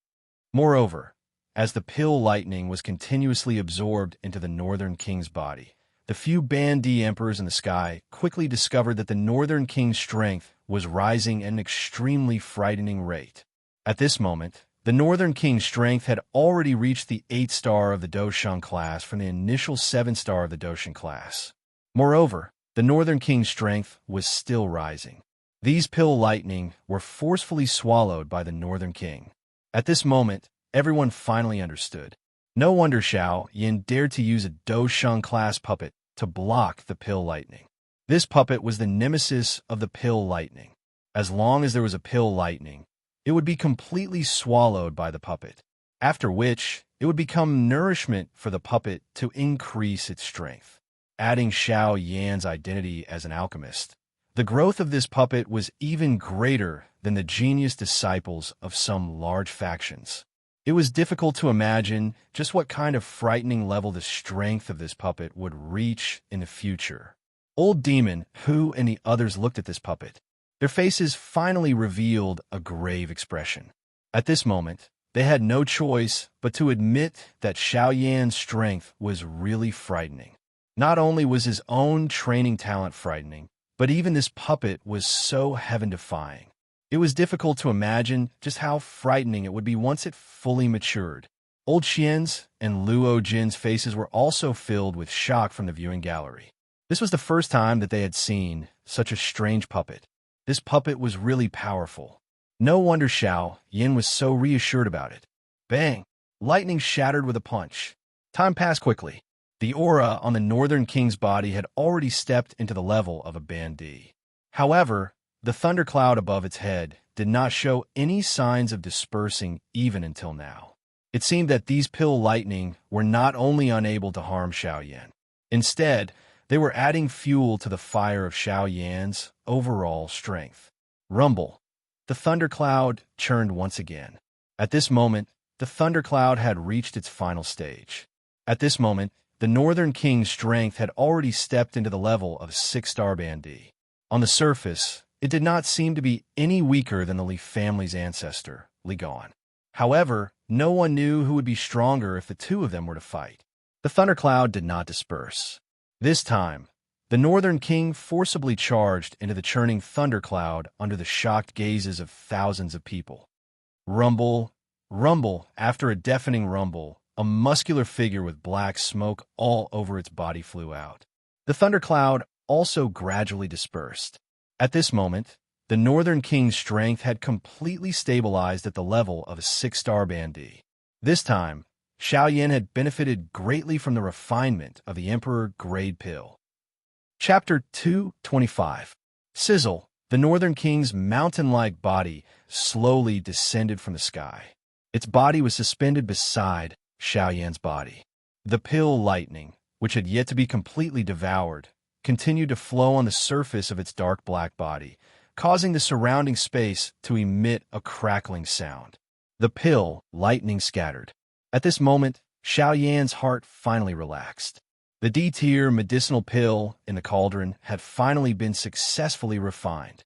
Speaker 1: Moreover, as the pill lightning was continuously absorbed into the Northern King's body, the few Bandi emperors in the sky quickly discovered that the Northern King's strength was rising at an extremely frightening rate. At this moment, the Northern King's strength had already reached the 8-star of the Dosheng class from the initial 7-star of the Dosheng class. Moreover, the Northern King's strength was still rising. These pill lightning were forcefully swallowed by the Northern King. At this moment, everyone finally understood. No wonder Xiao Yan dared to use a Dosheng class puppet to block the pill lightning. This puppet was the nemesis of the pill lightning. As long as there was a pill lightning, it would be completely swallowed by the puppet, after which it would become nourishment for the puppet to increase its strength. Adding Xiao Yan's identity as an alchemist, the growth of this puppet was even greater than the genius disciples of some large factions. It was difficult to imagine just what kind of frightening level the strength of this puppet would reach in the future. Old Demon, Hu, and the others looked at this puppet. Their faces finally revealed a grave expression. At this moment, they had no choice but to admit that Xiao Yan's strength was really frightening. Not only was his own training talent frightening, but even this puppet was so heaven-defying. It was difficult to imagine just how frightening it would be once it fully matured. Old Xian's and Luo Jin's faces were also filled with shock from the viewing gallery. This was the first time that they had seen such a strange puppet. This puppet was really powerful. No wonder Xiao Yan was so reassured about it. Bang! Lightning shattered with a punch. Time passed quickly. The aura on the Northern King's body had already stepped into the level of a bandee. However, the thundercloud above its head did not show any signs of dispersing even until now. It seemed that these pill lightning were not only unable to harm Xiao Yan. Instead, they were adding fuel to the fire of Xiao Yan's overall strength. Rumble. The thundercloud churned once again. At this moment, the thundercloud had reached its final stage. At this moment, the Northern King's strength had already stepped into the level of 6-star bandee. On the surface, it did not seem to be any weaker than the Li family's ancestor, Li Gong. However, no one knew who would be stronger if the two of them were to fight. The thundercloud did not disperse. This time, the Northern King forcibly charged into the churning thundercloud under the shocked gazes of thousands of people. Rumble, rumble, after a deafening rumble, a muscular figure with black smoke all over its body flew out. The thundercloud also gradually dispersed. At this moment, the Northern King's strength had completely stabilized at the level of a 6-star bandee. This time, Xiao Yan had benefited greatly from the refinement of the Emperor Grade Pill. Chapter 225. Sizzle. The Northern King's mountain-like body slowly descended from the sky. Its body was suspended beside Xiao Yan's body. The pill lightning, which had yet to be completely devoured, continued to flow on the surface of its dark black body, causing the surrounding space to emit a crackling sound. The pill lightning scattered. At this moment, Xiao Yan's heart finally relaxed. The D-tier medicinal pill in the cauldron had finally been successfully refined.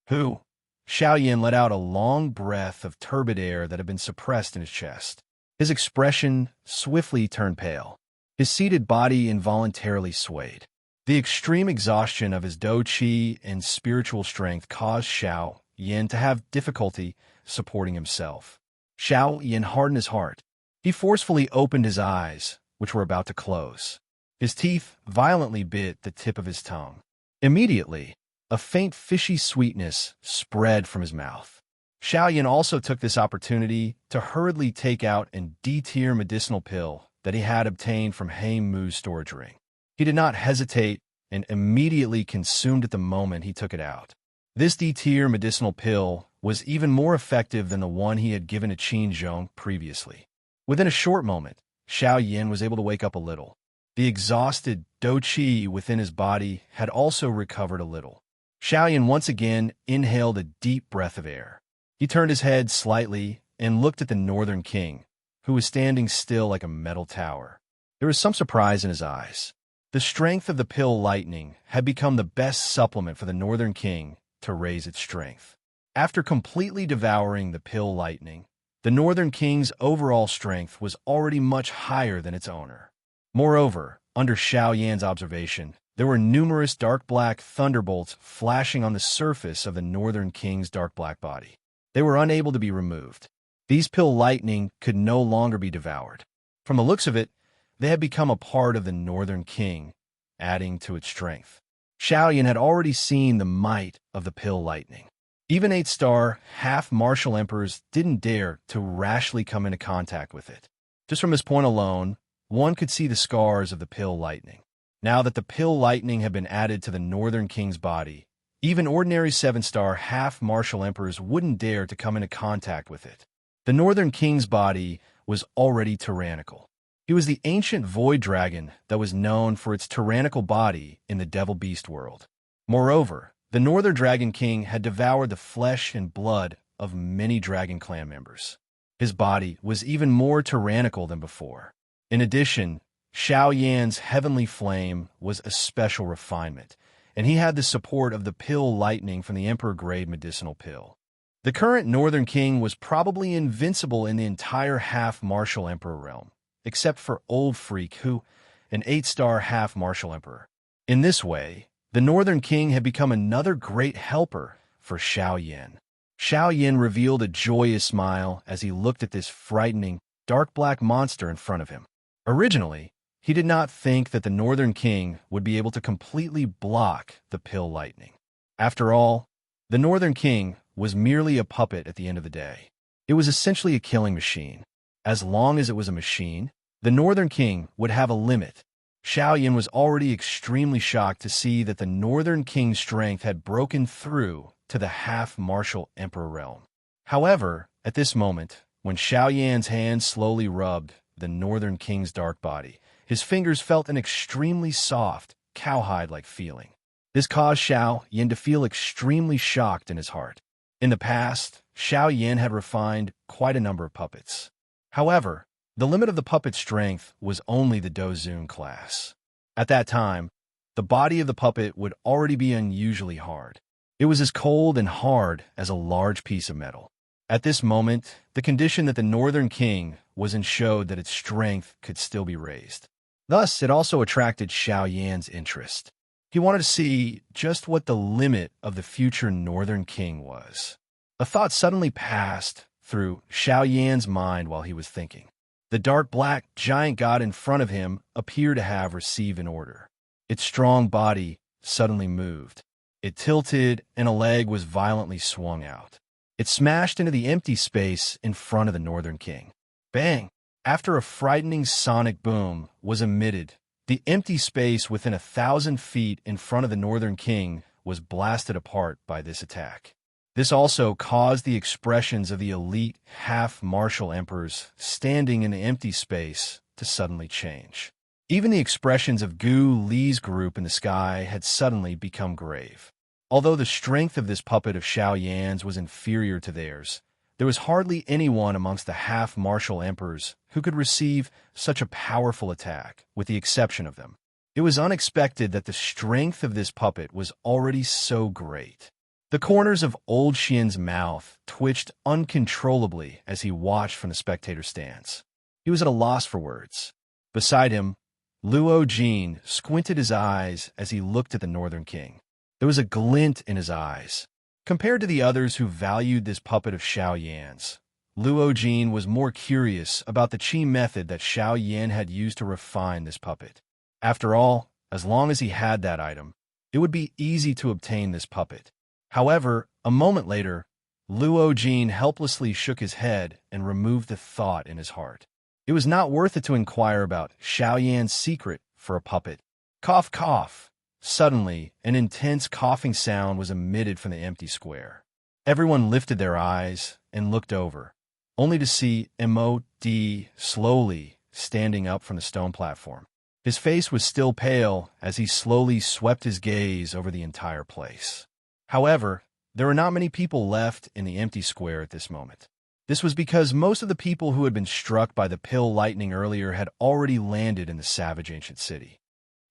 Speaker 1: Hu! Xiao Yan let out a long breath of turbid air that had been suppressed in his chest. His expression swiftly turned pale. His seated body involuntarily swayed. The extreme exhaustion of his dou qi and spiritual strength caused Xiao Yan to have difficulty supporting himself. Xiao Yan hardened his heart. He forcefully opened his eyes, which were about to close. His teeth violently bit the tip of his tongue. Immediately, a faint fishy sweetness spread from his mouth. Xiao Yan also took this opportunity to hurriedly take out a D-tier medicinal pill that he had obtained from Hei Mu's storage ring. He did not hesitate and immediately consumed it the moment he took it out. This D-tier medicinal pill was even more effective than the one he had given to Qin Zhong previously. Within a short moment, Xiao Yan was able to wake up a little. The exhausted dou qi within his body had also recovered a little. Xiao Yan once again inhaled a deep breath of air. He turned his head slightly and looked at the Northern King, who was standing still like a metal tower. There was some surprise in his eyes. The strength of the pill lightning had become the best supplement for the Northern King to raise its strength. After completely devouring the pill lightning, the Northern King's overall strength was already much higher than its owner. Moreover, under Xiao Yan's observation, there were numerous dark black thunderbolts flashing on the surface of the Northern King's dark black body. They were unable to be removed. These pill lightning could no longer be devoured. From the looks of it, they had become a part of the Northern King, adding to its strength. Xiao Yan had already seen the might of the pill lightning. Even 8-star, half-martial emperors didn't dare to rashly come into contact with it. Just from this point alone, one could see the scars of the pill lightning. Now that the pill lightning had been added to the Northern King's body, Even ordinary 7-star half-martial emperors wouldn't dare to come into contact with it. The Northern King's body was already tyrannical. He was the ancient void dragon that was known for its tyrannical body in the Devil Beast world. Moreover, the Northern Dragon King had devoured the flesh and blood of many Dragon Clan members. His body was even more tyrannical than before. In addition, Xiao Yan's heavenly flame was a special refinement, and he had the support of the pill lightning from the Emperor-grade medicinal pill. The current Northern King was probably invincible in the entire half-martial emperor realm, except for Old Freak, who, an 8-star half-martial emperor. In this way, the Northern King had become another great helper for Xiao Yan. Xiao Yan revealed a joyous smile as he looked at this frightening, dark black monster in front of him. Originally, he did not think that the Northern King would be able to completely block the pill lightning. After all, the Northern King was merely a puppet at the end of the day. It was essentially a killing machine. As long as it was a machine, the Northern King would have a limit. Xiao Yan was already extremely shocked to see that the Northern King's strength had broken through to the half-martial emperor realm. However, at this moment, when Xiao Yan's hand slowly rubbed the Northern King's dark body, his fingers felt an extremely soft, cowhide-like feeling. This caused Xiao Yan to feel extremely shocked in his heart. In the past, Xiao Yan had refined quite a number of puppets. However, the limit of the puppet's strength was only the Dozun class. At that time, the body of the puppet would already be unusually hard. It was as cold and hard as a large piece of metal. At this moment, the condition that the Northern King was in showed that its strength could still be raised. Thus, it also attracted Xiao Yan's interest. He wanted to see just what the limit of the future Northern King was. A thought suddenly passed through Xiao Yan's mind while he was thinking. The dark black giant god in front of him appeared to have received an order. Its strong body suddenly moved. It tilted, and a leg was violently swung out. It smashed into the empty space in front of the Northern King. Bang! After a frightening sonic boom was emitted, the empty space within 1,000 feet in front of the Northern King was blasted apart by this attack. This also caused the expressions of the elite half-martial emperors standing in the empty space to suddenly change. Even the expressions of Gu Li's group in the sky had suddenly become grave. Although the strength of this puppet of Xiao Yan's was inferior to theirs, there was hardly anyone amongst the half-martial emperors who could receive such a powerful attack, with the exception of them. It was unexpected that the strength of this puppet was already so great. The corners of Old Xian's mouth twitched uncontrollably as he watched from the spectator stance. He was at a loss for words. Beside him, Luo Jin squinted his eyes as he looked at the Northern King. There was a glint in his eyes. Compared to the others who valued this puppet of Xiao Yan's, Luo Jin was more curious about the chi method that Xiao Yan had used to refine this puppet. After all, as long as he had that item, it would be easy to obtain this puppet. However, a moment later, Luo Jin helplessly shook his head and removed the thought in his heart. It was not worth it to inquire about Xiao Yan's secret for a puppet. Cough, cough. Suddenly, an intense coughing sound was emitted from the empty square. Everyone lifted their eyes and looked over, only to see M.O.D. slowly standing up from the stone platform. His face was still pale as he slowly swept his gaze over the entire place. However, there were not many people left in the empty square at this moment. This was because most of the people who had been struck by the pill lightning earlier had already landed in the savage ancient city.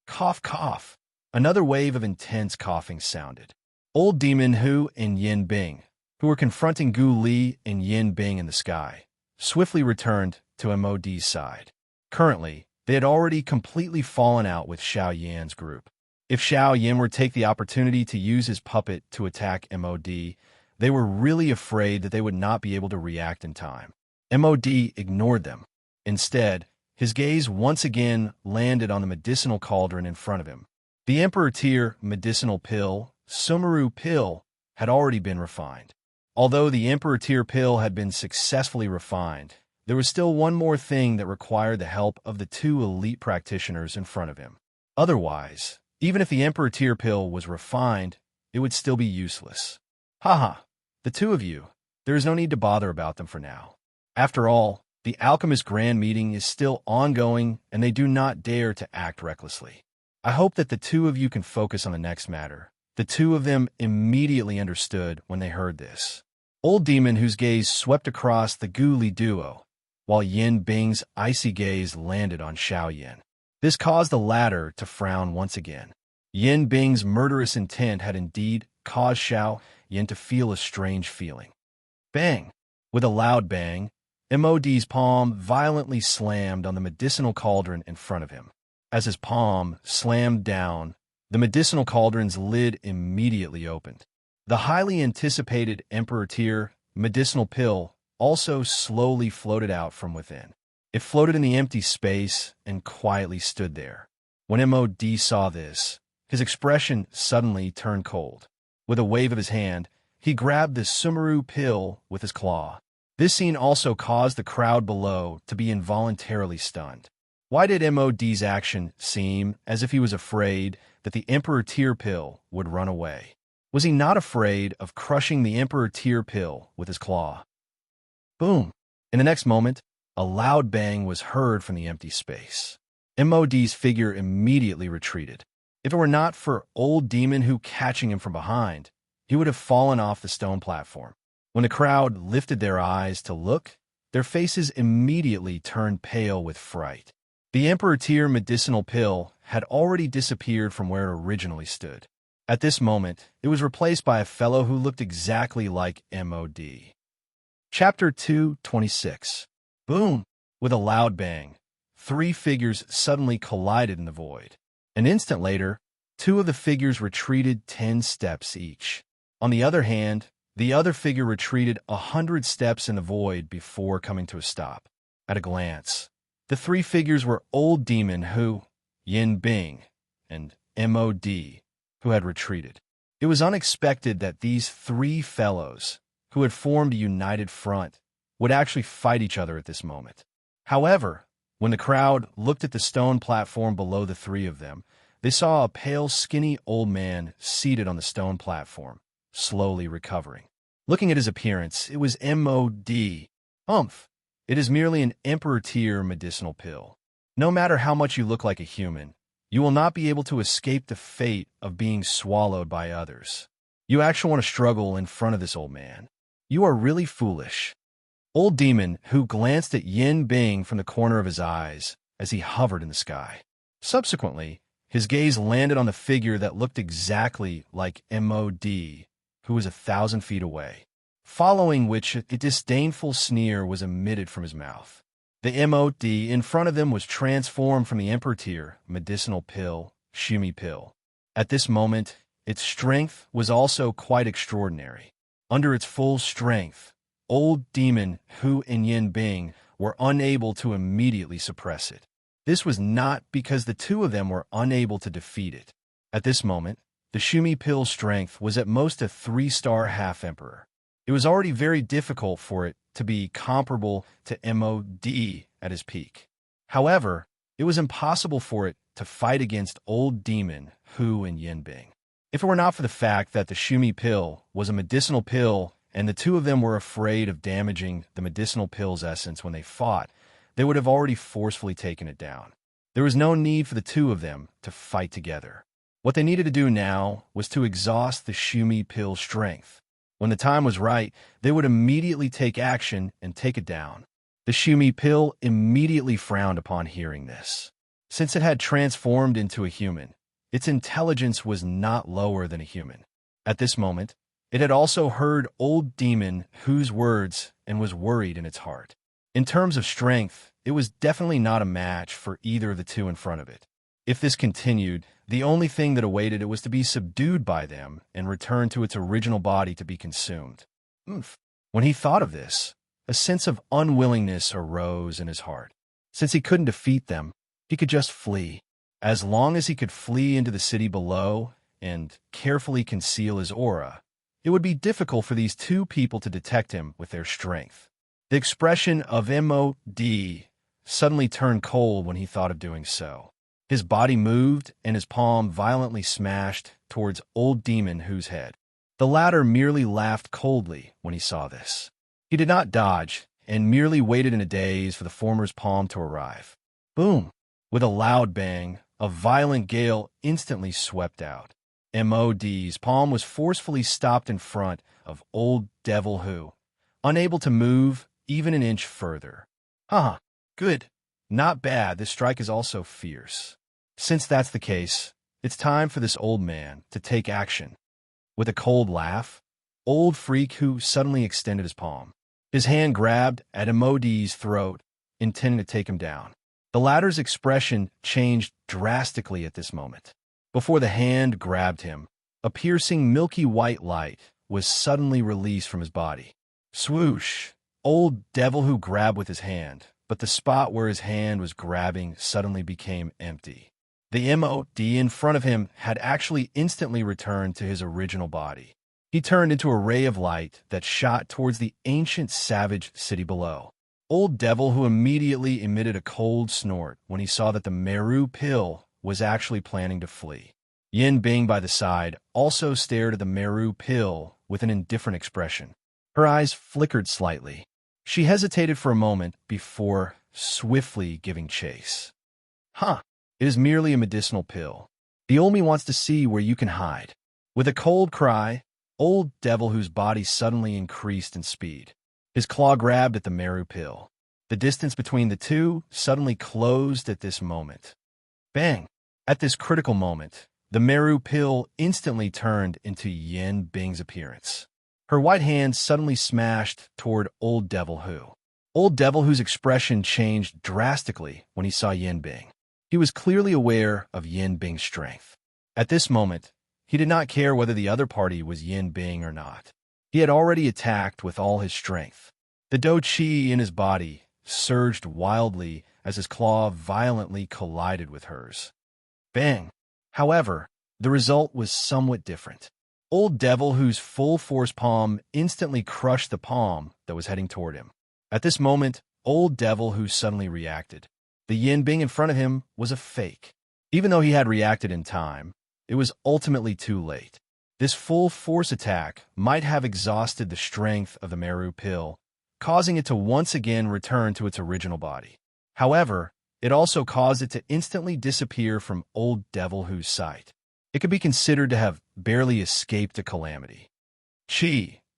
Speaker 1: Cough, cough. Another wave of intense coughing sounded. Old Demon Hu and Yin Bing, who were confronting Gu Li and Yin Bing in the sky, swiftly returned to MOD's side. Currently, they had already completely fallen out with Xiao Yan's group. If Xiao Yan were to take the opportunity to use his puppet to attack MOD, they were really afraid that they would not be able to react in time. MOD ignored them. Instead, his gaze once again landed on the medicinal cauldron in front of him. The Emperor Tier medicinal pill, Sumeru pill, had already been refined. Although the Emperor Tier pill had been successfully refined, there was still one more thing that required the help of the two elite practitioners in front of him. Otherwise, even if the Emperor Tier pill was refined, it would still be useless. Haha, the two of you, there is no need to bother about them for now. After all, the alchemist grand meeting is still ongoing and they do not dare to act recklessly. I hope that the two of you can focus on the next matter. The two of them immediately understood when they heard this. Old Demon, whose gaze swept across the Ghoulie duo, while Yin Bing's icy gaze landed on Xiao Yin. This caused the latter to frown once again. Yin Bing's murderous intent had indeed caused Xiao Yin to feel a strange feeling. Bang! With a loud bang, MOD's palm violently slammed on the medicinal cauldron in front of him. As his palm slammed down, the medicinal cauldron's lid immediately opened. The highly anticipated Emperor Tier medicinal pill also slowly floated out from within. It floated in the empty space and quietly stood there. When MOD saw this, his expression suddenly turned cold. With a wave of his hand, he grabbed the Sumeru pill with his claw. This scene also caused the crowd below to be involuntarily stunned. Why did MOD's action seem as if he was afraid that the Emperor Tier pill would run away? Was he not afraid of crushing the Emperor Tier pill with his claw? Boom! In the next moment, a loud bang was heard from the empty space. MOD's figure immediately retreated. If it were not for Old Demon who catching him from behind, he would have fallen off the stone platform. When the crowd lifted their eyes to look, their faces immediately turned pale with fright. The Emperor Tier medicinal pill had already disappeared from where it originally stood. At this moment, it was replaced by a fellow who looked exactly like MOD. Chapter 226. Boom! With a loud bang, three figures suddenly collided in the void. An instant later, two of the figures retreated 10 steps each. On the other hand, the other figure retreated 100 steps in the void before coming to a stop. At a glance, the three figures were Old Demon who, Yin Bing, and MOD, who had retreated. It was unexpected that these three fellows, who had formed a united front, would actually fight each other at this moment. However, when the crowd looked at the stone platform below the three of them, they saw a pale, skinny old man seated on the stone platform, slowly recovering. Looking at his appearance, it was MOD. It is merely an Emperor Tier medicinal pill. No matter how much you look like a human, you will not be able to escape the fate of being swallowed by others. You actually want to struggle in front of this old man. You are really foolish. Old Demon, who glanced at Yin Bing from the corner of his eyes as he hovered in the sky. Subsequently, his gaze landed on the figure that looked exactly like MOD, who was 1,000 feet away, following which a disdainful sneer was emitted from his mouth. The MOD in front of them was transformed from the Emperor Tier medicinal pill, Shumi pill. At this moment, its strength was also quite extraordinary. Under its full strength, Old Demon, Hu, and Yin Bing were unable to immediately suppress it. This was not because the two of them were unable to defeat it. At this moment, the Shumi pill's strength was at most a 3-star half-emperor. It was already very difficult for it to be comparable to MOD at his peak. However, it was impossible for it to fight against Old Demon, Hu, and Yin Bing. If it were not for the fact that the Shumi pill was a medicinal pill and the two of them were afraid of damaging the medicinal pill's essence when they fought, they would have already forcefully taken it down. There was no need for the two of them to fight together. What they needed to do now was to exhaust the Shumi pill's strength. When the time was right, they would immediately take action and take it down. The Shumi pill immediately frowned upon hearing this. Since it had transformed into a human, its intelligence was not lower than a human. At this moment, it had also heard Old Demon Hu's words and was worried in its heart. In terms of strength, it was definitely not a match for either of the two in front of it. If this continued, the only thing that awaited it was to be subdued by them and return to its original body to be consumed. When he thought of this, a sense of unwillingness arose in his heart. Since he couldn't defeat them, he could just flee. As long as he could flee into the city below and carefully conceal his aura, it would be difficult for these two people to detect him with their strength. The expression of MOD suddenly turned cold when he thought of doing so. His body moved, and his palm violently smashed towards Old Demon Who's head. The latter merely laughed coldly when he saw this. He did not dodge, and merely waited in a daze for the former's palm to arrive. Boom! With a loud bang, a violent gale instantly swept out. MOD's palm was forcefully stopped in front of Old Devil Who, unable to move even an inch further. Good. Not bad. This strike is also fierce. Since that's the case, it's time for this old man to take action. With a cold laugh, Old Freak Who suddenly extended his palm. His hand grabbed at MOD's throat, intending to take him down. The latter's expression changed drastically at this moment. Before the hand grabbed him, a piercing milky white light was suddenly released from his body. Swoosh! Old Devil Who grabbed with his hand, but the spot where his hand was grabbing suddenly became empty. The MOD in front of him had actually instantly returned to his original body. He turned into a ray of light that shot towards the ancient savage city below. Old Devil Who immediately emitted a cold snort when he saw that the Meru pill was actually planning to flee. Yin Bing by the side also stared at the Meru pill with an indifferent expression. Her eyes flickered slightly. She hesitated for a moment before swiftly giving chase. It is merely a medicinal pill. The Omi wants to see where you can hide. With a cold cry, Old Devil Whose body suddenly increased in speed. His claw grabbed at the Meru pill. The distance between the two suddenly closed at this moment. Bang! At this critical moment, the Meru pill instantly turned into Yin Bing's appearance. Her white hand suddenly smashed toward Old Devil Who. Old Devil Who's expression changed drastically when he saw Yin Bing. He was clearly aware of Yin Bing's strength. At this moment, he did not care whether the other party was Yin Bing or not. He had already attacked with all his strength. The Do Chi in his body surged wildly as his claw violently collided with hers. Bang! However, the result was somewhat different. Old Devil Whose full-force palm instantly crushed the palm that was heading toward him. At this moment, Old Devil Who suddenly reacted. The Yin Bing in front of him was a fake. Even though he had reacted in time, it was ultimately too late. This full-force attack might have exhausted the strength of the Meru pill, causing it to once again return to its original body. However, it also caused it to instantly disappear from Old Devil Who's sight. It could be considered to have barely escaped a calamity.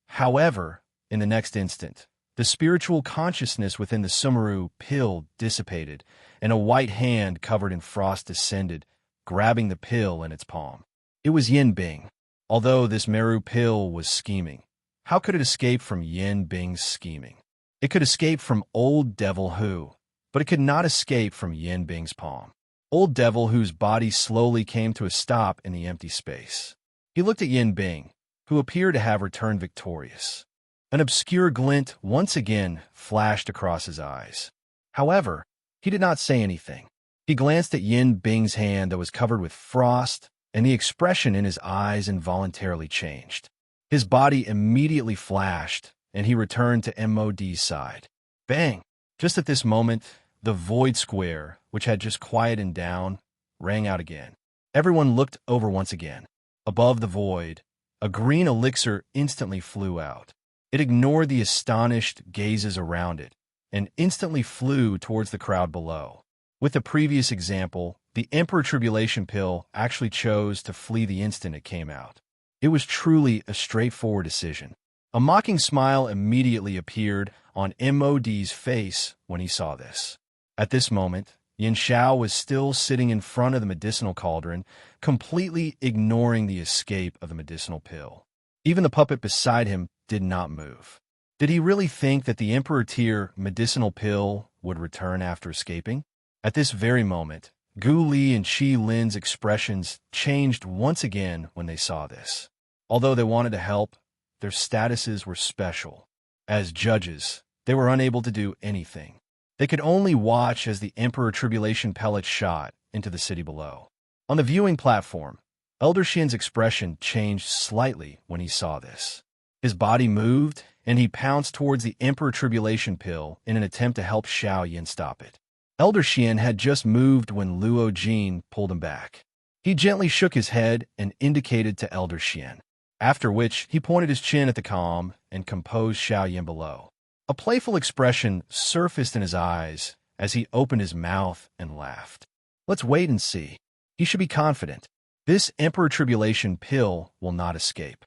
Speaker 1: However, in the next instant, the spiritual consciousness within the Sumeru pill dissipated, and a white hand covered in frost descended, grabbing the pill in its palm. It was Yin Bing. Although this Meru pill was scheming, how could it escape from Yin Bing's scheming? It could escape from Old Devil Who, but it could not escape from Yin Bing's palm. Old Devil Whose body slowly came to a stop in the empty space. He looked at Yin Bing, who appeared to have returned victorious. An obscure glint once again flashed across his eyes. However, he did not say anything. He glanced at Yin Bing's hand that was covered with frost, and the expression in his eyes involuntarily changed. His body immediately flashed, and he returned to MOD's side. Bang! Just at this moment, the void square, which had just quieted down, rang out again. Everyone looked over once again. Above the void, a green elixir instantly flew out. It ignored the astonished gazes around it, and instantly flew towards the crowd below. With the previous example, the Emperor Tribulation Pill actually chose to flee the instant it came out. It was truly a straightforward decision. A mocking smile immediately appeared on MOD's face when he saw this. At this moment, Yin Xiao was still sitting in front of the medicinal cauldron, completely ignoring the escape of the medicinal pill. Even the puppet beside him did not move. Did he really think that the Emperor Tier medicinal pill would return after escaping? At this very moment, Gu Li and Qi Lin's expressions changed once again when they saw this. Although they wanted to help, their statuses were special. As judges, they were unable to do anything. They could only watch as the Emperor Tribulation pellet shot into the city below. On the viewing platform, Elder Shin's expression changed slightly when he saw this. His body moved, and he pounced towards the Emperor Tribulation pill in an attempt to help Xiao Yin stop it. Elder Xian had just moved when Luo Jin pulled him back. He gently shook his head and indicated to Elder Xian, after which he pointed his chin at the calm and composed Xiaoyan below. A playful expression surfaced in his eyes as he opened his mouth and laughed. Let's wait and see. He should be confident. This Emperor Tribulation pill will not escape.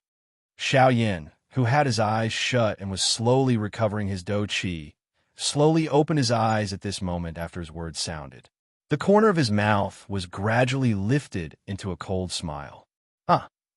Speaker 1: Xiaoyan, who had his eyes shut and was slowly recovering his dou qi, slowly opened his eyes at this moment after his words sounded. The corner of his mouth was gradually lifted into a cold smile.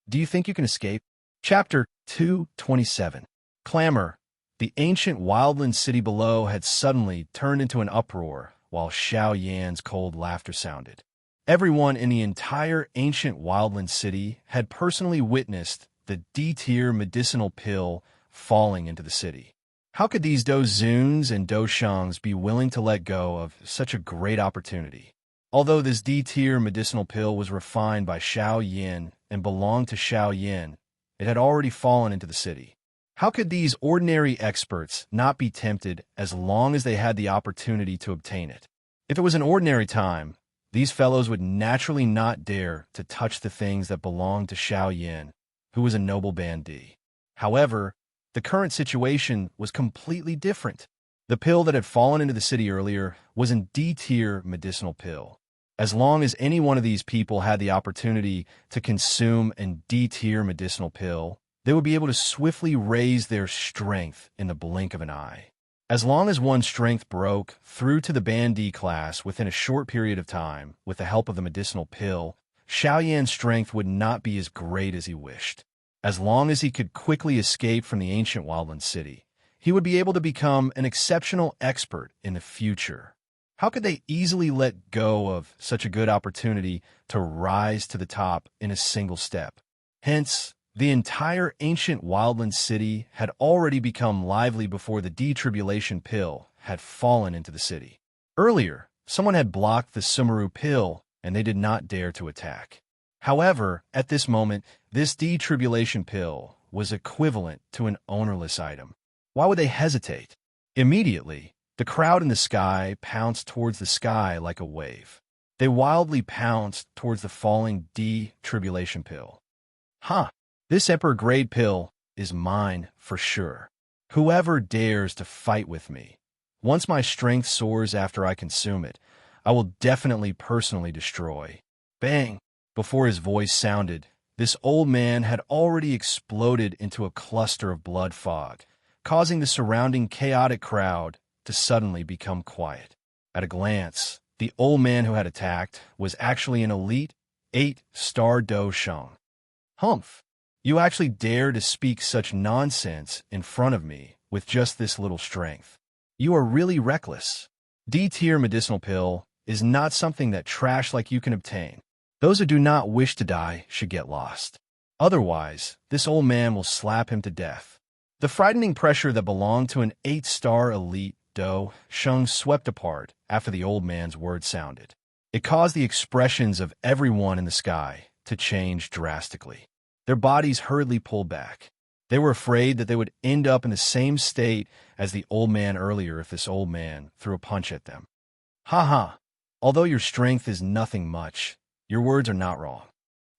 Speaker 1: Do you think you can escape? Chapter 227. Clamor. The ancient wildland city below had suddenly turned into an uproar while Xiaoyan's cold laughter sounded. Everyone in the entire ancient wildland city had personally witnessed the D-tier medicinal pill falling into the city. How could these Dozuns and Doshangs be willing to let go of such a great opportunity? Although this D-tier medicinal pill was refined by Xiaoyan and belonged to Xiaoyan, it had already fallen into the city. How could these ordinary experts not be tempted as long as they had the opportunity to obtain it? If it was an ordinary time, these fellows would naturally not dare to touch the things that belonged to Xiaoyan, who was a noble bandit. However, the current situation was completely different. The pill that had fallen into the city earlier was a D-tier medicinal pill. As long as any one of these people had the opportunity to consume a D-tier medicinal pill, they would be able to swiftly raise their strength in the blink of an eye. As long as one's strength broke through to the bandit class within a short period of time with the help of the medicinal pill, Xiaoyan's strength would not be as great as he wished. As long as he could quickly escape from the ancient wildland city, he would be able to become an exceptional expert in the future. How could they easily let go of such a good opportunity to rise to the top in a single step? Hence, the entire ancient wildland city had already become lively before the detribulation pill had fallen into the city. Earlier, someone had blocked the Sumeru pill, and they did not dare to attack. However, at this moment, this detribulation pill was equivalent to an ownerless item. Why would they hesitate? Immediately, the crowd in the sky pounced towards the sky like a wave. They wildly pounced towards the falling detribulation pill. This Emperor-grade pill is mine for sure. Whoever dares to fight with me, once my strength soars after I consume it, I will definitely personally destroy. Bang! Before his voice sounded, this old man had already exploded into a cluster of blood fog, causing the surrounding chaotic crowd to suddenly become quiet. At a glance, the old man who had attacked was actually an elite 8-star Doshang. Humph! You actually dare to speak such nonsense in front of me with just this little strength. You are really reckless. D-tier medicinal pill is not something that trash like you can obtain. Those who do not wish to die should get lost. Otherwise, this old man will slap him to death. The frightening pressure that belonged to an 8-star elite Do Sheng swept apart after the old man's words sounded. It caused the expressions of everyone in the sky to change drastically. Their bodies hurriedly pulled back. They were afraid that they would end up in the same state as the old man earlier if this old man threw a punch at them. Although your strength is nothing much, your words are not wrong.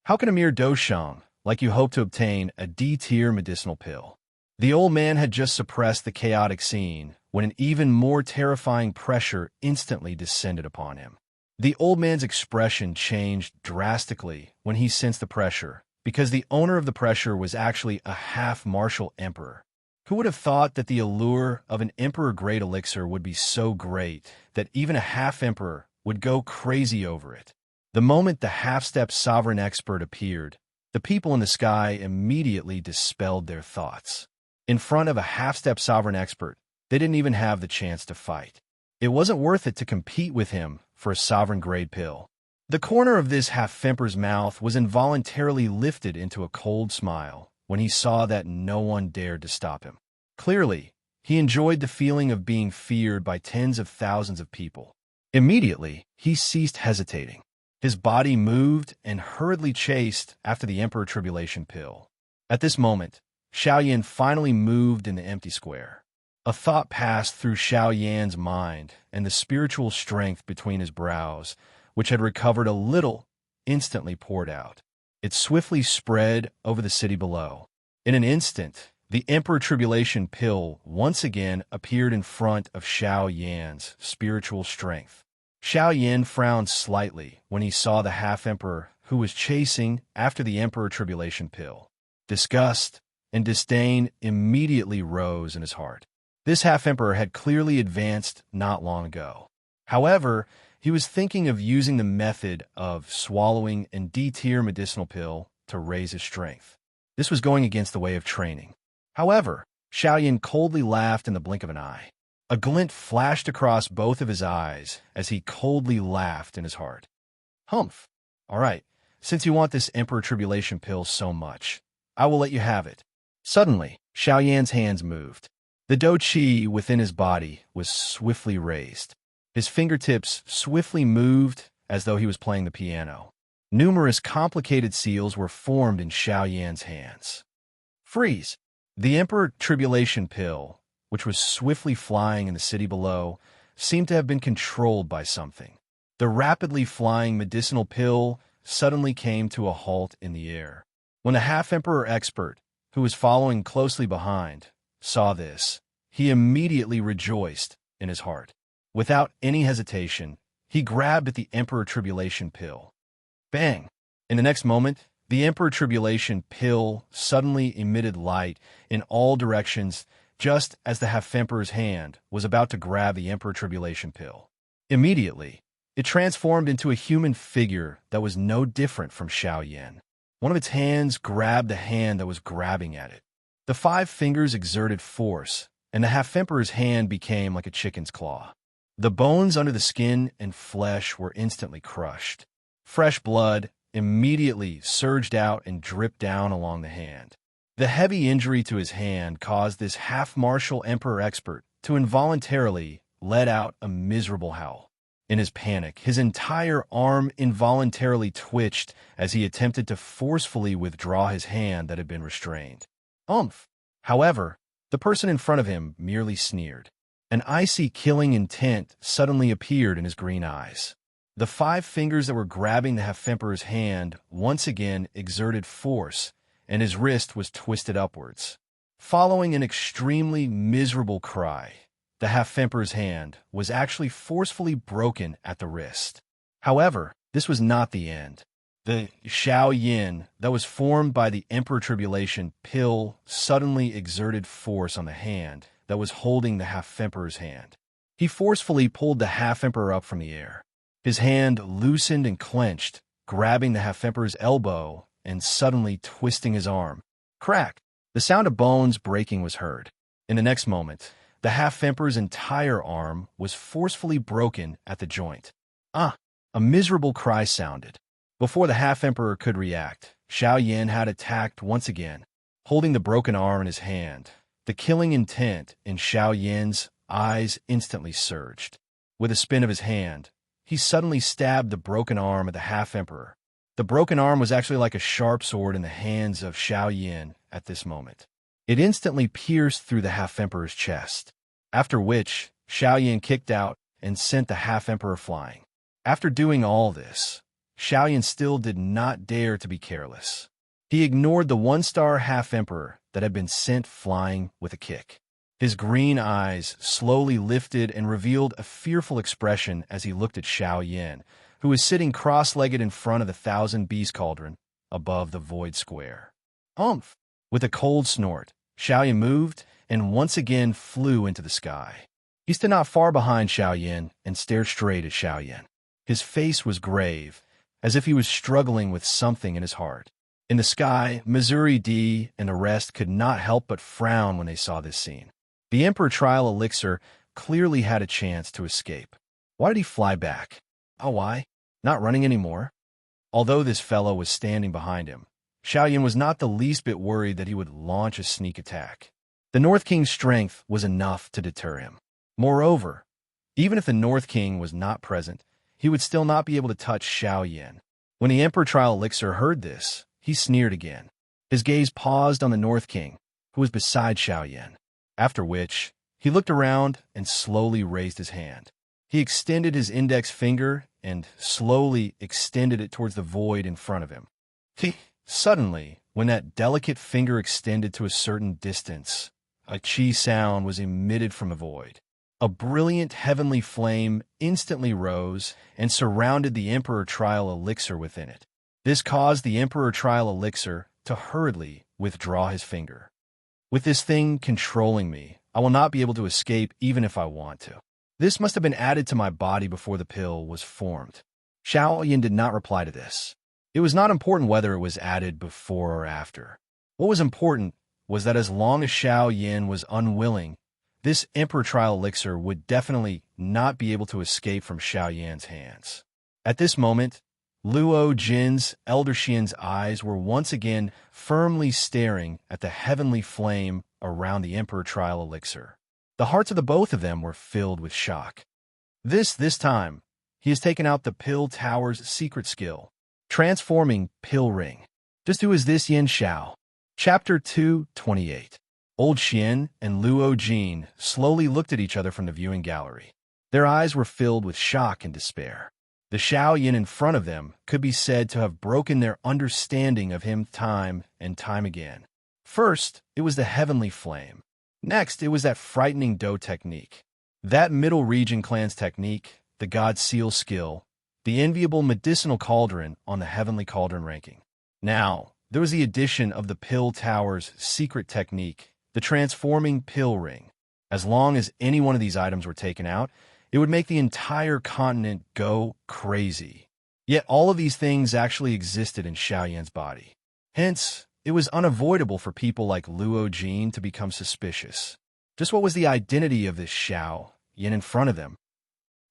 Speaker 1: How can a mere Doshang, like you, hope to obtain a D-tier medicinal pill? The old man had just suppressed the chaotic scene when an even more terrifying pressure instantly descended upon him. The old man's expression changed drastically when he sensed the pressure, because the owner of the pressure was actually a half-martial emperor. Who would have thought that the allure of an emperor-grade elixir would be so great that even a half-emperor would go crazy over it? The moment the half-step sovereign expert appeared, the people in the sky immediately dispelled their thoughts. In front of a half-step sovereign expert, they didn't even have the chance to fight. It wasn't worth it to compete with him for a sovereign-grade pill. The corner of this half-emperor's mouth was involuntarily lifted into a cold smile when he saw that no one dared to stop him. Clearly, he enjoyed the feeling of being feared by tens of thousands of people. Immediately, he ceased hesitating. His body moved and hurriedly chased after the Emperor Tribulation pill. At this moment, Xiaoyan finally moved in the empty square. A thought passed through Xiao Yan's mind, and the spiritual strength between his brows, which had recovered a little, instantly poured out. It swiftly spread over the city below. In an instant, the Emperor Tribulation Pill once again appeared in front of Xiao Yan's spiritual strength. Xiao Yan frowned slightly when he saw the half-emperor who was chasing after the Emperor Tribulation Pill. Disgust and disdain immediately rose in his heart. This half-emperor had clearly advanced not long ago. However, he was thinking of using the method of swallowing an D-tier medicinal pill to raise his strength. This was going against the way of training. However, Xiao Yan coldly laughed in the blink of an eye. A glint flashed across both of his eyes as he coldly laughed in his heart. Humph. All right, since you want this Emperor Tribulation Pill so much, I will let you have it. Suddenly, Xiao Yan's hands moved. The Do Qi within his body was swiftly raised. His fingertips swiftly moved as though he was playing the piano. Numerous complicated seals were formed in Xiao Yan's hands. Freeze! The Emperor Tribulation Pill, which was swiftly flying in the city below, seemed to have been controlled by something. The rapidly flying medicinal pill suddenly came to a halt in the air. When the half-emperor expert, who was following closely behind, saw this, he immediately rejoiced in his heart. Without any hesitation, he grabbed at the Emperor Tribulation Pill. Bang! In the next moment, the Emperor Tribulation Pill suddenly emitted light in all directions just as the half-emperor's hand was about to grab the Emperor Tribulation Pill. Immediately, it transformed into a human figure that was no different from Xiao Yan. One of its hands grabbed the hand that was grabbing at it. The 5 fingers exerted force, and the half-emperor's hand became like a chicken's claw. The bones under the skin and flesh were instantly crushed. Fresh blood immediately surged out and dripped down along the hand. The heavy injury to his hand caused this half-martial emperor expert to involuntarily let out a miserable howl. In his panic, his entire arm involuntarily twitched as he attempted to forcefully withdraw his hand that had been restrained. Umph! However, the person in front of him merely sneered. An icy killing intent suddenly appeared in his green eyes. The 5 fingers that were grabbing the half-emperor's hand once again exerted force, and his wrist was twisted upwards. Following an extremely miserable cry, the half-emperor's hand was actually forcefully broken at the wrist. However, this was not the end. The Xiao Yan that was formed by the Emperor Tribulation Pill suddenly exerted force on the hand that was holding the half-emperor's hand. He forcefully pulled the half-emperor up from the air. His hand loosened and clenched, grabbing the half-emperor's elbow and suddenly twisting his arm. Crack! The sound of bones breaking was heard. In the next moment, the half-emperor's entire arm was forcefully broken at the joint. Ah! A miserable cry sounded. Before the half-emperor could react, Xiao Yan had attacked once again, holding the broken arm in his hand. The killing intent in Xiao Yan's eyes instantly surged. With a spin of his hand, he suddenly stabbed the broken arm of the half-emperor. The broken arm was actually like a sharp sword in the hands of Xiao Yan at this moment. It instantly pierced through the half-emperor's chest, after which Xiao Yan kicked out and sent the half-emperor flying. After doing all this, Xiao Yan still did not dare to be careless. He ignored the 1-star half-emperor that had been sent flying with a kick. His green eyes slowly lifted and revealed a fearful expression as he looked at Xiao Yan, who was sitting cross-legged in front of the 1,000-beast cauldron above the void square. Humph! With a cold snort, Xiao Yan moved and once again flew into the sky. He stood not far behind Xiao Yan and stared straight at Xiao Yan. His face was grave, as if he was struggling with something in his heart. In the sky, Missouri D and the rest could not help but frown when they saw this scene. The Emperor Trial Elixir clearly had a chance to escape. Why did he fly back? Oh, why? Not running anymore? Although this fellow was standing behind him, Xiao Yan was not the least bit worried that he would launch a sneak attack. The North King's strength was enough to deter him. Moreover, even if the North King was not present, he would still not be able to touch Xiao Yan. When the Emperor Trial Elixir heard this, he sneered again. His gaze paused on the North King, who was beside Xiao Yan, after which He looked around and slowly raised his hand. He extended his index finger and slowly extended it towards the void in front of him. Suddenly, when that delicate finger extended to a certain distance, a chi sound was emitted from the void. A brilliant heavenly flame instantly rose and surrounded the Emperor Trial Elixir within it. This caused the Emperor Trial Elixir to hurriedly withdraw his finger. With this thing controlling me, I will not be able to escape even if I want to. This must have been added to my body before the pill was formed. Xiaoyan did not reply to this. It was not important whether it was added before or after. What was important was that as long as Xiaoyan was unwilling, this Emperor Trial Elixir would definitely not be able to escape from Xiaoyan's hands. At this moment, Luo Jin's Elder Xian's eyes were once again firmly staring at the heavenly flame around the Emperor Trial Elixir. The hearts of the both of them were filled with shock. This time, he has taken out the Pill Tower's secret skill, transforming Pill Ring. Just who is this Yin Xiao? Chapter 228. Old Xian and Luo Jin slowly looked at each other from the viewing gallery. Their eyes were filled with shock and despair. The Xiaoyan in front of them could be said to have broken their understanding of him time and time again. First, it was the heavenly flame. Next, it was that frightening dough technique. That middle region clan's technique, the God Seal skill, the enviable medicinal cauldron on the heavenly cauldron ranking. Now, there was the addition of the Pill Tower's secret technique, the transforming pill ring. As long as any one of these items were taken out, it would make the entire continent go crazy. Yet all of these things actually existed in Xiaoyan's body. Hence, it was unavoidable for people like Luo Jin to become suspicious. Just what was the identity of this Xiao Yin in front of them?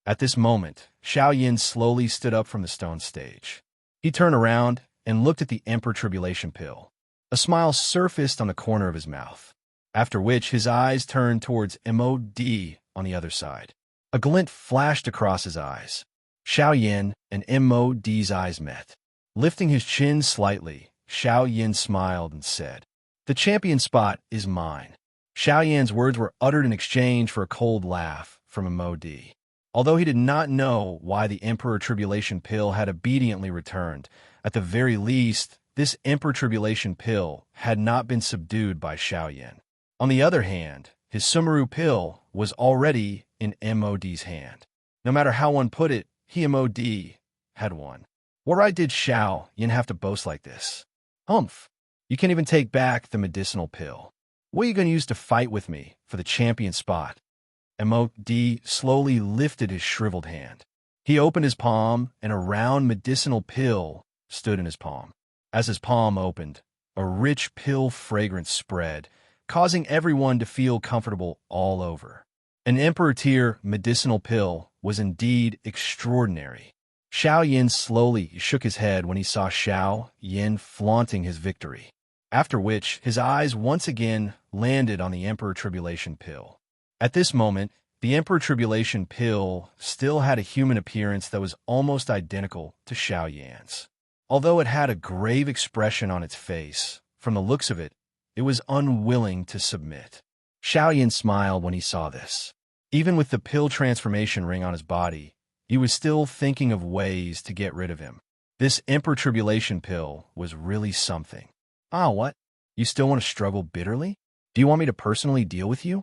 Speaker 1: At this moment, Xiaoyan slowly stood up from the stone stage. He turned around and looked at the Emperor Tribulation Pill. A smile surfaced on the corner of his mouth, after which his eyes turned towards MOD on the other side. A glint flashed across his eyes. Xiaoyan and MOD's eyes met. Lifting his chin slightly, Xiaoyan smiled and said, "The champion spot is mine." Xiaoyan's words were uttered in exchange for a cold laugh from MOD. Although he did not know why the Emperor Tribulation Pill had obediently returned, at the very least, this Emperor Tribulation Pill had not been subdued by Xiaoyan. On the other hand, his Sumeru Pill was already in MOD's hand. No matter how one put it, he MOD had won. What right did Xiaoyan have to boast like this? Humph! You can't even take back the medicinal pill. What are you going to use to fight with me for the champion spot? MOD slowly lifted his shriveled hand. He opened his palm, and a round medicinal pill stood in his palm. As his palm opened, a rich pill fragrance spread, causing everyone to feel comfortable all over. An Emperor Tier medicinal pill was indeed extraordinary. Xiaoyan slowly shook his head when he saw Xiaoyan flaunting his victory, after which his eyes once again landed on the Emperor Tribulation Pill. At this moment, the Emperor Tribulation Pill still had a human appearance that was almost identical to Xiaoyan's. Although it had a grave expression on its face, from the looks of it, it was unwilling to submit. Xiaoyan smiled when he saw this. Even with the pill transformation ring on his body, he was still thinking of ways to get rid of him. This Emperor Tribulation Pill was really something. Ah, what? You still want to struggle bitterly? Do you want me to personally deal with you?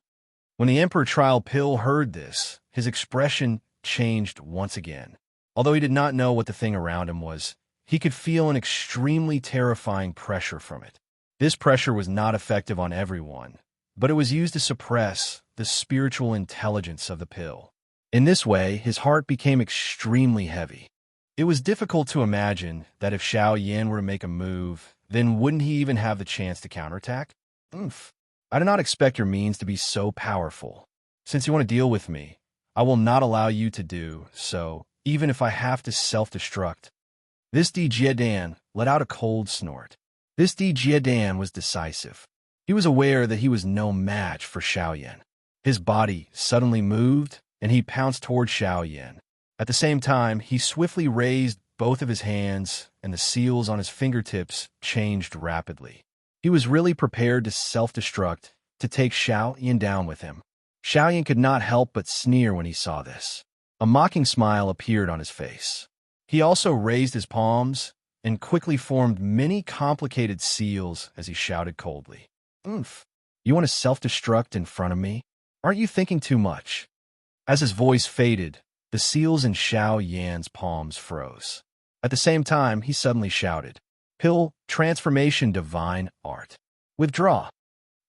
Speaker 1: When the Emperor Trial Pill heard this, his expression changed once again. Although he did not know what the thing around him was, he could feel an extremely terrifying pressure from it. This pressure was not effective on everyone, but it was used to suppress the spiritual intelligence of the pill. In this way, his heart became extremely heavy. It was difficult to imagine that if Xiaoyan were to make a move, then wouldn't he even have the chance to counterattack? I do not expect your means to be so powerful. Since you want to deal with me, I will not allow you to do so, even if I have to self-destruct. This Di Jiedan let out a cold snort. This Di Jiedan was decisive. He was aware that he was no match for Xiaoyan. His body suddenly moved, and he pounced toward Xiaoyan. At the same time, he swiftly raised both of his hands, and the seals on his fingertips changed rapidly. He was really prepared to self-destruct, to take Xiaoyan down with him. Xiaoyan could not help but sneer when he saw this. A mocking smile appeared on his face. He also raised his palms and quickly formed many complicated seals as he shouted coldly, "Oomph! You want to self-destruct in front of me? Aren't you thinking too much?" As his voice faded, the seals in Xiaoyan's palms froze. At the same time, he suddenly shouted, "Pill, transformation divine art. Withdraw."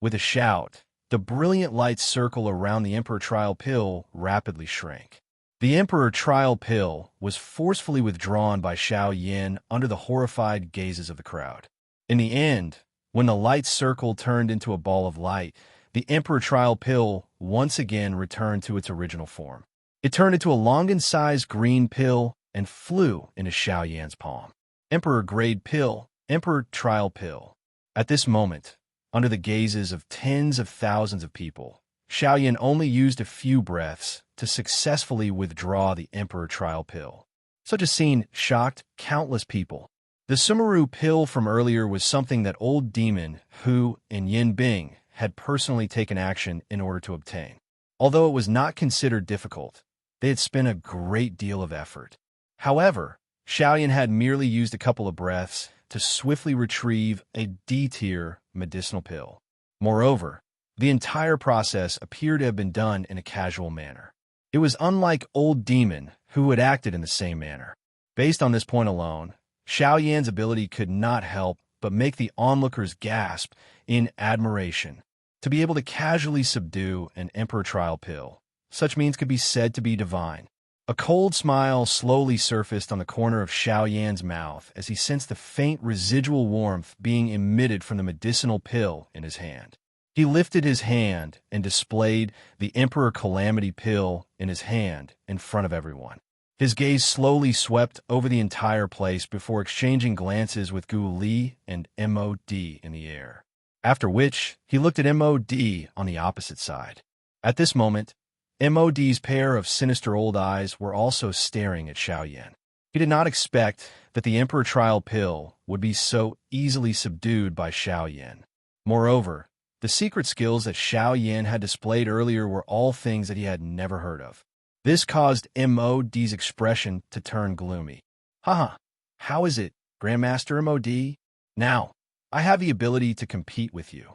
Speaker 1: With a shout, the brilliant light circle around the Emperor Trial Pill rapidly shrank. The Emperor Trial Pill was forcefully withdrawn by Xiaoyan under the horrified gazes of the crowd. In the end, when the light circle turned into a ball of light, the Emperor Trial Pill once again returned to its original form. It turned into a Longan-sized green pill and flew into Xiaoyan's palm. Emperor Grade Pill, Emperor Trial Pill. At this moment, under the gazes of tens of thousands of people, Xiaoyan only used a few breaths to successfully withdraw the Emperor Trial Pill. Such a scene shocked countless people. The Sumeru pill from earlier was something that old demon Hu and Yin Bing had personally taken action in order to obtain. Although it was not considered difficult, they had spent a great deal of effort. However, Xiaoyan had merely used a couple of breaths to swiftly retrieve a D-tier medicinal pill. Moreover, the entire process appeared to have been done in a casual manner. It was unlike old demon who had acted in the same manner. Based on this point alone, Xiaoyan's ability could not help but make the onlookers gasp in admiration. To be able to casually subdue an Emperor Trial Pill, such means could be said to be divine. A cold smile slowly surfaced on the corner of Xiaoyan's mouth as he sensed the faint residual warmth being emitted from the medicinal pill in his hand. He lifted his hand and displayed the Emperor Calamity Pill in his hand in front of everyone. His gaze slowly swept over the entire place before exchanging glances with Gu Li and MOD in the air. After which, he looked at MOD on the opposite side. At this moment, MOD's pair of sinister old eyes were also staring at Xiaoyan. He did not expect that the Emperor Trial Pill would be so easily subdued by Xiaoyan. Moreover, the secret skills that Xiaoyan had displayed earlier were all things that he had never heard of. This caused MOD's expression to turn gloomy. Haha, how is it, Grandmaster MOD? Now, I have the ability to compete with you.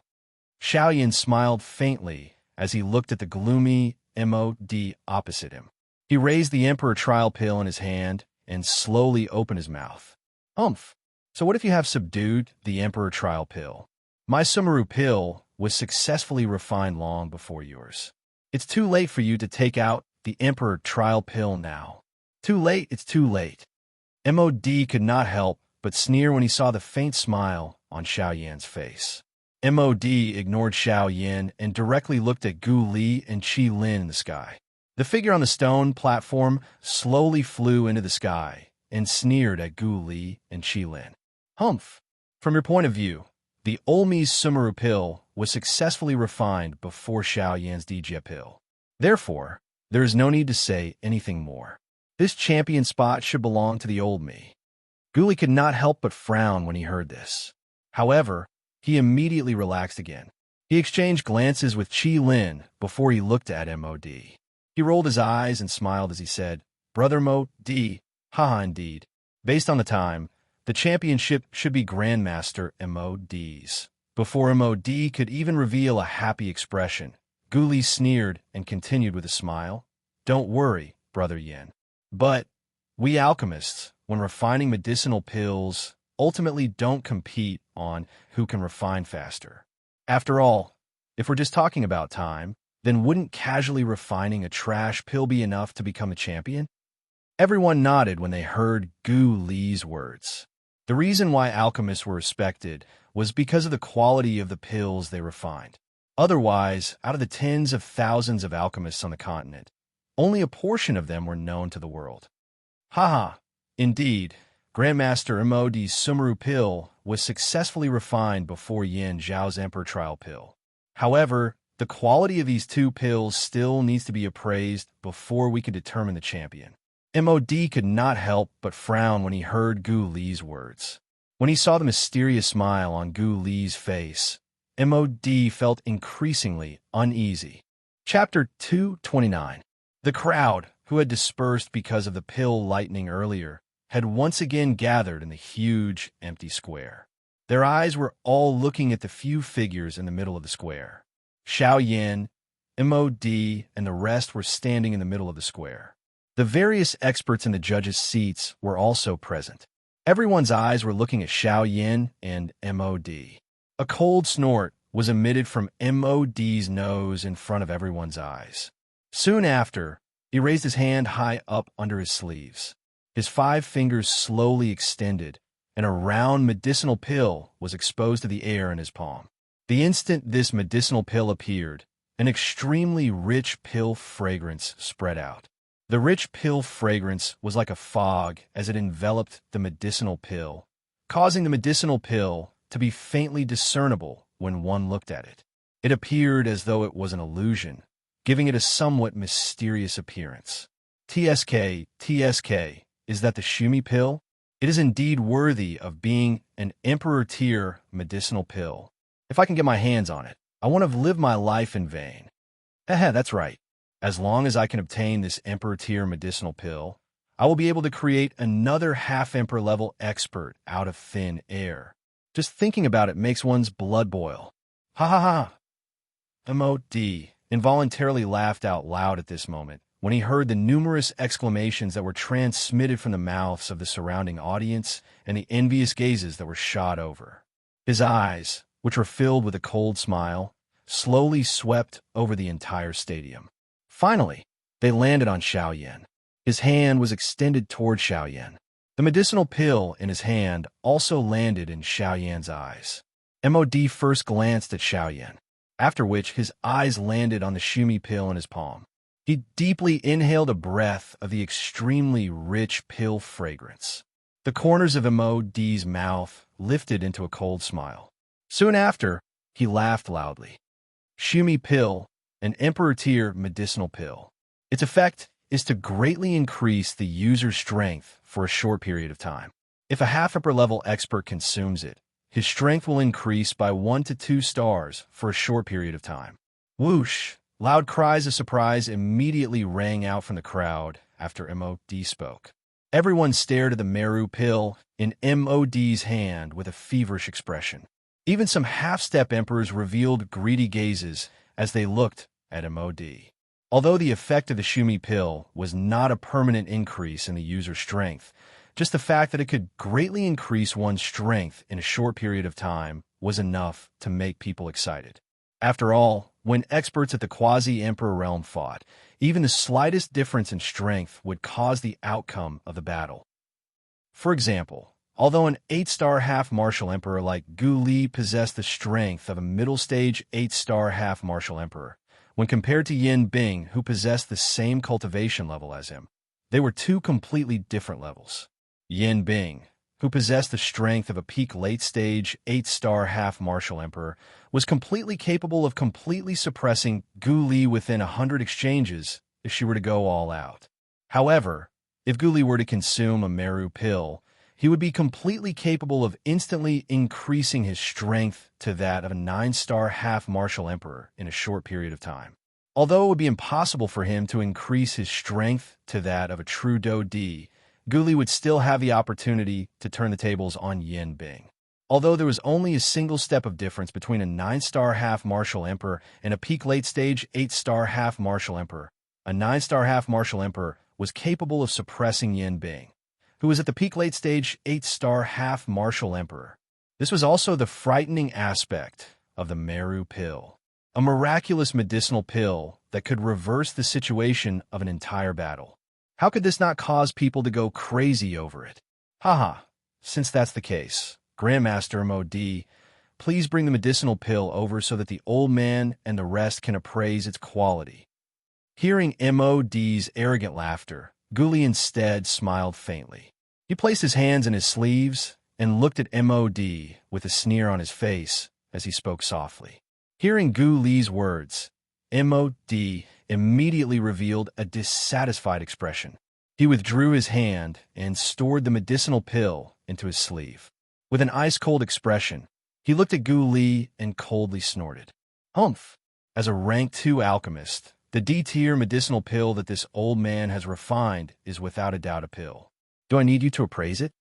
Speaker 1: Xiaoyan smiled faintly as he looked at the gloomy MOD opposite him. He raised the Emperor Trial Pill in his hand and slowly opened his mouth. Umph, so what if you have subdued the Emperor Trial Pill? My Sumeru Pill was successfully refined long before yours. It's too late for you to take out the Emperor Trial Pill now. Too late, it's too late. MOD could not help but sneer when he saw the faint smile on Xiaoyan's face. MOD ignored Xiaoyan and directly looked at Gu Li and Qi Lin in the sky. The figure on the stone platform slowly flew into the sky and sneered at Gu Li and Qi Lin. Humph! From your point of view, the Olmi's Sumeru Pill was successfully refined before Xiaoyan's Dijia Pill. Therefore, there is no need to say anything more. This champion spot should belong to the old me. Gu Li could not help but frown when he heard this. However, he immediately relaxed again. He exchanged glances with Qi Lin before he looked at MOD. He rolled his eyes and smiled as he said, Brother MOD, haha indeed. Based on the time, the championship should be Grandmaster MOD's. Before MOD could even reveal a happy expression, Gu Li sneered and continued with a smile. Don't worry, Brother Yin. But we alchemists, when refining medicinal pills, ultimately don't compete on who can refine faster. After all, if we're just talking about time, then wouldn't casually refining a trash pill be enough to become a champion? Everyone nodded when they heard Gu Li's words. The reason why alchemists were respected was because of the quality of the pills they refined. Otherwise, out of the tens of thousands of alchemists on the continent, only a portion of them were known to the world. Haha, indeed, Grandmaster MOD's Sumeru Pill was successfully refined before Yin Zhao's Emperor Trial Pill. However, the quality of these two pills still needs to be appraised before we can determine the champion. MOD could not help but frown when he heard Gu Li's words. When he saw the mysterious smile on Gu Li's face, MOD felt increasingly uneasy. Chapter 229. The crowd, who had dispersed because of the pill lightning earlier, had once again gathered in the huge, empty square. Their eyes were all looking at the few figures in the middle of the square. Xiao Yin, MOD, and the rest were standing in the middle of the square. The various experts in the judges' seats were also present. Everyone's eyes were looking at Xiao Yin and MOD. A cold snort was emitted from MOD's nose in front of everyone's eyes. Soon after, he raised his hand high up under his sleeves. His 5 fingers slowly extended, and a round medicinal pill was exposed to the air in his palm. The instant this medicinal pill appeared, an extremely rich pill fragrance spread out. The rich pill fragrance was like a fog as it enveloped the medicinal pill, causing the medicinal pill to be faintly discernible when one looked at it. It appeared as though it was an illusion, giving it a somewhat mysterious appearance. TSK, is that the Shumi pill? It is indeed worthy of being an Emperor-tier medicinal pill. If I can get my hands on it, I won't have lived my life in vain. That's right. As long as I can obtain this Emperor-tier medicinal pill, I will be able to create another half-Emperor-level expert out of thin air. Just thinking about it makes one's blood boil. Ha ha ha! MOD involuntarily laughed out loud at this moment when he heard the numerous exclamations that were transmitted from the mouths of the surrounding audience and the envious gazes that were shot over. His eyes, which were filled with a cold smile, slowly swept over the entire stadium. Finally, they landed on Xiao Yin. His hand was extended toward Xiao Yin. The medicinal pill in his hand also landed in Xiao Yan's eyes. MOD first glanced at Xiao Yan, after which his eyes landed on the Shumi pill in his palm. He deeply inhaled a breath of the extremely rich pill fragrance. The corners of MOD's mouth lifted into a cold smile. Soon after, he laughed loudly. Shumi pill, an Emperor-tier medicinal pill. Its effect is to greatly increase the user's strength for a short period of time. If a half-Emperor-level expert consumes it, his strength will increase by 1 to 2 stars for a short period of time. Whoosh! Loud cries of surprise immediately rang out from the crowd after MOD spoke. Everyone stared at the Meru pill in MOD's hand with a feverish expression. Even some half-step emperors revealed greedy gazes as they looked at MOD. Although the effect of the Shumi pill was not a permanent increase in the user's strength, just the fact that it could greatly increase one's strength in a short period of time was enough to make people excited. After all, when experts at the quasi-emperor realm fought, even the slightest difference in strength would cause the outcome of the battle. For example, although an 8-star half-martial emperor like Gu Li possessed the strength of a middle-stage 8-star half-martial emperor, when compared to Yin Bing, who possessed the same cultivation level as him, they were 2 completely different levels. Yin Bing, who possessed the strength of a peak late-stage 8-star half-martial emperor, was completely capable of completely suppressing Gu Li within 100 exchanges if she were to go all out. However, if Gu Li were to consume a Meru pill, he would be completely capable of instantly increasing his strength to that of a 9-star half-martial emperor in a short period of time. Although it would be impossible for him to increase his strength to that of a true Do Di, Gu Li would still have the opportunity to turn the tables on Yin Bing. Although there was only a single step of difference between a 9-star half-martial emperor and a peak late-stage 8-star half-martial emperor, a 9-star half-martial emperor was capable of suppressing Yin Bing, who was at the peak late-stage 8-star half-martial emperor. This was also the frightening aspect of the Meru pill, a miraculous medicinal pill that could reverse the situation of an entire battle. How could this not cause people to go crazy over it? Haha, since that's the case, Grandmaster MOD, please bring the medicinal pill over so that the old man and the rest can appraise its quality. Hearing MOD's arrogant laughter, Gu Li instead smiled faintly. He placed his hands in his sleeves and looked at MOD with a sneer on his face as he spoke softly. Hearing Gu Li's words, MOD immediately revealed a dissatisfied expression. He withdrew his hand and stored the medicinal pill into his sleeve. With an ice-cold expression, he looked at Gu Li and coldly snorted. Humph! As a rank 2 alchemist, The D-tier medicinal pill that this old man has refined is without a doubt a pill. Do I need you to appraise it?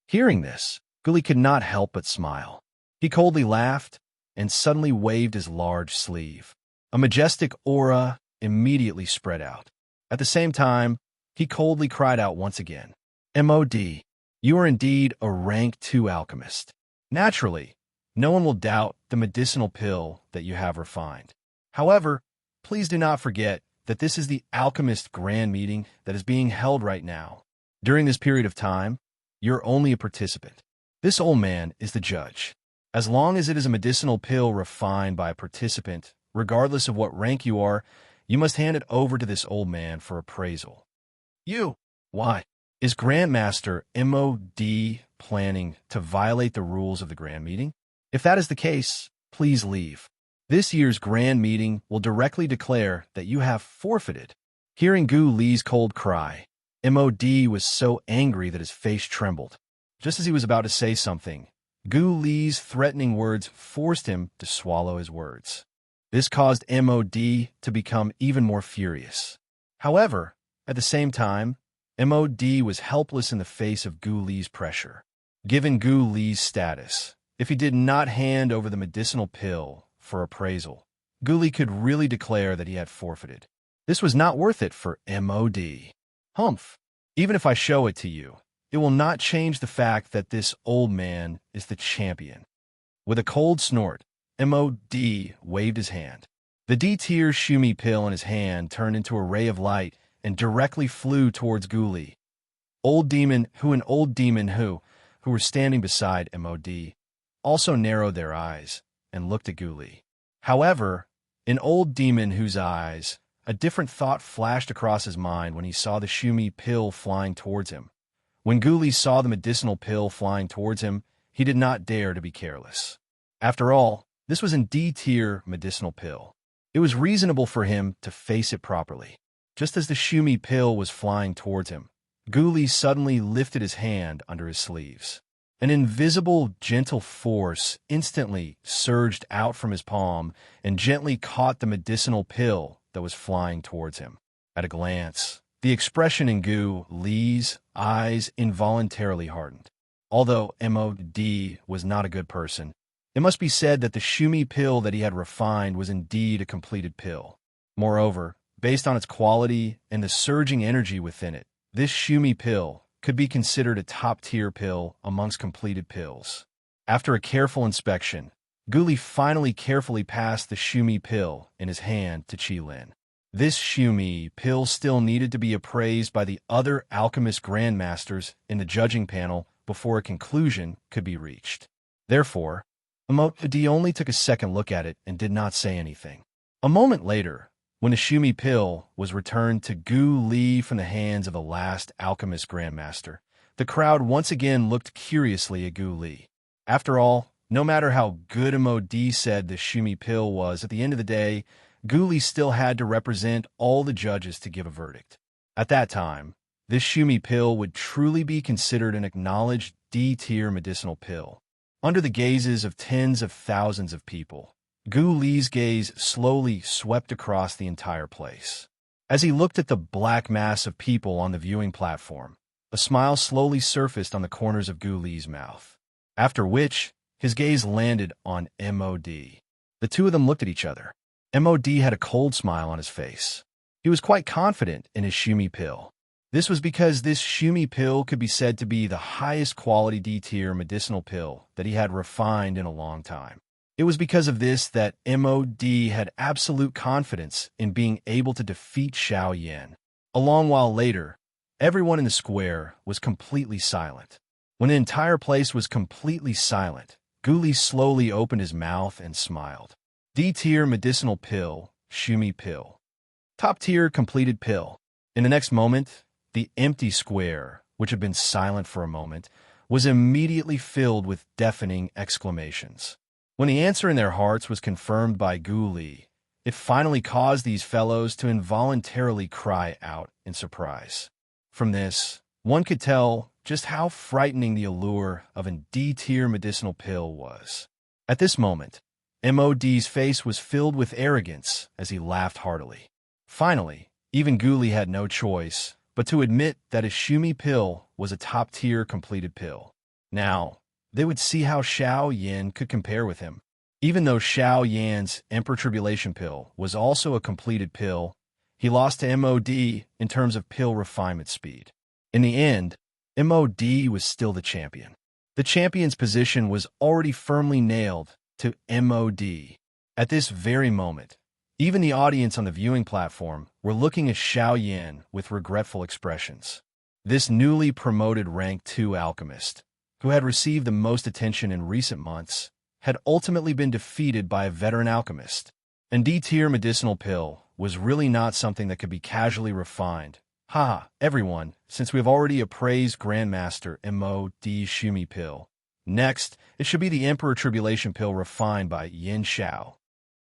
Speaker 1: Hearing this, Guli could not help but smile. He coldly laughed and suddenly waved his large sleeve. A majestic aura immediately spread out. At the same time, he coldly cried out once again, "MOD, you are indeed a rank 2 alchemist. Naturally, no one will doubt the medicinal pill that you have refined. However, please do not forget that this is the Alchemist Grand Meeting that is being held right now. During this period of time, you're only a participant. This old man is the judge. As long as it is a medicinal pill refined by a participant, regardless of what rank you are, you must hand it over to this old man for appraisal." "You? Why? Is Grandmaster MOD planning to violate the rules of the Grand Meeting? If that is the case, please leave. This year's Grand Meeting will directly declare that you have forfeited." Hearing Gu Li's cold cry, MOD was so angry that his face trembled. Just as he was about to say something, Gu Li's threatening words forced him to swallow his words. This caused MOD to become even more furious. However, at the same time, MOD was helpless in the face of Gu Li's pressure. Given Gu Li's status, if he did not hand over the medicinal pill for appraisal, Gu Li could really declare that he had forfeited. This was not worth it for MOD. "Humph, even if I show it to you, it will not change the fact that this old man is the champion." With a cold snort, MOD waved his hand. The D-tier Shumi pill in his hand turned into a ray of light and directly flew towards Gu Li. Old Demon who were standing beside MOD, also narrowed their eyes and looked at Gu Li. However, in Old Demon whose eyes, a different thought flashed across his mind when he saw the Shumi pill flying towards him. When Gu Li saw the medicinal pill flying towards him, he did not dare to be careless. After all, this was a D-tier medicinal pill. It was reasonable for him to face it properly. Just as the Shumi pill was flying towards him, Gu Li suddenly lifted his hand under his sleeves. An invisible, gentle force instantly surged out from his palm and gently caught the medicinal pill that was flying towards him. At a glance, the expression in Gu Li's eyes involuntarily hardened. Although MOD was not a good person, it must be said that the Shumi pill that he had refined was indeed a completed pill. Moreover, based on its quality and the surging energy within it, this Shumi pill could be considered a top-tier pill amongst completed pills. After a careful inspection, Gu Li finally carefully passed the Shumi pill in his hand to Qilin. This Shumi pill still needed to be appraised by the other alchemist grandmasters in the judging panel before a conclusion could be reached. Therefore, MOD only took a second look at it and did not say anything. A moment later, when the Shumi pill was returned to Gu Li from the hands of the last alchemist grandmaster, the crowd once again looked curiously at Gu Li. After all, no matter how good MOD said the Shumi pill was, at the end of the day, Gu Li still had to represent all the judges to give a verdict. At that time, this Shumi pill would truly be considered an acknowledged D-tier medicinal pill. Under the gazes of tens of thousands of people, Gu Li's gaze slowly swept across the entire place. As he looked at the black mass of people on the viewing platform, a smile slowly surfaced on the corners of Gu Li's mouth, after which his gaze landed on MOD. The two of them looked at each other. MOD had a cold smile on his face. He was quite confident in his Shumi pill. This was because this Shumi pill could be said to be the highest quality D-tier medicinal pill that he had refined in a long time. It was because of this that MOD had absolute confidence in being able to defeat Xiao Yan. A long while later, everyone in the square was completely silent. When the entire place was completely silent, Gu Li slowly opened his mouth and smiled. D-tier medicinal pill, Shumi pill. Top-tier completed pill. In the next moment, the empty square, which had been silent for a moment, was immediately filled with deafening exclamations. When the answer in their hearts was confirmed by Gu Li, it finally caused these fellows to involuntarily cry out in surprise. From this, one could tell just how frightening the allure of a D-tier medicinal pill was. At this moment, MOD's face was filled with arrogance as he laughed heartily. Finally, even Gu Li had no choice but to admit that his Shumi pill was a top-tier completed pill. Now, they would see how Xiao Yan could compare with him. Even though Xiao Yan's Emperor Tribulation pill was also a completed pill, he lost to MOD in terms of pill refinement speed. In the end, MOD was still the champion. The champion's position was already firmly nailed to MOD. At this very moment, even the audience on the viewing platform were looking at Xiao Yan with regretful expressions. This newly promoted Rank 2 alchemist, who had received the most attention in recent months, had ultimately been defeated by a veteran alchemist. And D-tier medicinal pill was really not something that could be casually refined. Everyone, since we have already appraised Grandmaster MOD Shumi pill. Next, it should be the Emperor Tribulation pill refined by Yin Xiao.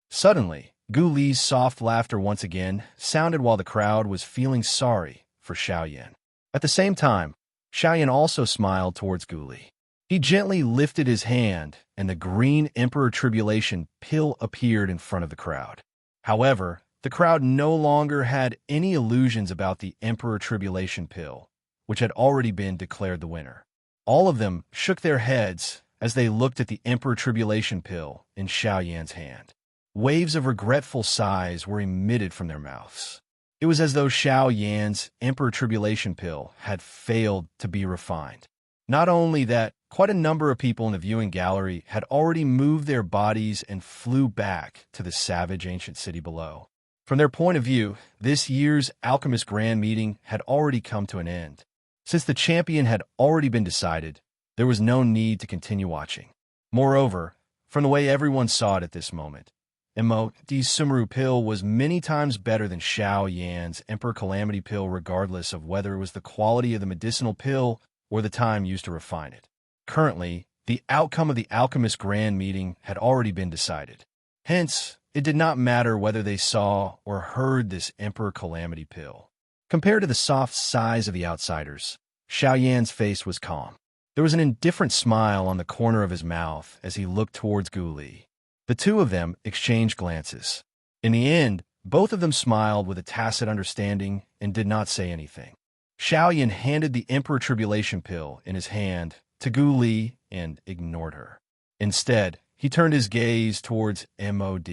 Speaker 1: Suddenly, Gu Li's soft laughter once again sounded while the crowd was feeling sorry for Xiao Yan. At the same time, Xiao Yan also smiled towards Gu Li. He gently lifted his hand, and the green Emperor Tribulation pill appeared in front of the crowd. However, the crowd no longer had any illusions about the Emperor Tribulation pill, which had already been declared the winner. All of them shook their heads as they looked at the Emperor Tribulation pill in Xiao Yan's hand. Waves of regretful sighs were emitted from their mouths. It was as though Xiao Yan's Emperor Tribulation pill had failed to be refined. Not only that, quite a number of people in the viewing gallery had already moved their bodies and flew back to the savage ancient city below. From their point of view, this year's Alchemist Grand Meeting had already come to an end. Since the champion had already been decided, there was no need to continue watching. Moreover, from the way everyone saw it at this moment, MOD's Sumeru pill was many times better than Xiao Yan's Emperor Calamity pill, regardless of whether it was the quality of the medicinal pill or the time used to refine it. Currently, the outcome of the Alchemist Grand Meeting had already been decided. Hence, it did not matter whether they saw or heard this Emperor Calamity pill. Compared to the soft sighs of the outsiders, Xiao Yan's face was calm. There was an indifferent smile on the corner of his mouth as he looked towards Gu Li. The two of them exchanged glances. In the end, both of them smiled with a tacit understanding and did not say anything. Xiao Yan handed the Emperor Tribulation pill in his hand to Gu Li and ignored her. Instead, he turned his gaze towards MOD.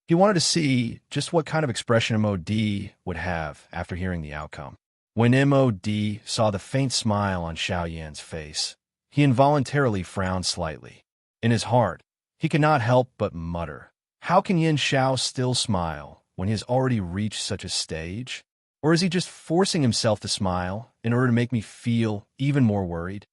Speaker 1: He wanted to see just what kind of expression MOD would have after hearing the outcome. When MOD saw the faint smile on Xiao Yan's face, he involuntarily frowned slightly. In his heart, he could not help but mutter, "How can Yin Xiao still smile when he has already reached such a stage? Or is he just forcing himself to smile in order to make me feel even more worried?"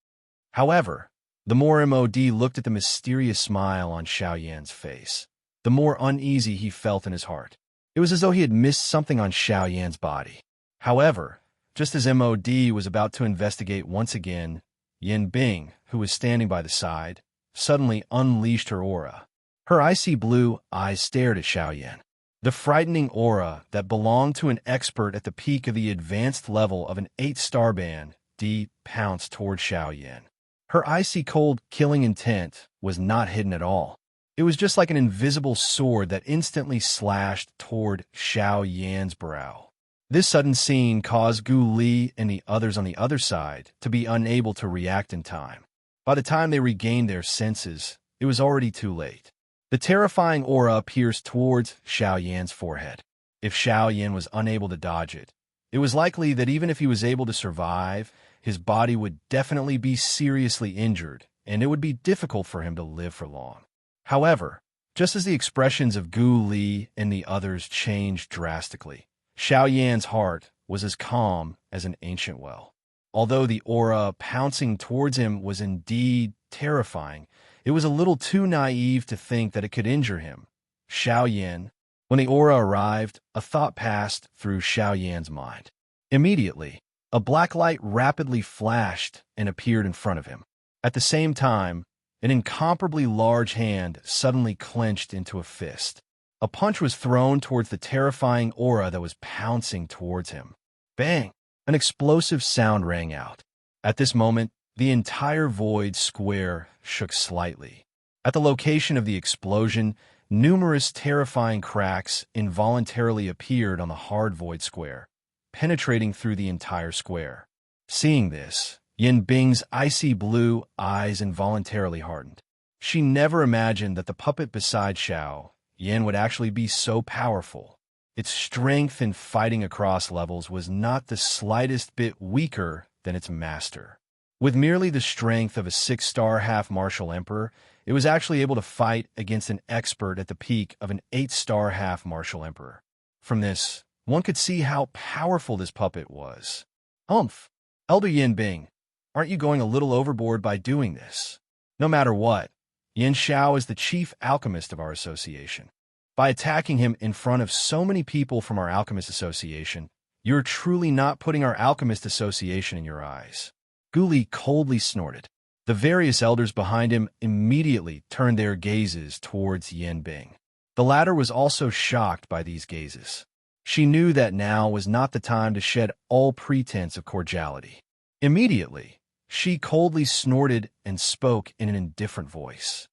Speaker 1: However, the more MOD looked at the mysterious smile on Xiao Yan's face, the more uneasy he felt in his heart. It was as though he had missed something on Xiao Yan's body. However, just as MOD was about to investigate once again, Yin Bing, who was standing by the side, suddenly unleashed her aura. Her icy blue eyes stared at Xiao Yan. The frightening aura that belonged to an expert at the peak of the advanced level of an 8-star band, D, pounced toward Xiao Yan. Her icy cold, killing intent was not hidden at all. It was just like an invisible sword that instantly slashed toward Xiao Yan's brow. This sudden scene caused Gu Li and the others on the other side to be unable to react in time. By the time they regained their senses, it was already too late. The terrifying aura pierced towards Xiao Yan's forehead. If Xiao Yan was unable to dodge it, it was likely that even if he was able to survive, his body would definitely be seriously injured, and it would be difficult for him to live for long. However, just as the expressions of Gu Li and the others changed drastically, Xiao Yan's heart was as calm as an ancient well. Although the aura pouncing towards him was indeed terrifying, it was a little too naive to think that it could injure him. Xiao Yan. When the aura arrived, a thought passed through Xiao Yan's mind. Immediately, a black light rapidly flashed and appeared in front of him. At the same time, an incomparably large hand suddenly clenched into a fist. A punch was thrown towards the terrifying aura that was pouncing towards him. Bang! An explosive sound rang out. At this moment, the entire void square shook slightly. At the location of the explosion, Numerous terrifying cracks involuntarily appeared on the hard void square, penetrating through the entire square. Seeing this, Yin Bing's icy blue eyes involuntarily hardened. She never imagined that the puppet beside Xiao Yin would actually be so powerful. Its strength in fighting across levels was not the slightest bit weaker than its master. With merely the strength of a 6-star half-martial emperor, it was actually able to fight against an expert at the peak of an 8-star half-martial emperor. From this, one could see how powerful this puppet was. Humph! Elder Yin Bing, aren't you going a little overboard by doing this? No matter what, Yin Xiao is the chief alchemist of our association. By attacking him in front of so many people from our alchemist association, you're truly not putting our alchemist association in your eyes. Guli coldly snorted. The various elders behind him immediately turned their gazes towards Yin Bing. The latter was also shocked by these gazes. She knew that now was not the time to shed all pretense of cordiality. Immediately, she coldly snorted and spoke in an indifferent voice.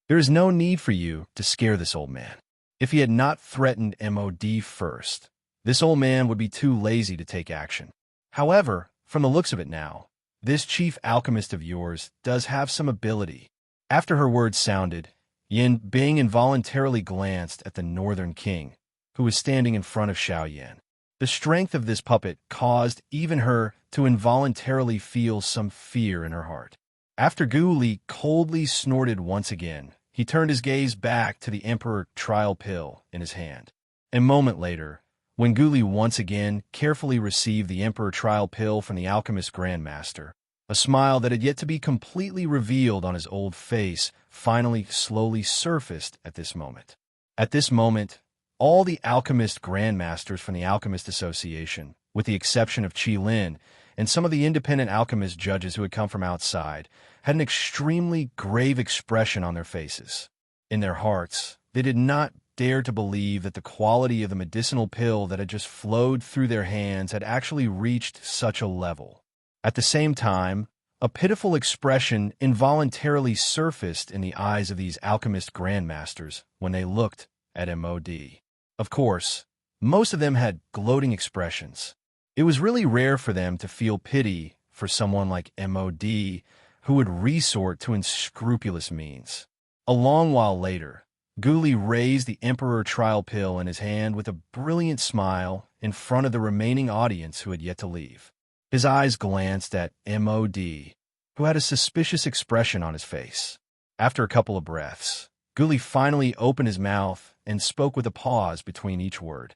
Speaker 1: There is no need for you to scare this old man. If he had not threatened MOD first, this old man would be too lazy to take action. However, from the looks of it now, this chief alchemist of yours does have some ability. After her words sounded, Yin Bing involuntarily glanced at the Northern King, who was standing in front of Xiao Yan. The strength of this puppet caused even her to involuntarily feel some fear in her heart. After Gu Li coldly snorted once again, he turned his gaze back to the Emperor trial pill in his hand. A moment later, when Gu Li once again carefully received the Emperor trial pill from the alchemist Grandmaster, a smile that had yet to be completely revealed on his old face finally slowly surfaced at this moment. At this moment, all the alchemist grandmasters from the Alchemist Association, with the exception of Qi Lin and some of the independent alchemist judges who had come from outside, had an extremely grave expression on their faces. In their hearts, they did not dare to believe that the quality of the medicinal pill that had just flowed through their hands had actually reached such a level. At the same time, a pitiful expression involuntarily surfaced in the eyes of these alchemist grandmasters when they looked at MOD. Of course, most of them had gloating expressions. It was really rare for them to feel pity for someone like MOD, who would resort to unscrupulous means. A long while later, Gu Li raised the Emperor trial pill in his hand with a brilliant smile in front of the remaining audience who had yet to leave. His eyes glanced at MOD, who had a suspicious expression on his face. After a couple of breaths, Gu Li finally opened his mouth and spoke with a pause between each word.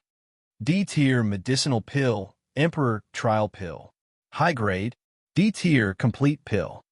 Speaker 1: D-tier medicinal pill, Emperor trial pill. High grade, D-tier complete pill.